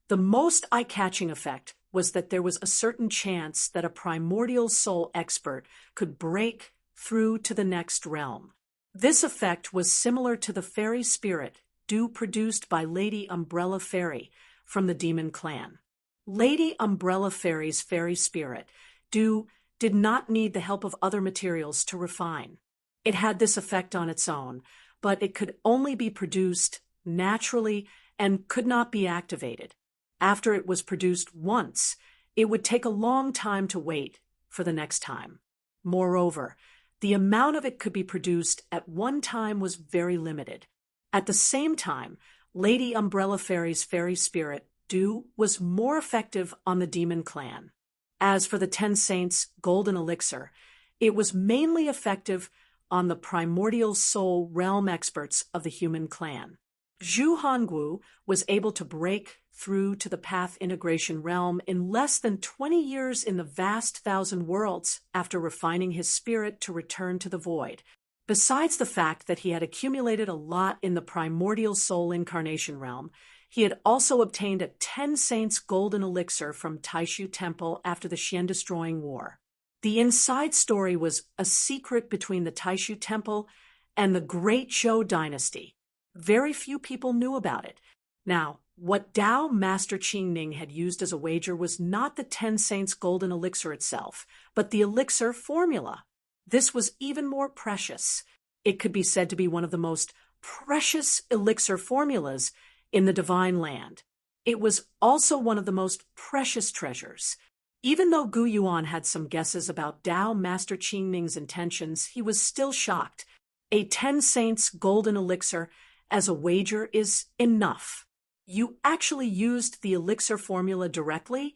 the most eye-catching effect was that there was a certain chance that a primordial soul expert could break through to the next realm. This effect was similar to the fairy spirit dew produced by Lady Umbrella Fairy from the demon clan. Lady Umbrella Fairy's fairy spirit dew did not need the help of other materials to refine. It had this effect on its own, but it could only be produced naturally and could not be activated. After it was produced once, it would take a long time to wait for the next time. Moreover, the amount of it could be produced at one time was very limited. At the same time, Lady Umbrella Fairy's fairy spirit, Dew, was more effective on the demon clan. As for the 10 Saints' golden elixir, it was mainly effective on the primordial soul realm experts of the human clan. Zhu Hongwu was able to break through to the path integration realm in less than 20 years in the vast thousand worlds after refining his spirit to return to the void. Besides the fact that he had accumulated a lot in the primordial soul incarnation realm, he had also obtained a 10 Saints golden elixir from Taishu Temple after the Xian Destroying War. The inside story was a secret between the Taishu Temple and the Great Zhou dynasty. Very few people knew about it. Now, what Dao Master Qing Ning had used as a wager was not the 10 Saints golden elixir itself, but the elixir formula. This was even more precious. It could be said to be one of the most precious elixir formulas in the divine land. It was also one of the most precious treasures. Even though Gu Yuan had some guesses about Dao Master Qing Ning's intentions, he was still shocked. A 10 Saints golden elixir as a wager is enough. You actually used the elixir formula directly?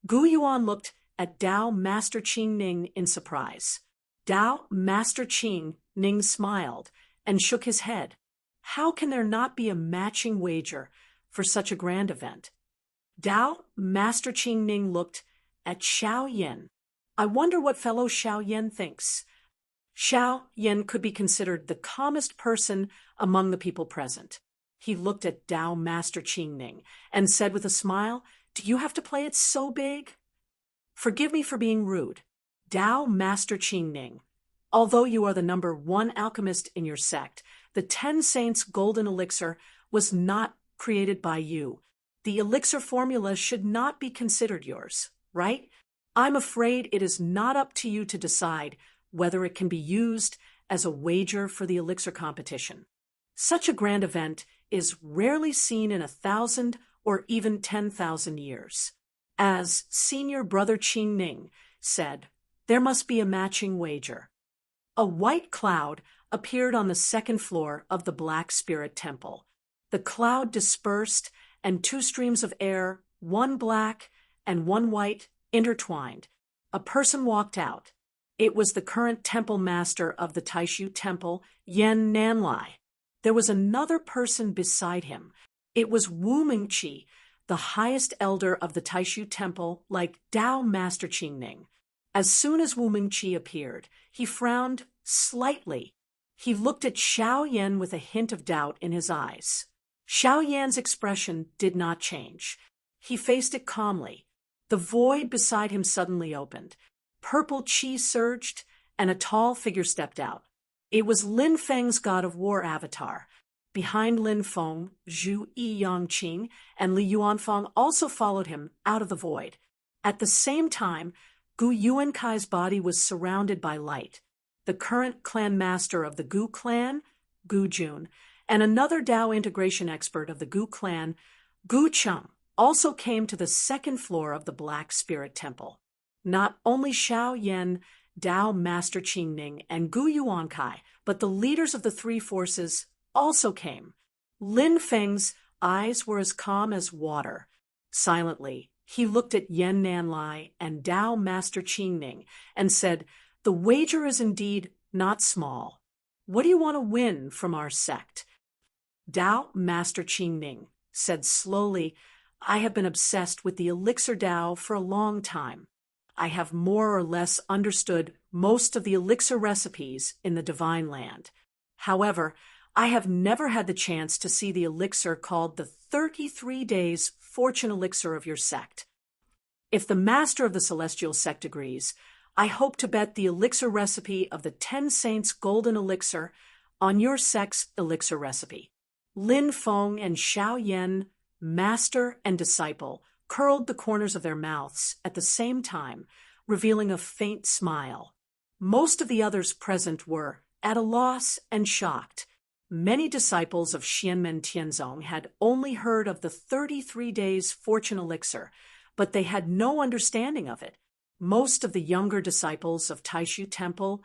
Gu Yuan looked at Dao Master Qing Ning in surprise. Dao Master Qing Ning smiled and shook his head. How can there not be a matching wager for such a grand event? Dao Master Qing Ning looked at Xiao Yin. I wonder what fellow Xiao Yin thinks. Xiao Yin could be considered the calmest person among the people present. He looked at Dao Master Qing Ning and said with a smile, "Do you have to play it so big?" "Forgive me for being rude. Dao Master Qing Ning, although you are the #1 alchemist in your sect, the 10 Saints Golden Elixir was not created by you. The elixir formula should not be considered yours, right? I'm afraid it is not up to you to decide whether it can be used as a wager for the elixir competition. Such a grand event is rarely seen in 1,000 or even 10,000 years. As Senior Brother Qing Ning said, there must be a matching wager." A white cloud appeared on the second floor of the Black Spirit Temple. The cloud dispersed, and 2 streams of air, one black and one white, intertwined. A person walked out. It was the current temple master of the Taishu Temple, Yan Nanlai. There was another person beside him. It was Wu Mingqi, the highest elder of the Taishu Temple, like Dao Master Qing Ning. As soon as Wu Mingqi appeared, he frowned slightly. He looked at Xiao Yan with a hint of doubt in his eyes. Xiao Yan's expression did not change. He faced it calmly. The void beside him suddenly opened. Purple qi surged, and a tall figure stepped out. It was Lin Feng's God of War avatar. Behind Lin Feng, Zhu Yangqing and Li Yuanfang also followed him out of the void. At the same time, Gu Yuankai's body was surrounded by light. The current clan master of the Gu clan, Gu Jun, and another Dao integration expert of the Gu clan, Gu Cheng, also came to the second floor of the Black Spirit Temple. Not only Xiao Yan, Dao Master Qing Ning, and Gu Yuankai, but the leaders of the 3 forces also came. Lin Feng's eyes were as calm as water. Silently, he looked at Yan Nanlai and Dao Master Qing Ning and said, "The wager is indeed not small. What do you want to win from our sect?" Dao Master Qing Ning said slowly, "I have been obsessed with the elixir Dao for a long time. I have more or less understood most of the elixir recipes in the Divine Land. However, I have never had the chance to see the elixir called the 33 Days Fortune Elixir of your sect. If the master of the Celestial Sect agrees, I hope to bet the elixir recipe of the 10 Saints Golden Elixir on your sect's elixir recipe." Lin Feng and Xiao Yan, master and disciple, curled the corners of their mouths at the same time, revealing a faint smile. Most of the others present were at a loss and shocked. Many disciples of Xianmen Tianzong had only heard of the 33 Days Fortune Elixir, but they had no understanding of it. Most of the younger disciples of Taishu Temple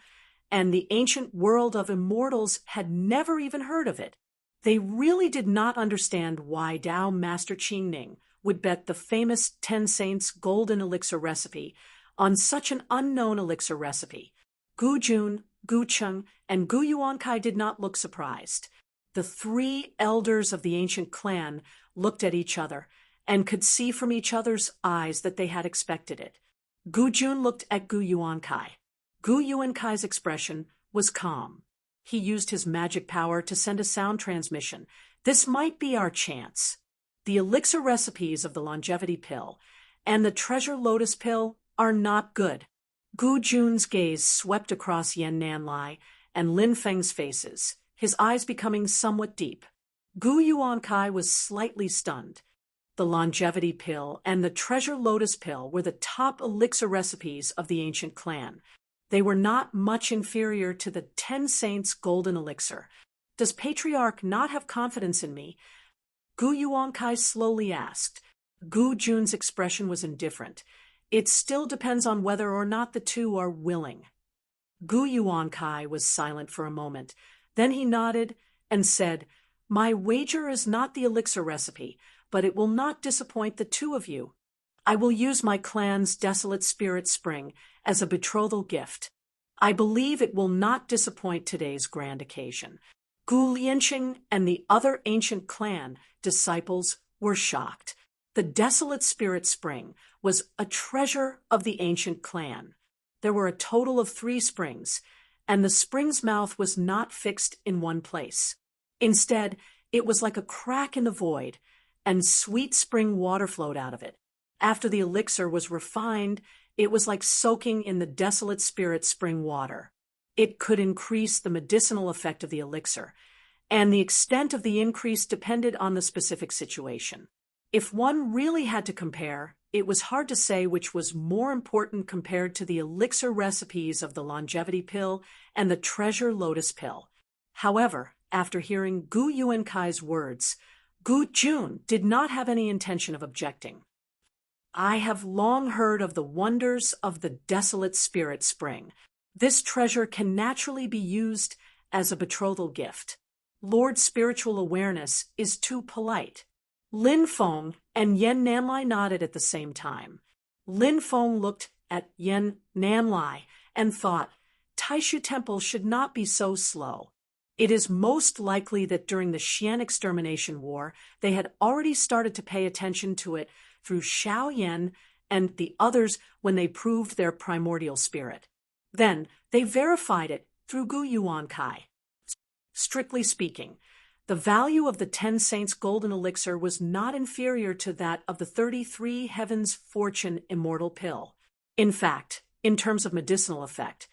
and the ancient world of immortals had never even heard of it. They really did not understand why Dao Master Qing Ning would bet the famous 10 Saints Golden Elixir recipe on such an unknown elixir recipe. Gu Jun, Gu Cheng, and Gu Yuankai did not look surprised. The 3 elders of the ancient clan looked at each other and could see from each other's eyes that they had expected it. Gu Jun looked at Gu Yuankai. Gu Yuankai's expression was calm. He used his magic power to send a sound transmission. This might be our chance. The elixir recipes of the longevity pill and the treasure lotus pill are not good. Gu Jun's gaze swept across Yan Nanlai and Lin Feng's faces, his eyes becoming somewhat deep. Gu Yuankai was slightly stunned. The longevity pill and the treasure lotus pill were the top elixir recipes of the ancient clan. They were not much inferior to the 10 Saints Golden Elixir. Does Patriarch not have confidence in me? Gu Yuankai slowly asked. Gu Jun's expression was indifferent. It still depends on whether or not the 2 are willing. Gu Yuankai was silent for a moment. Then he nodded and said, "My wager is not the elixir recipe, but it will not disappoint the 2 of you. I will use my clan's desolate spirit spring as a betrothal gift. I believe it will not disappoint today's grand occasion. Gu Lianqing and the other ancient clan disciples were shocked. The desolate spirit spring was a treasure of the ancient clan. There were a total of 3 springs, and the spring's mouth was not fixed in one place. Instead, it was like a crack in the void, and sweet spring water flowed out of it. After the elixir was refined, it was like soaking in the desolate spirit spring water. It could increase the medicinal effect of the elixir, and the extent of the increase depended on the specific situation. If one really had to compare, it was hard to say which was more important compared to the elixir recipes of the longevity pill and the treasure lotus pill. However, after hearing Gu Yuankai's words, Gu Jun did not have any intention of objecting. I have long heard of the wonders of the desolate spirit spring. This treasure can naturally be used as a betrothal gift. Lord's spiritual awareness is too polite. Lin Feng and Yen Nanlai nodded at the same time. Lin Feng looked at Yen Nanlai and thought, Taishu Temple should not be so slow. It is most likely that during the Xian extermination war, they had already started to pay attention to it through Xiao Yan and the others when they proved their primordial spirit. Then they verified it through Gu Yuankai. Strictly speaking, the value of the 10 Saints Golden Elixir was not inferior to that of the 33 Heavens Fortune Immortal Pill. In fact, in terms of medicinal effect,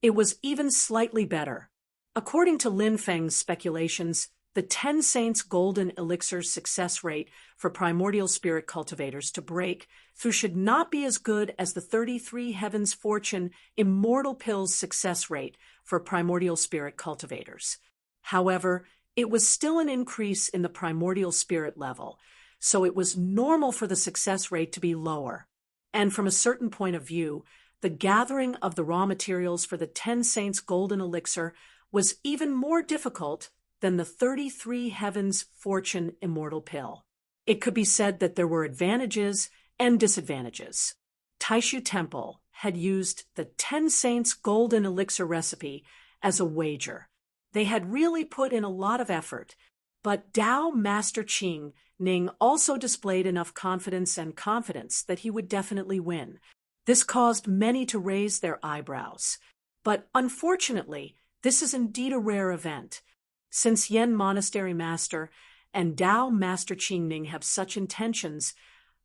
it was even slightly better. According to Lin Feng's speculations, the 10 Saints Golden Elixir's success rate for primordial spirit cultivators to break through should not be as good as the 33 Heavens Fortune Immortal Pill's success rate for primordial spirit cultivators. However, it was still an increase in the primordial spirit level, so it was normal for the success rate to be lower. And from a certain point of view, the gathering of the raw materials for the 10 Saints Golden Elixir was even more difficult than the 33 Heavens Fortune Immortal Pill. It could be said that there were advantages and disadvantages. Taishu Temple had used the 10 Saints Golden Elixir recipe as a wager. They had really put in a lot of effort, but Dao Master Qing Ning also displayed enough confidence that he would definitely win. This caused many to raise their eyebrows. But unfortunately, this is indeed a rare event. Since Yen Monastery Master and Dao Master Qing Ning have such intentions,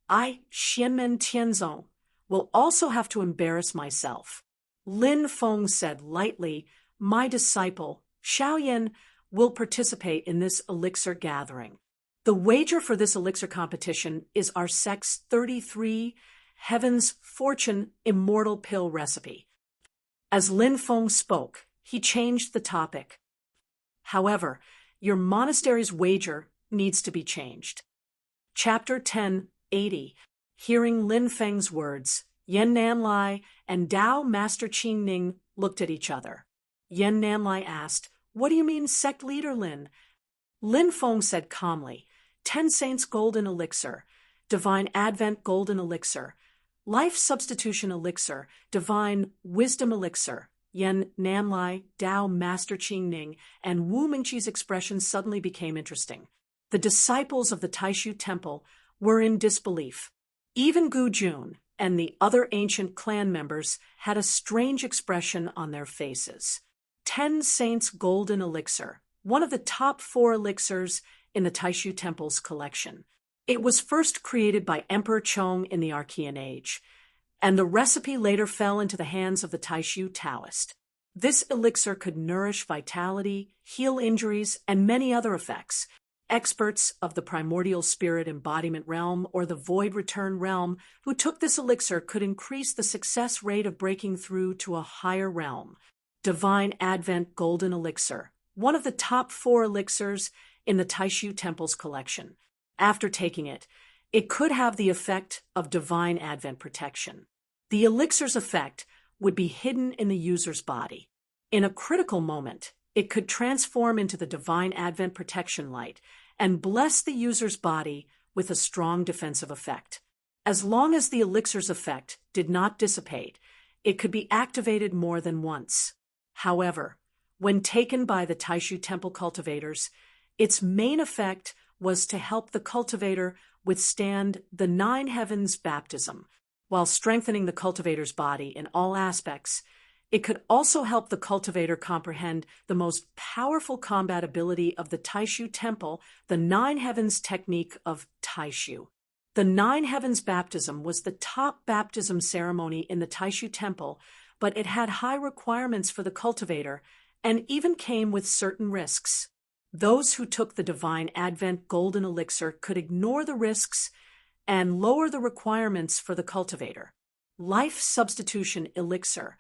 I, Xianmen Tianzong, will also have to embarrass myself. Lin Feng said lightly, my disciple, Xiaoyan, will participate in this elixir gathering. The wager for this elixir competition is our sect's 33 Heavens Fortune Immortal Pill recipe. As Lin Feng spoke, he changed the topic. However, your monastery's wager needs to be changed. Chapter 1080. Hearing Lin Feng's words, Yen Nanlai and Dao Master Qing Ning looked at each other. Yen Nanlai asked, what do you mean, sect leader Lin? Lin Feng said calmly, 10 Saints Golden Elixir, Divine Advent Golden Elixir, Life Substitution Elixir, Divine Wisdom Elixir. Yen Nanlai, Dao Master Qing Ning, and Wu Mingqi's expressions suddenly became interesting. The disciples of the Taishu Temple were in disbelief. Even Gu Jun and the other ancient clan members had a strange expression on their faces. 10 Saints Golden Elixir, one of the top 4 elixirs in the Taishu Temple's collection. It was first created by Emperor Chong in the Archean Age, and the recipe later fell into the hands of the Taishu Taoist. This elixir could nourish vitality, heal injuries, and many other effects. Experts of the primordial spirit embodiment realm or the void return realm who took this elixir could increase the success rate of breaking through to a higher realm. Divine Advent Golden Elixir, one of the top 4 elixirs in the Taishu Temple's collection. After taking it, it could have the effect of Divine Advent protection. The elixir's effect would be hidden in the user's body. In a critical moment, it could transform into the Divine Advent protection light and bless the user's body with a strong defensive effect. As long as the elixir's effect did not dissipate, it could be activated more than once. However, When taken by the Taishu temple cultivators, its main effect was to help the cultivator withstand the 9 heavens baptism. While strengthening the cultivator's body in all aspects, it could also help the cultivator comprehend the most powerful combat ability of the Taishu temple, the 9 heavens technique of Taishu. The 9 heavens baptism was the top baptism ceremony in the Taishu temple, but it had high requirements for the cultivator and even came with certain risks. Those who took the Divine Advent Golden Elixir could ignore the risks and lower the requirements for the cultivator. Life Substitution Elixir,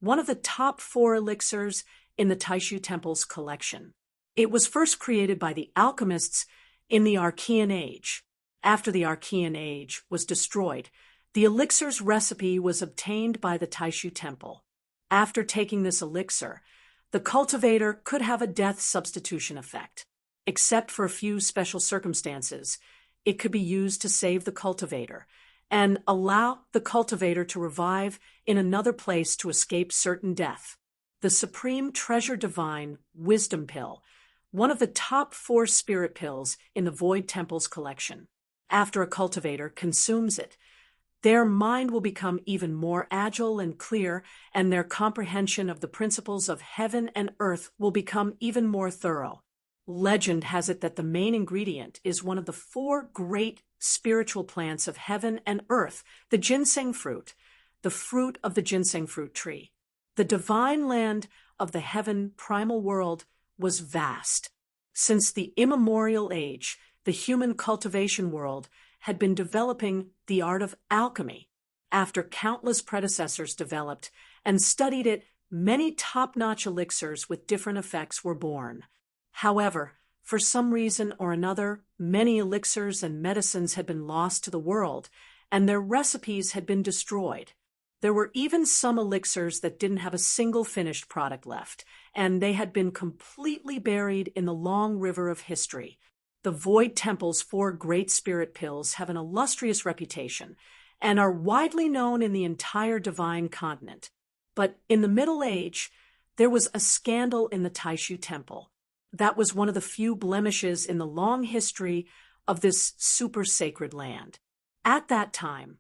one of the top 4 elixirs in the Taishu Temple's collection. It was first created by the alchemists in the Archean Age. After the Archean Age was destroyed, the elixir's recipe was obtained by the Taishu Temple. After taking this elixir, the cultivator could have a death substitution effect. Except for a few special circumstances, it could be used to save the cultivator and allow the cultivator to revive in another place to escape certain death. The Supreme Treasure Divine Wisdom Pill, one of the top 4 spirit pills in the Void Temple's collection. After a cultivator consumes it, their mind will become even more agile and clear, and their comprehension of the principles of heaven and earth will become even more thorough. Legend has it that the main ingredient is one of the 4 great spiritual plants of heaven and earth, the ginseng fruit, the fruit of the ginseng fruit tree. The divine land of the heaven primal world was vast. Since the immemorial age, the human cultivation world had been developing the art of alchemy. After countless predecessors developed and studied it, many top-notch elixirs with different effects were born. However, for some reason or another, many elixirs and medicines had been lost to the world, and their recipes had been destroyed. There were even some elixirs that didn't have a single finished product left, and they had been completely buried in the long river of history. The Void Temple's 4 great spirit pills have an illustrious reputation and are widely known in the entire divine continent. But in the Middle Age, there was a scandal in the Taishu Temple. That was one of the few blemishes in the long history of this super sacred land. At that time,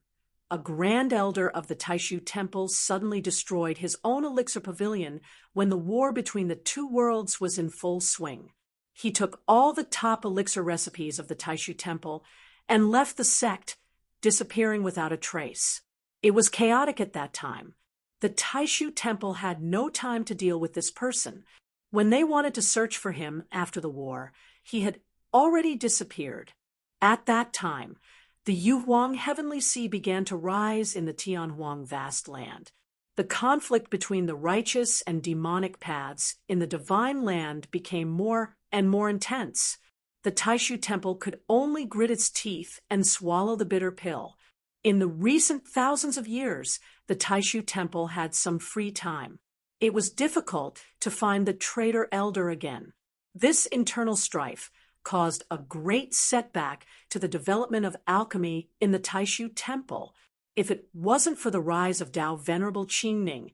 a grand elder of the Taishu Temple suddenly destroyed his own elixir pavilion when the war between the 2 worlds was in full swing. He took all the top elixir recipes of the Taishu Temple and left the sect, disappearing without a trace. It was chaotic at that time. The Taishu Temple had no time to deal with this person. When they wanted to search for him after the war, he had already disappeared. At that time, the Yuhuang Heavenly Sea began to rise in the Tianhuang vast land. The conflict between the righteous and demonic paths in the divine land became more and more intense. The Taishu Temple could only grit its teeth and swallow the bitter pill. In the recent thousands of years, the Taishu Temple had some free time. It was difficult to find the traitor elder again. This internal strife caused a great setback to the development of alchemy in the Taishu Temple. If it wasn't for the rise of Tao Venerable Qingning,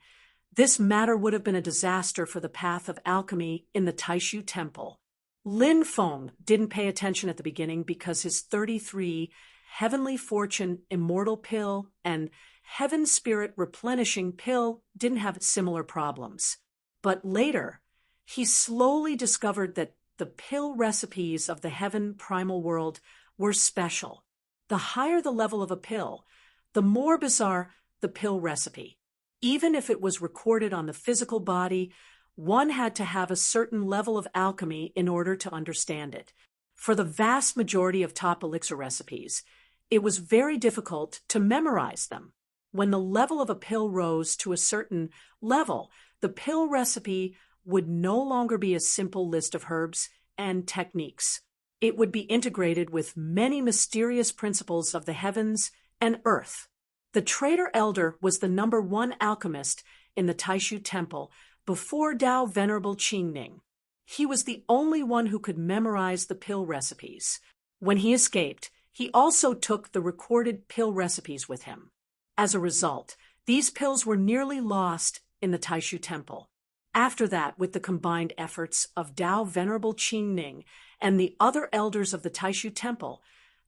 this matter would have been a disaster for the path of alchemy in the Taishu Temple. Lin Feng didn't pay attention at the beginning because his 33 Heavenly Fortune Immortal Pill and Heaven Spirit Replenishing Pill didn't have similar problems. But later, he slowly discovered that the pill recipes of the Heaven Primal World were special. The higher the level of a pill, the more bizarre the pill recipe. Even if it was recorded on the physical body, one had to have a certain level of alchemy in order to understand it. For the vast majority of top elixir recipes, it was very difficult to memorize them. When the level of a pill rose to a certain level, the pill recipe would no longer be a simple list of herbs and techniques. It would be integrated with many mysterious principles of the heavens and earth. The traitor elder was the #1 alchemist in the Taishu Temple before Tao Venerable Qingning. He was the only one who could memorize the pill recipes. When he escaped, he also took the recorded pill recipes with him. As a result, these pills were nearly lost in the Taishu Temple. After that, with the combined efforts of Tao Venerable Qingning and the other elders of the Taishu Temple,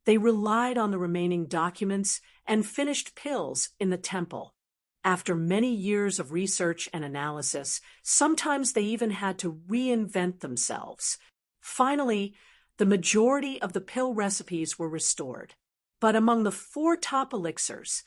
they relied on the remaining documents and finished pills in the temple. After many years of research and analysis, sometimes they even had to reinvent themselves. Finally, the majority of the pill recipes were restored. But among the 4 top elixirs,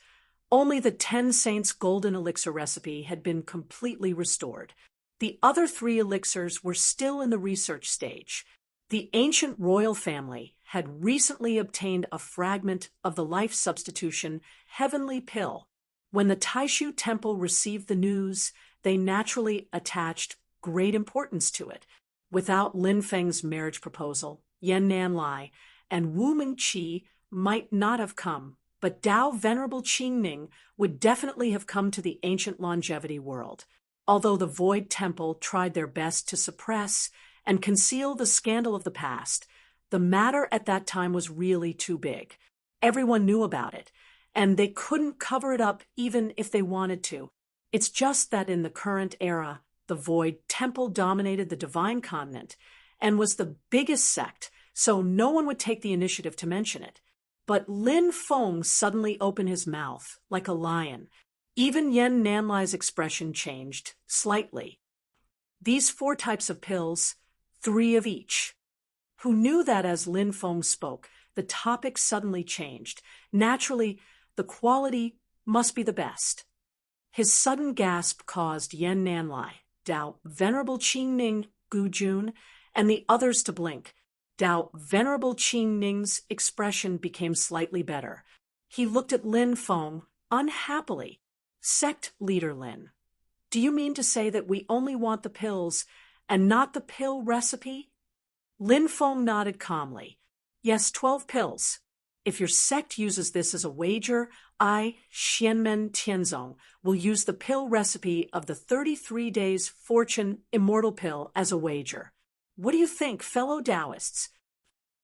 only the 10 Saints Golden Elixir recipe had been completely restored. The other 3 elixirs were still in the research stage. The ancient royal family had recently obtained a fragment of the life substitution heavenly pill. When the Taishu Temple received the news, they naturally attached great importance to it. Without Lin Feng's marriage proposal, Yan Nanlai and Wu Mingqi might not have come, but Tao Venerable Qingning would definitely have come to the ancient longevity world. Although the Void Temple tried their best to suppress and conceal the scandal of the past, the matter at that time was really too big. Everyone knew about it, and they couldn't cover it up even if they wanted to. It's just that in the current era, the Void Temple dominated the Divine Continent and was the biggest sect, so no one would take the initiative to mention it. But Lin Feng suddenly opened his mouth like a lion. Even Yan Nanlai's expression changed slightly. These 4 types of pills, 3 of each. Who knew that as Lin Feng spoke, the topic suddenly changed. Naturally, the quality must be the best. His sudden gasp caused Yan Nanlai, Tao Venerable Qingning, Gu Jun, and the others to blink. Tao Venerable Qingning's expression became slightly better. He looked at Lin Feng unhappily. Sect leader Lin, do you mean to say that we only want the pills and not the pill recipe? Lin Feng nodded calmly. Yes, 12 pills. If your sect uses this as a wager, I, Xianmen Tianzong, will use the pill recipe of the 33 Days Fortune Immortal Pill as a wager. What do you think, fellow Taoists?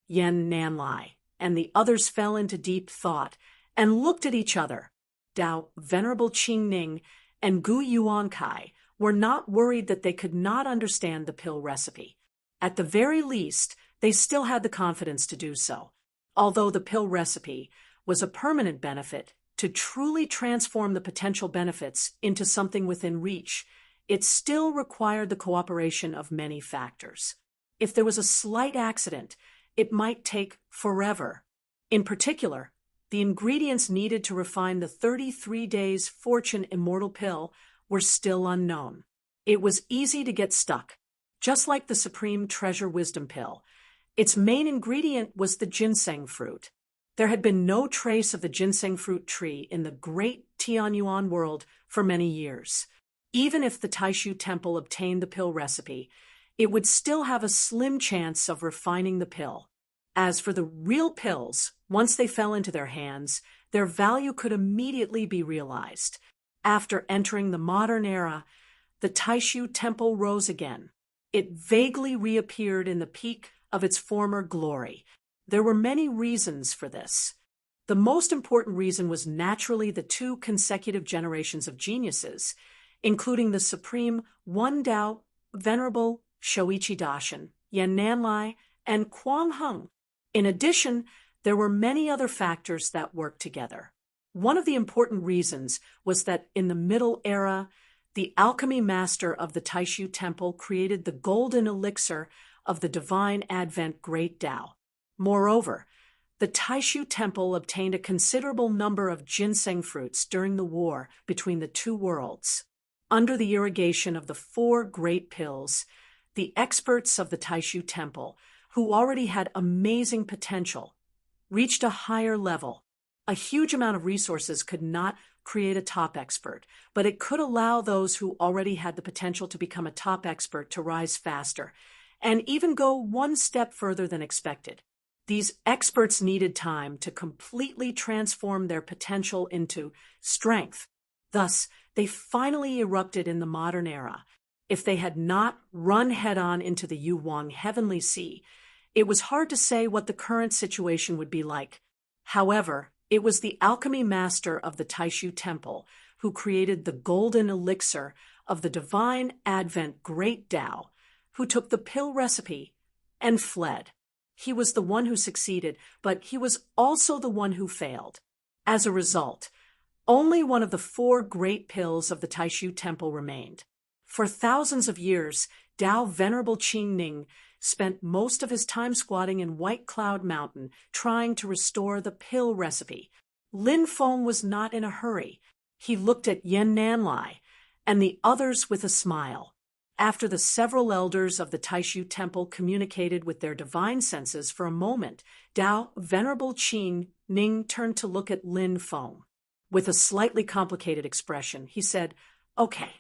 Yan Nanlai and the others fell into deep thought and looked at each other. Tao Venerable Qingning and Gu Yuankai were not worried that they could not understand the pill recipe. At the very least, they still had the confidence to do so. Although the pill recipe was a permanent benefit, to truly transform the potential benefits into something within reach, it still required the cooperation of many factors. If there was a slight accident, it might take forever. In particular, the ingredients needed to refine the 33 Days Fortune Immortal Pill were still unknown. It was easy to get stuck. Just like the Supreme Treasure Wisdom Pill, its main ingredient was the ginseng fruit. There had been no trace of the ginseng fruit tree in the great Tianyuan world for many years. Even if the Taishu Temple obtained the pill recipe, it would still have a slim chance of refining the pill. As for the real pills, once they fell into their hands, their value could immediately be realized. After entering the modern era, the Taishu Temple rose again. It vaguely reappeared in the peak of its former glory. There were many reasons for this. The most important reason was naturally the 2 consecutive generations of geniuses, including the Supreme One Tao Venerable Shoichi Daishin, Yan Nanlai, and Quang Heng. In addition, there were many other factors that worked together. One of the important reasons was that in the Middle Era, the alchemy master of the Taishu Temple created the golden elixir of the divine advent Great Tao. Moreover, the Taishu Temple obtained a considerable number of ginseng fruits during the war between the 2 worlds. Under the irrigation of the 4 great pills, the experts of the Taishu Temple, who already had amazing potential, reached a higher level. A huge amount of resources could not create a top expert, but it could allow those who already had the potential to become a top expert to rise faster, and even go one step further than expected. These experts needed time to completely transform their potential into strength. Thus, they finally erupted in the modern era. If they had not run head-on into the Yuwang Heavenly Sea, it was hard to say what the current situation would be like. However, it was the alchemy master of the Taishu Temple who created the golden elixir of the divine Advent Great Tao, who took the pill recipe and fled. He was the one who succeeded, but he was also the one who failed. As a result, only one of the 4 great pills of the Taishu Temple remained. For thousands of years, Tao Venerable Qing Ning spent most of his time squatting in White Cloud Mountain trying to restore the pill recipe. Lin Feng was not in a hurry. He looked at Yen Nanlai and the others with a smile. After the several elders of the Taishu Temple communicated with their divine senses for a moment, Tao Venerable Qing Ning turned to look at Lin Feng. With a slightly complicated expression, he said, "Okay.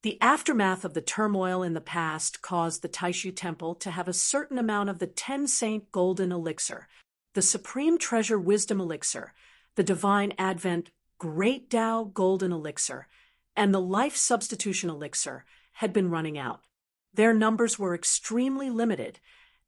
The aftermath of the turmoil in the past caused the Taishu Temple to have a certain amount of the 10-saint golden elixir, the supreme treasure wisdom elixir, the divine Advent Great Tao golden elixir, and the life substitution elixir had been running out. Their numbers were extremely limited,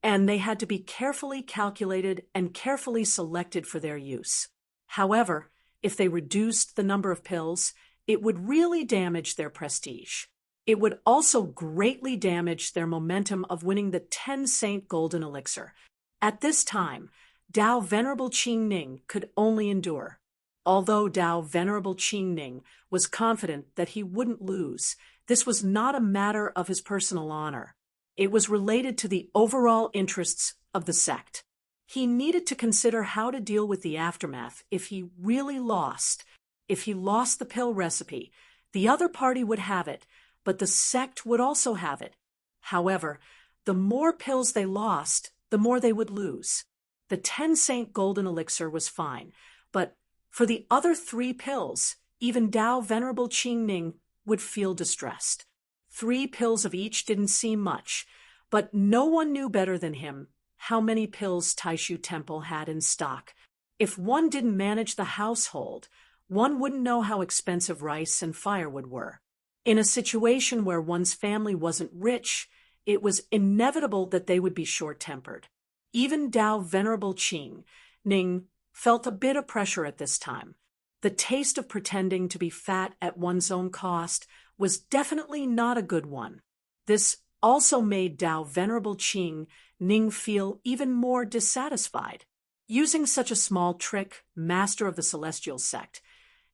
and they had to be carefully calculated and carefully selected for their use. However, if they reduced the number of pills, it would really damage their prestige. It would also greatly damage their momentum of winning the 10-saint golden elixir. At this time, Tao Venerable Qing Ning could only endure. Although Tao Venerable Qing Ning was confident that he wouldn't lose, this was not a matter of his personal honor. It was related to the overall interests of the sect. He needed to consider how to deal with the aftermath if he really lost. If he lost the pill recipe, the other party would have it, but the sect would also have it. However, the more pills they lost, the more they would lose. The 10-saint golden elixir was fine, but for the other 3 pills, even Tao Venerable Qing Ning would feel distressed. 3 pills of each didn't seem much, but no one knew better than him how many pills Taishu Temple had in stock. If one didn't manage the household, one wouldn't know how expensive rice and firewood were. In a situation where one's family wasn't rich, it was inevitable that they would be short-tempered. Even Tao Venerable Qing Ning felt a bit of pressure at this time. The taste of pretending to be fat at one's own cost was definitely not a good one. This also made Tao Venerable Qing Ning feel even more dissatisfied. Using such a small trick, master of the celestial sect,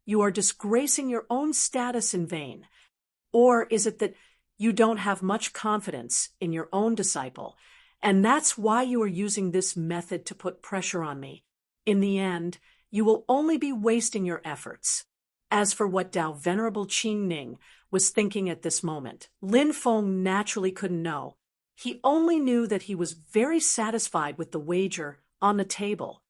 you are disgracing your own status in vain. Or is it that you don't have much confidence in your own disciple, and that's why you are using this method to put pressure on me? In the end, you will only be wasting your efforts. As for what Tao Venerable Qing Ning was thinking at this moment, Lin Feng naturally couldn't know. He only knew that he was very satisfied with the wager on the table.